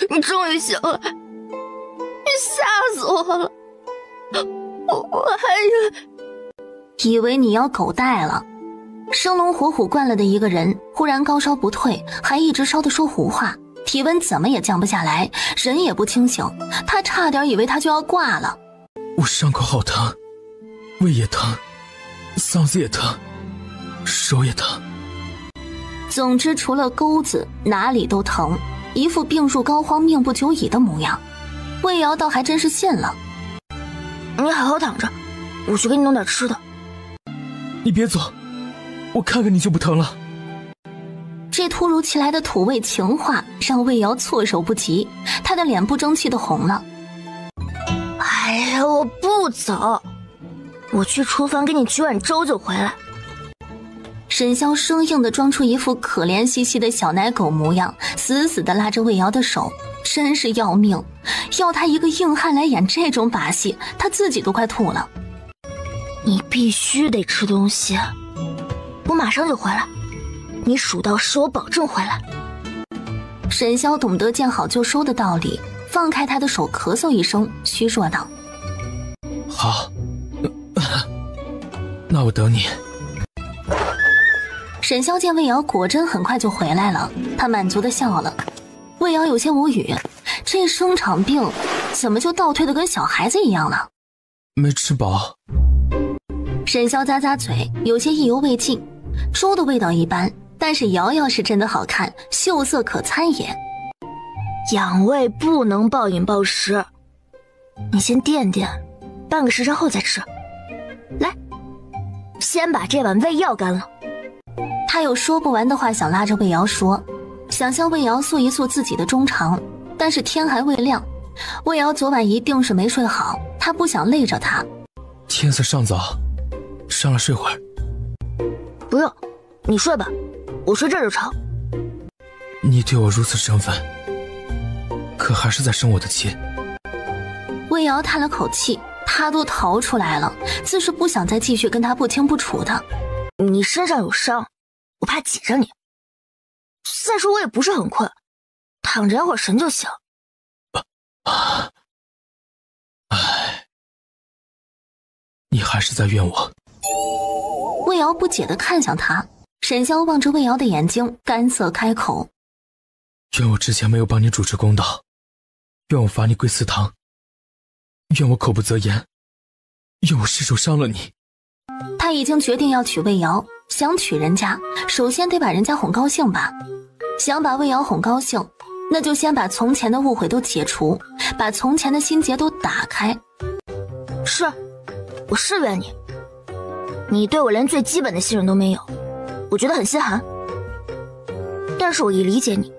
你终于醒了，你吓死我了！我还以为你要狗带了。生龙活虎惯了的一个人，忽然高烧不退，还一直烧得说胡话，体温怎么也降不下来，人也不清醒，他差点以为他就要挂了。我伤口好疼，胃也疼，嗓子也疼，手也疼。总之除了钩子哪里都疼，一副病入膏肓命不久矣的模样。魏瑶倒还真是信了。你好好躺着，我去给你弄点吃的。你别走，我看看你就不疼了。这突如其来的土味情话让魏瑶措手不及，她的脸不争气的红了。哎呀，我不走，我去厨房给你取碗粥就回来。沈潇生硬地装出一副可怜兮兮的小奶狗模样，死死地拉着魏瑶的手，真是要命。要他一个硬汉来演这种把戏，他自己都快吐了。你必须得吃东西，我马上就回来，你数到10我保证回来。沈萧懂得见好就收的道理，放开他的手，咳嗽一声，虚弱道：好，那我等你。沈萧见魏瑶果真很快就回来了，他满足地笑了。魏瑶有些无语，这生场病怎么就倒退得跟小孩子一样了？没吃饱。沈萧咂咂嘴，有些意犹未尽。粥的味道一般，但是瑶瑶是真的好看，秀色可餐也。养胃不能暴饮暴食，你先垫垫，半个时辰后再吃。来，先把这碗胃药干了。他有说不完的话想拉着魏瑶说，想向魏瑶诉一诉自己的衷肠，但是天还未亮，魏瑶昨晚一定是没睡好，他不想累着她。天色尚早，上来睡会儿。不用，你睡吧，我睡这儿就成。你对我如此生分，可还是在生我的气。魏瑶叹了口气，他都逃出来了，自是不想再继续跟他不清不楚的。你身上有伤，我怕挤着你。再说我也不是很困，躺着养会儿神就行。唉，你还是在怨我。魏瑶不解地看向他，沈萧望着魏瑶的眼睛，干涩开口：怨我之前没有帮你主持公道，怨我罚你跪祠堂，怨我口不择言，怨我失手伤了你。他已经决定要娶魏瑶，想娶人家，首先得把人家哄高兴吧。想把魏瑶哄高兴，那就先把从前的误会都解除，把从前的心结都打开。是，我是怨你，你对我连最基本的信任都没有，我觉得很心寒。但是我也理解你，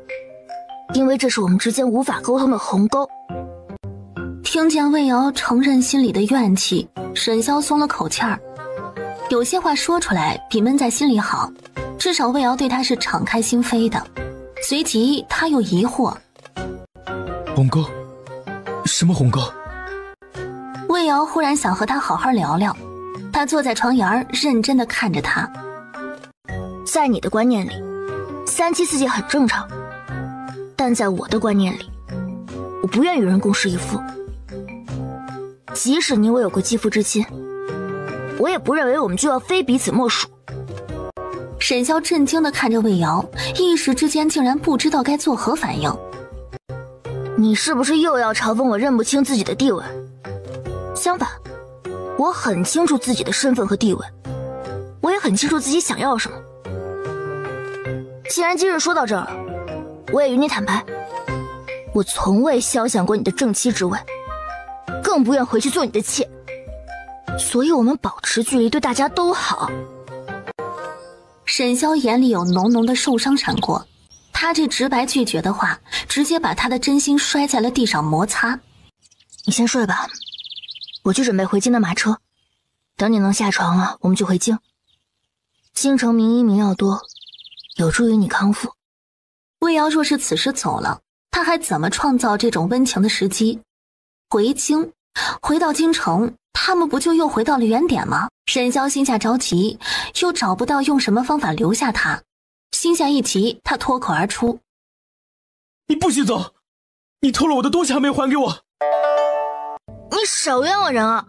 因为这是我们之间无法沟通的鸿沟。听见魏瑶承认心里的怨气，沈萧松了口气儿。有些话说出来比闷在心里好，至少魏瑶对他是敞开心扉的。随即他又疑惑：鸿沟？什么鸿沟？魏瑶忽然想和他好好聊聊，他坐在床沿认真地看着他。在你的观念里，3妻4妾很正常，但在我的观念里，我不愿与人共侍一夫。即使你我有过肌肤之亲，我也不认为我们就要非彼此莫属。沈萧震惊地看着魏瑶，一时之间竟然不知道该作何反应。你是不是又要嘲讽我认不清自己的地位？相反，我很清楚自己的身份和地位，我也很清楚自己想要什么。既然今日说到这儿了，我也与你坦白，我从未肖想过你的正妻之位，更不愿回去做你的妾，所以我们保持距离对大家都好。沈萧眼里有浓浓的受伤闪过，他这直白拒绝的话，直接把他的真心摔在了地上摩擦。你先睡吧，我去准备回京的马车，等你能下床了，我们就回京。京城名医名药多，有助于你康复。魏瑶若是此时走了，他还怎么创造这种温情的时机？回京，回到京城，他们不就又回到了原点吗？沈萧心下着急，又找不到用什么方法留下他，心下一急，他脱口而出：你不许走，你偷了我的东西还没还给我。你少冤枉人啊，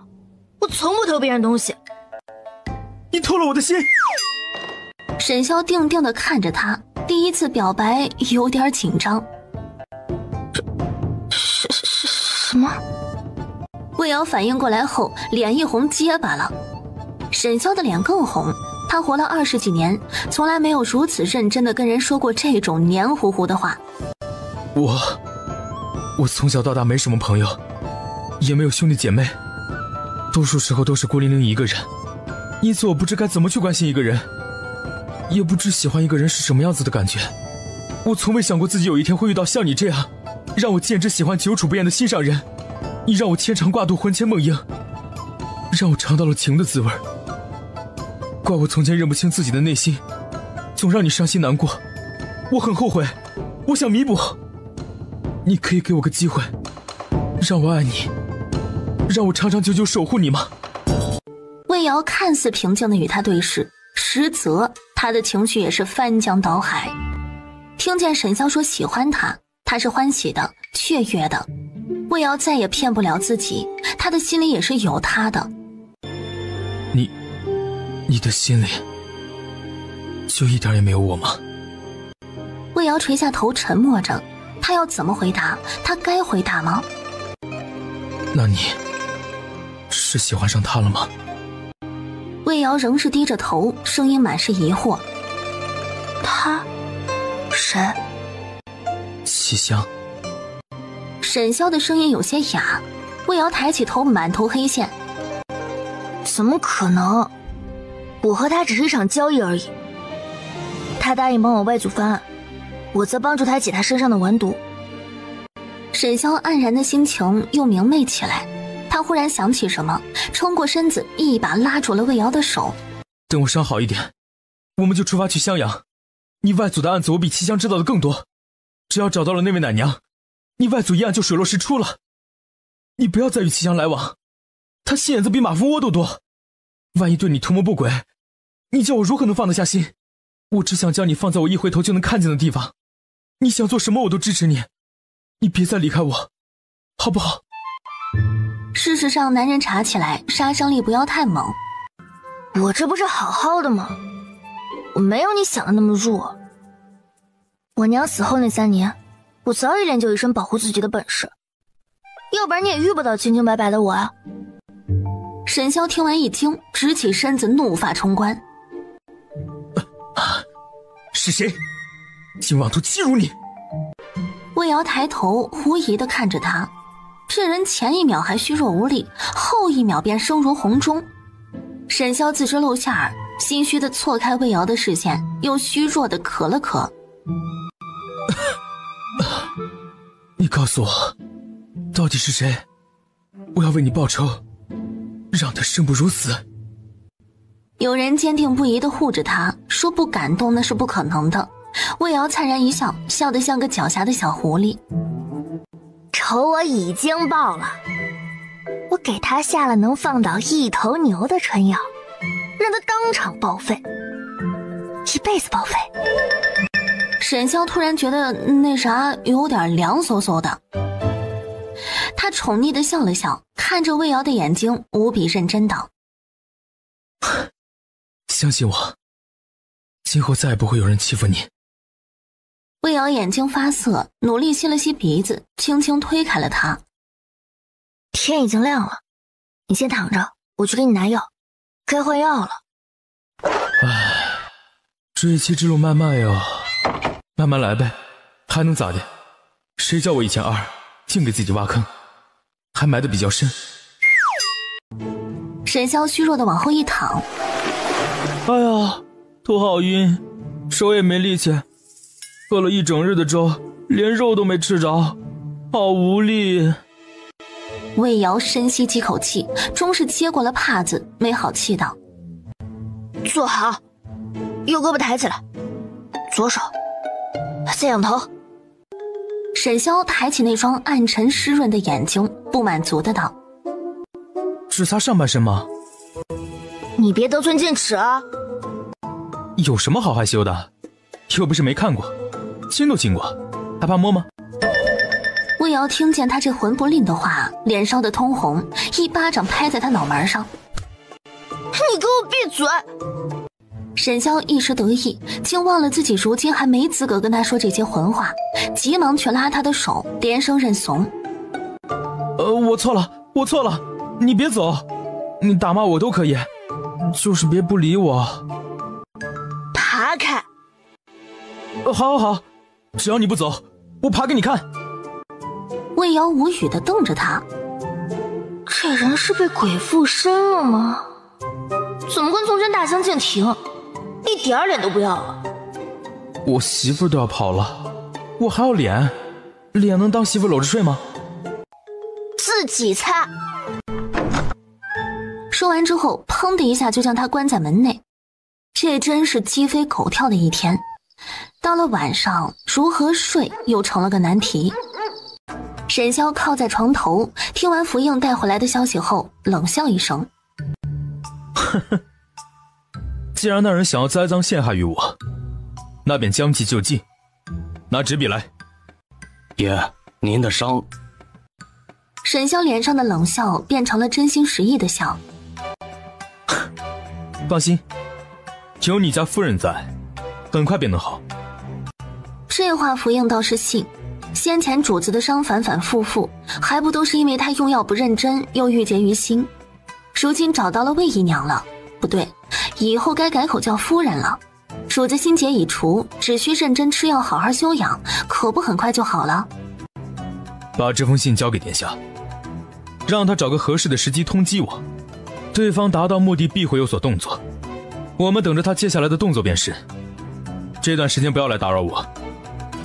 我从不偷别人东西。你偷了我的心。沈萧定定地看着他，第一次表白有点紧张。什么？魏瑶反应过来后，脸一红，结巴了。沈萧的脸更红，他活了20几年，从来没有如此认真地跟人说过这种黏糊糊的话。我从小到大没什么朋友，也没有兄弟姐妹，多数时候都是孤零零一个人，因此我不知该怎么去关心一个人，也不知喜欢一个人是什么样子的感觉。我从未想过自己有一天会遇到像你这样让我见之喜欢久处不厌的心上人。你让我牵肠挂肚，魂牵梦萦，让我尝到了情的滋味。怪我从前认不清自己的内心，总让你伤心难过。我很后悔，我想弥补。你可以给我个机会，让我爱你，让我长长久久守护你吗？魏瑶看似平静地与他对视，实则他的情绪也是翻江倒海。听见沈潇说喜欢他，他是欢喜的，雀跃的。魏瑶再也骗不了自己，他的心里也是有他的。你的心里就一点也没有我吗？魏瑶垂下头沉默着，他要怎么回答？他该回答吗？那你是喜欢上他了吗？魏瑶仍是低着头，声音满是疑惑。他？谁？齐香。沈潇的声音有些哑，魏瑶抬起头，满头黑线。怎么可能？我和他只是一场交易而已。他答应帮我外祖翻案，我则帮助他解他身上的完毒。沈潇黯然的心情又明媚起来，他忽然想起什么，冲过身子，一把拉住了魏瑶的手。等我伤好一点，我们就出发去襄阳。你外祖的案子我比齐香知道的更多，只要找到了那位奶娘，你外祖一案就水落石出了。你不要再与齐香来往，他心眼子比马蜂窝都多，万一对你图谋不轨，你叫我如何能放得下心？我只想将你放在我一回头就能看见的地方，你想做什么我都支持你，你别再离开我，好不好？事实上，男人查起来杀伤力不要太猛。我这不是好好的吗？我没有你想的那么弱。我娘死后那3年，我早已练就一身保护自己的本事，要不然你也遇不到清清白白的我啊。沈潇听完一惊，直起身子，怒发冲冠。是谁？竟妄图欺辱你！魏瑶抬头狐疑地看着他，这人前一秒还虚弱无力，后一秒便声如洪钟。沈潇自知露馅儿，心虚地错开魏瑶的视线，又虚弱地咳了咳。你告诉我，到底是谁？我要为你报仇，让他生不如死。有人坚定不移地护着他，说不感动那是不可能的。魏瑶灿然一笑，笑得像个狡黠的小狐狸。仇我已经报了，我给他下了能放倒1头牛的春药，让他当场报废，一辈子报废。沈潇突然觉得那啥有点凉飕飕的，他宠溺地笑了笑，看着魏瑶的眼睛，无比认真道：相信我，今后再也不会有人欺负你。魏瑶眼睛发涩，努力吸了吸鼻子，轻轻推开了他。天已经亮了，你先躺着，我去给你拿药，该换药了。唉，这一期之路漫漫哟，慢慢来呗，还能咋的？谁叫我以前2，净给自己挖坑，还埋得比较深。沈潇虚弱地往后一躺。哎呀，头好晕，手也没力气，喝了一整日的粥，连肉都没吃着，好无力。魏瑶深吸几口气，终是接过了帕子，没好气道：坐好，右胳膊抬起来，左手再仰头。沈潇抬起那双暗沉湿润的眼睛，不满足的道：只擦上半身吗？你别得寸进尺啊！有什么好害羞的？又不是没看过，亲都亲过，还怕摸吗？魏瑶听见他这混不吝的话，脸烧得通红，一巴掌拍在他脑门上。你给我闭嘴！沈潇一时得意，竟忘了自己如今还没资格跟他说这些混话，急忙去拉他的手，连声认怂。我错了，我错了，你别走，你打骂我都可以，就是别不理我。爬开！好好好，只要你不走，我爬给你看。魏瑶无语地瞪着他，这人是被鬼附身了吗？怎么跟从前大相径庭，一点脸都不要了？我媳妇都要跑了，我还要脸？脸能当媳妇搂着睡吗？自己擦！说完之后，砰的一下就将他关在门内。这真是鸡飞狗跳的一天。到了晚上，如何睡又成了个难题。沈潇靠在床头，听完福应带回来的消息后，冷笑一声：“呵呵，既然那人想要栽赃陷害于我，那便将计就计。拿纸笔来。”爷，您的伤。沈潇脸上的冷笑变成了真心实意的笑。放心，有你家夫人在，很快便能好。这话福应倒是信，先前主子的伤反反复复，还不都是因为他用药不认真，又郁结于心。如今找到了魏姨娘了，不对，以后该改口叫夫人了。主子心结已除，只需认真吃药，好好休养，可不很快就好了。把这封信交给殿下，让他找个合适的时机通缉我，对方达到目的必会有所动作，我们等着他接下来的动作便是。这段时间不要来打扰我，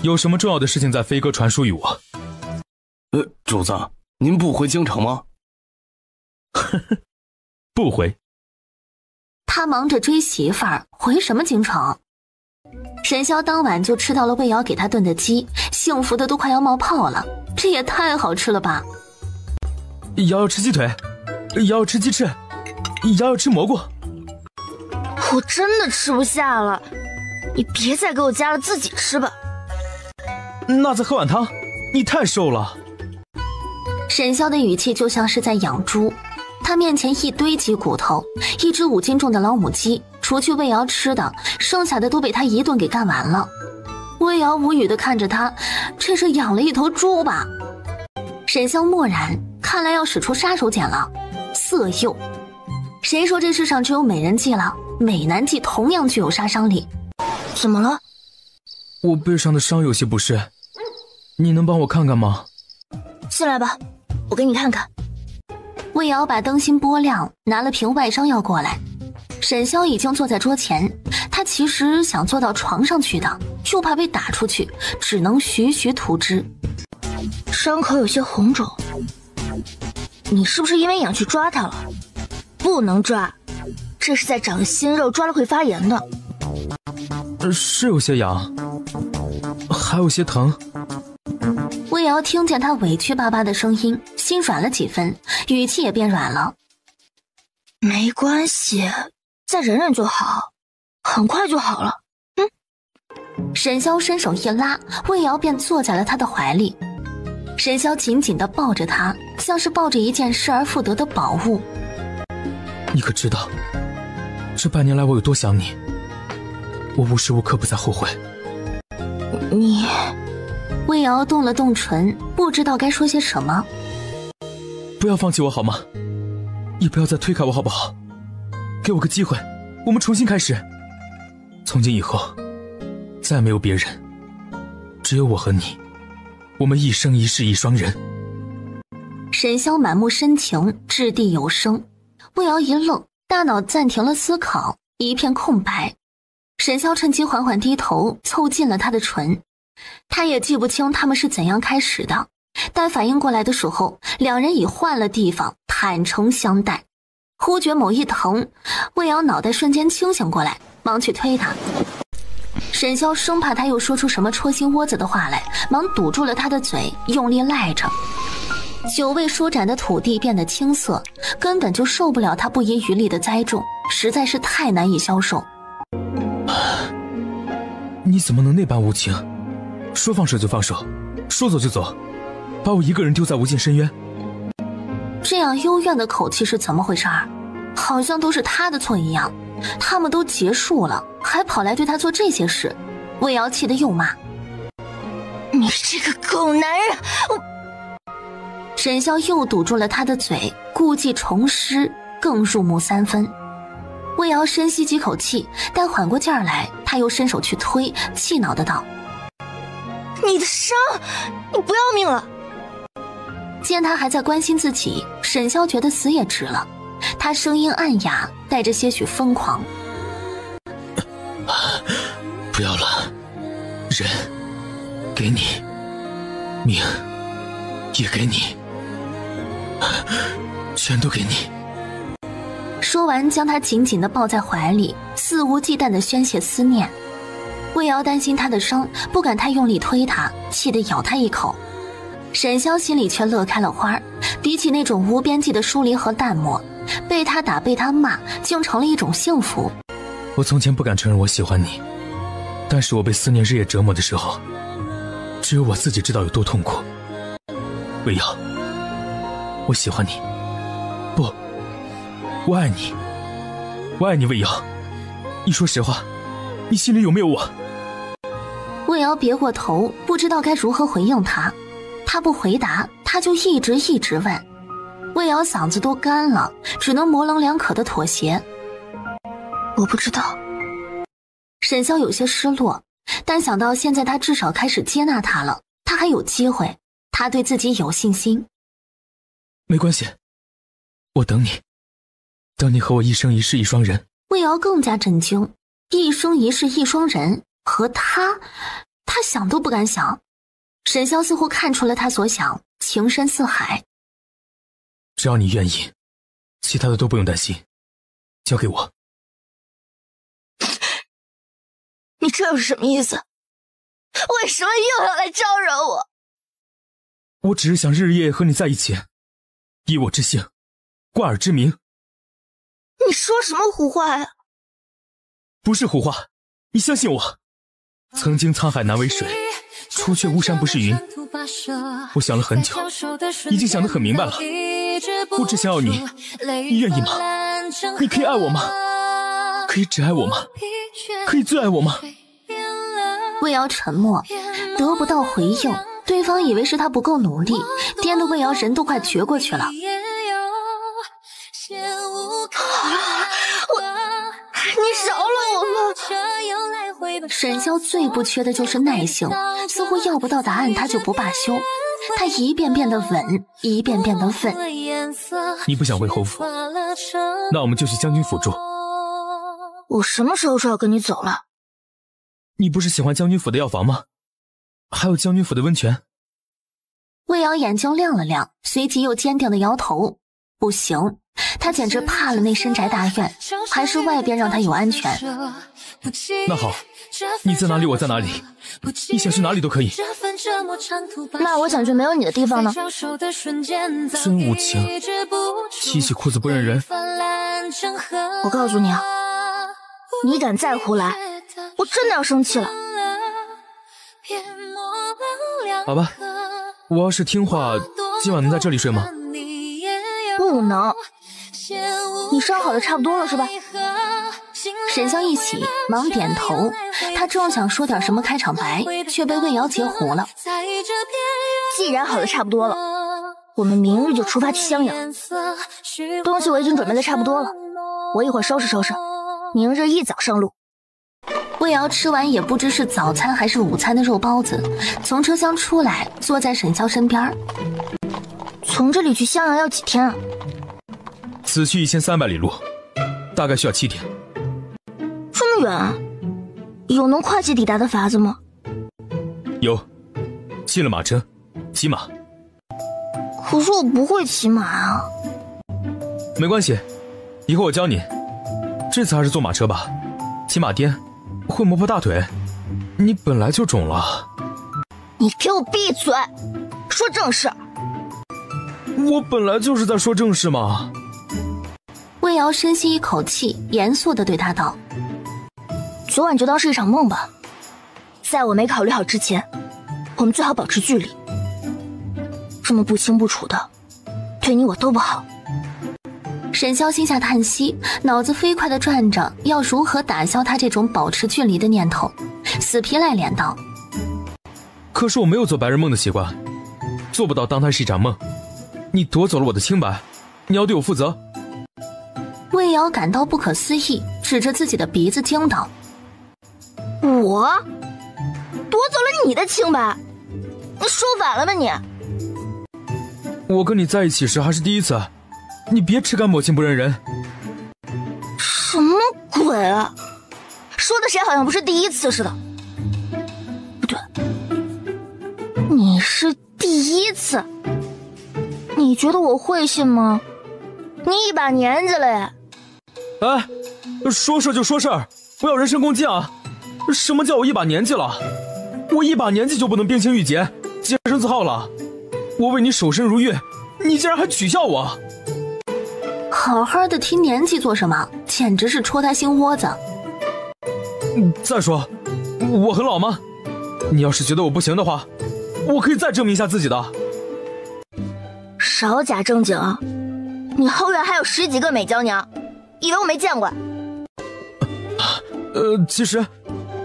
有什么重要的事情再飞鸽传书于我。主子，您不回京城吗？呵呵，不回。他忙着追媳妇儿，回什么京城？沈潇当晚就吃到了魏瑶给他炖的鸡，幸福的都快要冒泡了，这也太好吃了吧！瑶瑶吃鸡腿，瑶瑶吃鸡翅，瑶瑶吃蘑菇。我真的吃不下了，你别再给我加了，自己吃吧。那再喝碗汤，你太瘦了。沈潇的语气就像是在养猪，他面前一堆鸡骨头，一只5斤重的老母鸡，除去魏瑶吃的，剩下的都被他一顿给干完了。魏瑶无语地看着他，这是养了一头猪吧？沈潇默然，看来要使出杀手锏了，色诱。谁说这世上只有美人计了？美男计同样具有杀伤力。怎么了？我背上的伤有些不适，你能帮我看看吗？进来吧，我给你看看。魏瑶把灯芯拨亮，拿了瓶外伤药过来。沈潇已经坐在桌前，他其实想坐到床上去的，又怕被打出去，只能徐徐涂之。伤口有些红肿，你是不是因为痒去抓它了？不能抓，这是在长新肉，抓了会发炎的。是有些痒，还有些疼。魏瑶听见他委屈巴巴的声音，心软了几分，语气也变软了。没关系，再忍忍就好，很快就好了。沈潇伸手一拉，魏瑶便坐在了他的怀里。沈潇紧紧地抱着他，像是抱着一件失而复得的宝物。你可知道，这半年来我有多想你？我无时无刻不在后悔。你……魏瑶动了动唇，不知道该说些什么。不要放弃我好吗？也不要再推开我好不好？给我个机会，我们重新开始。从今以后，再没有别人，只有我和你，我们一生一世一双人。沈潇满目深情，掷地有声。魏瑶一愣，大脑暂停了思考，一片空白。沈潇趁机缓缓低头，凑近了他的唇。他也记不清他们是怎样开始的，待反应过来的时候，两人已换了地方，坦诚相待。忽觉某一疼，魏瑶脑袋瞬间清醒过来，忙去推他。沈潇生怕他又说出什么戳心窝子的话来，忙堵住了他的嘴，用力赖着。久未舒展的土地变得青涩，根本就受不了他不遗余力的栽种，实在是太难以消受。你怎么能那般无情？说放手就放手，说走就走，把我一个人丢在无尽深渊。这样幽怨的口气是怎么回事儿？好像都是他的错一样。他们都结束了，还跑来对他做这些事。魏瑶气得又骂：你这个狗男人！沈潇又堵住了他的嘴，故技重施，更入木三分。魏瑶深吸几口气，待缓过劲儿来，他又伸手去推，气恼的道：你的伤，你不要命了？见他还在关心自己，沈潇觉得死也值了。他声音暗哑，带着些许疯狂：不要了，人给你，命也给你，全都给你。说完将他紧紧地抱在怀里，肆无忌惮地宣泄思念。魏瑶担心他的伤，不敢太用力推他，气得咬他一口。沈潇心里却乐开了花，比起那种无边际的疏离和淡漠，被他打被他骂竟成了一种幸福。我从前不敢承认我喜欢你，但是我被思念日夜折磨的时候，只有我自己知道有多痛苦。魏瑶，我喜欢你，不，我爱你，我爱你，魏瑶。你说实话，你心里有没有我？魏瑶别过头，不知道该如何回应他。他不回答，他就一直问。魏瑶嗓子都干了，只能模棱两可的妥协。我不知道。沈潇有些失落，但想到现在他至少开始接纳他了，他还有机会，他对自己有信心。没关系，我等你，等你和我一生一世一双人。魏瑶更加震惊，一生一世一双人，和他想都不敢想。沈潇似乎看出了他所想，情深似海。只要你愿意，其他的都不用担心，交给我。你这又是什么意思？为什么又要来招惹我？我只是想日日夜夜和你在一起，以我之姓，挂耳之名。你说什么胡话呀？不是胡话，你相信我。曾经沧海难为水，除却巫山不是云。我想了很久，已经想得很明白了。我只想要你，你愿意吗？你可以爱我吗？可以只爱我吗？可以最爱我吗？魏瑶沉默，得不到回应，对方以为是他不够努力，颠得魏瑶人都快绝过去了。你饶了我吧！沈潇最不缺的就是耐性，似乎要不到答案他就不罢休。他一遍遍的吻，一遍遍的问。你不想回侯府，那我们就去将军府住。我什么时候说要跟你走了？你不是喜欢将军府的药房吗？还有将军府的温泉。魏瑶眼睛亮了亮，随即又坚定的摇头。不行，他简直怕了那深宅大院，还是外边让他有安全。那好，你在哪里我在哪里，你想去哪里都可以。那我想去没有你的地方呢？真无情，提起裤子不认人。我告诉你啊，你敢再胡来，我真的要生气了。好吧，我要是听话，今晚能在这里睡吗？不能。你伤好的差不多了是吧？沈潇一喜，忙点头。他正想说点什么开场白，却被魏瑶截胡了。既然好的差不多了，我们明日就出发去襄阳。东西我已经准备的差不多了，我一会儿收拾收拾，明日一早上路。魏瑶吃完也不知是早餐还是午餐的肉包子，从车厢出来，坐在沈潇身边。从这里去襄阳要几天啊？此去1300里路，大概需要7天。这么远啊？有能快捷抵达的法子吗？有，进了马车，骑马。可是我不会骑马啊。没关系，以后我教你。这次还是坐马车吧，骑马颠会磨破大腿，你本来就肿了。你给我闭嘴，说正事。我本来就是在说正事嘛。魏瑶深吸一口气，严肃地对他道：昨晚就当是一场梦吧，在我没考虑好之前，我们最好保持距离。这么不清不楚的，对你我都不好。沈潇心下叹息，脑子飞快地转着要如何打消他这种保持距离的念头，死皮赖脸道：可是我没有做白日梦的习惯，做不到当它是一场梦。你夺走了我的清白，你要对我负责。魏瑶感到不可思议，指着自己的鼻子惊道：我夺走了你的清白？你说反了吧你？我跟你在一起时还是第一次，你别吃干抹净不认人。什么鬼啊？说的谁好像不是第一次似的。不对，你是第一次。你觉得我会信吗？你一把年纪了耶。哎，说事就说事儿，不要人身攻击啊！什么叫我一把年纪了？我一把年纪就不能冰清玉洁、洁身自好了？我为你守身如玉，你竟然还取笑我！好好的提年纪做什么？简直是戳他心窝子。再说，我很老吗？你要是觉得我不行的话，我可以再证明一下自己的。少假正经！你后院还有10几个美娇娘，以为我没见过？其实，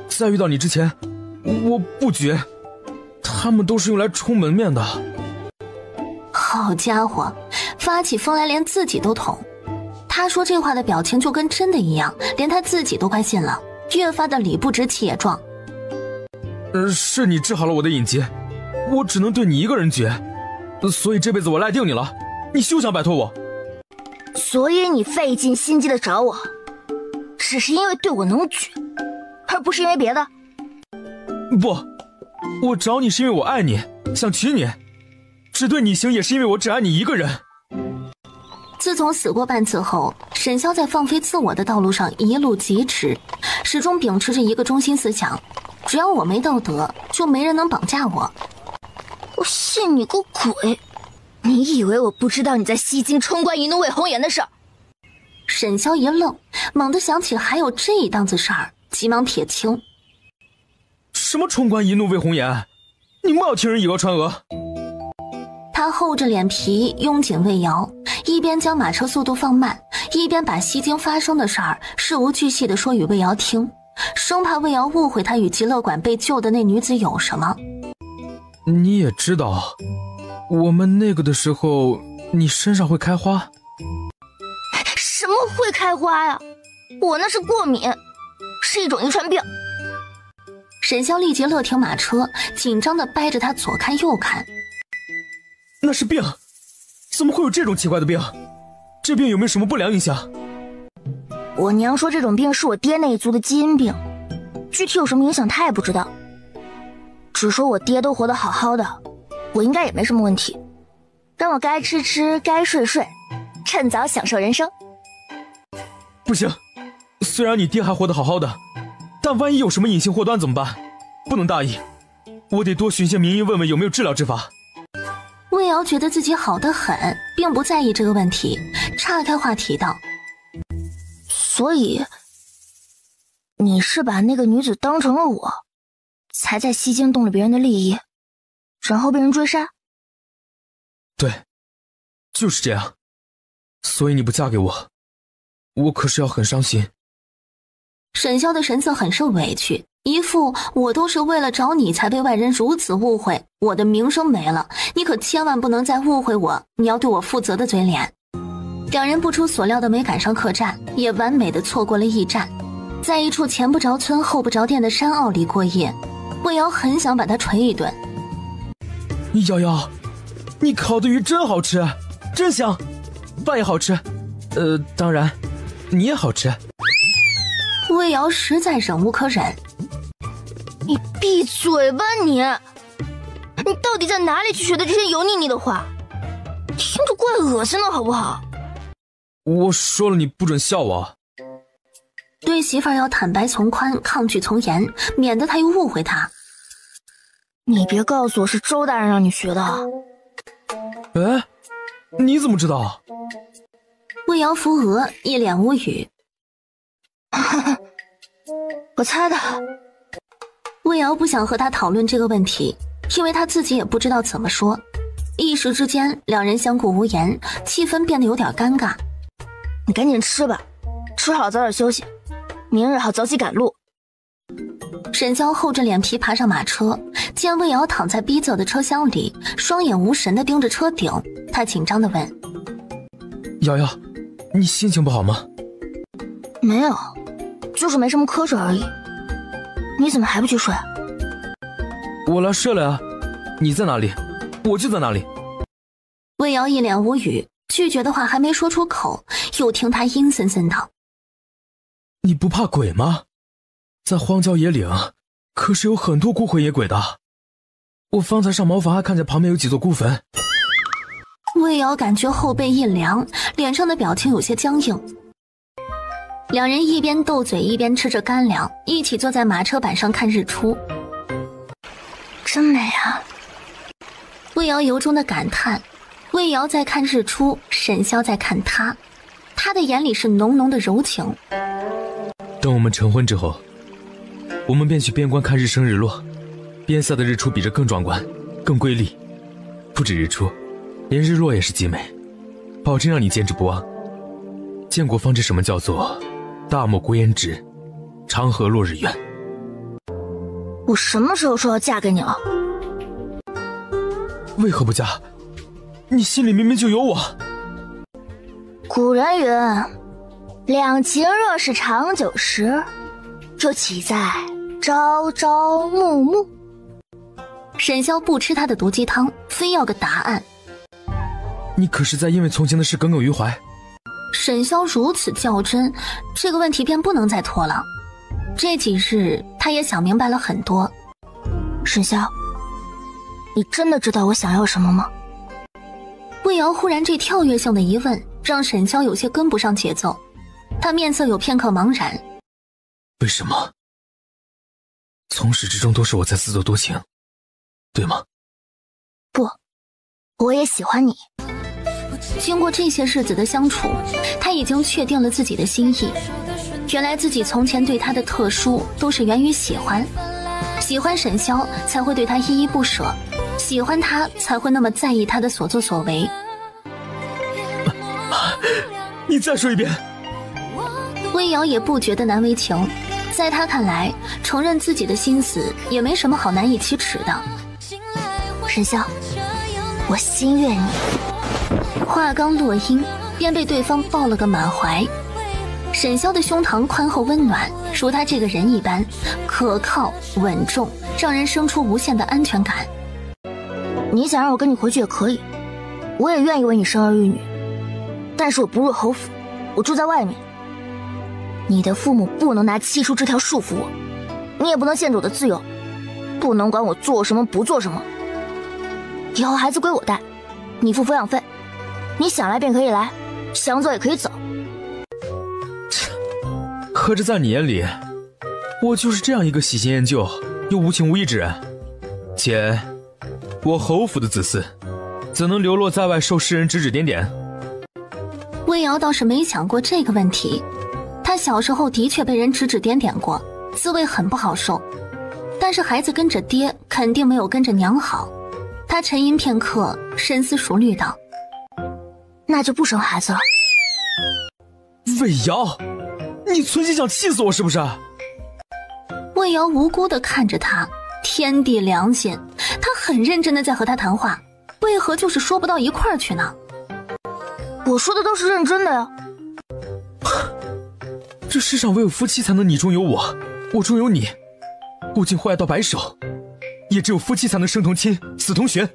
在遇到你之前，我不觉，他们都是用来充门面的。好家伙，发起疯来连自己都捅。他说这话的表情就跟真的一样，连他自己都快信了，越发的理不直气也壮。是你治好了我的隐疾，我只能对你一个人绝，所以这辈子我赖定你了，你休想摆脱我。所以你费尽心机的找我，只是因为对我能举，而不是因为别的。不，我找你是因为我爱你，想娶你，只对你行也是因为我只爱你一个人。自从死过半次后，沈潇在放飞自我的道路上一路疾驰，始终秉持着一个中心思想：只要我没道德，就没人能绑架我。我信你个鬼！你以为我不知道你在西京冲冠一怒为红颜的事儿？沈潇一愣，猛地想起还有这一档子事儿，急忙撇清：什么冲冠一怒为红颜？你莫要听人以讹传讹。他厚着脸皮拥紧魏瑶，一边将马车速度放慢，一边把西京发生的事儿事无巨细地说与魏瑶听，生怕魏瑶误会他与极乐馆被救的那女子有什么。你也知道，我们那个的时候，你身上会开花。什么会开花呀？我那是过敏，是一种遗传病。沈潇立即勒停马车，紧张地掰着他左看右看。那是病？怎么会有这种奇怪的病？这病有没有什么不良影响？我娘说这种病是我爹那一族的基因病，具体有什么影响她也不知道，只说我爹都活得好好的，我应该也没什么问题，让我该吃吃该睡睡，趁早享受人生。不行，虽然你爹还活得好好的，但万一有什么隐性祸端怎么办？不能大意，我得多寻些名医问问有没有治疗之法。魏瑶觉得自己好得很，并不在意这个问题，岔开话题道：所以你是把那个女子当成了我，才在西京动了别人的利益，然后被人追杀？对，就是这样。所以你不嫁给我，我可是要很伤心。沈潇的神色很是委屈，一副我都是为了找你才被外人如此误会，我的名声没了，你可千万不能再误会我，你要对我负责的嘴脸。两人不出所料的没赶上客栈，也完美的错过了驿站，在一处前不着村后不着店的山坳里过夜。魏瑶很想把他捶一顿。瑶瑶，你烤的鱼真好吃，真香，饭也好吃，当然你也好吃。魏瑶实在忍无可忍。你闭嘴吧你！你到底在哪里去学的这些油腻腻的话？听着怪恶心的好不好？我说了你不准笑我。对媳妇儿要坦白从宽，抗拒从严，免得他又误会他。你别告诉我是周大人让你学的。哎，你怎么知道？魏瑶扶额，一脸无语。我猜的。魏瑶不想和他讨论这个问题，因为他自己也不知道怎么说。一时之间，两人相顾无言，气氛变得有点尴尬。你赶紧吃吧，吃好早点休息，明日好早起赶路。沈潇厚着脸皮爬上马车，见魏瑶躺在逼仄的车厢里，双眼无神地盯着车顶，他紧张地问：瑶瑶，你心情不好吗？没有，就是没什么瞌睡而已。你怎么还不去睡？我来睡了呀，你在哪里，我就在哪里。魏瑶一脸无语，拒绝的话还没说出口，又听他阴森森道：你不怕鬼吗？在荒郊野岭可是有很多孤魂野鬼的，我方才上茅房还看见旁边有几座孤坟。魏瑶感觉后背一凉，脸上的表情有些僵硬。两人一边斗嘴一边吃着干粮，一起坐在马车板上看日出。真美啊！魏瑶由衷的感叹，魏瑶在看日出，沈萧在看他，他的眼里是浓浓的柔情。等我们成婚之后，我们便去边关看日升日落，边塞的日出比这更壮观，更瑰丽。不止日出，连日落也是极美，保证让你见之不忘。建国方知什么叫做大漠孤烟直，长河落日圆。我什么时候说要嫁给你了？为何不嫁？你心里明明就有我。古人云，两情若是长久时，就岂在朝朝暮暮。沈萧不吃他的毒鸡汤，非要个答案。你可是在因为从前的事耿耿于怀？沈萧如此较真，这个问题便不能再拖了。这几日他也想明白了很多。沈萧，你真的知道我想要什么吗？魏瑶忽然这跳跃性的疑问让沈萧有些跟不上节奏，他面色有片刻茫然。为什么？从始至终都是我在自作多情，对吗？不，我也喜欢你。经过这些日子的相处，他已经确定了自己的心意。原来自己从前对他的特殊都是源于喜欢，喜欢沈萧才会对他依依不舍，喜欢他才会那么在意他的所作所为。你再说一遍。魏瑶也不觉得难为情，在他看来，承认自己的心思也没什么好难以启齿的。沈萧，我心悦你。话刚落音，便被对方抱了个满怀。沈萧的胸膛宽厚温暖，如他这个人一般，可靠稳重，让人生出无限的安全感。你想让我跟你回去也可以，我也愿意为你生儿育女，但是我不入侯府，我住在外面。你的父母不能拿七叔这条束缚我，你也不能限制我的自由，不能管我做什么不做什么。以后孩子归我带，你付抚养费，你想来便可以来，想走也可以走。合着在你眼里，我就是这样一个喜新厌旧又无情无义之人？姐，我侯府的子嗣，怎能流落在外受世人指指点点？魏瑶倒是没想过这个问题，他小时候的确被人指指点点过，滋味很不好受。但是孩子跟着爹，肯定没有跟着娘好。他沉吟片刻，深思熟虑道：“那就不生孩子了。”魏瑶，你存心想气死我是不是？魏瑶无辜地看着他，天地良心，他很认真地在和他谈话，为何就是说不到一块儿去呢？我说的都是认真的呀。这世上唯有夫妻才能你中有我，我中有你，不仅会爱到白首，也只有夫妻才能生同亲，死同穴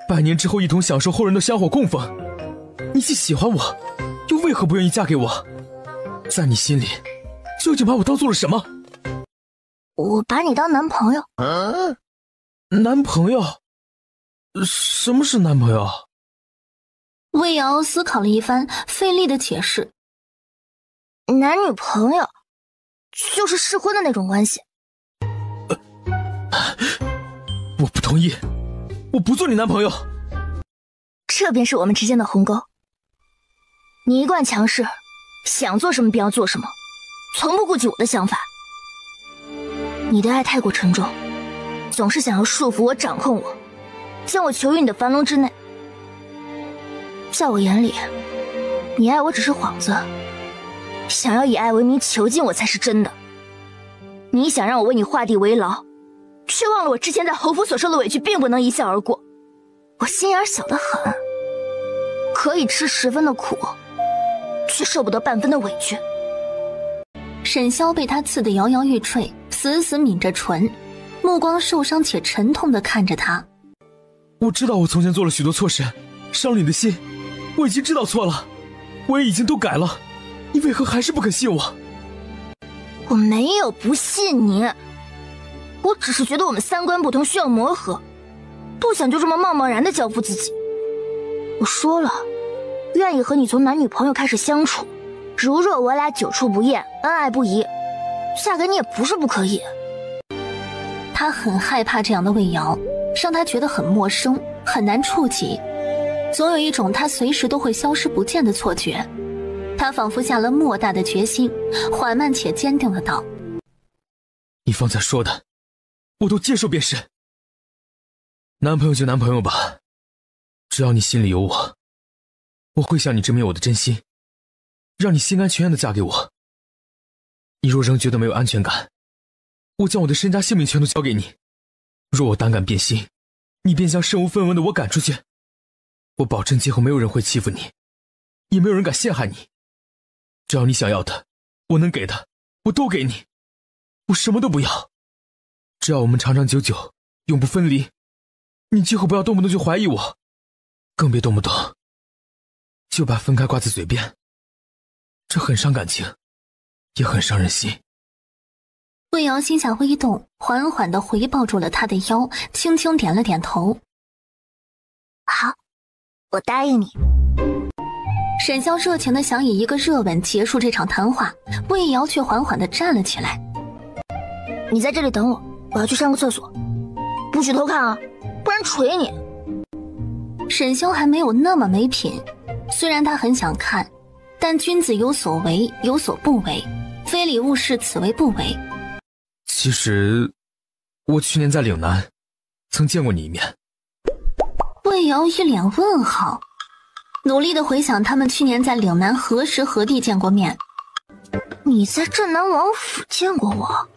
，100年之后一同享受后人的香火供奉。你既喜欢我，又为何不愿意嫁给我？在你心里，究竟把我当做了什么？我把你当男朋友。男朋友？什么是男朋友？魏瑶思考了一番，费力的解释：男女朋友，就是适婚的那种关系。我不同意，我不做你男朋友。这便是我们之间的鸿沟。你一贯强势，想做什么便要做什么，从不顾及我的想法。你的爱太过沉重，总是想要束缚我、掌控我，将我囚于你的樊笼之内。在我眼里，你爱我只是幌子，想要以爱为名囚禁我才是真的。你想让我为你画地为牢，却忘了我之前在侯府所受的委屈并不能一笑而过。我心眼小得很，可以吃10分的苦，却受不得半分的委屈。沈萧被他刺得摇摇欲坠，死死抿着唇，目光受伤且沉痛地看着他。我知道我从前做了许多错事，伤了你的心，我已经知道错了，我也已经都改了，你为何还是不肯信我？我没有不信你，我只是觉得我们三观不同，需要磨合，不想就这么贸贸然地交付自己。我说了，愿意和你从男女朋友开始相处，如若我俩久处不厌，恩爱不移，嫁给你也不是不可以。他很害怕这样的魏瑶，让他觉得很陌生。很难触及，总有一种他随时都会消失不见的错觉。他仿佛下了莫大的决心，缓慢且坚定的道：你方才说的我都接受便是。男朋友就男朋友吧，只要你心里有我，我会向你证明我的真心，让你心甘情愿的嫁给我。你若仍觉得没有安全感，我将我的身家性命全都交给你。若我胆敢变心，你便将身无分文的我赶出去。我保证今后没有人会欺负你，也没有人敢陷害你。只要你想要的，我能给的，我都给你。我什么都不要，只要我们长长久久，永不分离。你今后不要动不动就怀疑我，更别动不动就把分开挂在嘴边，这很伤感情，也很伤人心。魏瑶心下微动，缓缓地回抱住了他的腰，轻轻点了点头。好，我答应你。沈潇热情地想以一个热吻结束这场谈话，魏瑶却缓缓地站了起来。你在这里等我，我要去上个厕所，不许偷看啊，不然捶你。沈潇还没有那么没品，虽然他很想看，但君子有所为有所不为，非礼勿视，此为不为。其实我去年在岭南曾见过你一面。魏瑶一脸问号，努力地回想他们去年在岭南何时何地见过面。你在镇南王府见过我？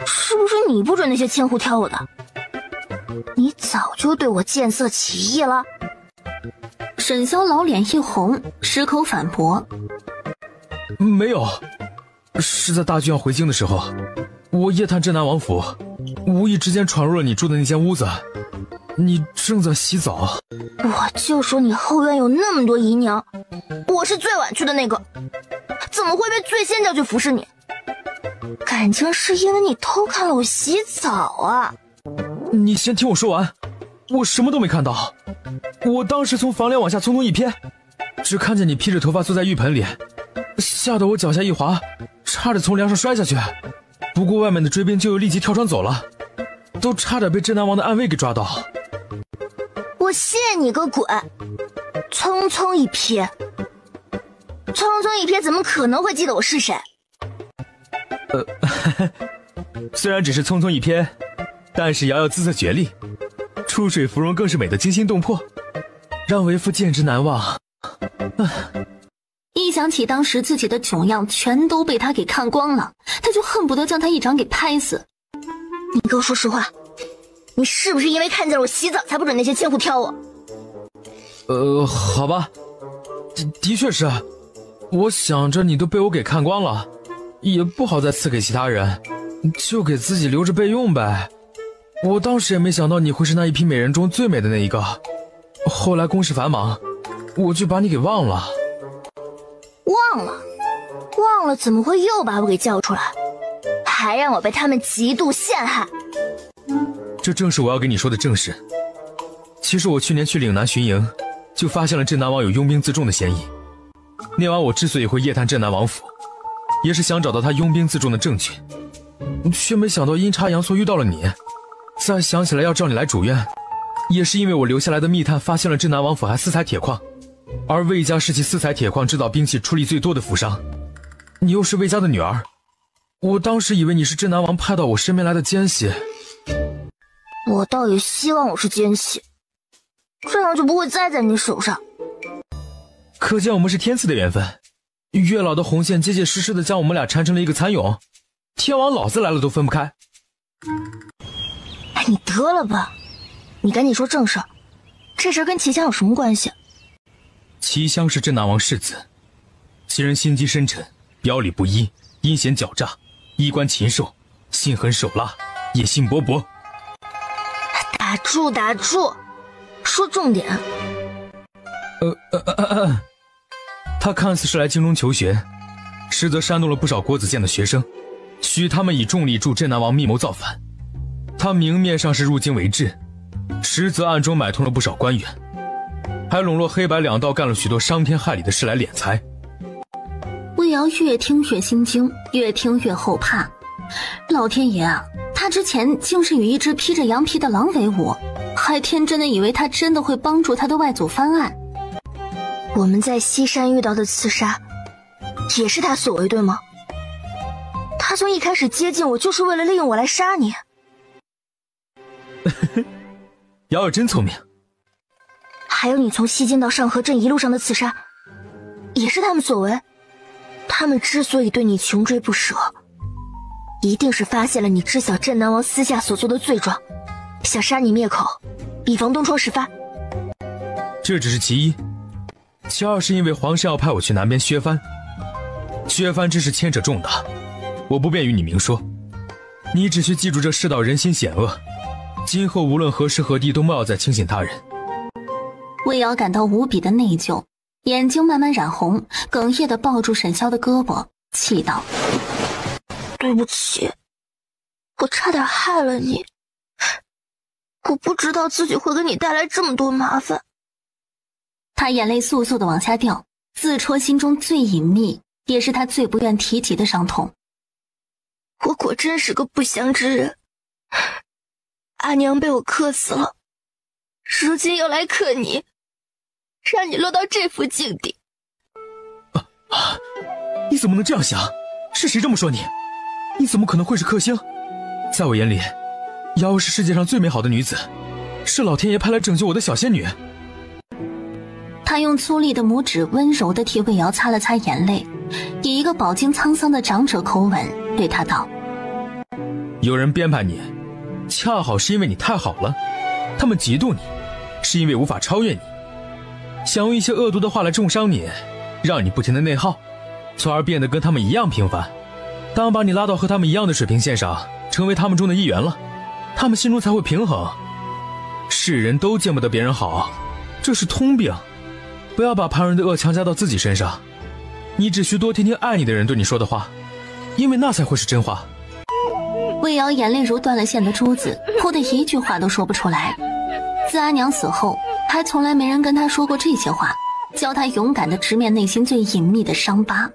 是不是你不准那些千户挑我的？你早就对我见色起意了？沈潇老脸一红，矢口反驳：没有，是在大军要回京的时候，我夜探镇南王府，无意之间闯入了你住的那间屋子，你正在洗澡。我就说你后院有那么多姨娘，我是最晚去的那个，怎么会被最先叫去服侍你？感情是因为你偷看了我洗澡啊？你先听我说完，我什么都没看到。我当时从房帘往下匆匆一瞥，只看见你披着头发坐在浴盆里，吓得我脚下一滑，差点从梁上摔下去。不过外面的追兵就又立即跳窗走了，都差点被镇南王的暗卫给抓到。我谢你个鬼！匆匆一瞥，匆匆一瞥怎么可能会记得我是谁？虽然只是匆匆一瞥，但是瑶瑶姿色绝丽，出水芙蓉更是美得惊心动魄，让为夫见之难忘。一想起当时自己的囧样全都被他给看光了，他就恨不得将他一掌给拍死。你给我说实话，你是不是因为看见了我洗澡才不准那些千户挑我？好吧，的确是，我想着你都被我给看光了，也不好再赐给其他人，就给自己留着备用呗。我当时也没想到你会是那一批美人中最美的那一个，后来公事繁忙，我就把你给忘了。忘了怎么会又把我给叫出来，还让我被他们极度陷害？这正是我要跟你说的正事。其实我去年去岭南巡营，就发现了镇南王有拥兵自重的嫌疑。那晚我之所以会夜探镇南王府，也是想找到他拥兵自重的证据，却没想到阴差阳错遇到了你。再想起来要召你来主院，也是因为我留下来的密探发现了镇南王府还私采铁矿，而魏家是其私采铁矿制造兵器出力最多的府商。你又是魏家的女儿，我当时以为你是镇南王派到我身边来的奸细。我倒也希望我是奸细，这样就不会栽在你手上。可见我们是天赐的缘分，月老的红线结结实实的将我们俩缠成了一个蚕蛹，天王老子来了都分不开。哎，你得了吧，你赶紧说正事儿，这事儿跟齐香有什么关系？齐香是镇南王世子，其人心机深沉，表里不一，阴险狡诈，衣冠禽兽，心狠手辣，野心勃勃。打住，说重点。他看似是来京中求学，实则煽动了不少国子监的学生，许他们以重力助镇南王密谋造反。他明面上是入京为质，实则暗中买通了不少官员，还笼络黑白两道，干了许多伤天害理的事来敛财。魏瑶越听越心惊，越听越后怕。老天爷啊，他之前竟是与一只披着羊皮的狼为伍，还天真的以为他真的会帮助他的外祖翻案。我们在西山遇到的刺杀，也是他所为，对吗？他从一开始接近我，就是为了利用我来杀你。瑶儿真聪明。还有你从西京到上河镇一路上的刺杀，也是他们所为。他们之所以对你穷追不舍，一定是发现了你知晓镇南王私下所做的罪状，想杀你灭口，以防东窗事发。这只是其一，其二是因为皇上要派我去南边削藩，削藩之事牵扯重大，我不便与你明说。你只需记住这世道人心险恶，今后无论何时何地都莫要再轻信他人。魏瑶感到无比的内疚，眼睛慢慢染红，哽咽地抱住沈萧的胳膊，气道：对不起，我差点害了你，我不知道自己会给你带来这么多麻烦。他眼泪簌簌地往下掉，自戳心中最隐秘也是他最不愿提及的伤痛。我果真是个不祥之人，阿娘被我克死了，如今又来克你，让你落到这副境地。你怎么能这样想？是谁这么说你？你怎么可能会是克星？在我眼里，瑶儿是世界上最美好的女子，是老天爷派来拯救我的小仙女。他用粗粝的拇指温柔地替魏瑶擦了擦眼泪，以一个饱经沧桑的长者口吻对他道：有人编排你，恰好是因为你太好了，他们嫉妒你，是因为无法超越你，想用一些恶毒的话来重伤你，让你不停的内耗，从而变得跟他们一样平凡。当把你拉到和他们一样的水平线上，成为他们中的一员了，他们心中才会平衡。世人都见不得别人好，这是通病，不要把旁人的恶强加到自己身上。你只需多听听爱你的人对你说的话，因为那才会是真话。魏瑶眼泪如断了线的珠子，哭得一句话都说不出来。自阿娘死后，还从来没人跟她说过这些话，教她勇敢地直面内心最隐秘的伤疤。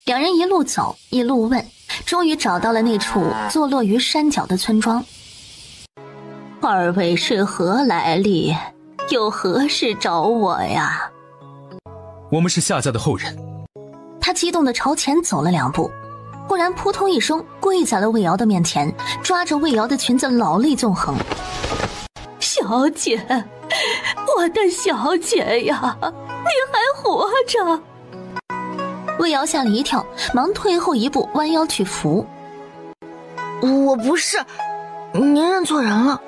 两人一路走一路问，终于找到了那处坐落于山脚的村庄。二位是何来历？有何事找我呀？我们是夏家的后人。他激动地朝前走了2步，忽然扑通一声跪在了魏瑶的面前，抓着魏瑶的裙子老泪纵横。小姐，我的小姐呀，你还活着！魏瑶吓了一跳，忙退后一步，弯腰去扶。我不是，您认错人了，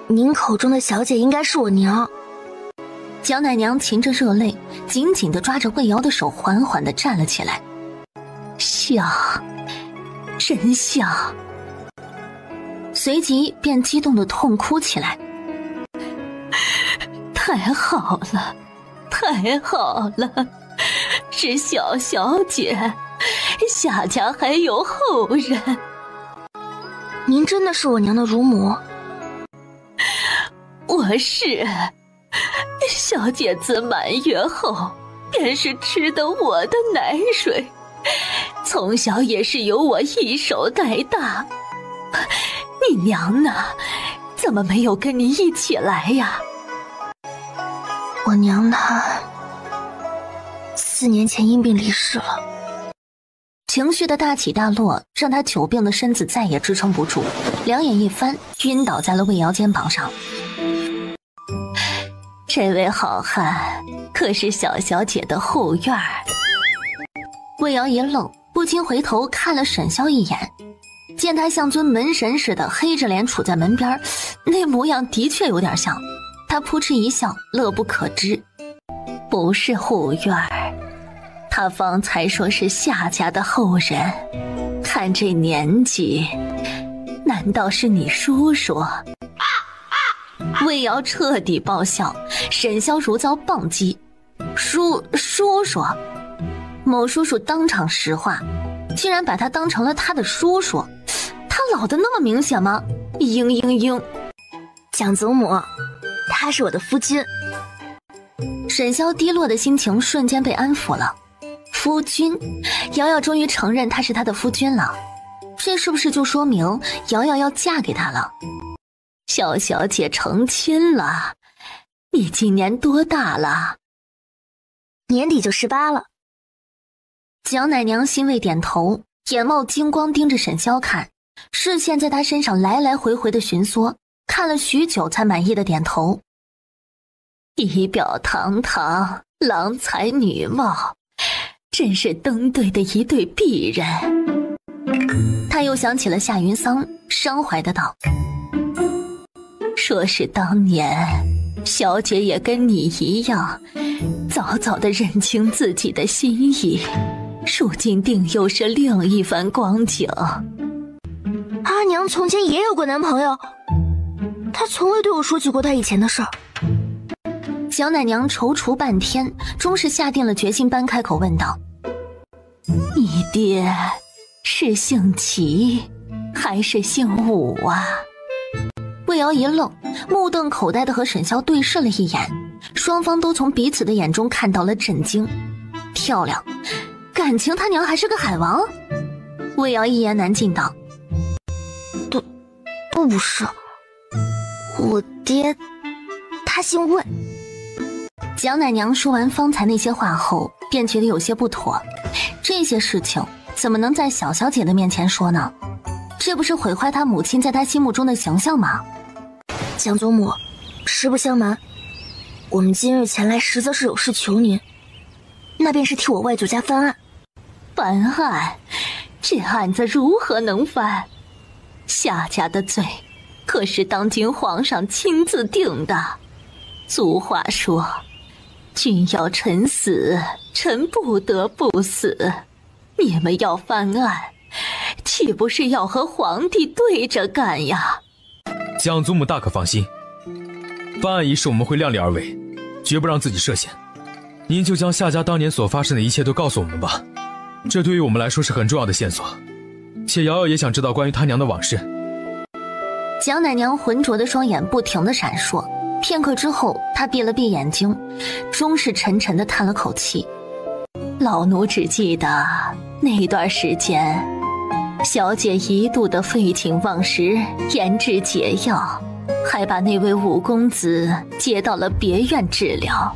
您口中的小姐应该是我娘。蒋奶娘噙着热泪，紧紧地抓着魏瑶的手，缓缓地站了起来。像，真像。随即便激动地痛哭起来。太好了，太好了，是小小姐，夏家还有后人。您真的是我娘的乳母？我是。小姐自满月后，便是吃的我的奶水，从小也是由我一手带大。你娘呢？怎么没有跟你一起来呀？我娘她4年前因病离世了。情绪的大起大落让她久病的身子再也支撑不住，两眼一翻，晕倒在了魏瑶肩膀上。这位好汉可是小小姐的后院儿。魏瑶一愣，不禁回头看了沈萧一眼，见他像尊门神似的黑着脸杵在门边，那模样的确有点像。他扑哧一笑，乐不可支。不是后院儿，他方才说是夏家的后人，看这年纪，难道是你叔叔？魏瑶彻底爆笑，沈萧如遭棒击。叔叔，某叔叔当场石化，竟然把他当成了他的叔叔，他老得那么明显吗？嘤，蒋祖母，他是我的夫君。沈萧低落的心情瞬间被安抚了。夫君，瑶瑶终于承认他是他的夫君了，这是不是就说明瑶瑶要嫁给他了？小小姐成亲了，你今年多大了？年底就18了。蒋奶娘欣慰点头，眼冒金光盯着沈萧看，视线在他身上来来回回的寻梭，看了许久才满意的点头。仪表堂堂，郎才女貌，真是登对的一对璧人。他又想起了夏云桑，伤怀的道：说是当年小姐也跟你一样，早早的认清自己的心意，如今定又是另一番光景。阿娘从前也有过男朋友，她从未对我说起过她以前的事儿。蒋奶娘踌躇半天，终是下定了决心，搬开口问道：你爹是姓齐还是姓武啊？魏瑶一愣，目瞪口呆的和沈萧对视了一眼，双方都从彼此的眼中看到了震惊。漂亮，感情他娘还是个海王？魏瑶一言难尽道：不是，我爹他姓魏。蒋奶娘说完方才那些话后，便觉得有些不妥，这些事情怎么能在小小姐的面前说呢？这不是毁坏她母亲在她心目中的形象吗？蒋祖母，实不相瞒，我们今日前来实则是有事求您，那便是替我外祖家翻案。翻案？这案子如何能翻？夏家的罪可是当今皇上亲自定的。俗话说，君要臣死，臣不得不死。你们要翻案，岂不是要和皇帝对着干呀？蒋祖母大可放心，翻案一事我们会量力而为，绝不让自己涉险。您就将夏家当年所发生的一切都告诉我们吧，这对于我们来说是很重要的线索。且瑶瑶也想知道关于她娘的往事。蒋奶娘浑浊的双眼不停地闪烁，片刻之后，她闭了闭眼睛，终是沉沉地叹了口气。老奴只记得那段时间，小姐一度的废寝忘食，研制解药，还把那位五公子接到了别院治疗，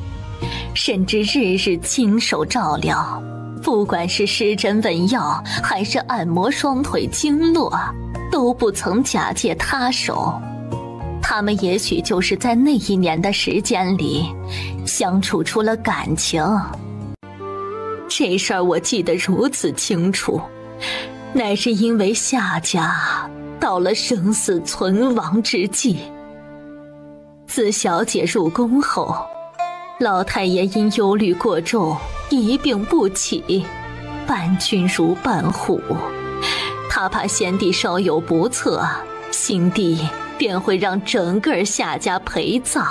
甚至日日亲手照料，不管是施针问药，还是按摩双腿经络，都不曾假借他手。他们也许就是在那1年的时间里相处出了感情。这事儿我记得如此清楚，乃是因为夏家到了生死存亡之际。自小姐入宫后，老太爷因忧虑过重，一病不起，伴君如伴虎。他怕先帝稍有不测，新帝便会让整个夏家陪葬。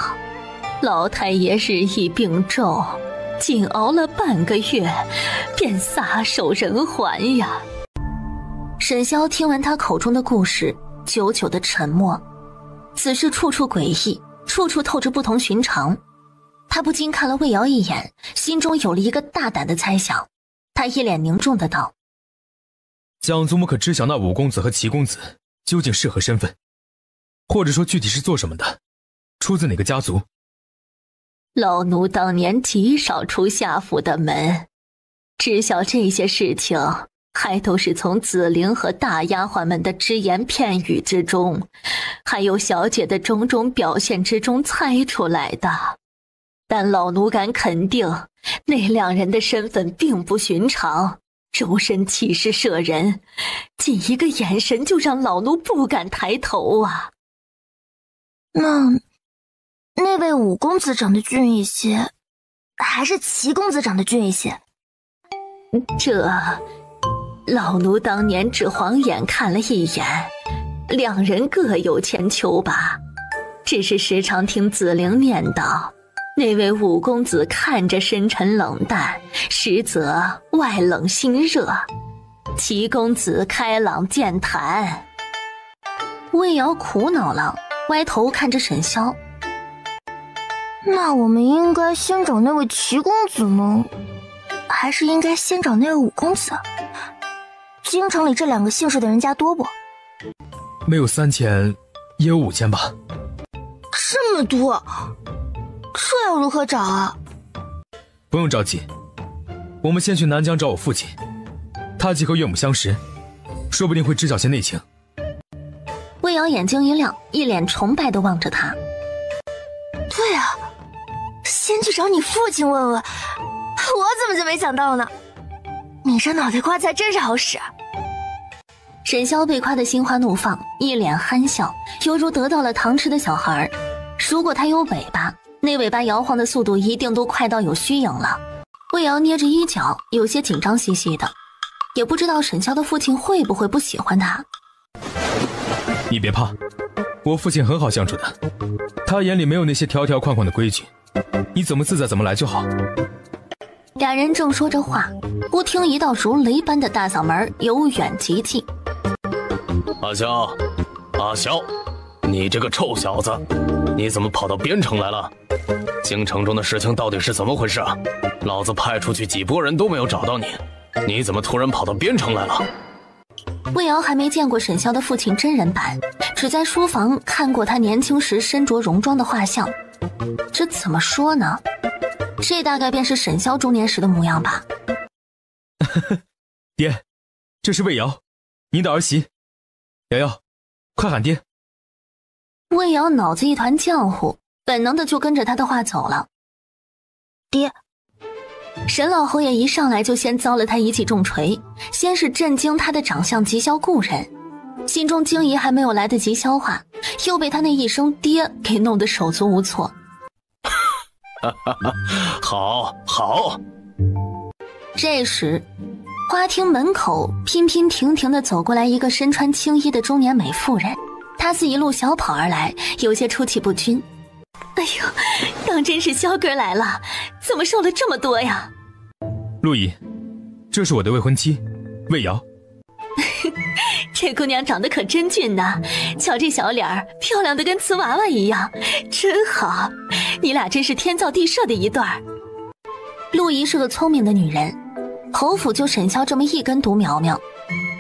老太爷日益病重，仅熬了半个月，便撒手人寰呀。沈萧听完他口中的故事，久久的沉默。此事处处诡异，处处透着不同寻常。他不禁看了魏瑶一眼，心中有了一个大胆的猜想。他一脸凝重的道：蒋祖母可知晓那五公子和齐公子究竟是何身份，或者说具体是做什么的，出自哪个家族？老奴当年极少出夏府的门，知晓这些事情还都是从紫菱和大丫鬟们的只言片语之中，还有小姐的种种表现之中猜出来的。但老奴敢肯定，那2人的身份并不寻常，周身气势慑人，仅一个眼神就让老奴不敢抬头啊。那位五公子长得俊一些，还是齐公子长得俊一些？这老奴当年只晃眼看了一眼，2人各有千秋吧。只是时常听紫菱念叨，那位五公子看着深沉冷淡，实则外冷心热；齐公子开朗健谈。魏瑶苦恼了，歪头看着沈萧。那我们应该先找那位齐公子呢，还是应该先找那位五公子？京城里这2个姓氏的人家多不？没有3000，也有5000吧。这么多，这要如何找啊？不用着急，我们先去南疆找我父亲，他既和岳母相识，说不定会知晓些内情。魏瑶眼睛一亮，一脸崇拜地望着他。对啊，先去找你父亲问问，我怎么就没想到呢？你这脑袋瓜才真是好使。沈潇被夸得心花怒放，一脸憨笑，犹如得到了糖吃的小孩。如果他有尾巴，那尾巴摇晃的速度一定都快到有虚影了。魏瑶捏着衣角，有些紧张兮兮的，也不知道沈潇的父亲会不会不喜欢他。你别怕，我父亲很好相处的，他眼里没有那些条条框框的规矩，你怎么自在怎么来就好。俩人正说着话，忽听一道如雷般的大嗓门由远及近。阿萧，阿萧，你这个臭小子，你怎么跑到边城来了？京城中的事情到底是怎么回事啊？老子派出去几拨人都没有找到你，你怎么突然跑到边城来了？魏瑶还没见过沈潇的父亲真人版，只在书房看过他年轻时身着戎装的画像。这怎么说呢？这大概便是沈潇中年时的模样吧。爹，这是魏瑶，您的儿媳。瑶瑶，快喊爹。魏瑶脑子一团浆糊，本能的就跟着他的话走了。爹。沈老侯爷一上来就先遭了他一记重锤，先是震惊他的长相极效故人，心中惊疑还没有来得及消化，又被他那一声爹给弄得手足无措。好好。这时花厅门口娉娉婷婷地走过来一个身穿青衣的中年美妇人，她似一路小跑而来，有些出气不均。哎呦，当真是萧哥来了，怎么瘦了这么多呀？陆姨，这是我的未婚妻魏瑶。这姑娘长得可真俊呐，瞧这小脸儿，漂亮的跟瓷娃娃一样，真好，你俩真是天造地设的一对儿。陆姨是个聪明的女人，侯府就沈潇这么一根独苗苗，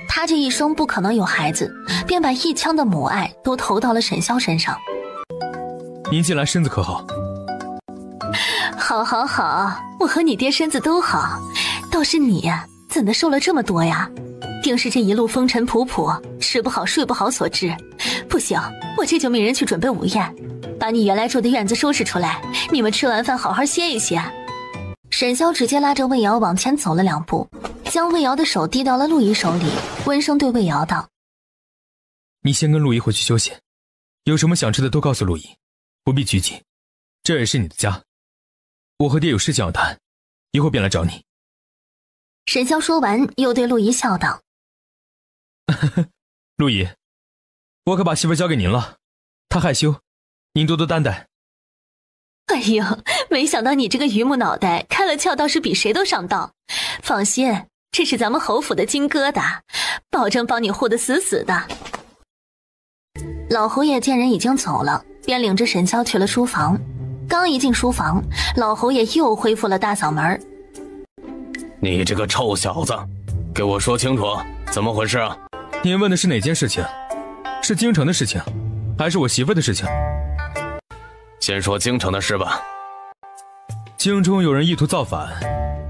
她这一生不可能有孩子，便把一腔的母爱都投到了沈潇身上。您近来身子可好？好好好，我和你爹身子都好，倒是你呀，怎的瘦了这么多呀？定是这一路风尘仆仆，吃不好睡不好所致。不行，我这就命人去准备午宴，把你原来住的院子收拾出来，你们吃完饭好好歇一歇。沈潇直接拉着魏瑶往前走了2步，将魏瑶的手递到了陆姨手里，温声对魏瑶道：你先跟陆姨回去休息，有什么想吃的都告诉陆姨，不必拘谨，这也是你的家。我和爹有事情要谈，一会儿便来找你。沈潇说完又对陆姨笑道：陆姨，我可把媳妇交给您了，她害羞，您多多担待。哎呦，没想到你这个榆木脑袋开了窍倒是比谁都上道。放心，这是咱们侯府的金疙瘩，保证帮你护得死死的。老侯爷见人已经走了，便领着沈潇去了书房。刚一进书房，老侯爷又恢复了大嗓门：你这个臭小子，给我说清楚，怎么回事啊？您问的是哪件事情？是京城的事情，还是我媳妇的事情？先说京城的事吧。京中有人意图造反，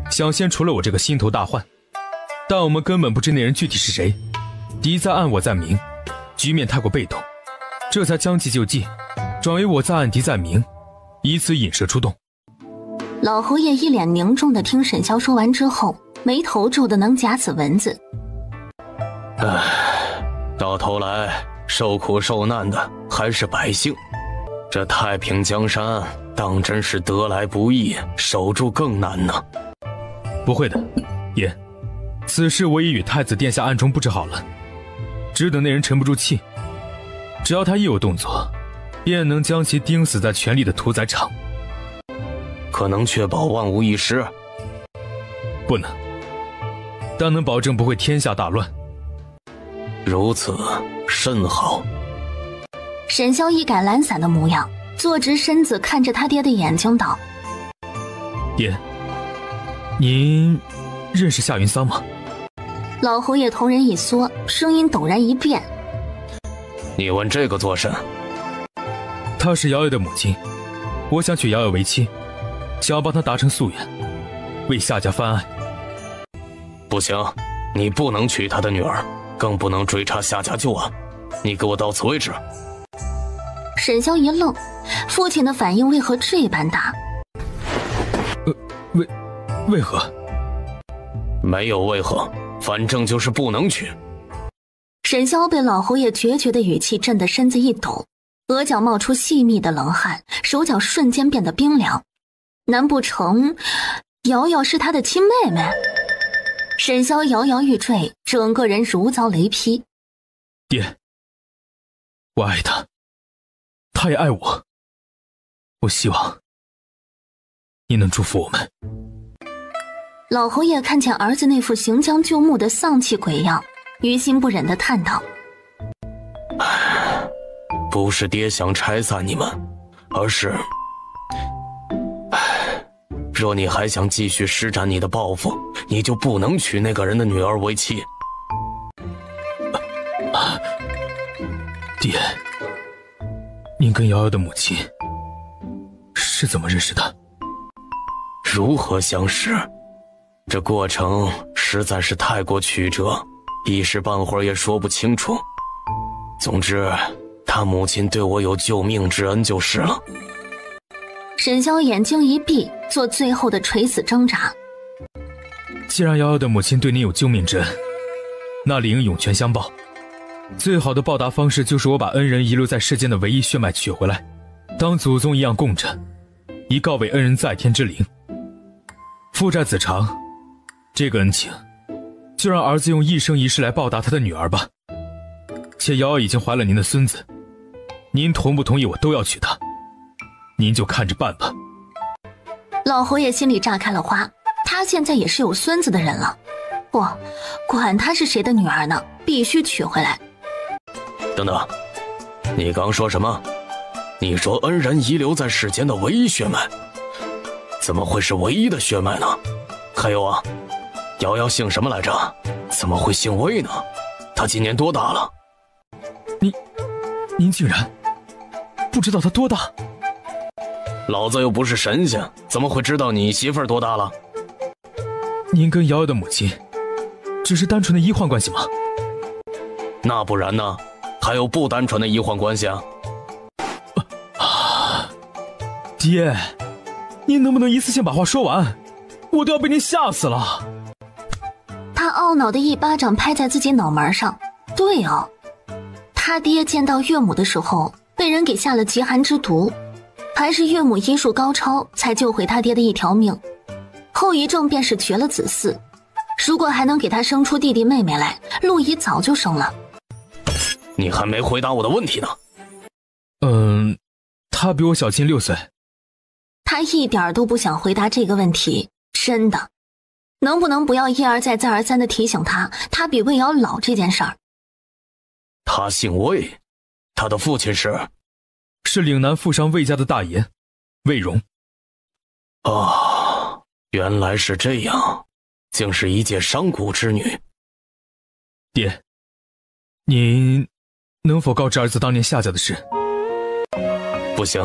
想先除了我这个心头大患，但我们根本不知那人具体是谁，敌在暗我在明，局面太过被动，这才将计就计，转为我在暗敌在明，以此引蛇出洞。老侯爷一脸凝重地听沈潇说完之后，眉头皱得能夹死蚊子。到头来受苦受难的还是百姓，这太平江山当真是得来不易，守住更难呢。不会的，爷，此事我已与太子殿下暗中布置好了，只等那人沉不住气，只要他一有动作，便能将其钉死在权力的屠宰场。可能确保万无一失？不能，但能保证不会天下大乱。如此甚好。沈潇一改懒散的模样，坐直身子看着他爹的眼睛道：爹，您认识夏云桑吗？老侯爷瞳仁一缩，声音陡然一变：你问这个作甚？她是瑶瑶的母亲，我想娶瑶瑶为妻，想要帮她达成夙愿，为夏家翻案。不行，你不能娶他的女儿，更不能追查夏家旧案。你给我到此为止。沈萧一愣，父亲的反应为何这般大？为何？没有为何，反正就是不能娶。沈萧被老侯爷决绝的语气震得身子一抖，额角冒出细密的冷汗，手脚瞬间变得冰凉。难不成瑶瑶是他的亲妹妹？沈萧摇摇欲坠，整个人如遭雷劈。爹，我爱她，她也爱我。我希望你能祝福我们。老侯爷看见儿子那副行将就木的丧气鬼样，于心不忍地叹道：不是爹想拆散你们，而是若你还想继续施展你的抱负，你就不能娶那个人的女儿为妻。爹，您跟瑶瑶的母亲是怎么认识的？如何相识？这过程实在是太过曲折，一时半会儿也说不清楚。总之，他母亲对我有救命之恩就是了。沈萧眼睛一闭，做最后的垂死挣扎。既然瑶瑶的母亲对您有救命之恩，那理应涌泉相报。最好的报答方式就是我把恩人遗留在世间的唯一血脉取回来，当祖宗一样供着，以告慰恩人在天之灵。父债子偿，这个恩情就让儿子用一生一世来报答他的女儿吧。且瑶瑶已经怀了您的孙子，您同不同意我都要娶她，您就看着办吧。老侯爷心里炸开了花，他现在也是有孙子的人了。不，管他是谁的女儿呢，必须娶回来。等等，你刚说什么？你说恩人遗留在世间的唯一血脉，怎么会是唯一的血脉呢？还有啊，瑶瑶姓什么来着？怎么会姓魏呢？她今年多大了？您竟然不知道她多大？老子又不是神仙，怎么会知道你媳妇儿多大了？您跟瑶瑶的母亲只是单纯的医患关系吗？那不然呢？还有不单纯的医患关系啊！爹，您能不能一次性把话说完？我都要被您吓死了。他懊恼的一巴掌拍在自己脑门上。对哦，他爹见到岳母的时候被人给下了极寒之毒，还是岳母医术高超才救回他爹的一条命，后遗症便是绝了子嗣。如果还能给他生出弟弟妹妹来，陆仪早就生了。你还没回答我的问题呢。他比我小近6岁。他一点都不想回答这个问题，真的。能不能不要一而再再而三地提醒他比魏瑶老这件事儿？他姓魏，他的父亲是岭南富商魏家的大爷魏荣。原来是这样，竟是一介商贾之女。爹，您能否告知儿子当年夏家的事？不行，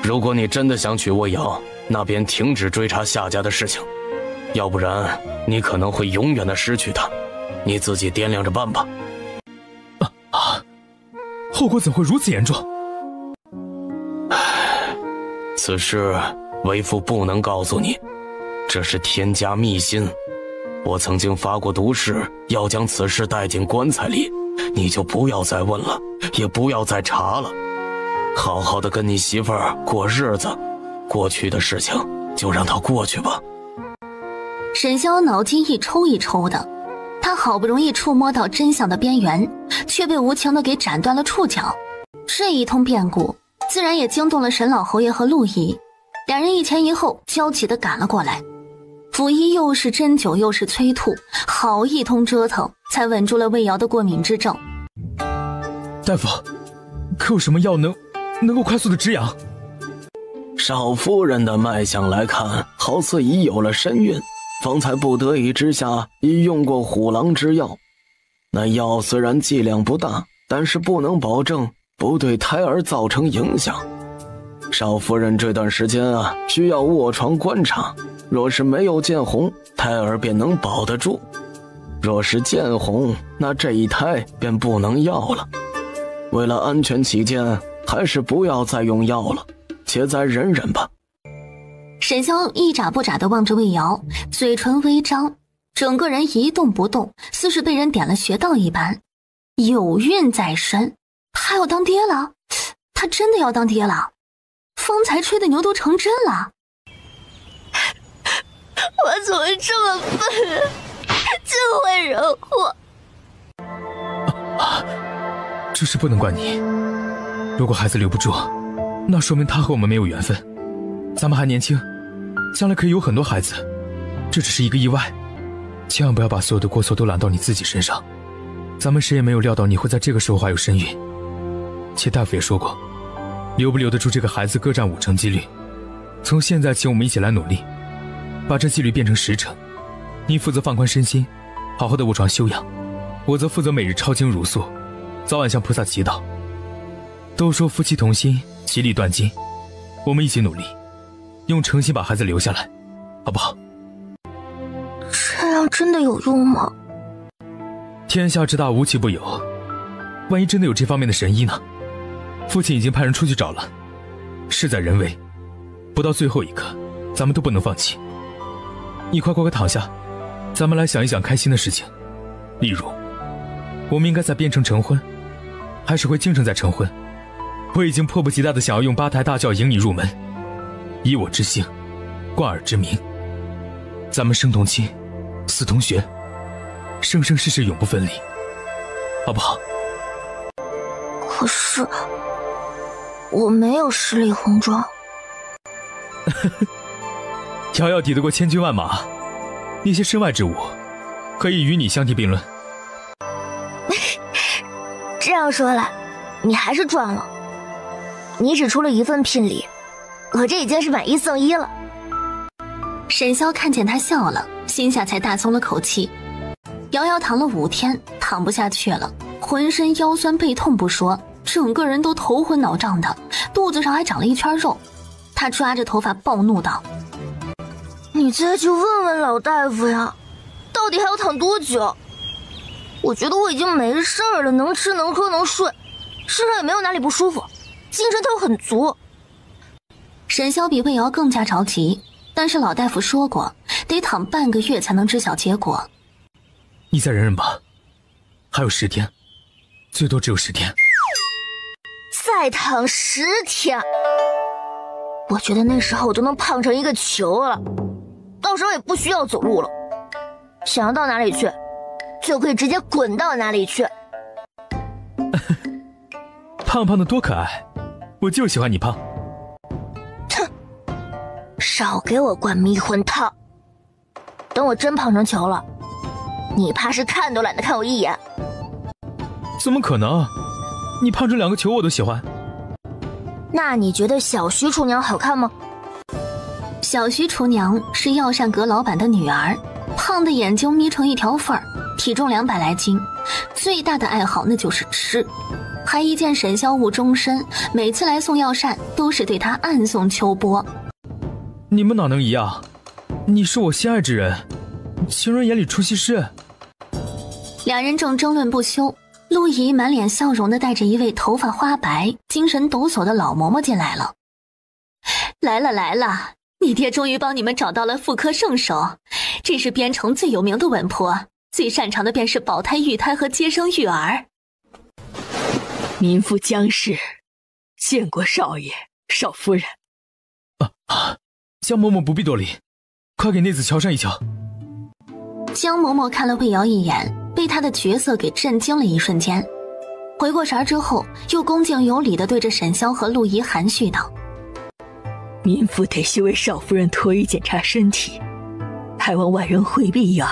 如果你真的想娶魏瑶，那便停止追查夏家的事情，要不然你可能会永远的失去她。你自己掂量着办吧。后果怎会如此严重？此事为父不能告诉你，这是天家秘辛。我曾经发过毒誓，要将此事带进棺材里，你就不要再问了，也不要再查了，好好的跟你媳妇儿过日子，过去的事情就让它过去吧。沈萧脑筋一抽一抽的，他好不容易触摸到真相的边缘，却被无情的给斩断了触角。这一通变故自然也惊动了沈老侯爷和陆仪，两人一前一后焦急地赶了过来。府医又是针灸又是催吐，好一通折腾才稳住了魏瑶的过敏之症。大夫，可有什么药能够快速的止痒？少夫人的脉象来看，好似已有了身孕，方才不得已之下已用过虎狼之药。那药虽然剂量不大，但是不能保证不对胎儿造成影响。少夫人这段时间需要卧床观察，若是没有见红，胎儿便能保得住；若是见红，那这一胎便不能要了。为了安全起见，还是不要再用药了，且再忍忍吧。沈潇一眨不眨地望着魏瑶，嘴唇微张，整个人一动不动，似是被人点了穴道一般。有孕在身，他要当爹了，他真的要当爹了。方才吹的牛都成真了。我怎么这么笨，就会惹祸？这事不能怪你。如果孩子留不住，那说明他和我们没有缘分。咱们还年轻，将来可以有很多孩子，这只是一个意外。千万不要把所有的过错都揽到你自己身上。咱们谁也没有料到你会在这个时候还有身孕，且大夫也说过，留不留得住这个孩子各占5成几率。从现在起，我们一起来努力，把这几率变成10成。你负责放宽身心，好好的卧床休养，我则负责每日抄经茹素，早晚向菩萨祈祷。都说夫妻同心，其利断金，我们一起努力，用诚心把孩子留下来，好不好？这样真的有用吗？天下之大，无奇不有，万一真的有这方面的神医呢？父亲已经派人出去找了，事在人为，不到最后一刻，咱们都不能放弃。你快躺下，咱们来想一想开心的事情。例如，我们应该在边城成婚，还是回京城再成婚？我已经迫不及待地想要用8抬大轿迎你入门，以我之姓，冠尔之名，咱们生同亲，死同穴，生生世世永不分离，好不好？可是我没有10里红妆。瑶瑶抵得过千军万马，那些身外之物可以与你相提并论。这样说来，你还是赚了。你只出了1份聘礼，我这已经是买1送1了。沈潇看见他笑了，心下才大松了口气。瑶瑶躺了5天，躺不下去了，浑身腰酸背痛不说，整个人都头昏脑胀的，肚子上还长了一圈肉。他抓着头发暴怒道：你再去问问老大夫呀，到底还要躺多久？我觉得我已经没事了，能吃能喝能睡，身上也没有哪里不舒服，精神头很足。沈潇比魏瑶更加着急，但是老大夫说过，得躺半个月才能知晓结果。你再忍忍吧，还有10天，最多只有10天。再躺10天，我觉得那时候我都能胖成一个球了，到时候也不需要走路了，想要到哪里去就可以直接滚到哪里去。胖胖的多可爱，我就喜欢你胖。哼，少给我灌迷魂汤。等我真胖成球了，你怕是看都懒得看我一眼。怎么可能？你胖成2个球我都喜欢。那你觉得小徐厨娘好看吗？小徐厨娘是药膳阁老板的女儿，胖的眼睛眯成一条缝儿，体重200来斤，最大的爱好那就是吃，还一见沈潇误终身，每次来送药膳都是对他暗送秋波。你们哪能一样？你是我心爱之人，情人眼里出西施。两人正争论不休，陆怡满脸笑容地带着一位头发花白、精神抖擞的老嬷嬷进来了。来了，你爹终于帮你们找到了妇科圣手，这是边城最有名的稳婆，最擅长的便是保胎育胎和接生育儿。民妇江氏见过少爷少夫人。江嬷嬷不必多礼，快给内子瞧上一瞧。江嬷嬷看了魏瑶一眼，被她的角色给震惊了一瞬间，回过神之后，又恭敬有礼地对着沈潇和陆怡含蓄道：民妇得需为少夫人脱衣检查身体，还望外人回避一二。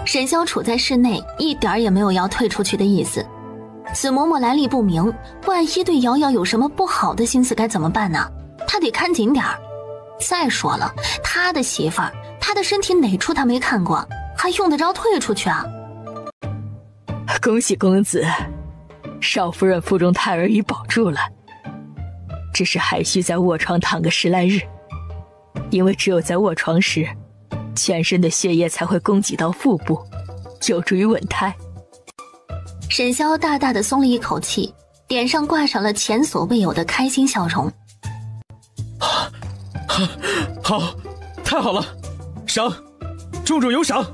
沈潇处在室内，一点也没有要退出去的意思。子嬷嬷来历不明，万一对瑶瑶有什么不好的心思该怎么办呢？她得看紧点儿。再说了，她的媳妇儿，她的身体哪处她没看过，还用得着退出去啊？恭喜公子，少夫人腹中胎儿已保住了。只是还需在卧床躺个10来日，因为只有在卧床时，全身的血液才会供给到腹部，有助于稳胎。沈潇大大的松了一口气，脸上挂上了前所未有的开心笑容。好，太好了，赏，重重有赏。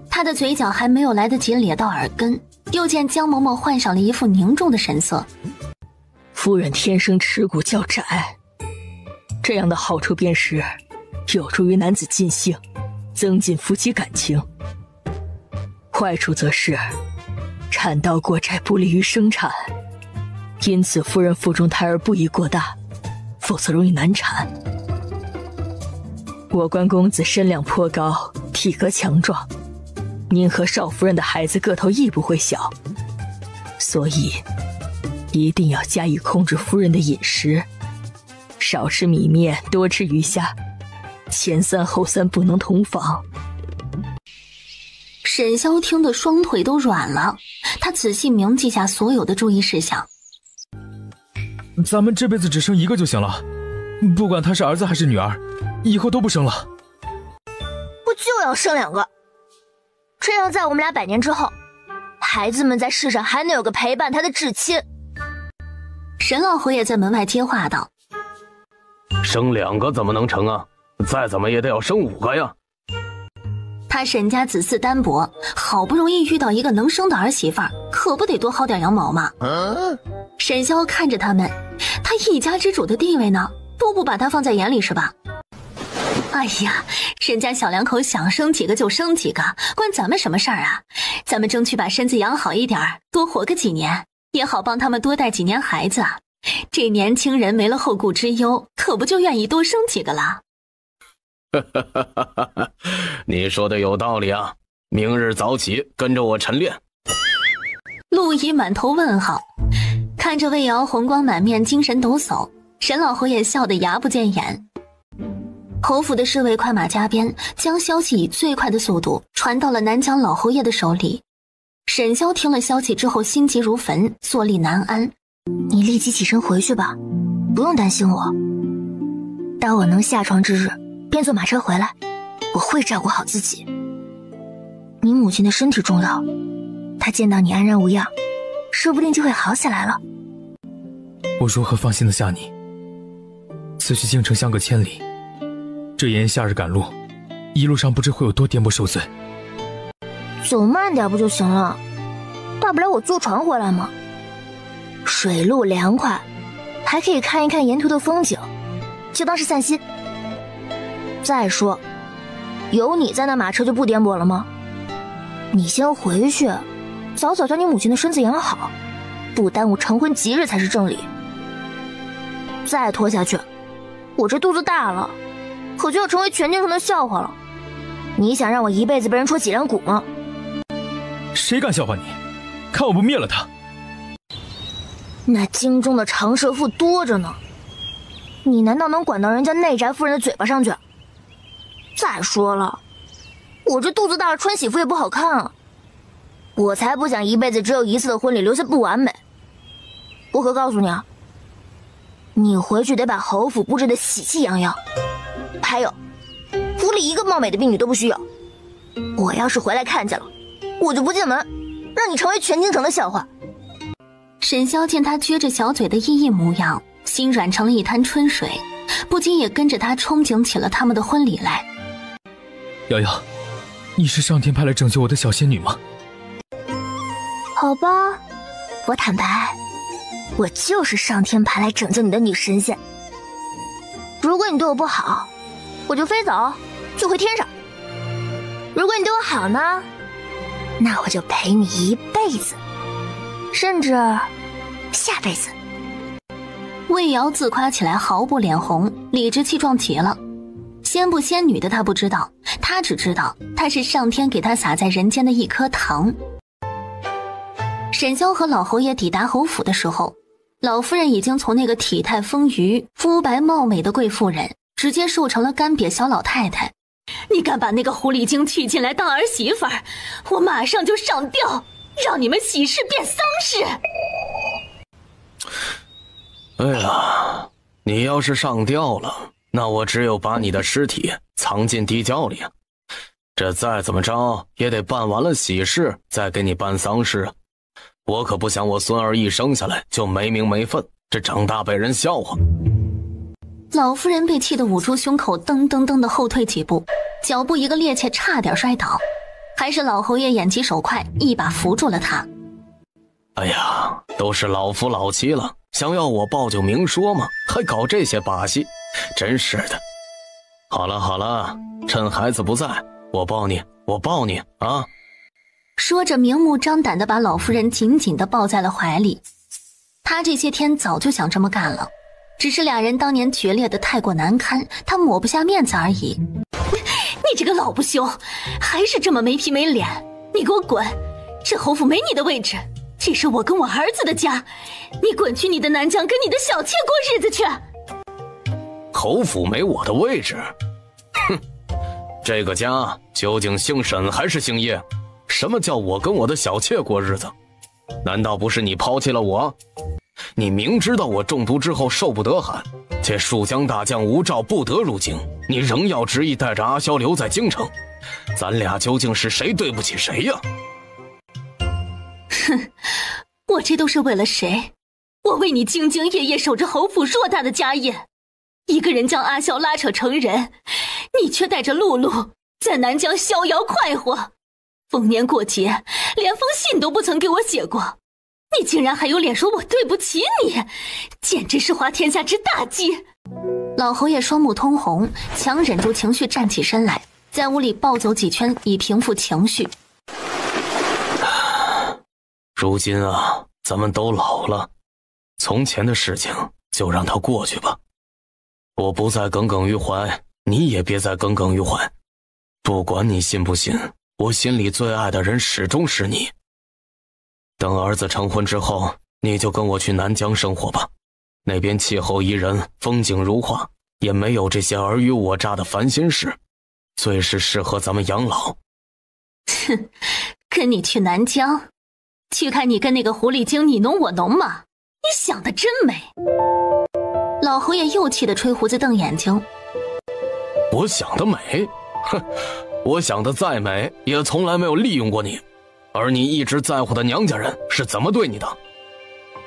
他的嘴角还没有来得及咧到耳根，又见江嬷嬷换上了一副凝重的神色。夫人天生耻骨较窄，这样的好处便是有助于男子尽兴，增进夫妻感情。坏处则是产道过窄不利于生产，因此夫人腹中胎儿不宜过大，否则容易难产。我关公子身量颇高，体格强壮，您和少夫人的孩子个头亦不会小，所以一定要加以控制夫人的饮食，少吃米面，多吃鱼虾，前3后3不能同房。沈潇听得双腿都软了，他仔细铭记下所有的注意事项。咱们这辈子只生一个就行了，不管他是儿子还是女儿，以后都不生了。我就要生2个，这样在我们俩100年之后，孩子们在世上还能有个陪伴他的至亲。沈老侯也在门外接话道：生2个怎么能成啊？再怎么也得要生5个呀。他沈家子嗣单薄，好不容易遇到一个能生的儿媳妇儿，可不得多薅点羊毛吗？沈潇看着他们，他一家之主的地位呢，都不把他放在眼里是吧？哎呀，人家小两口想生几个就生几个，关咱们什么事儿啊？咱们争取把身子养好一点，多活个几年，也好帮他们多带几年孩子。这年轻人没了后顾之忧，可不就愿意多生几个了？你说的有道理啊！明日早起跟着我晨练。陆仪满头问号，看着魏瑶红光满面、精神抖擞，沈老侯也笑得牙不见眼。侯府的侍卫快马加鞭，将消息以最快的速度传到了南疆老侯爷的手里。沈潇听了消息之后，心急如焚，坐立难安。你立即起身回去吧，不用担心我。待我能下床之日，便坐马车回来，我会照顾好自己。你母亲的身体重要，她见到你安然无恙，说不定就会好起来了。我如何放心得下你？此去京城相隔千里，这炎夏日赶路，一路上不知会有多颠簸受罪。走慢点不就行了？大不了我坐船回来嘛。水路凉快，还可以看一看沿途的风景，就当是散心。再说，有你在那马车就不颠簸了吗？你先回去，早早将你母亲的身子养好，不耽误成婚吉日才是正理。再拖下去，我这肚子大了，可就要成为全京城的笑话了。你想让我一辈子被人戳脊梁骨吗？谁敢笑话你？看我不灭了他！那京中的长舌妇多着呢，你难道能管到人家内宅夫人的嘴巴上去？再说了，我这肚子大了穿喜服也不好看啊。我才不想一辈子只有一次的婚礼留下不完美。我可告诉你啊，你回去得把侯府布置得喜气洋洋，还有府里一个貌美的婢女都不许有。我要是回来看见了，我就不进门，让你成为全京城的笑话。沈潇见他撅着小嘴的依依模样，心软成了一滩春水，不禁也跟着他憧憬起了他们的婚礼来。瑶瑶，你是上天派来拯救我的小仙女吗？好吧，我坦白，我就是上天派来拯救你的女神仙。如果你对我不好，我就飞走，去回天上。如果你对我好呢，那我就陪你一辈子，甚至下辈子。魏瑶自夸起来毫不脸红，理直气壮极了。仙不仙女的他不知道，他只知道他是上天给他撒在人间的一颗糖。沈潇和老侯爷抵达侯府的时候，老夫人已经从那个体态丰腴、肤白貌美的贵妇人，直接瘦成了干瘪小老太太。你敢把那个狐狸精娶进来当儿媳妇儿，我马上就上吊，让你们喜事变丧事！哎呀，你要是上吊了，那我只有把你的尸体藏进地窖里啊。这再怎么着也得办完了喜事再给你办丧事啊。我可不想我孙儿一生下来就没名没分，这长大被人笑话。老夫人被气得捂住胸口，噔噔噔的后退几步，脚步一个趔趄，差点摔倒，还是老侯爷眼疾手快，一把扶住了他。哎呀，都是老夫老妻了，想要我抱就明说嘛，还搞这些把戏，真是的。好了好了，趁孩子不在，我抱你啊！说着明目张胆地把老夫人紧紧地抱在了怀里。他这些天早就想这么干了，只是俩人当年决裂得太过难堪，他抹不下面子而已。你这个老不休，还是这么没皮没脸，你给我滚！这侯府没你的位置，这是我跟我儿子的家，你滚去你的南疆跟你的小妾过日子去。侯府没我的位置？哼，这个家究竟姓沈还是姓叶？什么叫我跟我的小妾过日子？难道不是你抛弃了我？你明知道我中毒之后受不得寒，且蜀江大将吴兆不得入京，你仍要执意带着阿萧留在京城，咱俩究竟是谁对不起谁呀？哼，我这都是为了谁？我为你兢兢业业守着侯府偌大的家业，一个人将阿萧拉扯成人，你却带着露露在南疆逍遥快活，逢年过节连封信都不曾给我写过，你竟然还有脸说我对不起你，简直是滑天下之大稽！老侯爷双目通红，强忍住情绪站起身来，在屋里暴走几圈以平复情绪。如今啊，咱们都老了，从前的事情就让它过去吧。我不再耿耿于怀，你也别再耿耿于怀。不管你信不信，我心里最爱的人始终是你。等儿子成婚之后，你就跟我去南疆生活吧，那边气候宜人，风景如画，也没有这些尔虞我诈的烦心事，最是适合咱们养老。哼，跟你去南疆，去看你跟那个狐狸精你侬我侬吗？你想的真美！老侯爷又气得吹胡子瞪眼睛。我想得美？哼，我想的再美，也从来没有利用过你。而你一直在乎的娘家人是怎么对你的？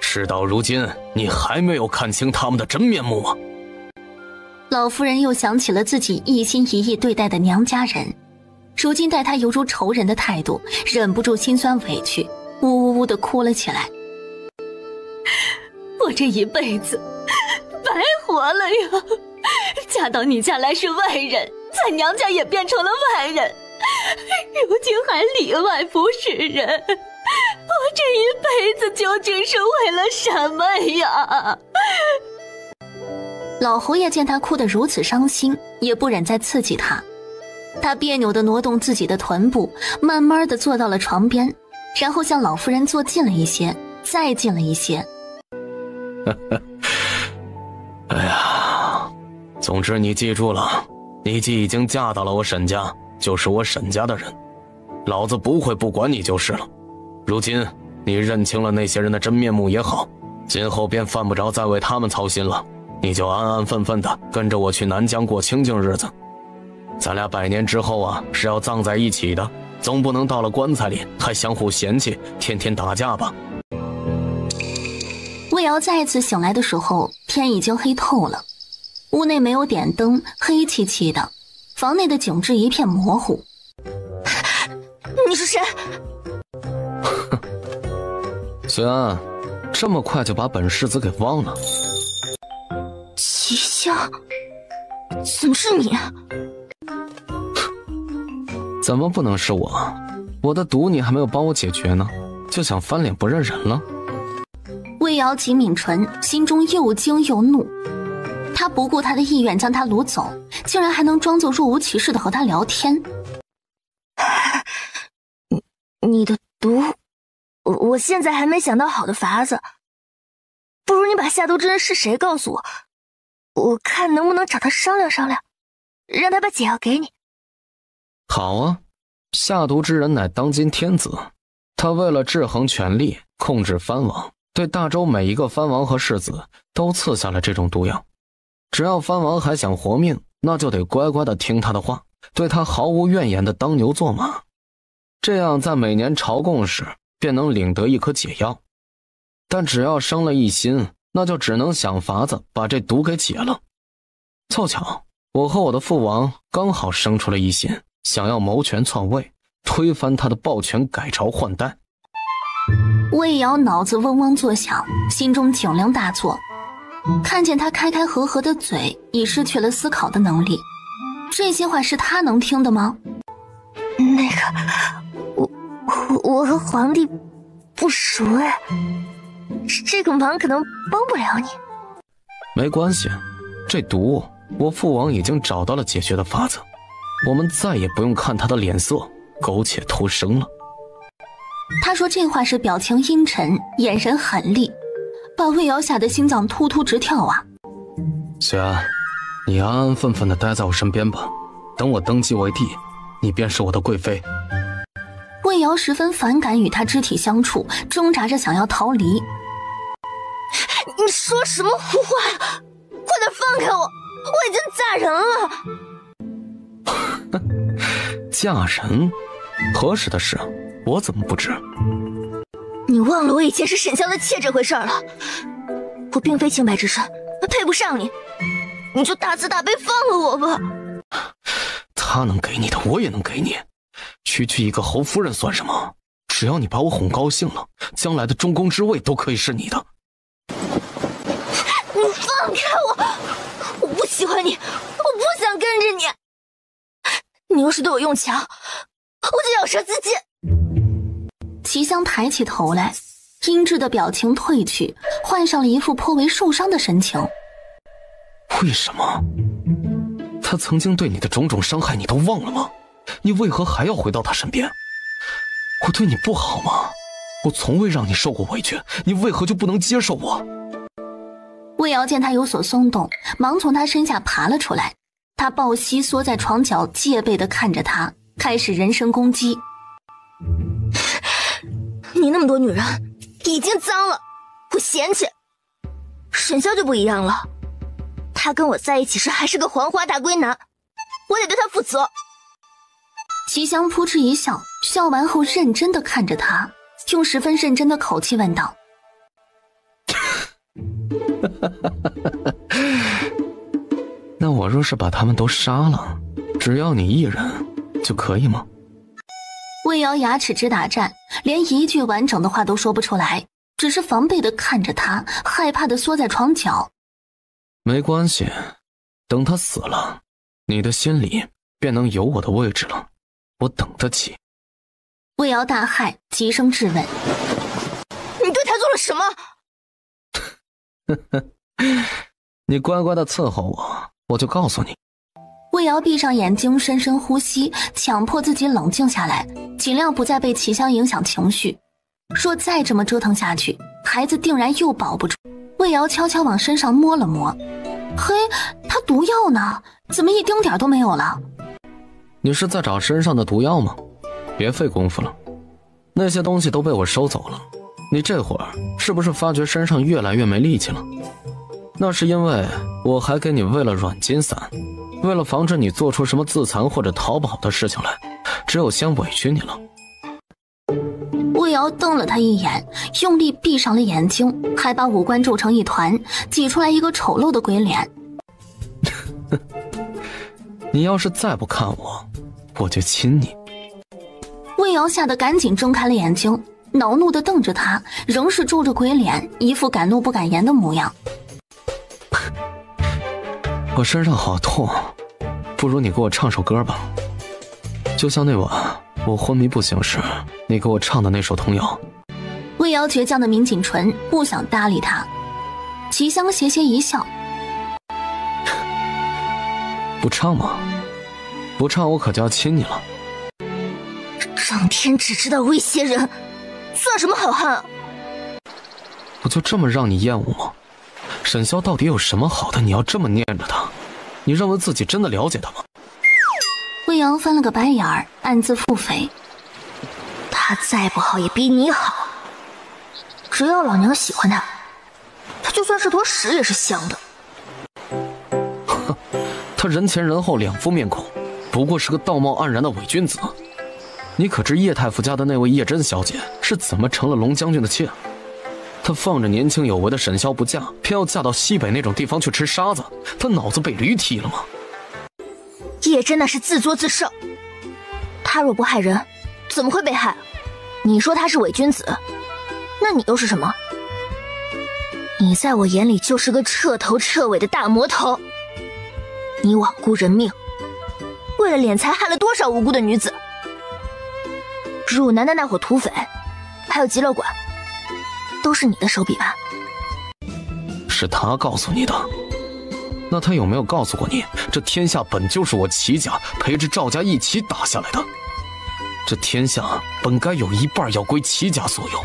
事到如今，你还没有看清他们的真面目吗？老夫人又想起了自己一心一意对待的娘家人，如今待他犹如仇人的态度，忍不住心酸委屈，呜呜呜地哭了起来。我这一辈子白活了呀！嫁到你家来是外人，在娘家也变成了外人，如今还里外不是人，我这一辈子究竟是为了什么呀？老侯爷见他哭得如此伤心，也不忍再刺激他，他别扭地挪动自己的臀部，慢慢地坐到了床边，然后向老夫人坐近了一些，再近了一些。哎呀，总之你记住了，你既已经嫁到了我沈家，就是我沈家的人，老子不会不管你就是了。如今你认清了那些人的真面目也好，今后便犯不着再为他们操心了，你就安安分分的跟着我去南疆过清静日子。咱俩100年之后啊，是要葬在一起的，总不能到了棺材里还相互嫌弃，天天打架吧。魏瑶再次醒来的时候，天已经黑透了，屋内没有点灯，黑漆漆的，房内的景致一片模糊。你是谁？随安，这么快就把本世子给忘了？齐香，怎么是你？怎么不能是我？我的毒你还没有帮我解决呢，就想翻脸不认人了？魏瑶紧抿唇，心中又惊又怒。他不顾他的意愿将他掳走，竟然还能装作若无其事的和他聊天。你的毒，我现在还没想到好的法子，不如你把下毒之人是谁告诉我，我看能不能找他商量商量，让他把解药给你。好啊，下毒之人乃当今天子，他为了制衡权力，控制藩王，对大周每一个藩王和世子都赐下了这种毒药。只要藩王还想活命，那就得乖乖的听他的话，对他毫无怨言的当牛做马，这样在每年朝贡时便能领得一颗解药。但只要生了一心，那就只能想法子把这毒给解了。凑巧我和我的父王刚好生出了一心，想要谋权篡位，推翻他的暴权，改朝换代。魏瑶脑子嗡嗡作响，心中警铃大作，看见他开开合合的嘴已失去了思考的能力，这些话是他能听的吗？那个，我和皇帝不熟哎，这个忙可能帮不了你。没关系，这毒我父王已经找到了解决的法子，我们再也不用看他的脸色苟且偷生了。他说这话时表情阴沉，眼神狠厉，把魏瑶吓得心脏突突直跳啊！雪安，你安安分分地待在我身边吧，等我登基为帝，你便是我的贵妃。魏瑶十分反感与他肢体相处，挣扎着想要逃离。你说什么胡话？快点放开我，我已经嫁人了。嫁人？何时的事？我怎么不知？你忘了我以前是沈香的妾这回事了？我并非清白之身，配不上你，你就大慈大悲放了我吧。他能给你的我也能给你，区区一个侯夫人算什么？只要你把我哄高兴了，将来的中宫之位都可以是你的。你放开我！我不喜欢你，我不想跟着你。你要是对我用强，我就咬舌自尽。齐香抬起头来，阴鸷的表情褪去，换上了一副颇为受伤的神情。为什么？他曾经对你的种种伤害你都忘了吗？你为何还要回到他身边？我对你不好吗？我从未让你受过委屈，你为何就不能接受我？魏瑶见他有所松动，忙从他身下爬了出来，他抱膝缩在床角，戒备地看着他，开始人身攻击。你那么多女人已经脏了，我嫌弃。沈潇就不一样了，他跟我在一起时还是个黄花大闺男，我得对他负责。齐香扑哧一笑，笑完后认真地看着他，用十分认真的口气问道：那我若是把他们都杀了，只要你一人就可以吗？魏瑶牙齿直打颤，连一句完整的话都说不出来，只是防备地看着他，害怕地缩在床角。没关系，等他死了，你的心里便能有我的位置了，我等得起。魏瑶大骇，急声质问：你对他做了什么？你乖乖地伺候我，我就告诉你。魏瑶闭上眼睛，深深呼吸，强迫自己冷静下来，尽量不再被齐香影响情绪。若再这么折腾下去，孩子定然又保不住。魏瑶悄悄往身上摸了摸，嘿，他毒药呢？怎么一丁点都没有了？你是在找身上的毒药吗？别费功夫了，那些东西都被我收走了。你这会儿是不是发觉身上越来越没力气了？那是因为我还给你喂了软筋散，为了防止你做出什么自残或者逃跑的事情来，只有先委屈你了。魏瑶瞪了他一眼，用力闭上了眼睛，还把五官皱成一团，挤出来一个丑陋的鬼脸。你要是再不看我，我就亲你。魏瑶吓得赶紧睁开了眼睛，恼怒地瞪着他，仍是皱着鬼脸，一副敢怒不敢言的模样。我身上好痛，不如你给我唱首歌吧，就像那晚我昏迷不醒时你给我唱的那首童谣。魏瑶倔强的抿紧唇，不想搭理他。齐香斜斜一笑：不唱吗？不唱我可就要亲你了。整天只知道威胁人，算什么好汉啊？我就这么让你厌恶吗？沈潇到底有什么好的你要这么念着他？你认为自己真的了解他吗？魏瑶翻了个白眼儿，暗自腹诽：他再不好也比你好，只要老娘喜欢他，他就算是坨屎也是香的。哼，他人前人后两副面孔，不过是个道貌岸然的伪君子。你可知叶太傅家的那位叶真小姐是怎么成了龙将军的妾？她放着年轻有为的沈萧不嫁，偏要嫁到西北那种地方去吃沙子，她脑子被驴踢了吗？叶真那是自作自受，他若不害人，怎么会被害？你说他是伪君子，那你又是什么？你在我眼里就是个彻头彻尾的大魔头。你罔顾人命，为了敛财害了多少无辜的女子？汝南的那伙土匪，还有极乐馆，都是你的手笔吧？是他告诉你的。那他有没有告诉过你，这天下本就是我齐家陪着赵家一起打下来的？这天下本该有一半要归齐家所有，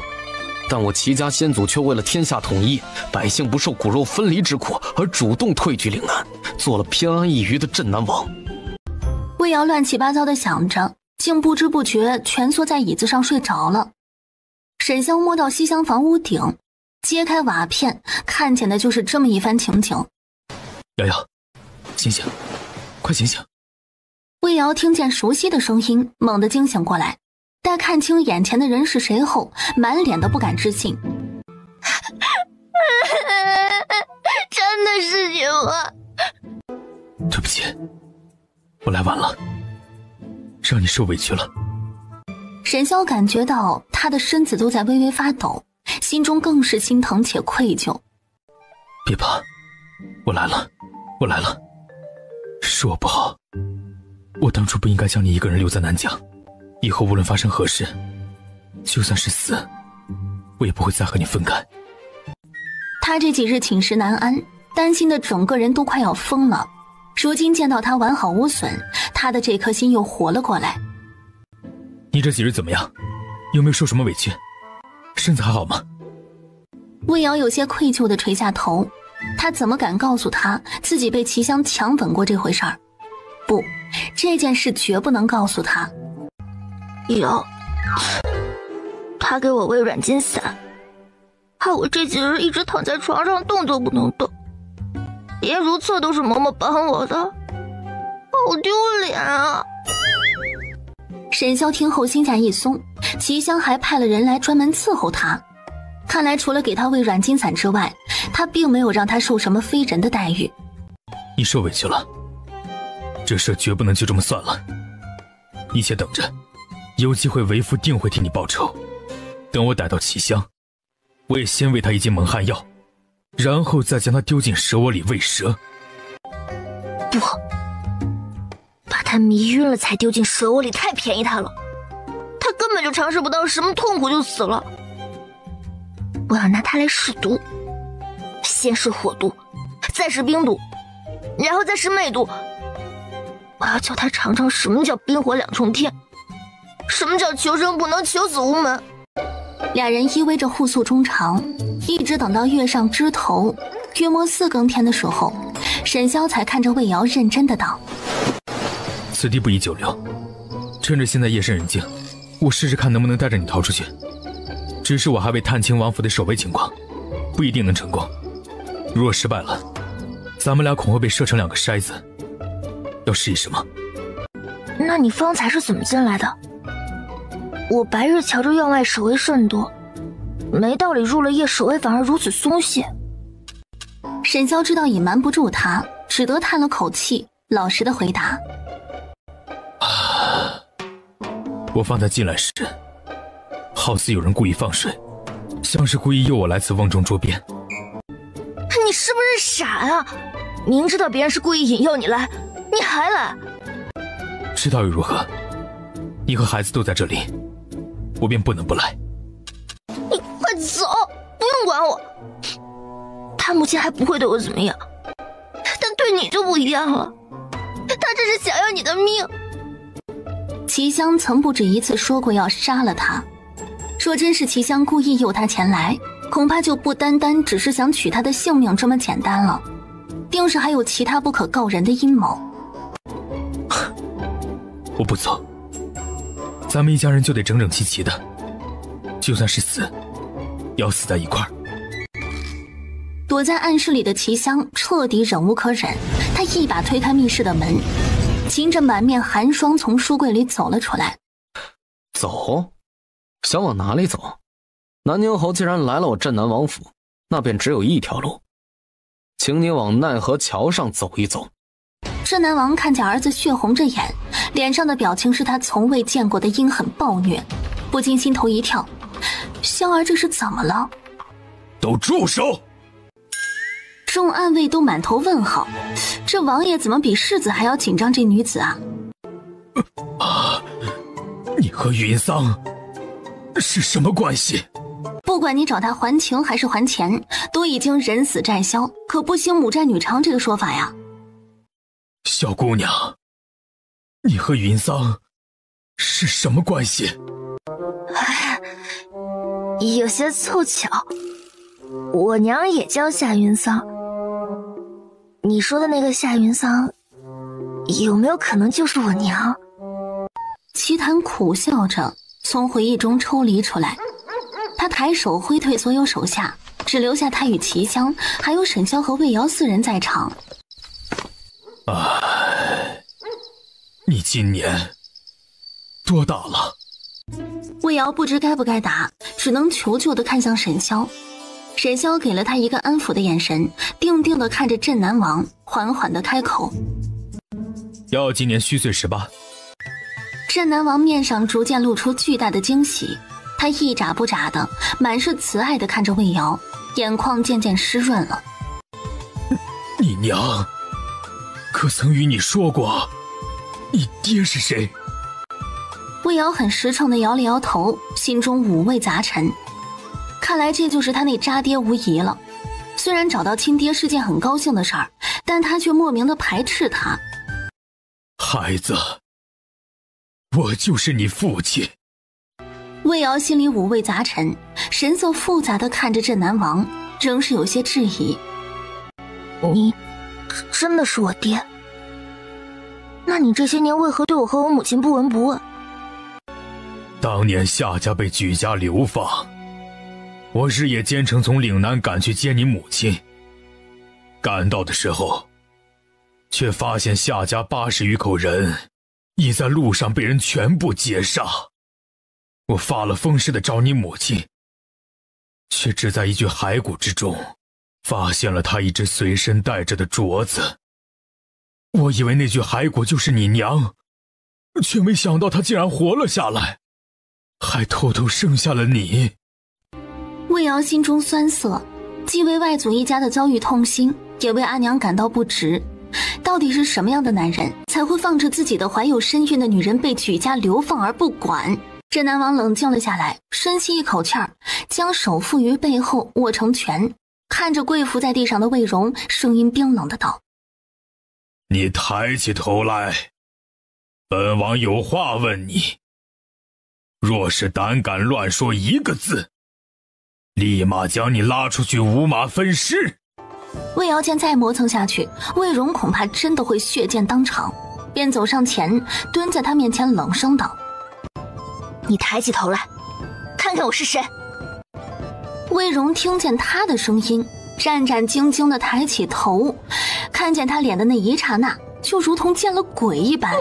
但我齐家先祖却为了天下统一，百姓不受骨肉分离之苦，而主动退居岭南，做了偏安一隅的镇南王。魏瑶乱七八糟的想着，竟不知不觉蜷缩在椅子上睡着了。沈萧摸到西厢房屋顶，揭开瓦片，看见的就是这么一番情景。瑶瑶，醒醒，快醒醒！魏瑶听见熟悉的声音，猛地惊醒过来，待看清眼前的人是谁后，满脸的不敢置信。真的是你吗？对不起，我来晚了，让你受委屈了。沈萧感觉到他的身子都在微微发抖，心中更是心疼且愧疚。别怕，我来了，我来了。是我不好，我当初不应该将你一个人留在南疆，以后无论发生何事，就算是死，我也不会再和你分开。他这几日寝食难安，担心的整个人都快要疯了。如今见到他完好无损，他的这颗心又活了过来。你这几日怎么样？有没有受什么委屈？身子还好吗？魏瑶有些愧疚地垂下头，他怎么敢告诉他自己被齐香强吻过这回事儿？不，这件事绝不能告诉他。有，他给我喂软筋散，害我这几日一直躺在床上动都不能动，连如厕都是嬷嬷帮我的，好丢脸啊！沈萧听后心下一松，齐香还派了人来专门伺候他。看来除了给他喂软筋散之外，他并没有让他受什么非人的待遇。你受委屈了，这事绝不能就这么算了。你且等着，有机会为父定会替你报仇。等我逮到齐香，我也先喂他一剂蒙汗药，然后再将他丢进蛇窝里喂蛇。不，把他迷晕了才丢进蛇窝里太便宜他了，他根本就尝试不到什么痛苦就死了。我要拿他来试毒，先是火毒，再是冰毒，然后再是魅毒。我要叫他尝尝什么叫冰火两重天，什么叫求生不能求死无门。俩人依偎着互诉衷肠，一直等到月上枝头，约莫4更天的时候，沈萧才看着魏瑶认真的道：此地不宜久留，趁着现在夜深人静，我试试看能不能带着你逃出去。只是我还未探清王府的守卫情况，不一定能成功。如果失败了，咱们俩恐会被设成2个筛子。要试一试吗？那你方才是怎么进来的？我白日瞧着院外守卫甚多，没道理入了夜守卫反而如此松懈。沈萧知道隐瞒不住他，只得叹了口气，老实的回答：我方才进来时，好似有人故意放水，像是故意诱我来此瓮中捉鳖。你是不是傻呀？明知道别人是故意引诱你来，你还来？知道又如何？你和孩子都在这里，我便不能不来。你快走，不用管我。他母亲还不会对我怎么样，但对你就不一样了，他这是想要你的命。齐香曾不止一次说过要杀了他，若真是齐香故意诱他前来，恐怕就不单单只是想取他的性命这么简单了，定是还有其他不可告人的阴谋。我不走，咱们一家人就得整整齐齐的，就算是死，要死在一块儿。躲在暗室里的齐香彻底忍无可忍，他一把推开密室的门，噙着满面寒霜从书柜里走了出来。走？想往哪里走？南宁侯既然来了我镇南王府，那便只有一条路，请你往奈何桥上走一走。镇南王看见儿子血红着眼，脸上的表情是他从未见过的阴狠暴虐，不禁心头一跳。香儿这是怎么了？都住手！众暗卫都满头问号，这王爷怎么比世子还要紧张这女子啊？你和云桑是什么关系？不管你找他还情还是还钱，都已经人死债消，可不兴母债女偿这个说法呀。小姑娘，你和云桑是什么关系？有些凑巧，我娘也叫夏云桑。你说的那个夏云桑，有没有可能就是我娘？齐檀苦笑着从回忆中抽离出来，他抬手挥退所有手下，只留下他与齐香还有沈萧和魏瑶4人在场。你今年多大了？魏瑶不知该不该答，只能求救地看向沈萧。沈萧给了他一个安抚的眼神，定定地看着镇南王，缓缓地开口：要今年虚岁18。镇南王面上逐渐露出巨大的惊喜，他一眨不眨的满是慈爱地看着魏瑶，眼眶渐渐湿润了。你娘可曾与你说过你爹是谁？魏瑶很实诚地摇了摇头，心中五味杂陈。看来这就是他那渣爹无疑了。虽然找到亲爹是件很高兴的事儿，但他却莫名地排斥他。孩子，我就是你父亲。魏瑶心里五味杂陈，神色复杂地看着镇南王，仍是有些质疑。你真的是我爹？那你这些年为何对我和我母亲不闻不问？当年夏家被举家流放，我日夜兼程从岭南赶去接你母亲。赶到的时候，却发现夏家80余口人已在路上被人全部截杀。我发了疯似的找你母亲，却只在一具骸骨之中发现了她一直随身带着的镯子。我以为那具骸骨就是你娘，却没想到她竟然活了下来，还偷偷生下了你。魏瑶心中酸涩，既为外祖一家的遭遇痛心，也为阿娘感到不值。到底是什么样的男人才会放着自己的怀有身孕的女人被举家流放而不管？镇南王冷静了下来，深吸一口气儿，将手负于背后握成拳，看着跪伏在地上的魏荣，声音冰冷的道：你抬起头来，本王有话问你。若是胆敢乱说一个字，立马将你拉出去五马分尸。魏瑶见再磨蹭下去，魏荣恐怕真的会血溅当场，便走上前，蹲在他面前冷声道：你抬起头来，看看我是谁。魏荣听见他的声音，战战兢兢地抬起头，看见他脸的那一刹那，就如同见了鬼一般，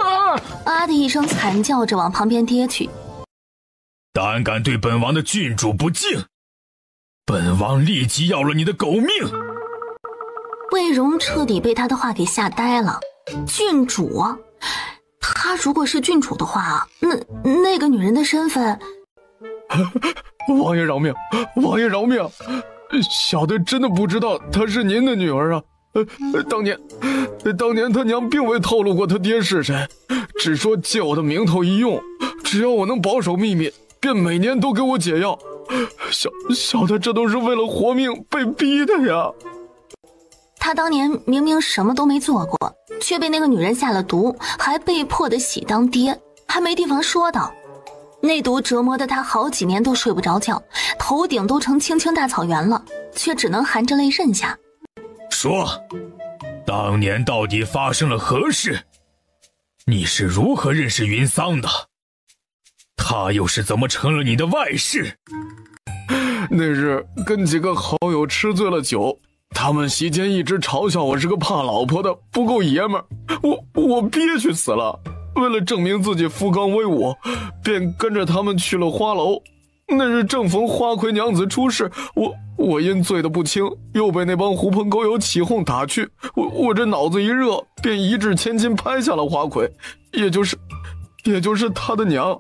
啊的一声惨叫着往旁边跌去。胆敢对本王的郡主不敬，本王立即要了你的狗命！魏荣彻底被他的话给吓呆了。郡主？他如果是郡主的话，那个女人的身份……王爷饶命！王爷饶命！小的真的不知道她是您的女儿啊。当年他娘并未透露过他爹是谁，只说借我的名头一用，只要我能保守秘密，便每年都给我解药。小的这都是为了活命被逼的呀。他当年明明什么都没做过，却被那个女人下了毒，还被迫的喜当爹，还没地方说道。那毒折磨得他好几年都睡不着觉，头顶都成青青大草原了，却只能含着泪认下。说，当年到底发生了何事？你是如何认识云桑的？他又是怎么成了你的外室？那日跟几个好友吃醉了酒，他们席间一直嘲笑我是个怕老婆的，不够爷们儿，我憋屈死了。为了证明自己福刚威武，便跟着他们去了花楼。那日正逢花魁娘子出事，我因醉得不轻，又被那帮狐朋狗友起哄打去，我这脑子一热，便一掷千金拍下了花魁，也就是他的娘。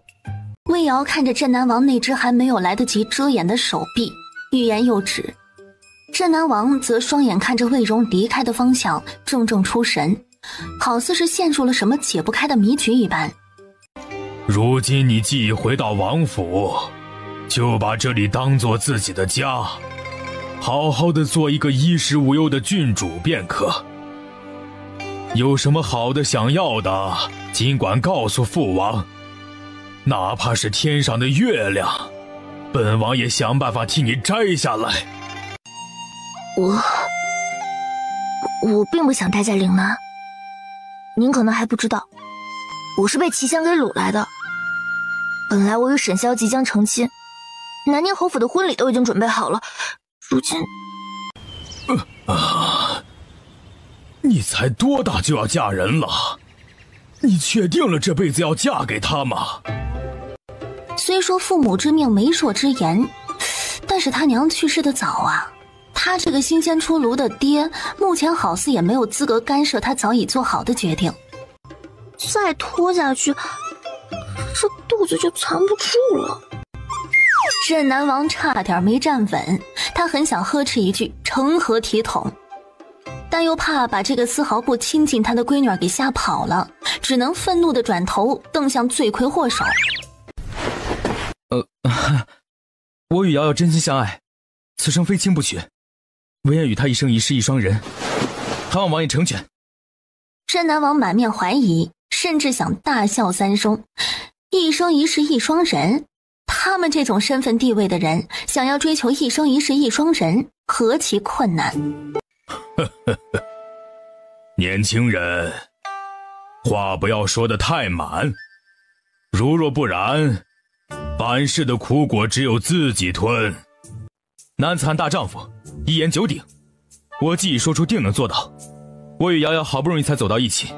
魏瑶看着镇南王那只还没有来得及遮掩的手臂，欲言又止。镇南王则双眼看着魏荣离开的方向，怔怔出神，好似是陷入了什么解不开的迷局一般。如今你既回到王府，就把这里当作自己的家，好好的做一个衣食无忧的郡主便可。有什么好的想要的，尽管告诉父王，哪怕是天上的月亮，本王也想办法替你摘下来。我并不想待在岭南，您可能还不知道，我是被齐香给掳来的。本来我与沈萧即将成亲，南宁侯府的婚礼都已经准备好了，如今你才多大就要嫁人了？你确定了这辈子要嫁给他吗？虽说父母之命媒妁之言，但是他娘去世的早啊，他这个新鲜出炉的爹，目前好似也没有资格干涉他早已做好的决定。再拖下去，这肚子就藏不住了。镇南王差点没站稳，他很想呵斥一句成何体统，但又怕把这个丝毫不亲近他的闺女儿给吓跑了，只能愤怒地转头瞪向罪魁祸首。我与瑶瑶真心相爱，此生非亲不娶，唯愿与她一生一世一双人，盼望王爷成全。镇南王满面怀疑，甚至想大笑三声。一生一世一双人，他们这种身份地位的人，想要追求一生一世一双人，何其困难。年轻人，话不要说得太满，如若不然，凡事的苦果只有自己吞。男子汉大丈夫，一言九鼎，我既已说出定能做到。我与瑶瑶好不容易才走到一起，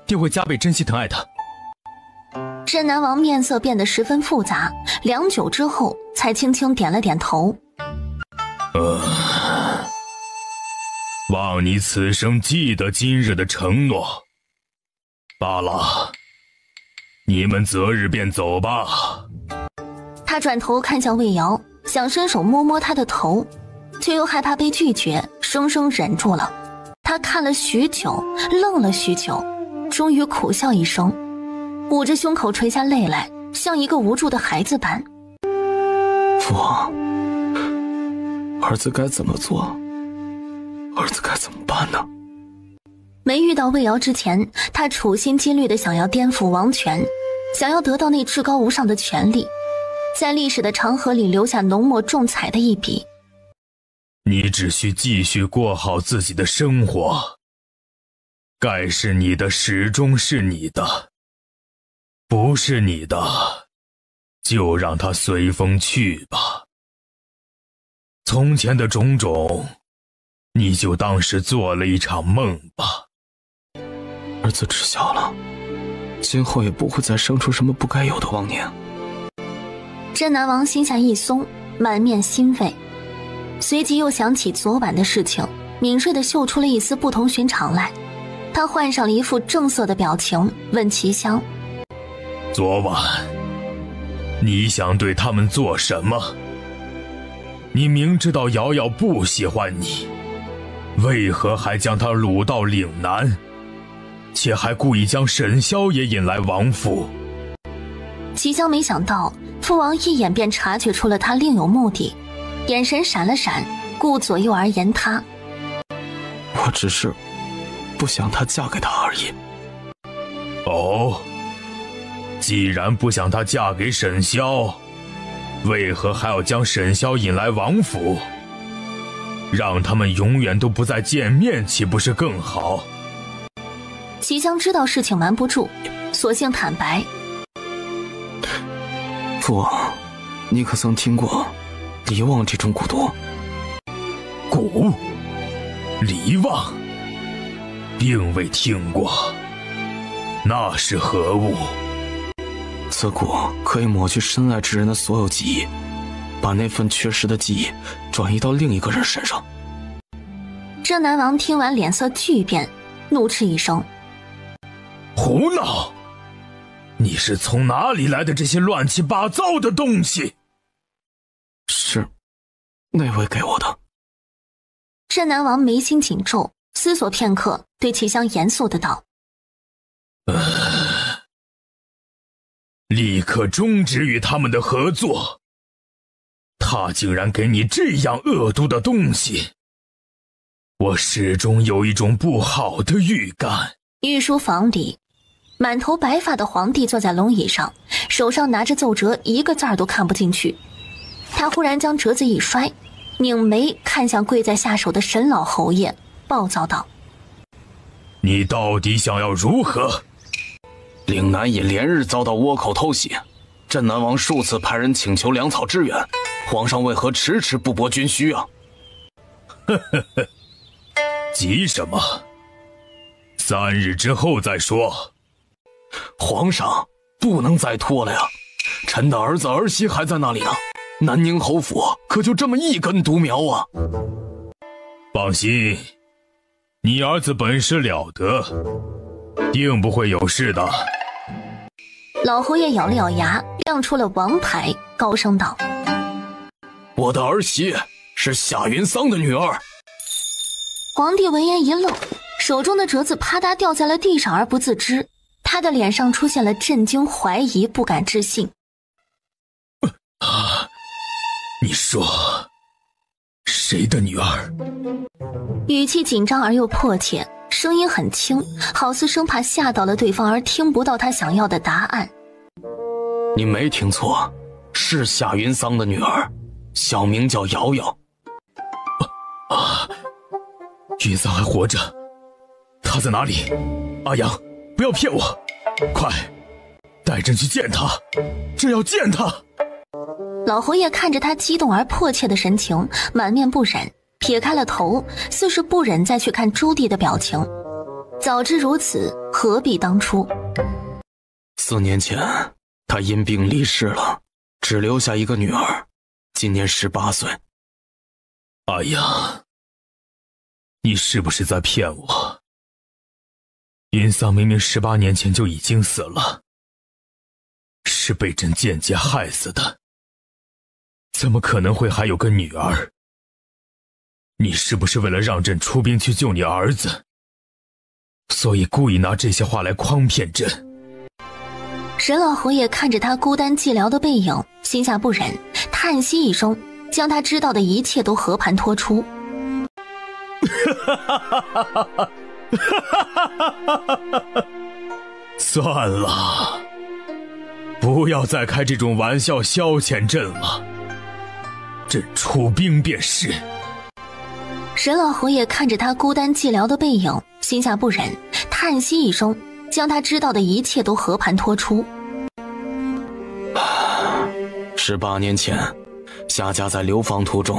定会加倍珍惜疼爱她。镇南王面色变得十分复杂，良久之后才轻轻点了点头。望你此生记得今日的承诺。罢了，你们择日便走吧。他转头看向魏瑶，想伸手摸摸她的头，却又害怕被拒绝，生生忍住了。他看了许久，愣了许久，终于苦笑一声，捂着胸口垂下泪来，像一个无助的孩子般。父王，儿子该怎么做？儿子该怎么办呢？没遇到魏瑶之前，他处心积虑地想要颠覆王权，想要得到那至高无上的权力，在历史的长河里留下浓墨重彩的一笔。你只需继续过好自己的生活，该是你的始终是你的，不是你的，就让它随风去吧。从前的种种，你就当是做了一场梦吧。儿子知晓了，今后也不会再生出什么不该有的妄念。镇南王心下一松，满面欣慰，随即又想起昨晚的事情，敏锐地嗅出了一丝不同寻常来。他换上了一副正色的表情，问齐香：昨晚你想对他们做什么？你明知道瑶瑶不喜欢你，为何还将她掳到岭南，且还故意将沈萧也引来王府？齐香没想到父王一眼便察觉出了他另有目的，眼神闪了闪，顾左右而言他：我只是不想她嫁给他而已。哦，既然不想她嫁给沈萧，为何还要将沈萧引来王府？让他们永远都不再见面，岂不是更好？齐香知道事情瞒不住，索性坦白：父王，你可曾听过离望这种蛊毒。蛊？离望？并未听过，那是何物？此蛊可以抹去深爱之人的所有记忆，把那份缺失的记忆转移到另一个人身上。镇南王听完脸色巨变，怒斥一声：胡闹！你是从哪里来的这些乱七八糟的东西？是那位给我的。镇南王眉心紧皱，思索片刻，对齐香严肃的道：立刻终止与他们的合作。他竟然给你这样恶毒的东西，我始终有一种不好的预感。御书房里，满头白发的皇帝坐在龙椅上，手上拿着奏折，一个字儿都看不进去。他忽然将折子一摔，拧眉看向跪在下手的沈老侯爷，暴躁道：你到底想要如何？岭南尹连日遭到倭寇偷袭，镇南王数次派人请求粮草支援，皇上为何迟迟不拨军需啊？急什么？3日之后再说。皇上不能再拖了呀，臣的儿子儿媳还在那里呢，南宁侯府可就这么一根独苗啊！放心，你儿子本事了得，定不会有事的。老侯爷咬了咬牙，亮出了王牌，高声道：我的儿媳是夏云桑的女儿。皇帝闻言一愣，手中的折子啪嗒掉在了地上而不自知，他的脸上出现了震惊、怀疑、不敢置信。你说谁的女儿？语气紧张而又迫切，声音很轻，好似生怕吓到了对方而听不到他想要的答案。你没听错，是夏云桑的女儿，小名叫瑶瑶。云桑还活着，她在哪里？阿阳，不要骗我，快带朕去见她，朕要见她。老侯爷看着他激动而迫切的神情，满面不忍，撇开了头，似是不忍再去看朱棣的表情。早知如此，何必当初？4年前，他因病离世了，只留下一个女儿，今年18岁。阿阳，你是不是在骗我？云桑明明18年前就已经死了，是被朕间接害死的，怎么可能会还有个女儿？你是不是为了让朕出兵去救你儿子，所以故意拿这些话来诓骗朕？沈老侯爷看着他孤单寂寥的背影，心下不忍，叹息一声，将他知道的一切都和盘托出。算了，不要再开这种玩笑消遣朕了，朕出兵便是。沈老侯爷看着他孤单寂寥的背影，心下不忍，叹息一声，将他知道的一切都和盘托出。18年前，夏家在流放途中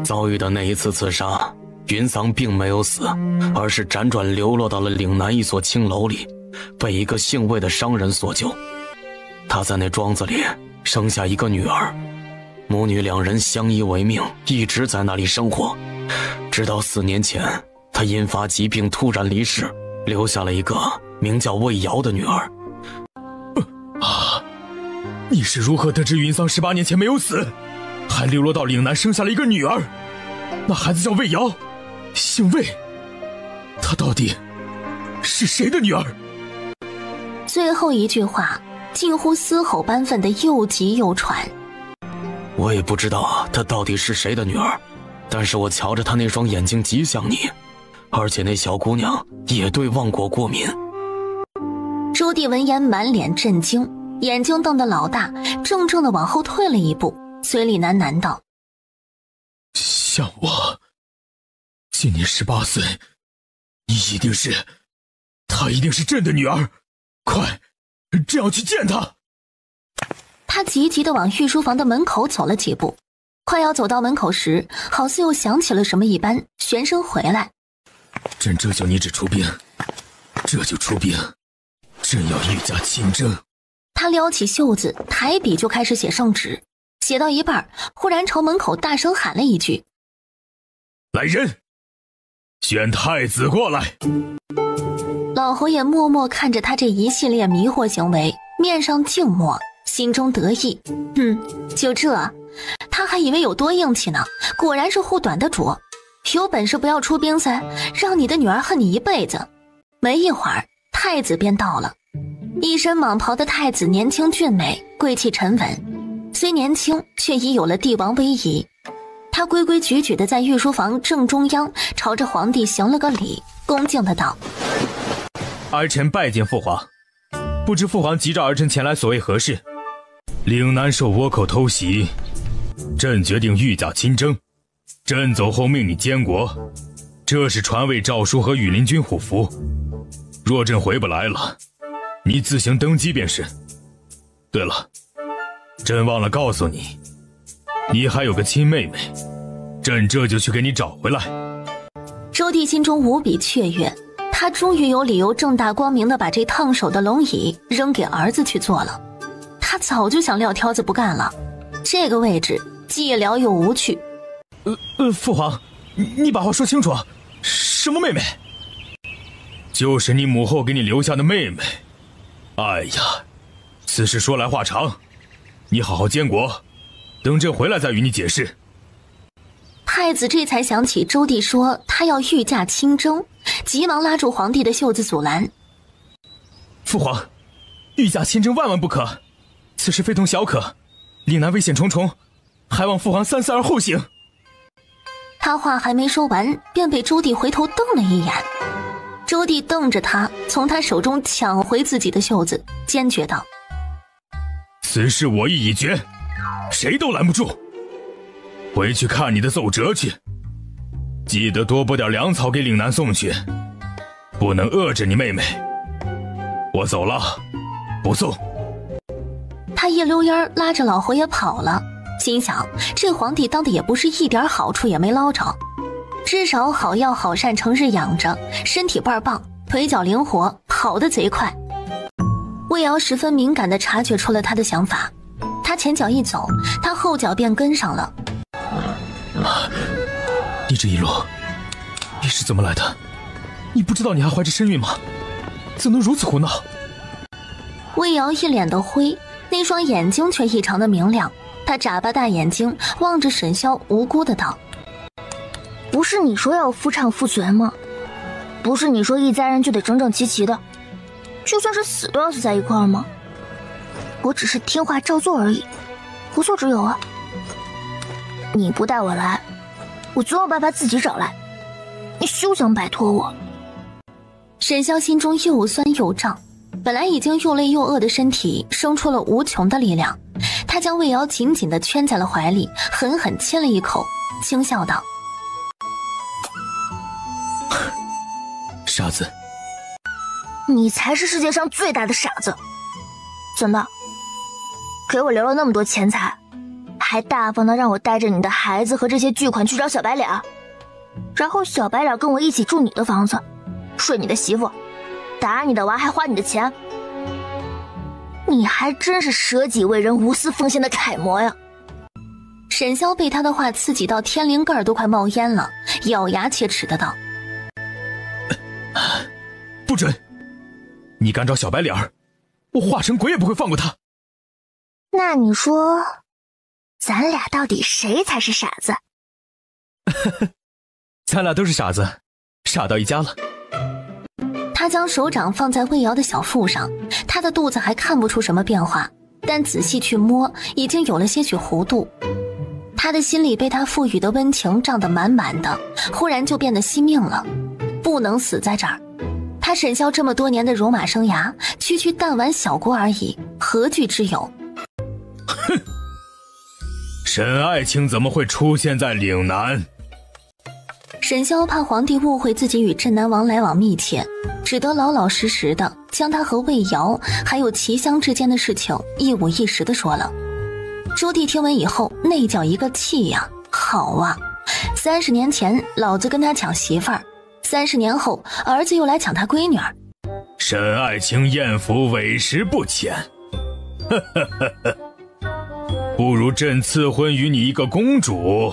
遭遇的那一次刺杀，云桑并没有死，而是辗转流落到了岭南一所青楼里，被一个姓魏的商人所救。他在那庄子里生下一个女儿，母女2人相依为命，一直在那里生活。直到4年前，他因发疾病突然离世，留下了一个名叫魏瑶的女儿。你是如何得知云桑18年前没有死，还流落到岭南生下了一个女儿？那孩子叫魏瑶，姓魏，她到底是谁的女儿？最后一句话近乎嘶吼般分的又急又喘。我也不知道她到底是谁的女儿，但是我瞧着她那双眼睛极像你，而且那小姑娘也对妄果过敏。朱棣闻言满脸震惊，眼睛瞪得老大，怔怔地往后退了一步，嘴里喃喃道：像我，今年18岁，她一定是朕的女儿，快，朕要去见她。他急急地往御书房的门口走了几步，快要走到门口时，好似又想起了什么一般，旋身回来。朕这就拟旨出兵，这就出兵，朕要御驾亲征。他撩起袖子，抬笔就开始写圣旨，写到一半，忽然朝门口大声喊了一句：来人，选太子过来。老侯爷默默看着他这一系列迷惑行为，面上静默，心中得意。就这，他还以为有多硬气呢，果然是护短的主。有本事不要出兵噻，让你的女儿恨你一辈子。没一会儿，太子便到了。一身蟒袍的太子年轻俊美，贵气沉稳，虽年轻却已有了帝王威仪。他规规矩矩地在御书房正中央朝着皇帝行了个礼，恭敬地道：儿臣拜见父皇，不知父皇急召儿臣前来，所谓何事？岭南受倭寇偷袭，朕决定御驾亲征。朕走后命你监国，这是传位诏书和羽林军虎符。若朕回不来了，你自行登基便是。对了，朕忘了告诉你，你还有个亲妹妹，朕这就去给你找回来。周帝心中无比雀跃，他终于有理由正大光明地把这烫手的龙椅扔给儿子去做了。他早就想撂挑子不干了，这个位置寂寥又无趣。父皇，你把话说清楚，什么妹妹？就是你母后给你留下的妹妹。哎呀，此事说来话长，你好好监国，等朕回来再与你解释。太子这才想起周帝说他要御驾亲征，急忙拉住皇帝的袖子阻拦。父皇，御驾亲征万万不可，此事非同小可，岭南危险重重，还望父皇三思而后行。他话还没说完，便被周帝回头瞪了一眼。周帝瞪着他，从他手中抢回自己的袖子，坚决道：此事我意已决，谁都拦不住。回去看你的奏折去，记得多拨点粮草给岭南送去，不能饿着你妹妹。我走了，不送。他一溜烟拉着老侯爷跑了，心想这皇帝当的也不是一点好处也没捞着，至少好药好膳成日养着，身体倍儿棒，腿脚灵活，跑得贼快。魏瑶十分敏感地察觉出了他的想法，他前脚一走，他后脚便跟上了。你这一路，你是怎么来的？你不知道你还怀着身孕吗？怎能如此胡闹？魏瑶一脸的灰，那双眼睛却异常的明亮，他眨巴大眼睛望着沈潇，无辜的道：不是你说要夫唱妇随吗？不是你说一家人就得整整齐齐的，就算是死都要死在一块儿吗？我只是听话照做而已，无所之有啊。你不带我来，我总有办法自己找来，你休想摆脱我。沈潇心中又酸又胀，本来已经又累又饿的身体生出了无穷的力量，他将魏瑶紧紧地圈在了怀里，狠狠亲了一口，轻笑道：傻子，你才是世界上最大的傻子。怎么给我留了那么多钱财，还大方的让我带着你的孩子和这些巨款去找小白脸，然后小白脸跟我一起住你的房子，睡你的媳妇，打你的娃，还花你的钱。你还真是舍己为人、无私奉献的楷模呀。沈潇被他的话刺激到天灵盖都快冒烟了，咬牙切齿的道：不准！你敢找小白脸儿，我化成鬼也不会放过他。那你说咱俩到底谁才是傻子？咱俩都是傻子，傻到一家了。他将手掌放在魏瑶的小腹上，他的肚子还看不出什么变化，但仔细去摸，已经有了些许弧度。他的心里被他赋予的温情胀得满满的，忽然就变得惜命了，不能死在这儿。他沈潇这么多年的戎马生涯，区区弹丸小国而已，何惧之有？哼，沈爱卿怎么会出现在岭南？沈潇怕皇帝误会自己与镇南王来往密切，只得老老实实的将他和魏瑶还有齐香之间的事情一五一十的说了。朱棣听闻以后，那叫一个气呀！好啊，30年前老子跟他抢媳妇儿，30年后儿子又来抢他闺女儿。沈爱卿艳福委实不浅，不如朕赐婚于你一个公主，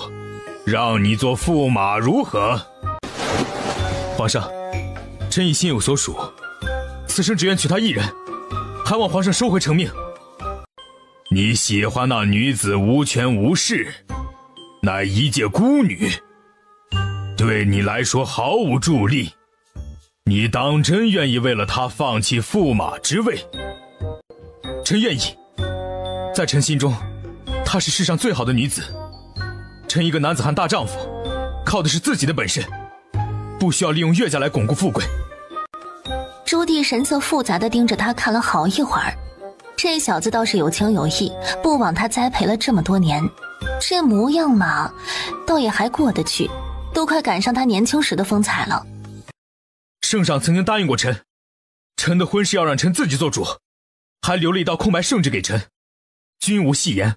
让你做驸马如何？皇上，臣已心有所属，此生只愿娶她一人，还望皇上收回成命。你喜欢那女子无权无势，乃一介孤女，对你来说毫无助力。你当真愿意为了她放弃驸马之位？臣愿意。在臣心中，她是世上最好的女子。臣一个男子汉大丈夫，靠的是自己的本事，不需要利用岳家来巩固富贵。朱棣神色复杂地盯着他看了好一会儿，这小子倒是有情有义，不枉他栽培了这么多年。这模样嘛，倒也还过得去，都快赶上他年轻时的风采了。圣上曾经答应过臣，臣的婚事要让臣自己做主，还留了一道空白圣旨给臣。君无戏言，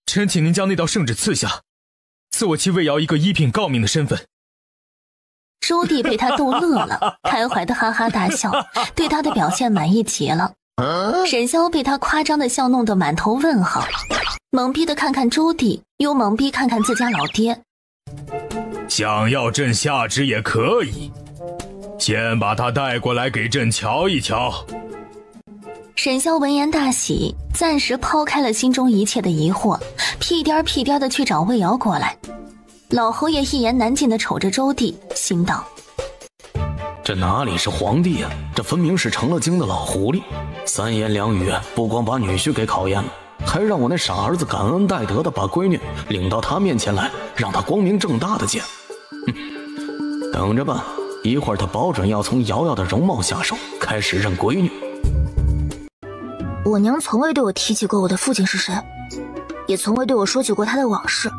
臣请您将那道圣旨赐下，赐我妻魏瑶一个一品诰命的身份。朱棣被他逗乐了，开怀的哈哈大笑，对他的表现满意极了。沈萧被他夸张的笑弄得满头问号，懵逼的看看朱棣，又懵逼看看自家老爹。想要朕下旨也可以，先把他带过来给朕瞧一瞧。沈萧闻言大喜，暂时抛开了心中一切的疑惑，屁颠屁颠的去找魏瑶过来。老侯爷一言难尽地瞅着周帝，心道：这哪里是皇帝啊，这分明是成了精的老狐狸。3言2语不光把女婿给考验了，还让我那傻儿子感恩戴德的把闺女领到他面前来，让他光明正大的见。等着吧，一会儿他保准要从瑶瑶的容貌下手，开始认闺女。我娘从未对我提起过我的父亲是谁，也从未对我说起过他的往事，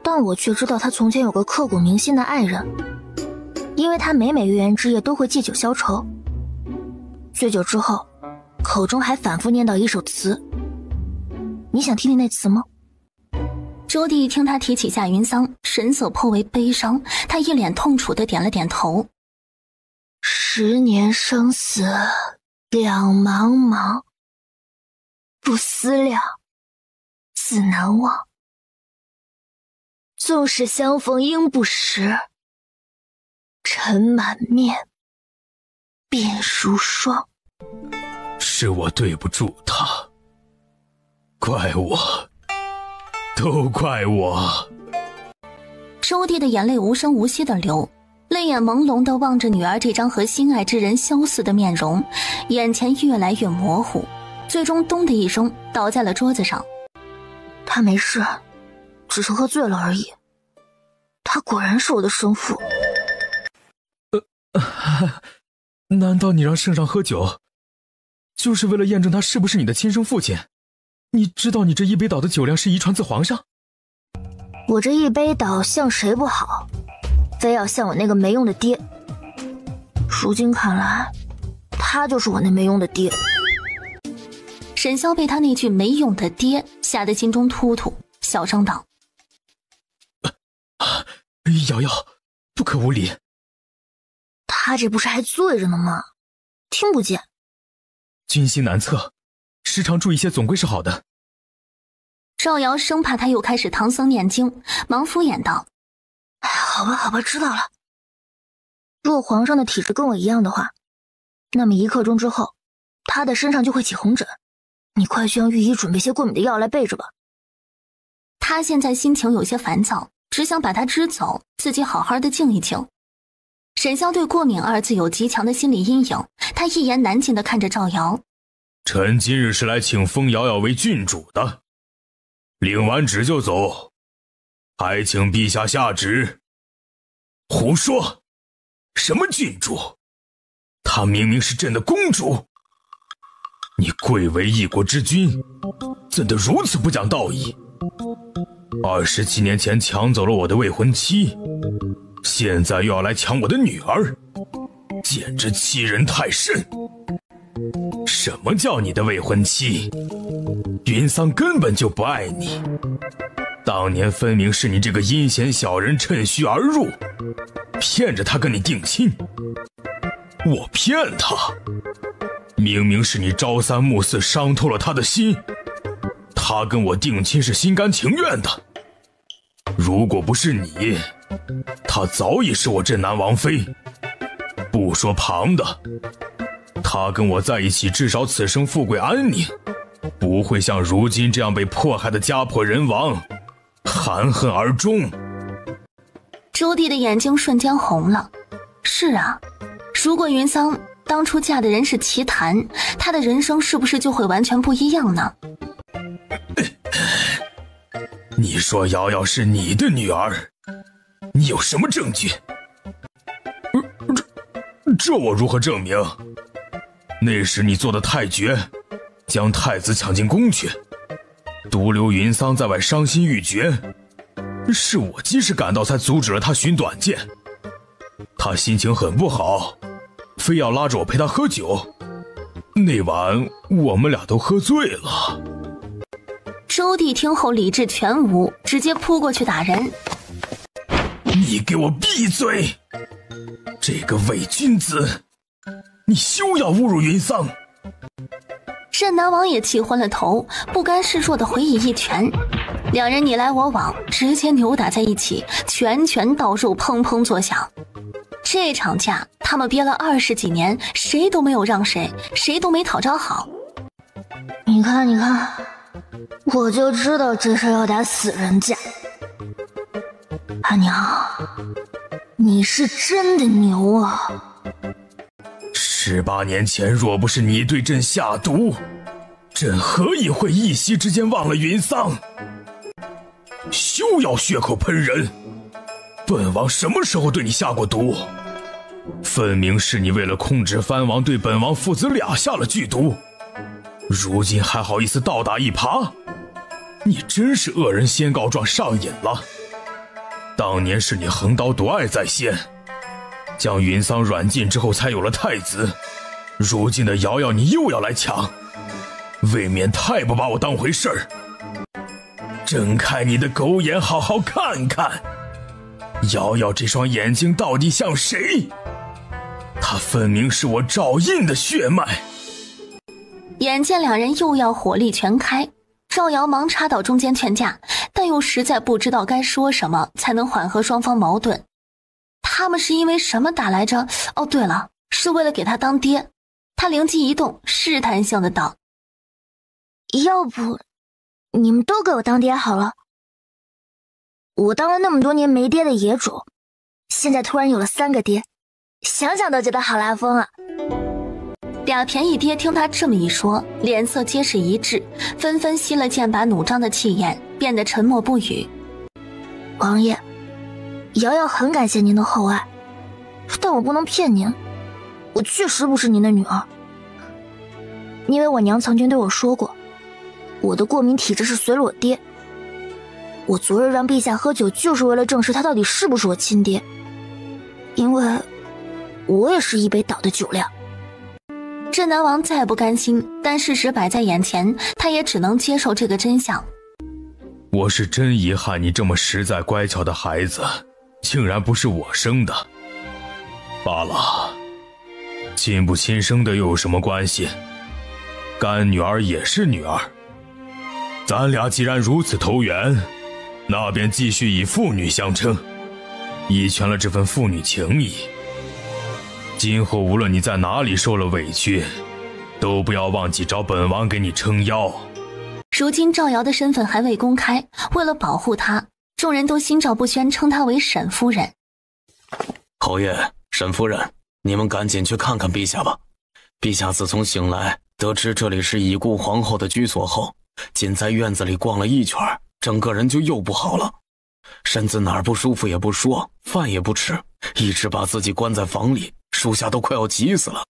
但我却知道他从前有个刻骨铭心的爱人，因为他每月圆之夜都会祭酒消愁，醉酒之后口中还反复念叨一首词。你想听听那词吗？周帝听他提起夏云桑，神色颇为悲伤，他一脸痛楚地点了点头。10年生死两茫茫，不思量，自难忘。纵使相逢应不识，尘满面，鬓如霜。是我对不住他，怪我，都怪我。周帝的眼泪无声无息地流，泪眼朦胧地望着女儿这张和心爱之人相似的面容，眼前越来越模糊，最终咚的一声倒在了桌子上。他没事，只是喝醉了而已。他果然是我的生父。难道你让圣上喝酒，就是为了验证他是不是你的亲生父亲？你知道你这一杯倒的酒量是遗传自皇上？我这一杯倒像谁不好，非要像我那个没用的爹。如今看来，他就是我那没用的爹。沈萧被他那句没用的爹吓得心中突突，小声道：瑶瑶，不可无礼。他这不是还醉着呢吗？听不见。君心难测，时常注意些总归是好的。赵瑶生怕他又开始唐僧念经，忙敷衍道：好吧好吧，知道了。若皇上的体质跟我一样的话，那么1刻钟之后他的身上就会起红疹，你快去让御医准备些过敏的药来备着吧。他现在心情有些烦躁，只想把他支走，自己好好的静一静。沈萧对过敏2字有极强的心理阴影，他一言难尽地看着赵瑶：臣今日是来请封瑶瑶为郡主的，领完旨就走，还请陛下下旨。胡说，什么郡主？她明明是朕的公主。你贵为一国之君，怎得如此不讲道义？27年前抢走了我的未婚妻，现在又要来抢我的女儿，简直欺人太甚。什么叫你的未婚妻？云桑根本就不爱你。当年分明是你这个阴险小人趁虚而入，骗着他跟你定亲。我骗他，明明是你朝三暮四伤透了他的心，他跟我定亲是心甘情愿的。如果不是你，他早已是我镇南王妃。不说旁的，他跟我在一起，至少此生富贵安宁，不会像如今这样被迫害的家破人亡，含恨而终。周弟的眼睛瞬间红了。是啊，如果云桑当初嫁的人是齐谭，他的人生是不是就会完全不一样呢？你说瑶瑶是你的女儿，你有什么证据？这我如何证明？那时你做的太绝，将太子抢进宫去，独留云桑在外伤心欲绝，是我及时赶到才阻止了他寻短见。他心情很不好，非要拉着我陪他喝酒。那晚我们俩都喝醉了。周弟听后理智全无，直接扑过去打人。你给我闭嘴！这个伪君子，你休要侮辱云桑！镇南王也气昏了头，不甘示弱的回以一拳，两人你来我往，直接扭打在一起，拳拳到肉，砰砰作响。这场架他们憋了20几年，谁都没有让谁，谁都没讨着好。你看，我就知道这事要打死人架。阿娘，你是真的牛啊！18年前若不是你对朕下毒，朕何以会一夕之间忘了云桑？休要血口喷人！本王什么时候对你下过毒？分明是你为了控制藩王，对本王父子俩下了剧毒，如今还好意思倒打一耙？你真是恶人先告状上瘾了。当年是你横刀夺爱在先，将云桑软禁之后才有了太子，如今的瑶瑶你又要来抢，未免太不把我当回事儿。睁开你的狗眼，好好看看，瑶瑶这双眼睛到底像谁？她分明是我赵印的血脉。眼见两人又要火力全开，赵瑶忙插到中间劝架，但又实在不知道该说什么才能缓和双方矛盾。他们是因为什么打来着？哦，对了，是为了给他当爹。他灵机一动，试探性的道：要不你们都给我当爹好了。我当了那么多年没爹的野种，现在突然有了3个爹，想想都觉得好拉风啊。俩便宜爹听他这么一说，脸色皆是一致，纷纷吸了剑拔弩张的气焰，变得沉默不语。王爷，瑶瑶很感谢您的厚爱，但我不能骗您，我确实不是您的女儿。因为我娘曾经对我说过，我的过敏体质是随了我爹。我昨日让陛下喝酒，就是为了证实他到底是不是我亲爹，因为我也是一杯倒的酒量。镇南王再不甘心，但事实摆在眼前，他也只能接受这个真相。我是真遗憾你这么实在乖巧的孩子，竟然不是我生的。罢了，亲不亲生的又有什么关系？干女儿也是女儿。咱俩既然如此投缘，那便继续以父女相称，以全了这份父女情谊。今后无论你在哪里受了委屈，都不要忘记找本王给你撑腰。如今赵瑶的身份还未公开，为了保护她，众人都心照不宣称她为沈夫人。侯爷、沈夫人，你们赶紧去看看陛下吧。陛下自从醒来得知这里是已故皇后的居所后，仅在院子里逛了一圈，整个人就又不好了，身子哪儿不舒服也不说，饭也不吃，一直把自己关在房里，属下都快要急死了。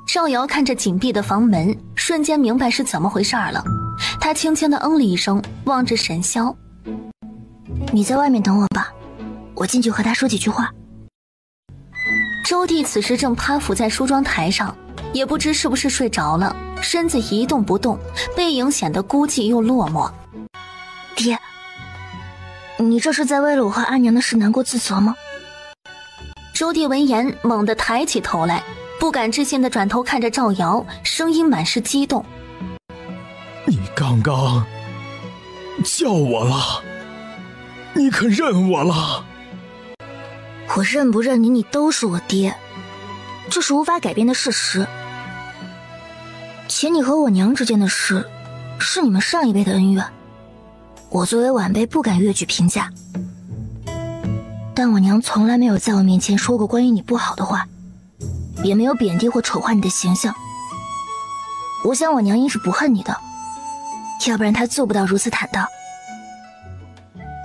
赵瑶看着紧闭的房门，瞬间明白是怎么回事了。他轻轻地嗯了一声，望着沈潇：你在外面等我吧，我进去和他说几句话。周弟此时正趴伏在梳妆台上，也不知是不是睡着了，身子一动不动，背影显得孤寂又落寞。爹，你这是在为了我和阿娘的事难过自责吗？周弟闻言猛地抬起头来，不敢置信地转头看着赵瑶，声音满是激动。你刚刚叫我了，你可认我了？我认不认你，你都是我爹，这是无法改变的事实。且你和我娘之间的事，是你们上一辈的恩怨，我作为晚辈不敢越矩评价。但我娘从来没有在我面前说过关于你不好的话，也没有贬低或丑化你的形象。我想我娘应是不恨你的，要不然她做不到如此坦荡。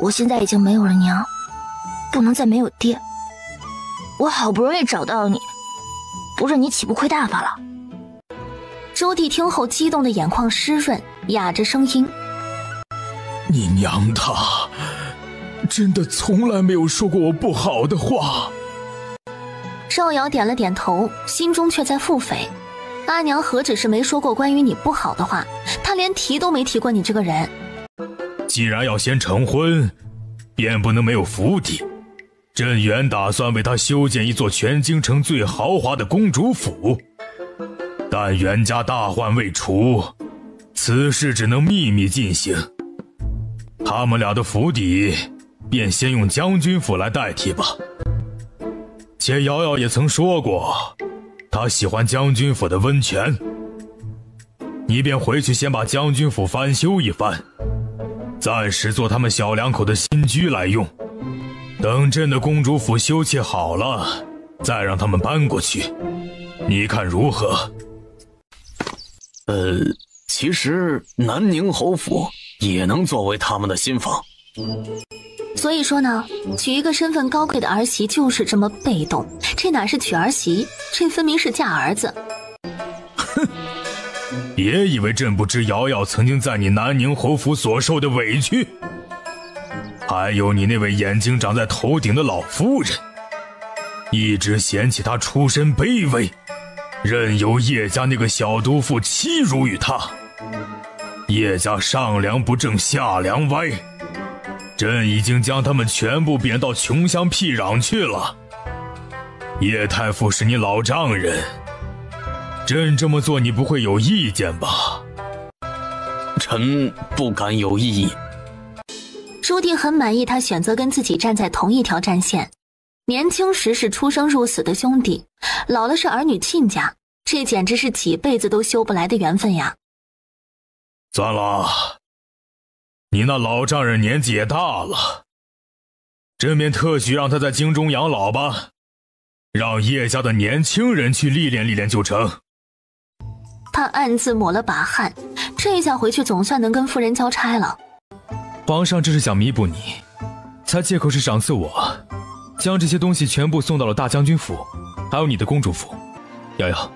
我现在已经没有了娘，不能再没有爹。我好不容易找到你，不认你岂不亏大发了？周弟听后激动的眼眶湿润，哑着声音：你娘她真的从来没有说过我不好的话。赵瑶点了点头，心中却在腹诽：阿娘何止是没说过关于你不好的话，她连提都没提过你这个人。既然要先成婚，便不能没有府邸。朕原打算为她修建一座全京城最豪华的公主府，但袁家大患未除，此事只能秘密进行。他们俩的府邸便先用将军府来代替吧。且瑶瑶也曾说过，她喜欢将军府的温泉，你便回去先把将军府翻修一番，暂时做他们小两口的新居来用。等朕的公主府修葺好了，再让他们搬过去，你看如何？其实南宁侯府也能作为他们的新房。所以说呢，娶一个身份高贵的儿媳就是这么被动，这哪是娶儿媳，这分明是嫁儿子。哼，别以为朕不知瑶瑶曾经在你南宁侯府所受的委屈，还有你那位眼睛长在头顶的老夫人，一直嫌弃她出身卑微，任由叶家那个小毒妇欺辱于她。叶家上梁不正下梁歪，朕已经将他们全部贬到穷乡僻壤去了。叶太傅是你老丈人，朕这么做你不会有意见吧？臣不敢有异议。朱棣很满意他选择跟自己站在同一条战线，年轻时是出生入死的兄弟，老了是儿女亲家，这简直是几辈子都修不来的缘分呀。算了，你那老丈人年纪也大了，朕便特许让他在京中养老吧，让叶家的年轻人去历练历练就成。他暗自抹了把汗，这下回去总算能跟夫人交差了。皇上这是想弥补你，才借口是赏赐我，将这些东西全部送到了大将军府，还有你的公主府。瑶瑶，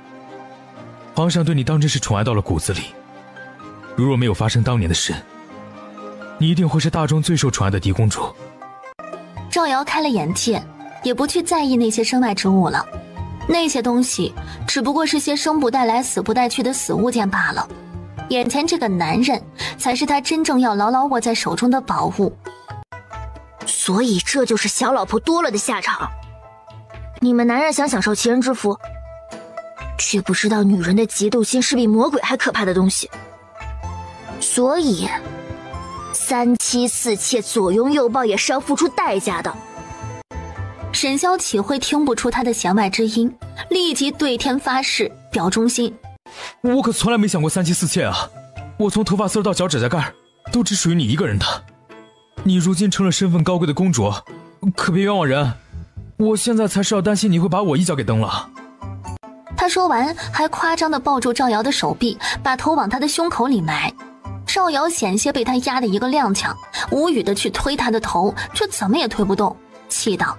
皇上对你当真是宠爱到了骨子里，如若没有发生当年的事，你一定会是大中最受宠爱的嫡公主。赵瑶开了眼界，也不去在意那些身外之物了，那些东西只不过是些生不带来死不带去的死物件罢了，眼前这个男人才是他真正要牢牢握在手中的宝物。所以这就是小老婆多了的下场。你们男人想享受其人之福，却不知道女人的嫉妒心是比魔鬼还可怕的东西。所以三妻四妾左拥右抱也是要付出代价的。沈萧岂会听不出他的弦外之音，立即对天发誓表忠心。我可从来没想过三妻四妾啊，我从头发丝到脚指甲盖都只属于你一个人的。你如今成了身份高贵的公主，可别冤枉人，我现在才是要担心你会把我一脚给蹬了。他说完还夸张地抱住赵瑶的手臂，把头往他的胸口里埋。赵瑶险些被他压得一个踉跄，无语地去推他的头，却怎么也推不动，气道：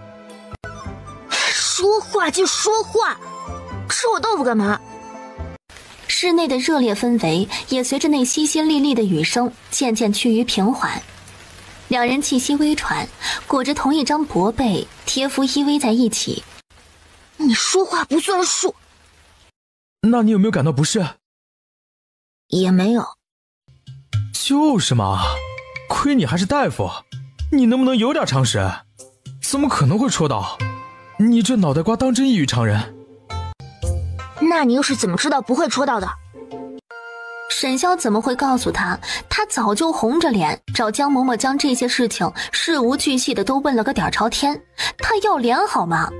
说话就说话，吃我豆腐干嘛？室内的热烈氛围也随着那淅淅沥沥的雨声渐渐趋于平缓，两人气息微喘，裹着同一张薄被，贴服依偎在一起。你说话不算数。那你有没有感到不适？也没有。就是嘛，亏你还是大夫，你能不能有点常识？怎么可能会戳到？你这脑袋瓜当真异于常人。那你又是怎么知道不会戳到的？沈潇怎么会告诉他？他早就红着脸找江嬷嬷将这些事情事无巨细的都问了个底朝天。他要脸好吗？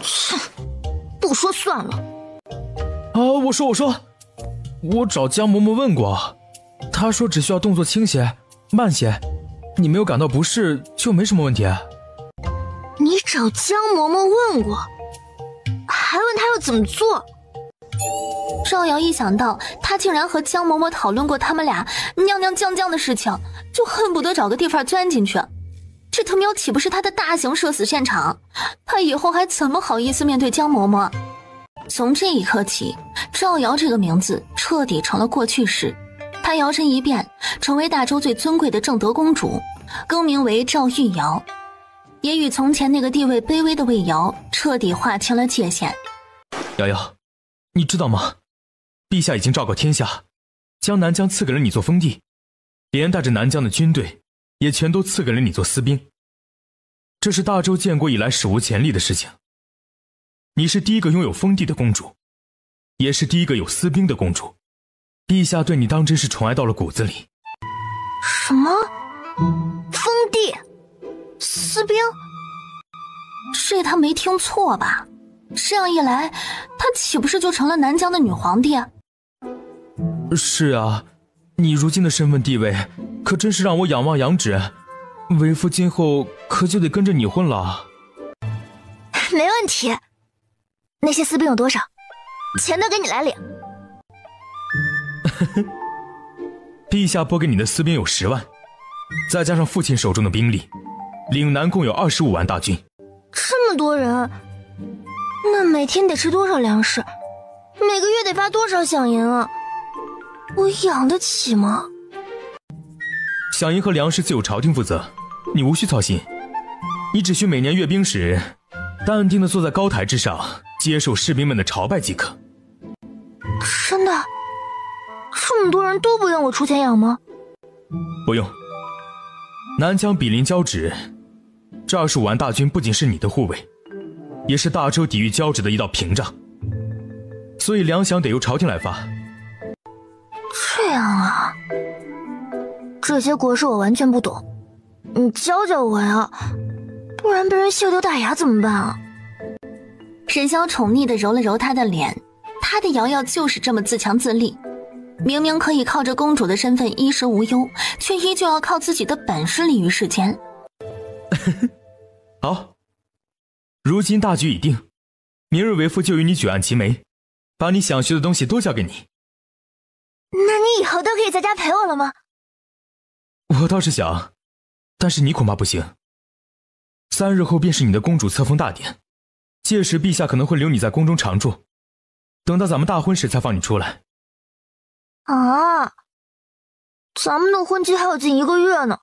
切，不说算了。我说，我找江嬷嬷问过，她说只需要动作轻些、慢些，你没有感到不适就没什么问题。你找江嬷嬷问过，还问她要怎么做？赵瑶一想到他竟然和江嬷嬷讨论过他们俩娘娘降降的事情，就恨不得找个地方钻进去。这他喵岂不是他的大型社死现场？他以后还怎么好意思面对江嬷嬷？从这一刻起，赵瑶这个名字彻底成了过去式。她摇身一变，成为大周最尊贵的正德公主，更名为赵玉瑶，也与从前那个地位卑微的魏瑶彻底划清了界限。瑶瑶，你知道吗？陛下已经昭告天下，将南疆赐给了你做封地，连带着南疆的军队也全都赐给了你做私兵。这是大周建国以来史无前例的事情。你是第一个拥有封地的公主，也是第一个有私兵的公主。陛下对你当真是宠爱到了骨子里。什么？封地？私兵？这他没听错吧？这样一来，她岂不是就成了南疆的女皇帝？是啊，你如今的身份地位可真是让我仰望仰止，为夫今后可就得跟着你混了。没问题。那些私兵有多少？钱都给你来领。陛下拨给你的私兵有10万，再加上父亲手中的兵力，岭南共有25万大军。这么多人，那每天得吃多少粮食？每个月得发多少饷银啊？我养得起吗？饷银和粮食自有朝廷负责，你无需操心。你只需每年阅兵时，淡定地坐在高台之上，接受士兵们的朝拜即可。真的？这么多人都不用我出钱养吗？不用。南疆比邻交趾，这25万大军不仅是你的护卫，也是大周抵御交趾的一道屏障，所以粮饷得由朝廷来发。这样啊，这些国事我完全不懂，你教教我呀，不然被人笑掉大牙怎么办啊？沈潇宠溺地揉了揉他的脸，他的瑶瑶就是这么自强自立，明明可以靠着公主的身份衣食无忧，却依旧要靠自己的本事立于世间。好，如今大局已定，明日为夫就与你举案齐眉，把你想学的东西都教给你。那你以后都可以在家陪我了吗？我倒是想，但是你恐怕不行。3日后便是你的公主册封大典，届时陛下可能会留你在宫中常住，等到咱们大婚时才放你出来。啊，咱们的婚期还有近1个月呢，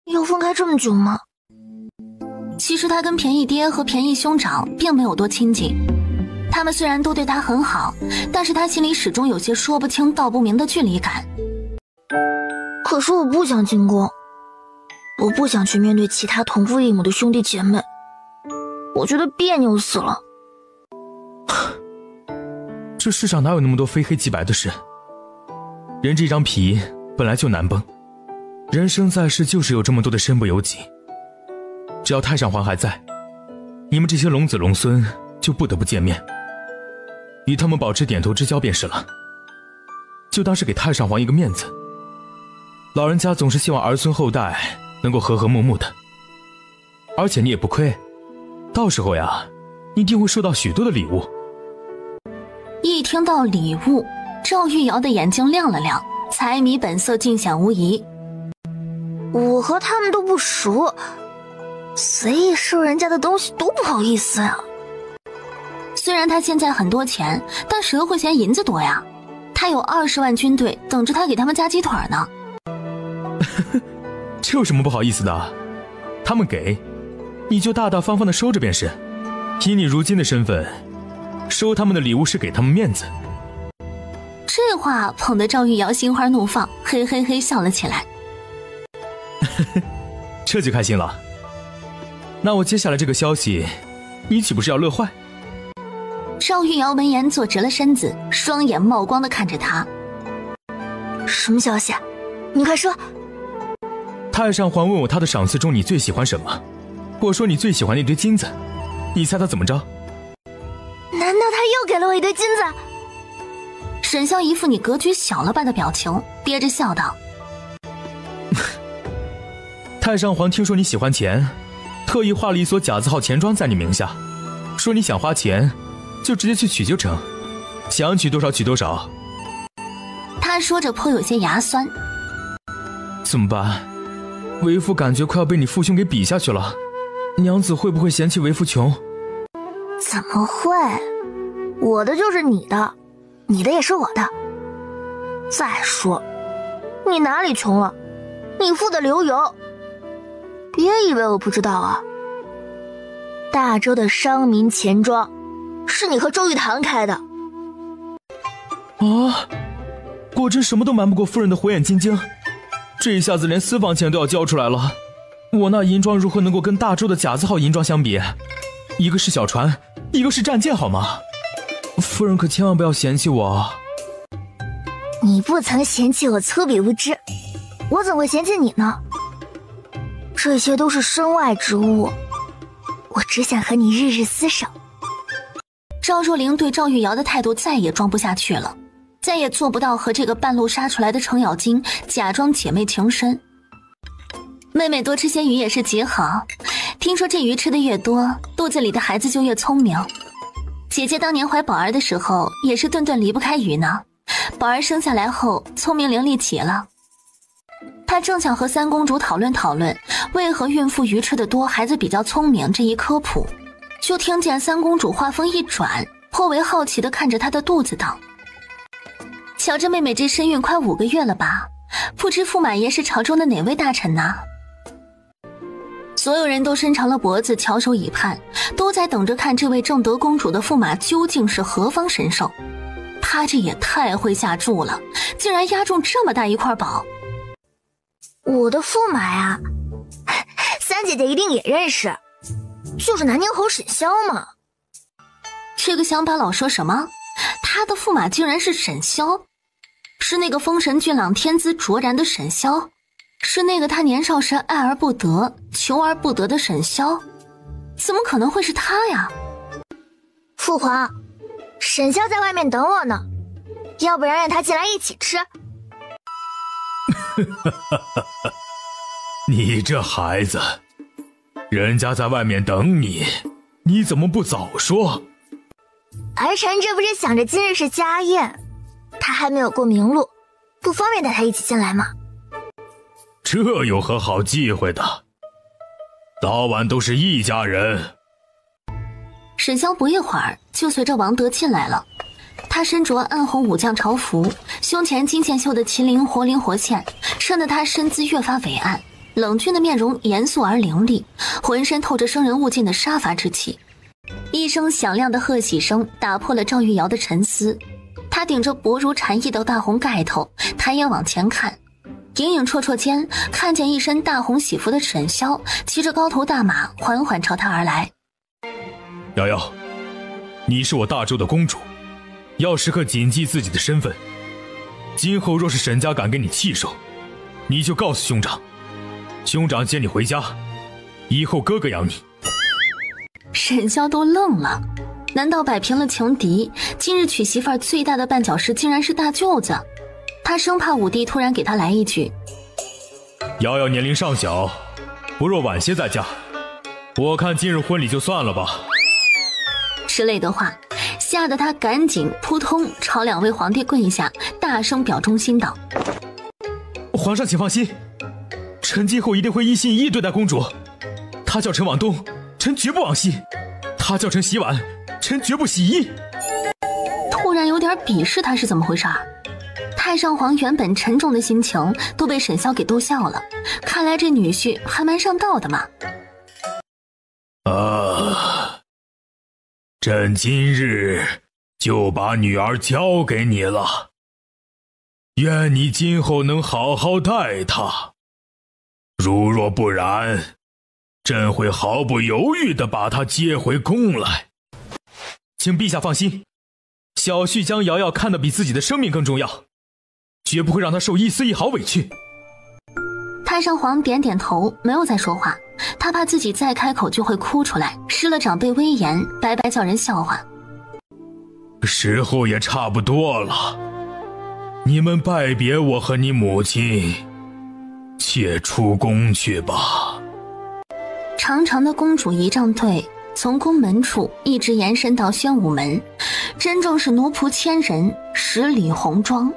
要分开这么久吗？其实他跟便宜爹和便宜兄长并没有多亲近，他们虽然都对他很好，但是他心里始终有些说不清道不明的距离感。可是我不想进宫，我不想去面对其他同父异母的兄弟姐妹，我觉得别扭死了。这世上哪有那么多非黑即白的事？人这张皮本来就难绷，人生在世就是有这么多的身不由己。只要太上皇还在，你们这些龙子龙孙就不得不见面，与他们保持点头之交便是了，就当是给太上皇一个面子。老人家总是希望儿孙后代能够和和睦睦的，而且你也不亏，到时候呀，你一定会收到许多的礼物。一听到礼物，赵玉瑶的眼睛亮了亮，财迷本色尽显无疑。我和他们都不熟，随意收人家的东西多不好意思啊。虽然他现在很多钱，但谁会嫌银子多呀？他有20万军队等着他给他们加鸡腿呢。这有什么不好意思的？他们给，你就大大方方的收着便是。以你如今的身份，收他们的礼物是给他们面子。这话捧得赵玉瑶心花怒放，嘿嘿嘿笑了起来。这就开心了。那我接下来这个消息，你岂不是要乐坏？赵玉瑶闻言坐直了身子，双眼冒光地看着他。什么消息？你快说。太上皇问我他的赏赐中你最喜欢什么，我说你最喜欢那堆金子，你猜他怎么着？难道他又给了我一堆金子？沈萧一副你格局小了吧的表情，憋着笑道。太上皇听说你喜欢钱，特意画了一所假字号钱庄在你名下，说你想花钱就直接去取就成，想取多少取多少。他说着颇有些牙酸。怎么办？为父感觉快要被你父兄给比下去了，娘子会不会嫌弃为父穷？怎么会？我的就是你的，你的也是我的。再说，你哪里穷了？你富得流油。别以为我不知道啊。大周的商民钱庄，是你和周玉堂开的。啊，果真什么都瞒不过夫人的火眼金睛，这一下子连私房钱都要交出来了。我那银庄如何能够跟大周的假字号银庄相比？一个是小船，一个是战舰，好吗？夫人可千万不要嫌弃我。你不曾嫌弃我粗鄙无知，我怎会嫌弃你呢？这些都是身外之物，我只想和你日日厮守。赵若灵对赵玉瑶的态度再也装不下去了，再也做不到和这个半路杀出来的程咬金假装姐妹情深。妹妹多吃些鱼也是极好，听说这鱼吃的越多，肚子里的孩子就越聪明。姐姐当年怀宝儿的时候也是顿顿离不开鱼呢，宝儿生下来后聪明伶俐极了。她正想和三公主讨论讨论为何孕妇鱼吃的多孩子比较聪明这一科普，就听见三公主话锋一转，颇为好奇地看着她的肚子道：瞧着妹妹这身孕快5个月了吧，不知驸马爷是朝中的哪位大臣呢？所有人都伸长了脖子翘首以盼，都在等着看这位正德公主的驸马究竟是何方神兽。他这也太会下注了，竟然押中这么大一块宝。我的驸马呀，三姐姐一定也认识，就是南宁侯沈萧嘛。这个乡巴佬说什么？他的驸马竟然是沈萧？是那个风神俊朗天资卓然的沈萧？是那个他年少时爱而不得求而不得的沈萧？怎么可能会是他呀？父皇，沈萧在外面等我呢，要不然让他进来一起吃。你这孩子，人家在外面等你，你怎么不早说？儿臣这不是想着今日是家宴，他还没有过明路，不方便带他一起进来吗？这有何好忌讳的？早晚都是一家人。沈萧不一会儿就随着王德进来了，他身着暗红武将朝服，胸前金线绣的麒麟活灵活现，衬得他身姿越发伟岸，冷峻的面容严肃而凌厉，浑身透着生人勿近的杀伐之气。一声响亮的贺喜声打破了赵玉瑶的沉思，他顶着薄如蝉翼的大红盖头，抬眼往前看，影影绰绰间看见一身大红喜服的沈萧骑着高头大马缓缓朝他而来。瑶瑶，你是我大周的公主，要时刻谨记自己的身份。今后若是沈家敢给你气受，你就告诉兄长，兄长接你回家，以后哥哥养你。沈萧都愣了，难道摆平了情敌，今日娶媳妇儿最大的绊脚石竟然是大舅子？他生怕武帝突然给他来一句：瑶瑶年龄尚小，不若晚些再嫁，我看今日婚礼就算了吧之类的话，吓得他赶紧扑通朝2位皇帝跪下，大声表忠心道：皇上请放心，臣今后一定会一心一意对待公主。她叫臣往东，臣绝不往西；她叫臣洗碗，臣绝不洗衣。突然有点鄙视他是怎么回事？太上皇原本沉重的心情都被沈萧给逗笑了，看来这女婿还蛮上道的嘛。朕今日就把女儿交给你了，愿你今后能好好待她。如若不然，朕会毫不犹豫地把她接回宫来。请陛下放心，小婿将瑶瑶看得比自己的生命更重要，绝不会让她受一丝一毫委屈。太上皇点点头，没有再说话。他怕自己再开口就会哭出来，失了长辈威严，白白叫人笑话。时候也差不多了，你们拜别我和你母亲，且出宫去吧。长长的公主仪仗队从宫门处一直延伸到宣武门，真正是奴仆千人，10里红妆。